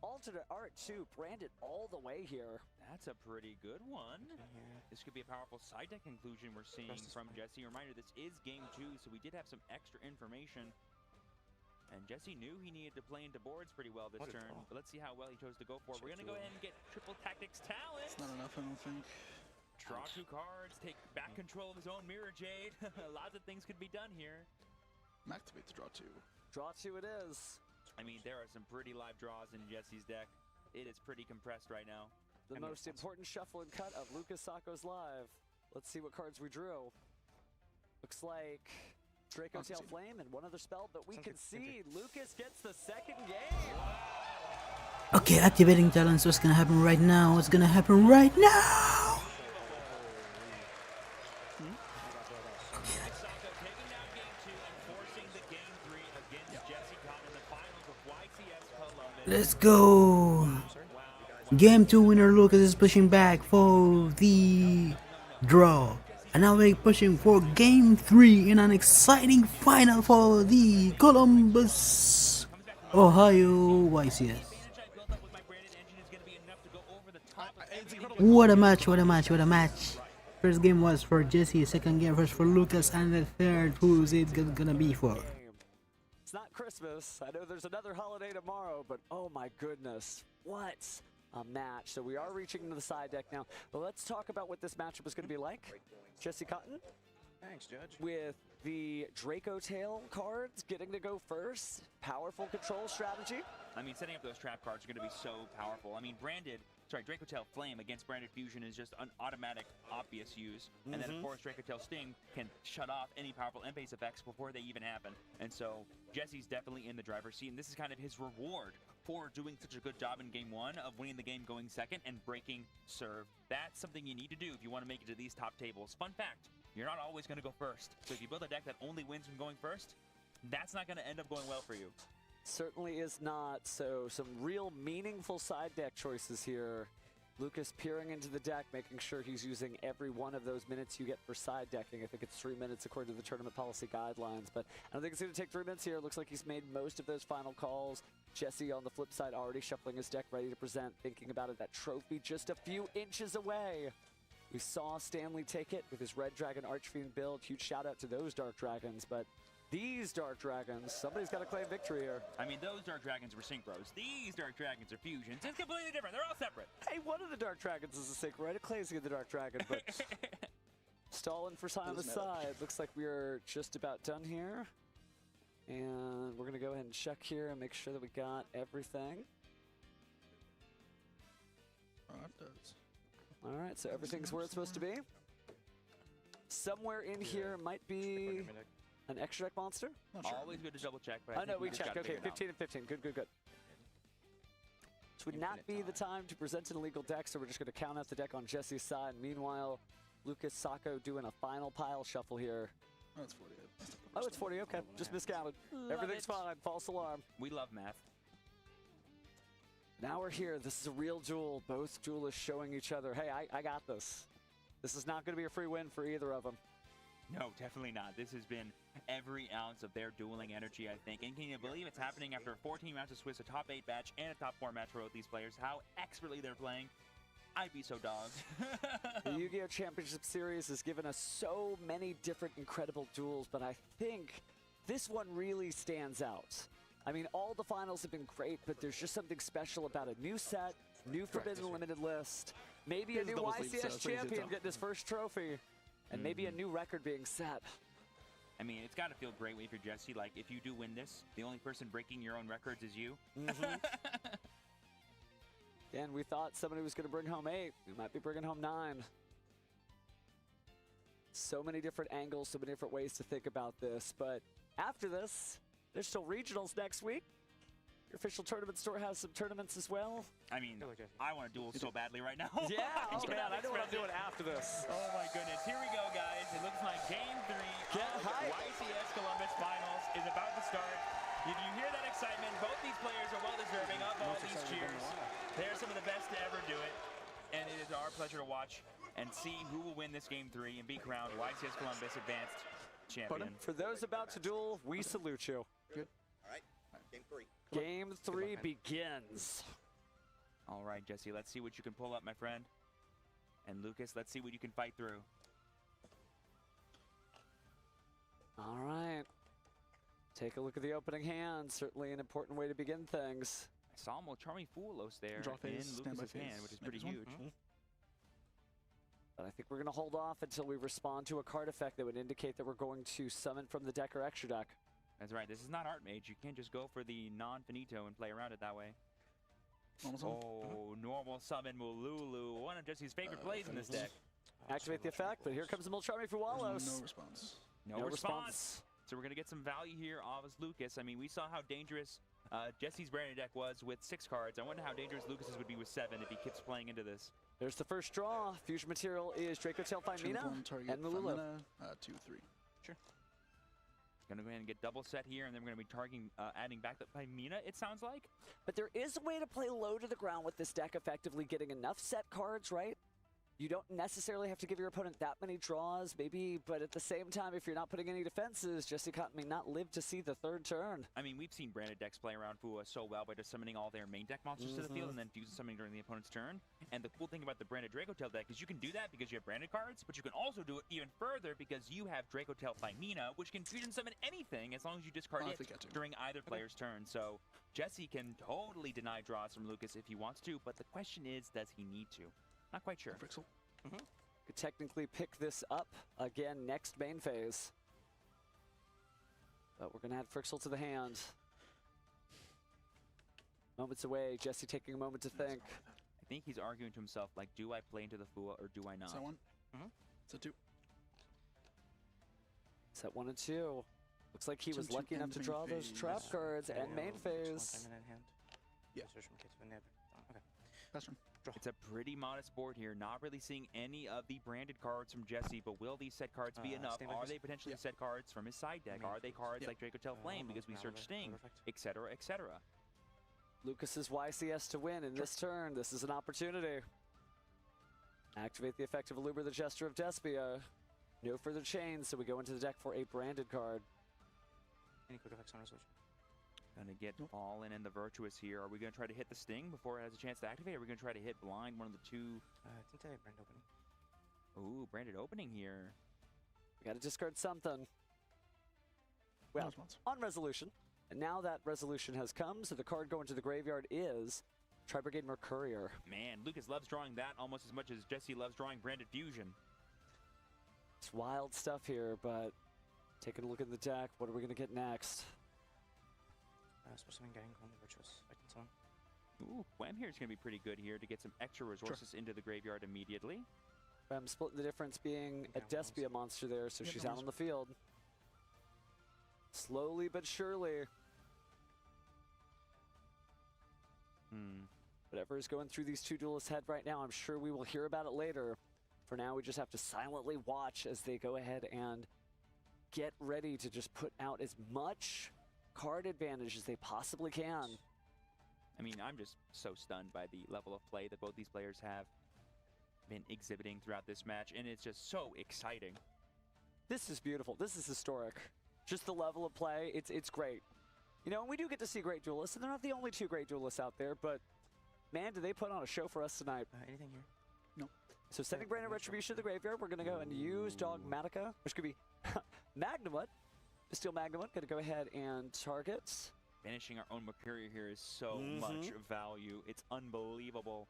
[SPEAKER 9] Alternate art too, branded all the way here.
[SPEAKER 10] That's a pretty good one. This could be a powerful side deck conclusion we're seeing from Jesse. Reminder, this is game 2, so we did have some extra information. And Jesse knew he needed to play into boards pretty well this turn, but let's see how well he chose to go for. We're going to go ahead and get Triple Tactics Talent.
[SPEAKER 6] It's not enough, I don't think.
[SPEAKER 10] Draw 2 cards, take back control of his own Mirror Jade. Lots of things could be done here.
[SPEAKER 6] Activate to draw 2.
[SPEAKER 9] Draw 2 it is.
[SPEAKER 10] I mean, there are some pretty live draws in Jesse's deck. It is pretty compressed right now.
[SPEAKER 9] The most important shuffle and cut of Lucas Sacco's live. Let's see what cards we drew. Looks like Draco Tail Flame and one other spell, but we concede. Lucas gets the second game.
[SPEAKER 2] Okay, activating talents. What's gonna happen right now? What's gonna happen right now? Let's go. Game 2 winner Lucas is pushing back for the draw. And now we're pushing for game 3 in an exciting final for the Columbus, Ohio YCS. What a match, what a match, what a match. First game was for Jesse, second game was for Lucas, and the third, who's it gonna be for?
[SPEAKER 9] It's not Christmas. I know there's another holiday tomorrow, but oh my goodness, what a match. So we are reaching into the side deck now. But let's talk about what this matchup is going to be like. Jesse Cotton?
[SPEAKER 12] Thanks, Judge.
[SPEAKER 9] With the Draco Tail cards getting to go first. Powerful control strategy.
[SPEAKER 10] I mean, setting up those trap cards are going to be so powerful. I mean, Draco Tail Flame against Branded Fusion is just an automatic, obvious use. And then, of course, Draco Tail Sting can shut off any powerful end-phase effects before they even happen. And so, Jesse's definitely in the driver's seat, and this is kind of his reward for doing such a good job in Game 1 of winning the game going second and breaking serve. That's something you need to do if you want to make it to these top tables. Fun fact, you're not always going to go first. So if you build a deck that only wins from going first, that's not going to end up going well for you.
[SPEAKER 9] Certainly is not. So some real meaningful side deck choices here. Lucas peering into the deck, making sure he's using every one of those minutes you get for side decking. I think it's 3 minutes according to the tournament policy guidelines, but I don't think it's going to take 3 minutes here. Looks like he's made most of those final calls. Jesse on the flip side already shuffling his deck, ready to present, thinking about it. That trophy just a few inches away. We saw Stanley take it with his Red Dragon Archfiend build. Huge shout out to those Dark Dragons, but these Dark Dragons, somebody's got to claim victory here.
[SPEAKER 10] I mean, those Dark Dragons were Synchros. These Dark Dragons are Fusions. It's completely different. They're all separate.
[SPEAKER 9] Hey, one of the Dark Dragons is a Synchro, right? It claims to get the Dark Dragon, but stalling for time on the side. Looks like we're just about done here. And we're going to go ahead and check here and make sure that we got everything.
[SPEAKER 6] Oh, it does.
[SPEAKER 9] All right, so everything's where it's supposed to be. Somewhere in here might be an extra deck monster.
[SPEAKER 10] Always good to double check. But
[SPEAKER 9] I know, we checked. Okay, 15 and 15. Good, good, good. This would not be the time to present an illegal deck, so we're just going to count out the deck on Jesse's side. Meanwhile, Lucas Sacco doing a final pile shuffle here.
[SPEAKER 6] Oh, it's 48.
[SPEAKER 9] Oh, it's 40. Okay, just miscounted. Everything's fine. False alarm.
[SPEAKER 10] We love math.
[SPEAKER 9] Now we're here. This is a real duel. Both duelists showing each other, hey, I got this. This is not going to be a free win for either of them.
[SPEAKER 10] No, definitely not. This has been every ounce of their dueling energy, I think. And can you believe it's happening after 14 rounds of Swiss, a top 8 match, and a top 4 match for both these players? How expertly they're playing. I'd be so dogged.
[SPEAKER 9] The YuGiOh Championship Series has given us so many different incredible duels, but I think this one really stands out. I mean, all the finals have been great, but there's just something special about a new set, new Forbidden Limited list, maybe a new YCS champion getting his first trophy, and maybe a new record being set.
[SPEAKER 10] I mean, it's got to feel great if you're Jesse. Like, if you do win this, the only person breaking your own records is you.
[SPEAKER 9] And we thought somebody was going to bring home 8. We might be bringing home 9. So many different angles, so many different ways to think about this. But after this, there's still regionals next week. Your official tournament store has some tournaments as well.
[SPEAKER 10] I mean, I want to duel so badly right now.
[SPEAKER 9] Yeah, oh man, I know what I'm doing after this.
[SPEAKER 10] Oh my goodness, here we go, guys. It looks like Game 3 of the YCS Columbus Finals is about to start. If you hear that excitement, both these players are well deserving of all these cheers. They're some of the best to ever do it, and it is our pleasure to watch and see who will win this Game 3 and be crowned YCS Columbus Advanced Champion.
[SPEAKER 9] For those about to duel, we salute you.
[SPEAKER 6] Good.
[SPEAKER 8] All right, Game 3.
[SPEAKER 9] Game 3 begins.
[SPEAKER 10] All right, Jesse, let's see what you can pull up, my friend. And Lucas, let's see what you can fight through.
[SPEAKER 9] All right. Take a look at the opening hand. Certainly an important way to begin things.
[SPEAKER 10] I saw Charming Foolos there in Lucas's hand, which is pretty huge.
[SPEAKER 9] But I think we're going to hold off until we respond to a card effect that would indicate that we're going to summon from the deck or extra deck.
[SPEAKER 10] That's right. This is not Art Mage. You can't just go for the non-finito and play around it that way. Normal summon Mululu. One of Jesse's favorite plays in this deck.
[SPEAKER 9] Activate the effect, but here comes the Charming Foolos.
[SPEAKER 6] No response.
[SPEAKER 10] No response. So we're going to get some value here off as Lucas. I mean, we saw how dangerous Jesse's branded deck was with 6 cards. I wonder how dangerous Lucas's would be with 7 if he keeps playing into this.
[SPEAKER 9] There's the first draw. Fusion material is Draco Tail Fimina and Mululu.
[SPEAKER 6] 2, 3.
[SPEAKER 10] Sure. Going to go ahead and get double set here, and then we're going to be targeting, adding back the Fimina, it sounds like.
[SPEAKER 9] But there is a way to play low to the ground with this deck, effectively getting enough set cards, right? You don't necessarily have to give your opponent that many draws, maybe, but at the same time, if you're not putting any defenses, Jesse Cotton may not live to see the third turn.
[SPEAKER 10] I mean, we've seen branded decks play around Fua so well by just summoning all their main deck monsters to the field and then fusing summoning during the opponent's turn. And the cool thing about the branded Dracotail deck is you can do that because you have branded cards, but you can also do it even further because you have Dracotail Thymina, which can fusion summon anything as long as you discard it during either player's turn. So Jesse can totally deny draws from Lucas if he wants to, but the question is, does he need to? Not quite sure.
[SPEAKER 9] Could technically pick this up again next main phase. But we're going to add Frixel to the hand. Moments away, Jesse taking a moment to think.
[SPEAKER 10] I think he's arguing to himself, like, do I play into the Fua or do I not?
[SPEAKER 6] Set 1. Set 2.
[SPEAKER 9] Set 1 and 2. Looks like he was lucky enough to draw those trap cards and main phase.
[SPEAKER 6] Yeah.
[SPEAKER 12] Okay.
[SPEAKER 6] Best turn.
[SPEAKER 10] It's a pretty modest board here. Not really seeing any of the branded cards from Jesse, but will these set cards be enough? Are they potentially set cards from his side deck? Are they cards like Dracotail Flame because we search Sting, etc., etc.?
[SPEAKER 9] Lucas's YCS to win in this turn. This is an opportunity. Activate the effect of Aluber, the Jester of Despia. No further chains, so we go into the deck for a branded card.
[SPEAKER 12] Any quick effects on resolution?
[SPEAKER 10] Gonna get Fallen and the Virtuous here. Are we gonna try to hit the Sting before it has a chance to activate? Or are we gonna try to hit Blind, one of the two?
[SPEAKER 12] I think I have brand opening.
[SPEAKER 10] Ooh, branded opening here.
[SPEAKER 9] We gotta discard something. Well, on resolution. And now that resolution has come, so the card going to the graveyard is Tri-Brigade Mercurier.
[SPEAKER 10] Man, Lucas loves drawing that almost as much as Jesse loves drawing branded Fusion.
[SPEAKER 9] It's wild stuff here, but taking a look at the deck, what are we gonna get next?
[SPEAKER 12] Supposed to be getting on the Virtuous. I can summon.
[SPEAKER 10] Ooh, Wham here is going to be pretty good here to get some extra resources into the graveyard immediately.
[SPEAKER 9] I'm splitting the difference being a Despia monster there, so she's out on the field. Slowly but surely. Whatever is going through these two duelists' head right now, I'm sure we will hear about it later. For now, we just have to silently watch as they go ahead and get ready to just put out as much card advantage as they possibly can.
[SPEAKER 10] I mean, I'm just so stunned by the level of play that both these players have been exhibiting throughout this match, and it's just so exciting.
[SPEAKER 9] This is beautiful. This is historic. Just the level of play, it's great. You know, and we do get to see great duelists, and they're not the only two great duelists out there, but man, do they put on a show for us tonight.
[SPEAKER 12] Anything here?
[SPEAKER 6] No.
[SPEAKER 9] So sending Branded Retribution to the graveyard, we're going to go and use Dogmatica, which could be Magnamut. Steel Magnamut, going to go ahead and target.
[SPEAKER 10] Finishing our own Mercurier here is so much value. It's unbelievable.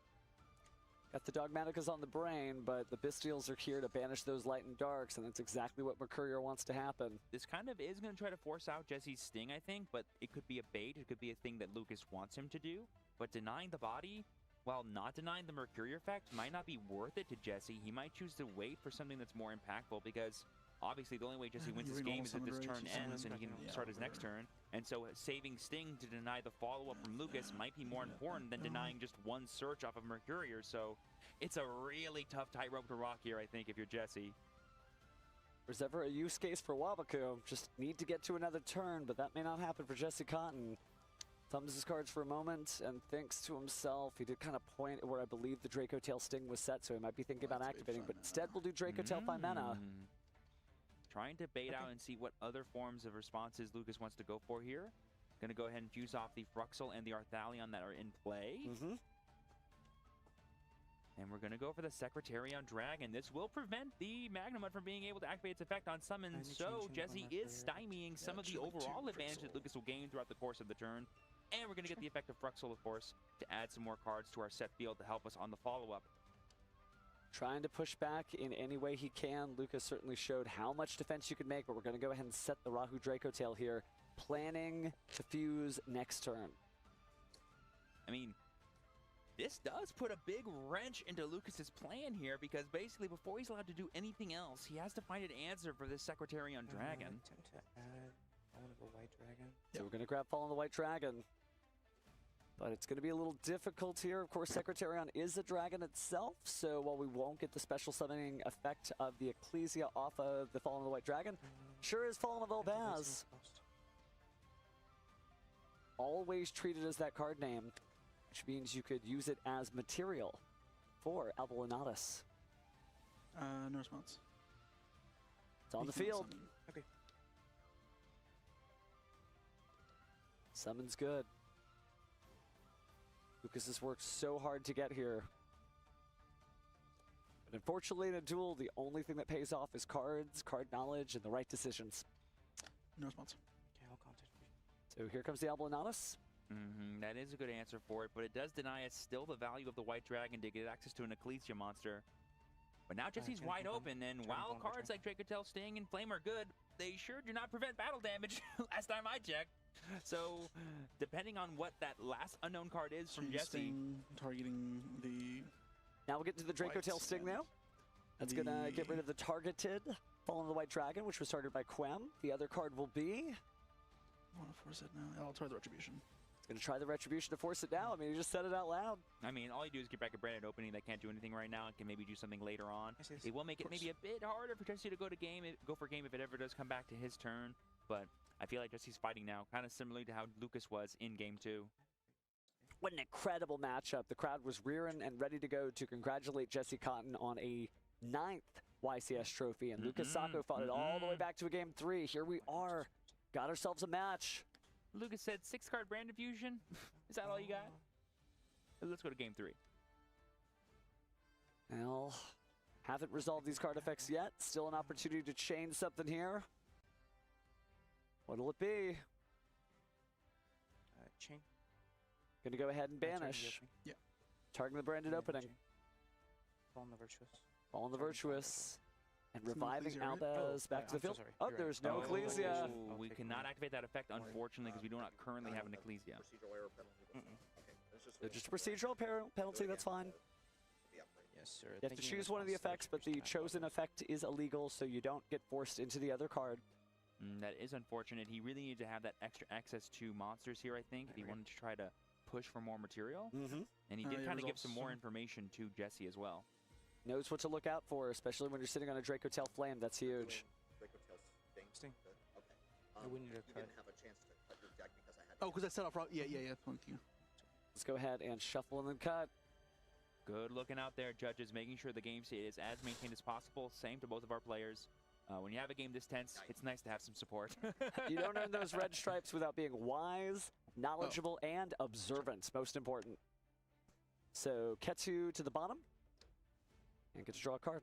[SPEAKER 9] Got the Dogmaticas on the brain, but the Bestials are here to banish those light and darks, and that's exactly what Mercurier wants to happen.
[SPEAKER 10] This kind of is going to try to force out Jesse's Sting, I think, but it could be a bait. It could be a thing that Lucas wants him to do. But denying the body, while not denying the Mercurier effect, might not be worth it to Jesse. He might choose to wait for something that's more impactful because obviously the only way Jesse wins this game is if this turn ends and he can start his next turn. And so saving Sting to deny the follow-up from Lucas might be more important than denying just one search off of Mercurier. So it's a really tough tightrope to rock here, I think, if you're Jesse.
[SPEAKER 9] There's ever a use case for Wabaku. Just need to get to another turn, but that may not happen for Jesse Cotton. Thumbs his cards for a moment and thinks to himself. He did kind of point where I believe the Dracotail Sting was set, so he might be thinking about activating, but instead we'll do Dracotail 5 mana.
[SPEAKER 10] Trying to bait out and see what other forms of responses Lucas wants to go for here. Going to go ahead and fuse off the Fruxel and the Arthalion that are in play. And we're going to go for the Secretarion Dragon. This will prevent the Magnamut from being able to activate its effect on summon. So Jesse is stymieing some of the overall advantage that Lucas will gain throughout the course of the turn. And we're going to get the effect of Fruxel, of course, to add some more cards to our set field to help us on the follow-up.
[SPEAKER 9] Trying to push back in any way he can. Lucas certainly showed how much defense you could make, but we're going to go ahead and set the Rahu Dracotail here, planning to fuse next turn.
[SPEAKER 10] I mean, this does put a big wrench into Lucas's plan here because basically before he's allowed to do anything else, he has to find an answer for this Secretarion Dragon.
[SPEAKER 12] I tend to add Fallen of the White Dragon.
[SPEAKER 9] So we're going to grab Fallen the White Dragon. But it's going to be a little difficult here. Of course, Secretarion is a dragon itself, so while we won't get the special summoning effect of the Ecclesia off of the Fallen of the White Dragon, sure is Fallen of Elbaz. Always treated as that card name, which means you could use it as material for Alvalenatus.
[SPEAKER 6] No response.
[SPEAKER 9] It's on the field.
[SPEAKER 6] Okay.
[SPEAKER 9] Summon's good. Lucas has worked so hard to get here. But unfortunately, in a duel, the only thing that pays off is cards, card knowledge, and the right decisions.
[SPEAKER 6] No response.
[SPEAKER 12] Okay, I'll contact you.
[SPEAKER 9] So here comes the Albinatus.
[SPEAKER 10] That is a good answer for it, but it does deny us still the value of the White Dragon to get access to an Ecclesia monster. But now Jesse's wide open, and while cards like Dracotel, Sting, and Flame are good, they sure do not prevent battle damage, last time I checked. So, depending on what that last unknown card is from Jesse...
[SPEAKER 6] Sting targeting the...
[SPEAKER 9] Now we'll get to the Dracotel Sting now. That's going to get rid of the targeted Fall of the White Dragon, which was started by Quem. The other card will be...
[SPEAKER 6] I want to force it now. I'll try the Retribution.
[SPEAKER 9] Going to try the Retribution to force it now. I mean, you just said it out loud.
[SPEAKER 10] I mean, all you do is get back a branded opening that can't do anything right now and can maybe do something later on. It will make it maybe a bit harder for Jesse to go for game if it ever does come back to his turn. But I feel like Jesse's fighting now, kind of similarly to how Lucas was in game 2.
[SPEAKER 9] What an incredible matchup. The crowd was rearing and ready to go to congratulate Jesse Cotton on a 9th YCS trophy. And Lucas Sacco fought it all the way back to a game 3. Here we are. Got ourselves a match.
[SPEAKER 10] Lucas said 6-card branded fusion. Is that all you got? Let's go to game 3.
[SPEAKER 9] Well, haven't resolved these card effects yet. Still an opportunity to change something here. What'll it be?
[SPEAKER 12] Chain.
[SPEAKER 9] Gonna go ahead and banish.
[SPEAKER 6] Yeah.
[SPEAKER 9] Targeting the branded opening.
[SPEAKER 12] Fall on the Virtuous.
[SPEAKER 9] Fall on the Virtuous. And
[SPEAKER 6] It's no
[SPEAKER 9] reviving
[SPEAKER 6] Ecclesia, right?
[SPEAKER 9] Albaz back to the field. Oh, there's no Ecclesia.
[SPEAKER 10] We cannot activate that effect, unfortunately, because we do not currently have an Ecclesia.
[SPEAKER 8] Procedural error penalty.
[SPEAKER 9] So just a procedural penalty, that's fine.
[SPEAKER 12] Yes, sir.
[SPEAKER 9] You have to choose one of the effects, but the chosen effect is illegal, so you don't get forced into the other card.
[SPEAKER 10] That is unfortunate. He really needed to have that extra access to monsters here, I think, if he wanted to try to push for more material. And he did kind of give some more information to Jesse as well.
[SPEAKER 9] Knows what to look out for, especially when you're sitting on a Dracotel Flame. That's huge.
[SPEAKER 8] Dracotel Sting.
[SPEAKER 12] Okay. We need to
[SPEAKER 8] you
[SPEAKER 12] cut.
[SPEAKER 8] didn't have a chance to cut your deck because I had.
[SPEAKER 6] Oh, because I set off. Yeah. Thank you.
[SPEAKER 9] Let's go ahead and shuffle and then cut.
[SPEAKER 10] Good looking out there, judges, making sure the game state is as maintained as possible. Same to both of our players. When you have a game this tense, it's nice to have some support.
[SPEAKER 9] You don't earn those red stripes without being wise, knowledgeable, and observant. Most important. So Ketsu to the bottom. And get to draw a card.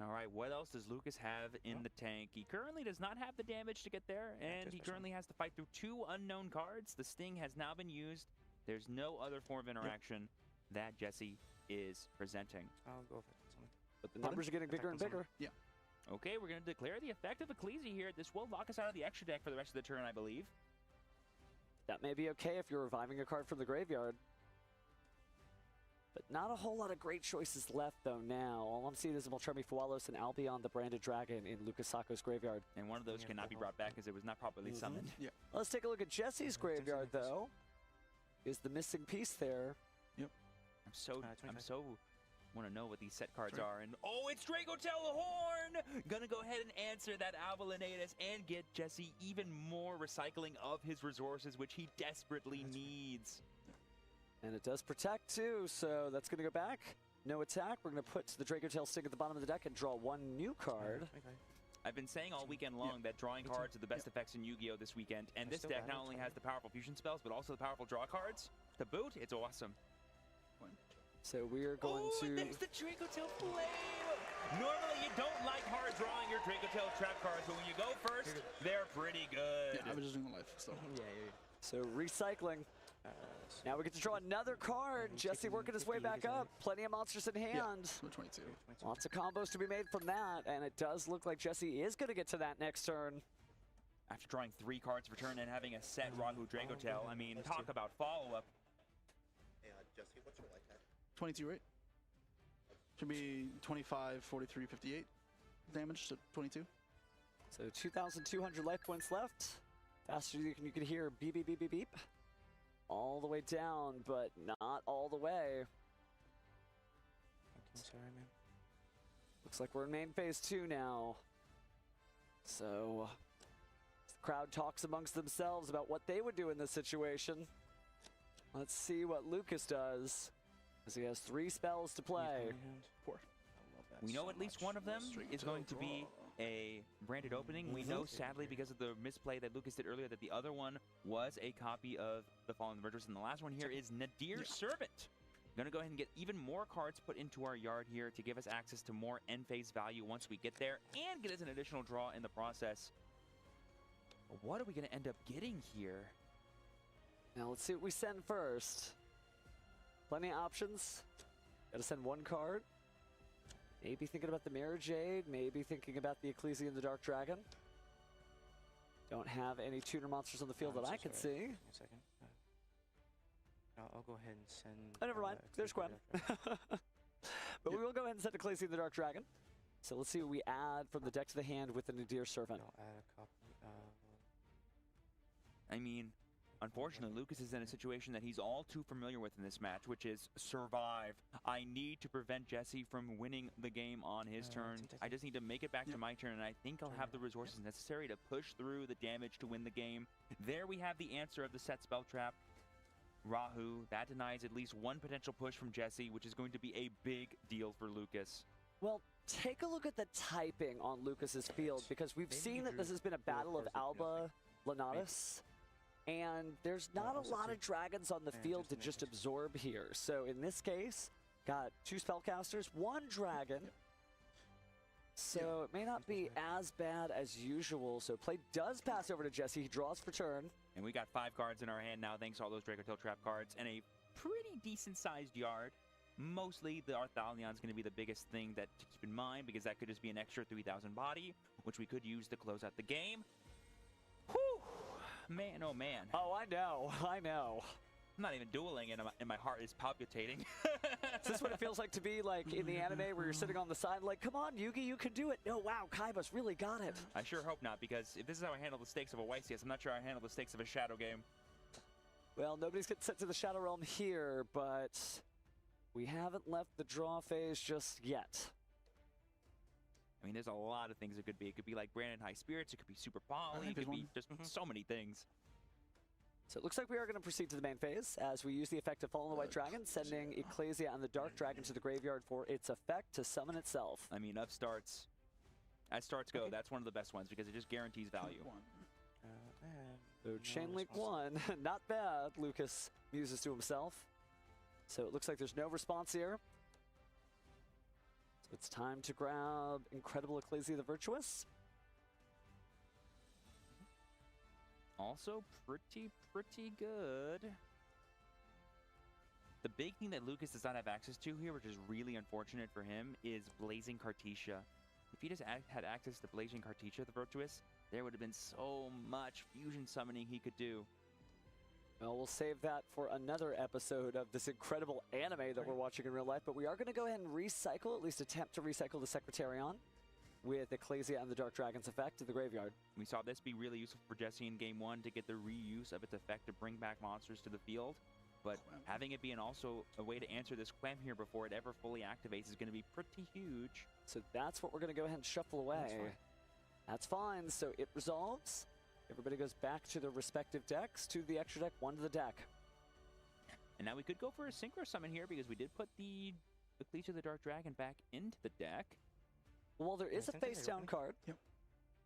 [SPEAKER 10] All right, what else does Lucas have in the tank? He currently does not have the damage to get there, and he currently has to fight through 2 unknown cards. The Sting has now been used. There's no other form of interaction that Jesse is presenting.
[SPEAKER 12] I'll go for it.
[SPEAKER 9] But the numbers are getting bigger and bigger.
[SPEAKER 6] Yeah.
[SPEAKER 10] Okay, we're going to declare the effect of Ecclesia here. This will lock us out of the extra deck for the rest of the turn, I believe.
[SPEAKER 9] That may be okay if you're reviving a card from the graveyard. But not a whole lot of great choices left, though, now. All I'm seeing is Moltremi Fualos and Albion the Branded Dragon in Lucas Sacco's graveyard.
[SPEAKER 10] And one of those cannot be brought back because it was not properly summoned.
[SPEAKER 6] Yeah.
[SPEAKER 9] Let's take a look at Jesse's graveyard, though. Is the missing piece there?
[SPEAKER 6] Yep.
[SPEAKER 10] I'm so want to know what these set cards are. And oh, it's Dracotel Horn! Gonna go ahead and answer that Albalinatus and get Jesse even more recycling of his resources, which he desperately needs.
[SPEAKER 9] And it does protect, too, so that's going to go back. No attack. We're going to put the Dracotel Sting at the bottom of the deck and draw 1 new card.
[SPEAKER 10] I've been saying all weekend long that drawing cards are the best effects in YuGiOh this weekend, and this deck not only has the powerful fusion spells, but also the powerful draw cards. To boot, it's awesome.
[SPEAKER 9] So we're going to...
[SPEAKER 10] there's the Dracotel Flame! Normally, you don't like hard drawing your Dracotel trap cards, but when you go first, they're pretty good.
[SPEAKER 6] Yeah, I was just doing life, so...
[SPEAKER 9] So recycling. Now we get to draw another card. Jesse working his way back up. Plenty of monsters in hand.
[SPEAKER 6] Yeah, 22.
[SPEAKER 9] Lots of combos to be made from that, and it does look like Jesse is going to get to that next turn.
[SPEAKER 10] After drawing 3 cards per turn and having a set Rahu Dracotel, I mean, talk about follow-up.
[SPEAKER 8] Hey, Jesse, what's your life hack?
[SPEAKER 6] 22, right? Should be 25, 43, 58 damage, so 22.
[SPEAKER 9] So 2,200 life points left. Faster you can hear beep, beep, beep, beep, beep. All the way down, but not all the way.
[SPEAKER 12] Sorry, man.
[SPEAKER 9] Looks like we're in main phase 2 now. So the crowd talks amongst themselves about what they would do in this situation. Let's see what Lucas does, as he has 3 spells to play.
[SPEAKER 6] 4.
[SPEAKER 10] We know at least one of them is going to be a branded opening. We know, sadly, because of the misplay that Lucas did earlier, that the other one was a copy of the Fallen Virtuous. And the last one here is Nadir's Servant. Going to go ahead and get even more cards put into our yard here to give us access to more end phase value once we get there and get us an additional draw in the process. But what are we going to end up getting here?
[SPEAKER 9] Now let's see what we send first. Plenty of options. Got to send one card. Maybe thinking about the Mirror Jade. Maybe thinking about the Ecclesia and the Dark Dragon. Don't have any tuner monsters on the field that I can see.
[SPEAKER 12] Give me a second. I'll go ahead and send.
[SPEAKER 9] Oh, never mind. There's Gwen. But we will go ahead and send Ecclesia and the Dark Dragon. So let's see what we add from the deck to the hand with the Nadir Servant.
[SPEAKER 12] I'll add a copy.
[SPEAKER 10] I mean, unfortunately, Lucas is in a situation that he's all too familiar with in this match, which is survive. I need to prevent Jesse from winning the game on his turn. I just need to make it back to my turn, and I think I'll have the resources necessary to push through the damage to win the game. There we have the answer of the set spell trap. Rahu, that denies at least one potential push from Jesse, which is going to be a big deal for Lucas.
[SPEAKER 9] Well, take a look at the typing on Lucas's field, because we've seen that this has been a battle of Alba Lenatus, and there's not a lot of dragons on the field to just absorb here. So in this case, got 2 spellcasters, 1 dragon. So it may not be as bad as usual. So play does pass over to Jesse. He draws for turn.
[SPEAKER 10] And we got 5 cards in our hand now, thanks to all those Dracotail Trap cards, and a pretty decent-sized yard. Mostly, the Arthalion is going to be the biggest thing that to keep in mind, because that could just be an extra 3,000 body, which we could use to close out the game. Whew! Man, oh man.
[SPEAKER 9] Oh, I know. I know.
[SPEAKER 10] I'm not even dueling, and my heart is palpitating.
[SPEAKER 9] Is this what it feels like to be like in the anime where you're sitting on the side like, come on, Yugi, you can do it. No, wow, Kaiba's really got it.
[SPEAKER 10] I sure hope not, because if this is how I handle the stakes of a YCS, I'm not sure I handle the stakes of a Shadow game.
[SPEAKER 9] Well, nobody's getting sent to the Shadow Realm here, but we haven't left the draw phase just yet.
[SPEAKER 10] I mean, there's a lot of things it could be. It could be like Brandon High Spirits, it could be Super Poly, it could be just so many things.
[SPEAKER 9] So it looks like we are going to proceed to the main phase as we use the effect of Fallen the White Dragon, sending Ecclesia and the Dark Dragon to the graveyard for its effect to summon itself.
[SPEAKER 10] I mean, as starts go, that's one of the best ones because it just guarantees value.
[SPEAKER 9] So Chain Link 1, not bad, Lucas muses to himself. So it looks like there's no response here. So it's time to grab Incredible Ecclesia the Virtuous.
[SPEAKER 10] Also pretty good. The big thing that Lucas does not have access to here, which is really unfortunate for him, is Blazing Cartesia. If he just had access to Blazing Cartesia, the Virtuous, there would have been so much fusion summoning he could do.
[SPEAKER 9] Well, we'll save that for another episode of this incredible anime that we're watching in real life, but we are going to go ahead and recycle, at least attempt to recycle the Secretarion with Ecclesia and the Dark Dragon's effect to the graveyard.
[SPEAKER 10] We saw this be really useful for Jesse in Game 1 to get the reuse of its effect to bring back monsters to the field, but having it be also a way to answer this Quam here before it ever fully activates is going to be pretty huge.
[SPEAKER 9] So that's what we're going to go ahead and shuffle away. That's fine. So it resolves. Everybody goes back to their respective decks, to the extra deck, 1 to the deck.
[SPEAKER 10] And now we could go for a Synchro Summon here because we did put the Ecclesia of the Dark Dragon back into the deck.
[SPEAKER 9] Well, there is a face-down card. Yep.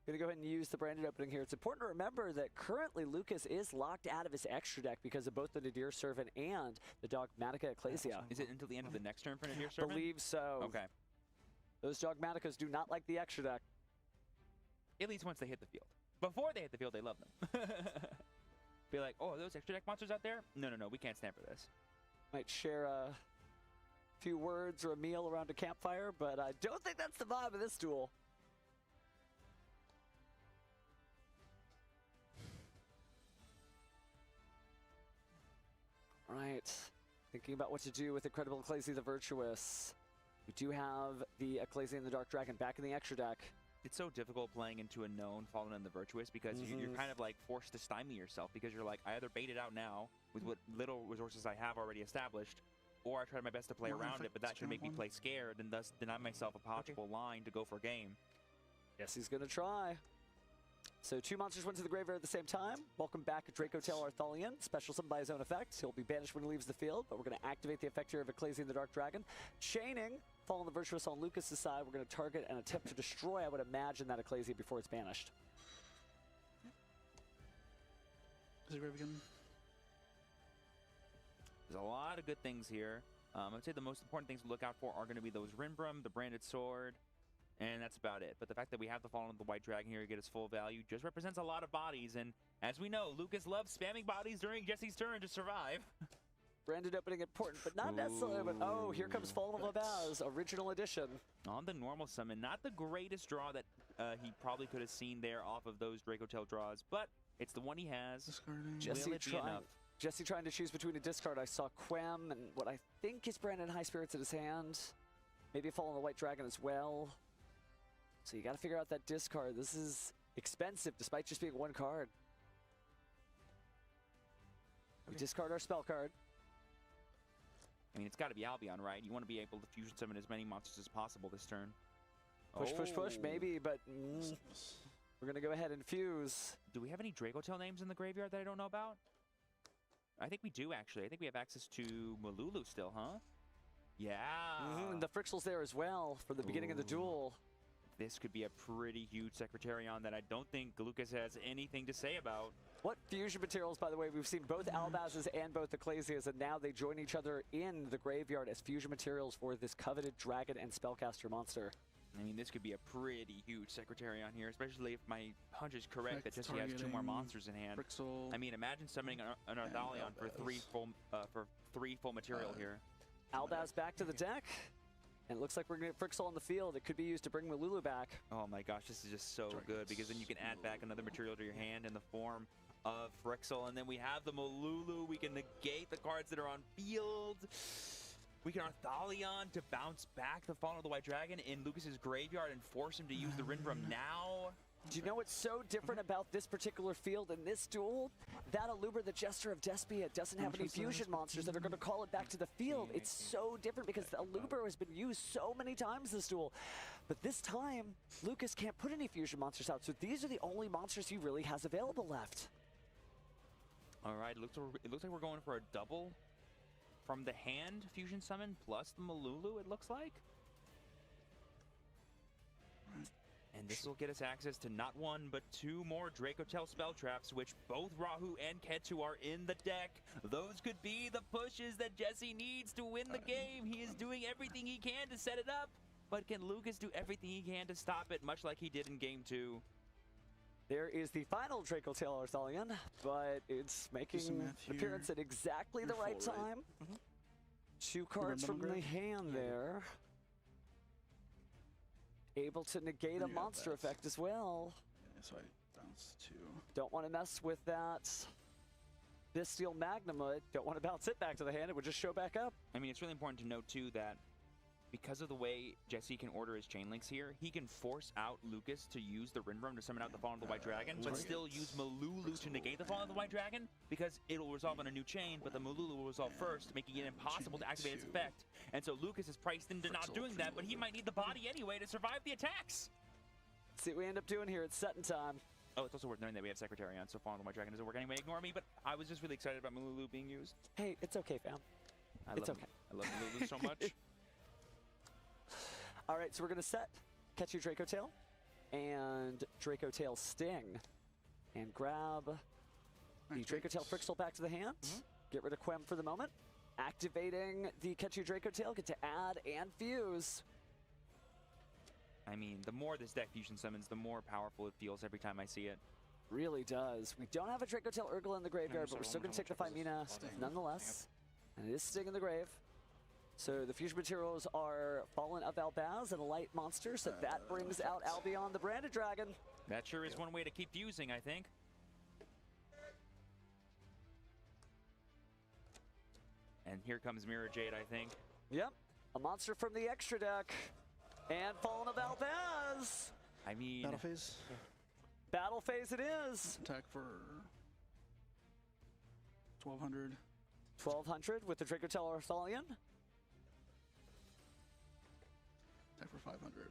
[SPEAKER 9] Going to go ahead and use the branded opening here. It's important to remember that currently Lucas is locked out of his extra deck because of both the Nadir Servant and the Dogmatica Ecclesia.
[SPEAKER 10] Is it until the end of the next turn for Nadir Servant?
[SPEAKER 9] Believe so.
[SPEAKER 10] Okay.
[SPEAKER 9] Those Dogmaticas do not like the extra deck.
[SPEAKER 10] At least once they hit the field. Before they hit the field, they love them. Be like, oh, are those extra deck monsters out there? No, we can't stand for this.
[SPEAKER 9] Might share a few words or a meal around a campfire, but I don't think that's the vibe of this duel. All right, thinking about what to do with Incredible Ecclesia the Virtuous. We do have the Ecclesia and the Dark Dragon back in the extra deck.
[SPEAKER 10] It's so difficult playing into a known Fallen and the Virtuous because you're kind of like forced to stymie yourself because you're like, I either bait it out now with what little resources I have already established, or I try my best to play around it, but that should make me play scared and thus deny myself a possible line to go for a game.
[SPEAKER 9] Yes, he's going to try. So 2 monsters went to the graveyard at the same time. Welcome back, Draco Tail Arthalion. Special summon by his own effect. He'll be banished when he leaves the field, but we're going to activate the effect here of Ecclesian the Dark Dragon. Chaining, following the Virtuous on Lucas's side, we're going to target and attempt to destroy, I would imagine, that Ecclesia before it's banished.
[SPEAKER 6] Is it grave again?
[SPEAKER 10] There's a lot of good things here. I would say the most important things to look out for are going to be those Rinbrum, the Branded Sword, and that's about it. But the fact that we have the Fallen of the White Dragon here to get its full value just represents a lot of bodies. And as we know, Lucas loves spamming bodies during Jesse's turn to survive.
[SPEAKER 9] Branded opening important, but not necessarily. But oh, here comes Fallen of Abaz, original edition.
[SPEAKER 10] On the normal summon, not the greatest draw that he probably could have seen there off of those Draco Tail draws, but it's the one he has.
[SPEAKER 6] Discarding.
[SPEAKER 9] Jesse trying to choose between a discard. I saw Quem and what I think is Branded High Spirits in his hand. Maybe a Fallen of the White Dragon as well. So you got to figure out that discard. This is expensive despite just being 1 card. We discard our spell card.
[SPEAKER 10] I mean, it's got to be Albion, right? You want to be able to fusion summon as many monsters as possible this turn.
[SPEAKER 9] Push, maybe, but we're going to go ahead and fuse.
[SPEAKER 10] Do we have any Draco Tail names in the graveyard that I don't know about? I think we do, actually. I think we have access to Malulu still, huh? Yeah.
[SPEAKER 9] And the Frixel's there as well for the beginning of the duel.
[SPEAKER 10] This could be a pretty huge Secretarion that I don't think Lucas has anything to say about.
[SPEAKER 9] What fusion materials, by the way, we've seen both Albaz's and both Ecclesias, and now they join each other in the graveyard as fusion materials for this coveted dragon and spellcaster monster.
[SPEAKER 10] I mean, this could be a pretty huge Secretarion here, especially if my hunch is correct that Jesse has 2 more monsters in hand.
[SPEAKER 6] Frixel.
[SPEAKER 10] I mean, imagine summoning an Arthalion for 3 full material here.
[SPEAKER 9] Albaz back to the deck. And it looks like we're going to get Frixel on the field. It could be used to bring Malulu back.
[SPEAKER 10] Oh my gosh, this is just so good because then you can add back another material to your hand in the form of Frixel. And then we have the Malulu. We can negate the cards that are on field. We can Arthalion to bounce back the Fallen of the White Dragon in Lucas's graveyard and force him to use the Rinbrum now.
[SPEAKER 9] Do you know what's so different about this particular field in this duel? That Aluber, the Jester of Despia, doesn't have any fusion monsters that are going to call it back to the field. It's so different because the Aluber has been used so many times this duel. But this time, Lucas can't put any fusion monsters out, so these are the only monsters he really has available left.
[SPEAKER 10] All right, it looks like we're going for a double from the hand fusion summon plus the Malulu, it looks like. And this will get us access to not 1, but 2 more Draco Tail spell traps, which both Rahu and Ketu are in the deck. Those could be the pushes that Jesse needs to win the game. He is doing everything he can to set it up, but can Lucas do everything he can to stop it, much like he did in Game 2?
[SPEAKER 9] There is the final Draco Tail Arthalion, but it's making an appearance at exactly the right time. 2 cards from the hand there. Able to negate a monster effect as well.
[SPEAKER 6] Yeah, so I bounce 2.
[SPEAKER 9] Don't want to mess with that Bestial Magnuma. Don't want to bounce it back to the hand. It would just show back up.
[SPEAKER 10] I mean, it's really important to note, too, that because of the way Jesse can order his chain links here, he can force out Lucas to use the Rinbrum to summon out the Fallen of the White Dragon, but still use Malulu to negate the Fallen of the White Dragon, because it'll resolve on a new chain, but the Malulu will resolve first, making it impossible to activate its effect. And so Lucas is priced into not doing that, but he might need the body anyway to survive the attacks.
[SPEAKER 9] Let's see what we end up doing here. It's setting time.
[SPEAKER 10] Oh, it's also worth noting that we have Secretarion, so Fallen of the White Dragon doesn't work anyway. Ignore me, but I was just really excited about Malulu being used.
[SPEAKER 9] Hey, it's okay, fam.
[SPEAKER 10] I love Malulu so much.
[SPEAKER 9] All right, so we're going to set Ketu Draco Tail and Draco Tail Sting and grab the Draco Tail Frixel back to the hand. Get rid of Quem for the moment. Activating the Ketu Draco Tail, get to add and fuse.
[SPEAKER 10] I mean, the more this deck fusion summons, the more powerful it feels every time I see it.
[SPEAKER 9] Really does. We don't have a Draco Tail Urgla in the graveyard, but we're still going to take the Phimina nonetheless. And it is Sting in the grave. So the fusion materials are Fallen of Albaz and a light monster, so that brings out Albion the Branded Dragon.
[SPEAKER 10] That sure is one way to keep fusing, I think. And here comes Mirror Jade, I think.
[SPEAKER 9] Yep, a monster from the extra deck. And Fallen of Albaz.
[SPEAKER 10] I mean...
[SPEAKER 6] Battle phase.
[SPEAKER 9] Battle phase it is.
[SPEAKER 6] Attack for 1,200.
[SPEAKER 9] 1,200 with the Draco Tail Arthalion.
[SPEAKER 6] Attack for 500.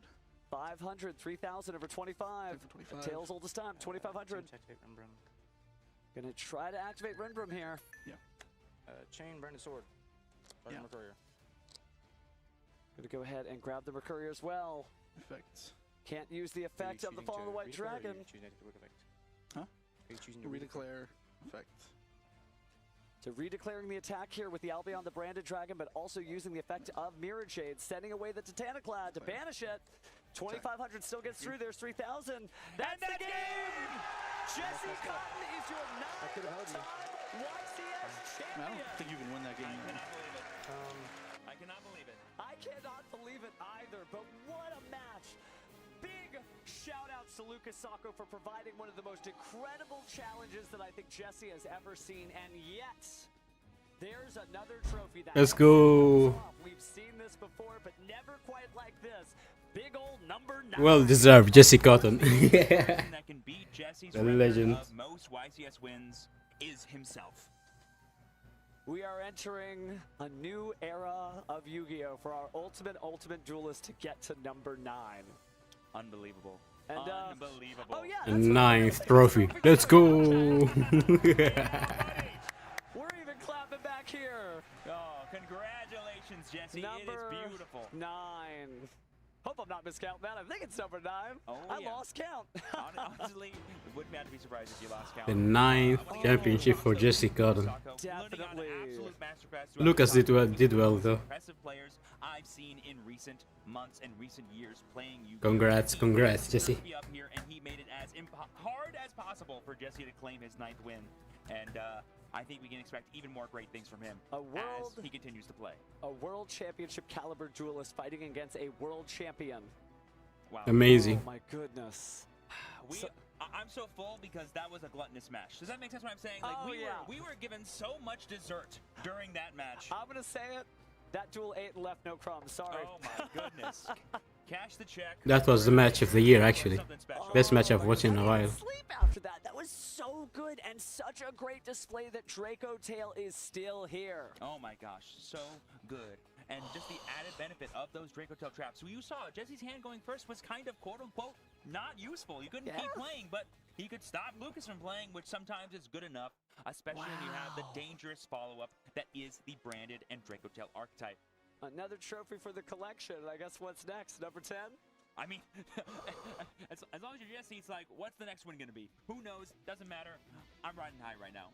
[SPEAKER 9] 500, 3,000 over 25.
[SPEAKER 6] 25.
[SPEAKER 9] Tails oldest time, 2,500. Gonna try to activate Renbrum here.
[SPEAKER 6] Yeah.
[SPEAKER 12] Chain, Branded Sword.
[SPEAKER 6] Yeah.
[SPEAKER 12] Courier.
[SPEAKER 9] Gonna go ahead and grab the Mercury as well.
[SPEAKER 6] Effects.
[SPEAKER 9] Can't use the effect of the Fall of the White Dragon.
[SPEAKER 6] Huh?
[SPEAKER 12] Are you choosing to
[SPEAKER 6] Redeclare effect.
[SPEAKER 9] So redeclaring the attack here with the Albion, the Branded Dragon, but also using the effect of Mirrored Shade, sending away the Titaniclad to banish it. 2,500 still gets through. There's 3,000. That's the game! Jesse Cotton is your 9th YCS champion.
[SPEAKER 6] I don't think you can win that game.
[SPEAKER 10] I cannot believe it.
[SPEAKER 9] I cannot believe it either, but what a match. Big shout outs to Lucas Sacco for providing one of the most incredible challenges that I think Jesse has ever seen, and yet there's another trophy that
[SPEAKER 2] Let's go.
[SPEAKER 9] We've seen this before, but never quite like this. Big old number 9.
[SPEAKER 2] Well deserved, Jesse Cotton.
[SPEAKER 10] That can beat Jesse's
[SPEAKER 2] The
[SPEAKER 10] record
[SPEAKER 2] legend.
[SPEAKER 10] of most YCS wins is himself.
[SPEAKER 9] We are entering a new era of Yu-Gi-Oh! For our ultimate duelist to get to number 9.
[SPEAKER 10] Unbelievable.
[SPEAKER 9] And,
[SPEAKER 10] Unbelievable.
[SPEAKER 9] oh yeah,
[SPEAKER 2] A 9th trophy. Let's go.
[SPEAKER 9] We're even clapping back here.
[SPEAKER 10] Oh, congratulations, Jesse.
[SPEAKER 9] Number
[SPEAKER 10] it is beautiful.
[SPEAKER 9] 9. Hope I'm not miscounting that. I think it's number 9.
[SPEAKER 10] Oh,
[SPEAKER 9] I
[SPEAKER 10] yeah.
[SPEAKER 9] lost count.
[SPEAKER 10] Honestly, wouldn't have to be surprised if you lost count.
[SPEAKER 2] The 9th championship for Jesse Cotton.
[SPEAKER 9] Definitely.
[SPEAKER 2] Lucas did well though.
[SPEAKER 10] Impressive players I've seen in recent months and recent years playing Yu-Gi-Oh!
[SPEAKER 2] Congrats, Jesse.
[SPEAKER 10] He up here, and he made it as hard as possible for Jesse to claim his 9th win. And I think we can expect even more great things from him as he continues to play.
[SPEAKER 9] A world championship caliber duelist fighting against a world champion.
[SPEAKER 10] Wow.
[SPEAKER 2] Amazing.
[SPEAKER 9] Oh my goodness.
[SPEAKER 10] I'm so full because that was a gluttonous match. Does that make sense what I'm saying? Like we were given so much dessert during that match.
[SPEAKER 9] I'm gonna say it. That duel ate and left no crumbs. Sorry.
[SPEAKER 10] Oh my goodness. Cash the check.
[SPEAKER 2] That was the match of the year actually. Best match I've watched in a while.
[SPEAKER 9] Sleep after that. That was so good and such a great display that Draco Tail is still here.
[SPEAKER 10] Oh my gosh, so good. And just the added benefit of those Draco Tail traps. So you saw Jesse's hand going first was kind of quote unquote not useful. You couldn't keep playing, but he could stop Lucas from playing, which sometimes is good enough, especially when you have the dangerous follow-up that is the Branded and Draco Tail archetype.
[SPEAKER 9] Another trophy for the collection. I guess what's next? Number 10?
[SPEAKER 10] I mean, as long as you're Jesse, it's like, what's the next one going to be? Who knows? Doesn't matter. I'm riding high right now.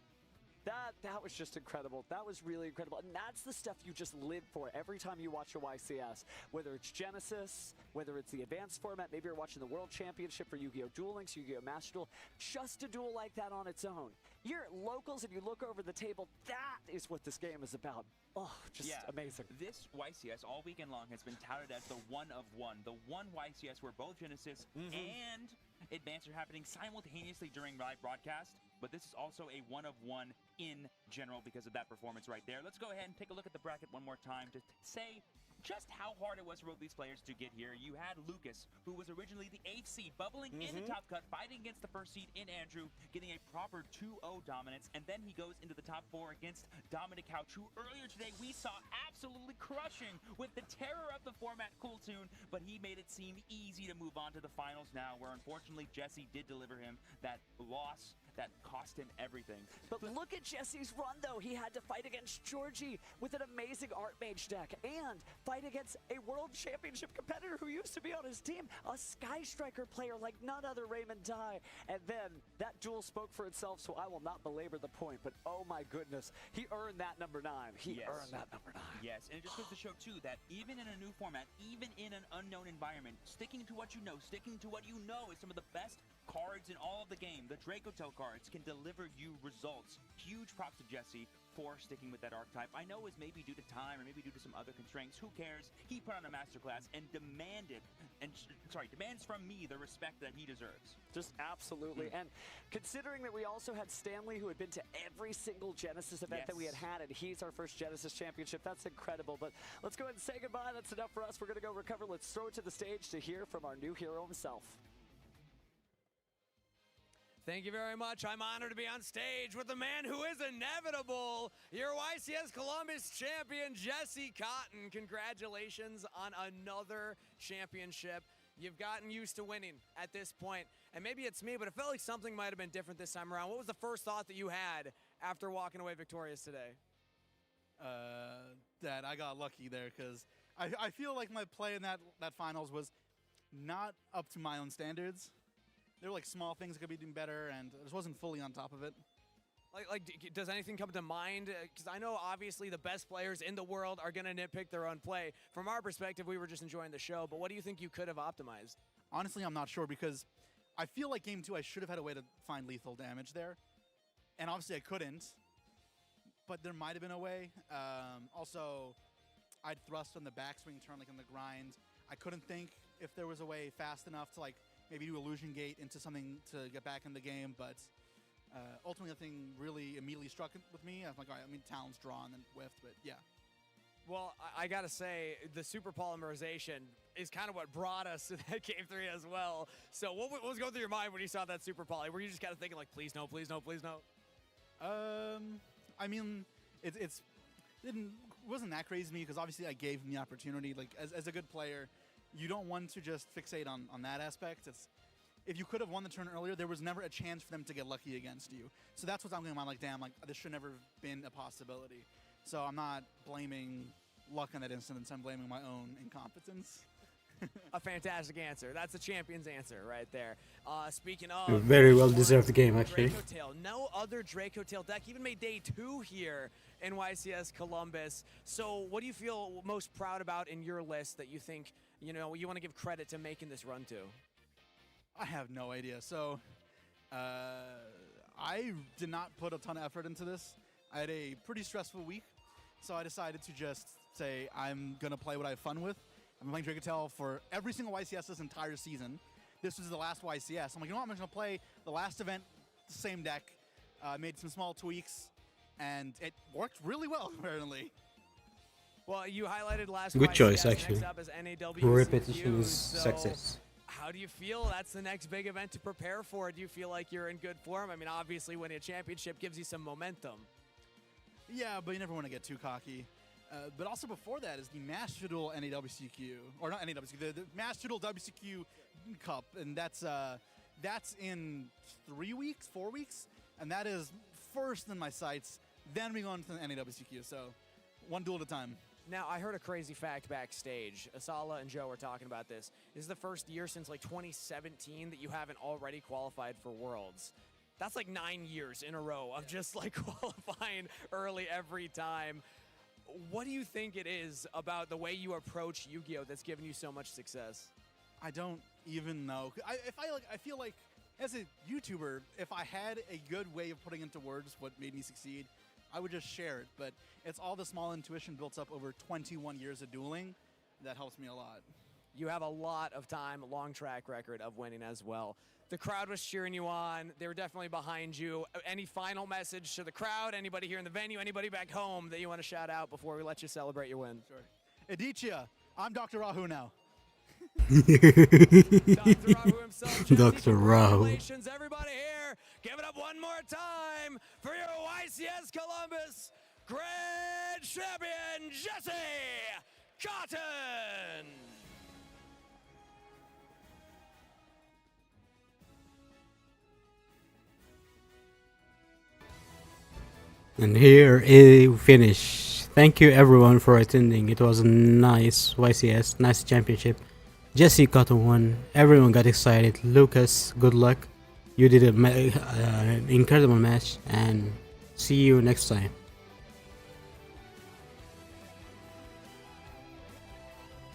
[SPEAKER 9] That was just incredible. That was really incredible. And that's the stuff you just live for every time you watch a YCS. Whether it's Genesis, whether it's the advanced format, maybe you're watching the World Championship for Yu-Gi-Oh! Duel Links, Yu-Gi-Oh! Master Duel. Just a duel like that on its own. You're at locals and you look over the table, that is what this game is about. Oh, just amazing.
[SPEAKER 10] This YCS all weekend long has been touted as the one of one. The one YCS where both Genesis and Advanced are happening simultaneously during live broadcast. But this is also a one of one in general because of that performance right there. Let's go ahead and take a look at the bracket one more time to say just how hard it was for both these players to get here. You had Lucas, who was originally the 8th seed, bubbling in the top cut, fighting against the 1st seed in Andrew, getting a proper 2-0 dominance, and then he goes into the top 4 against Dominic Couch, who earlier today we saw absolutely crushing with the terror of the format Cool Tune, but he made it seem easy to move on to the finals now, where unfortunately Jesse did deliver him that loss that cost him everything.
[SPEAKER 9] But look at Jesse's run, though. He had to fight against Georgie with an amazing Archmage deck and fight against a World Championship competitor who used to be on his team, a Sky Striker player like none other, Raymond Dye. And then that duel spoke for itself, so I will not belabor the point. But oh my goodness, he earned that number 9. He earned that number 9.
[SPEAKER 10] Yes, and it just goes to show, too, that even in a new format, even in an unknown environment, sticking to what you know, sticking to what you know is some of the best cards in all of the game. The Draco Tail cards can deliver you results. Huge props to Jesse for sticking with that archetype. I know it was maybe due to time or maybe due to some other constraints. Who cares? He put on a masterclass and demands from me the respect that he deserves.
[SPEAKER 9] Just absolutely. And considering that we also had Stanley, who had been to every single Genesis event that we had, and he's our first Genesis championship, that's incredible. But let's go ahead and say goodbye. That's enough for us. We're going to go recover. Let's throw it to the stage to hear from our new hero himself.
[SPEAKER 4] Thank you very much. I'm honored to be on stage with the man who is inevitable, your YCS Columbus champion, Jesse Cotton. Congratulations on another championship. You've gotten used to winning at this point, and maybe it's me, but it felt like something might have been different this time around. What was the first thought that you had after walking away victorious today?
[SPEAKER 6] That I got lucky there, because I feel like my play in that finals was not up to my own standards. There were like small things that could be doing better, and I just wasn't fully on top of it.
[SPEAKER 4] Does anything come to mind? Because I know obviously the best players in the world are going to nitpick their own play. From our perspective, we were just enjoying the show, but what do you think you could have optimized?
[SPEAKER 6] Honestly, I'm not sure, because I feel like game 2 I should have had a way to find lethal damage there, and obviously I couldn't, but there might have been a way. Also, I'd thrust on the backswing turn, like on the grind. I couldn't think if there was a way fast enough to like maybe do illusion gate into something to get back in the game, but ultimately nothing really immediately struck with me. I was like, all right, I mean, Talon's drawn and whiffed, but yeah.
[SPEAKER 4] Well, I gotta say, the super polymerization is kind of what brought us to that game 3 as well. So what was going through your mind when you saw that super poly? Were you just kind of thinking like, please no, please no, please no?
[SPEAKER 6] I mean, it wasn't that crazy to me, because obviously I gave him the opportunity. Like, as a good player, you don't want to just fixate on that aspect. If you could have won the turn earlier, there was never a chance for them to get lucky against you. So that's what's on my mind. Like, damn, like this should never have been a possibility. So I'm not blaming luck in that instance. I'm blaming my own incompetence.
[SPEAKER 4] A fantastic answer. That's a champion's answer right there. Speaking of,
[SPEAKER 2] very well deserved game, actually.
[SPEAKER 4] Draco Tail. No other Draco Tail deck even made day 2 here in YCS Columbus. So what do you feel most proud about in your list that you think, you know, you want to give credit to making this run to?
[SPEAKER 6] I have no idea. So I did not put a ton of effort into this. I had a pretty stressful week, so I decided to just say I'm going to play what I have fun with. I've been playing Draco Tail for every single YCS this entire season. This was the last YCS. I'm like, you know what? I'm just going to play the last event, the same deck. Made some small tweaks, and it worked really well, apparently.
[SPEAKER 4] Well, you highlighted last
[SPEAKER 2] Good
[SPEAKER 4] YCS.
[SPEAKER 2] choice, actually.
[SPEAKER 4] Next up is NAWCQ,
[SPEAKER 2] Repetition is
[SPEAKER 4] so
[SPEAKER 2] success.
[SPEAKER 4] how do you feel? That's the next big event to prepare for. Do you feel like you're in good form? I mean, obviously winning a championship gives you some momentum.
[SPEAKER 6] Yeah, but you never want to get too cocky. But also before that is the Master Duel NAWCQ, or not NAWCQ, the Master Duel WCQ Cup, and that's in 3 weeks, 4 weeks, and that is first in my sights. Then we go into the NAWCQ, so one duel at a time.
[SPEAKER 4] Now, I heard a crazy fact backstage. Asala and Joe were talking about this. This is the first year since like 2017 that you haven't already qualified for Worlds. That's like 9 years in a row of just like qualifying early every time. What do you think it is about the way you approach Yu-Gi-Oh that's given you so much success?
[SPEAKER 6] I don't even know. I feel like as a YouTuber, if I had a good way of putting into words what made me succeed, I would just share it. But it's all the small intuition built up over 21 years of dueling that helps me a lot.
[SPEAKER 4] You have a lot of time, a long track record of winning as well. The crowd was cheering you on. They were definitely behind you. Any final message to the crowd? Anybody here in the venue? Anybody back home that you want to shout out before we let you celebrate your win?
[SPEAKER 6] Sure. Adichia, I'm Dr. Rahu now.
[SPEAKER 4] Dr. Rahu himself.
[SPEAKER 2] Dr. Rahu.
[SPEAKER 4] Congratulations, everybody here. Give it up one more time for your YCS Columbus Grand Champion, Jesse Cotton.
[SPEAKER 2] And here a finish. Thank you everyone for attending. It was a nice YCS, nice championship. Jesse Cotton won. Everyone got excited. Lucas, good luck. You did an incredible match, and see you next time.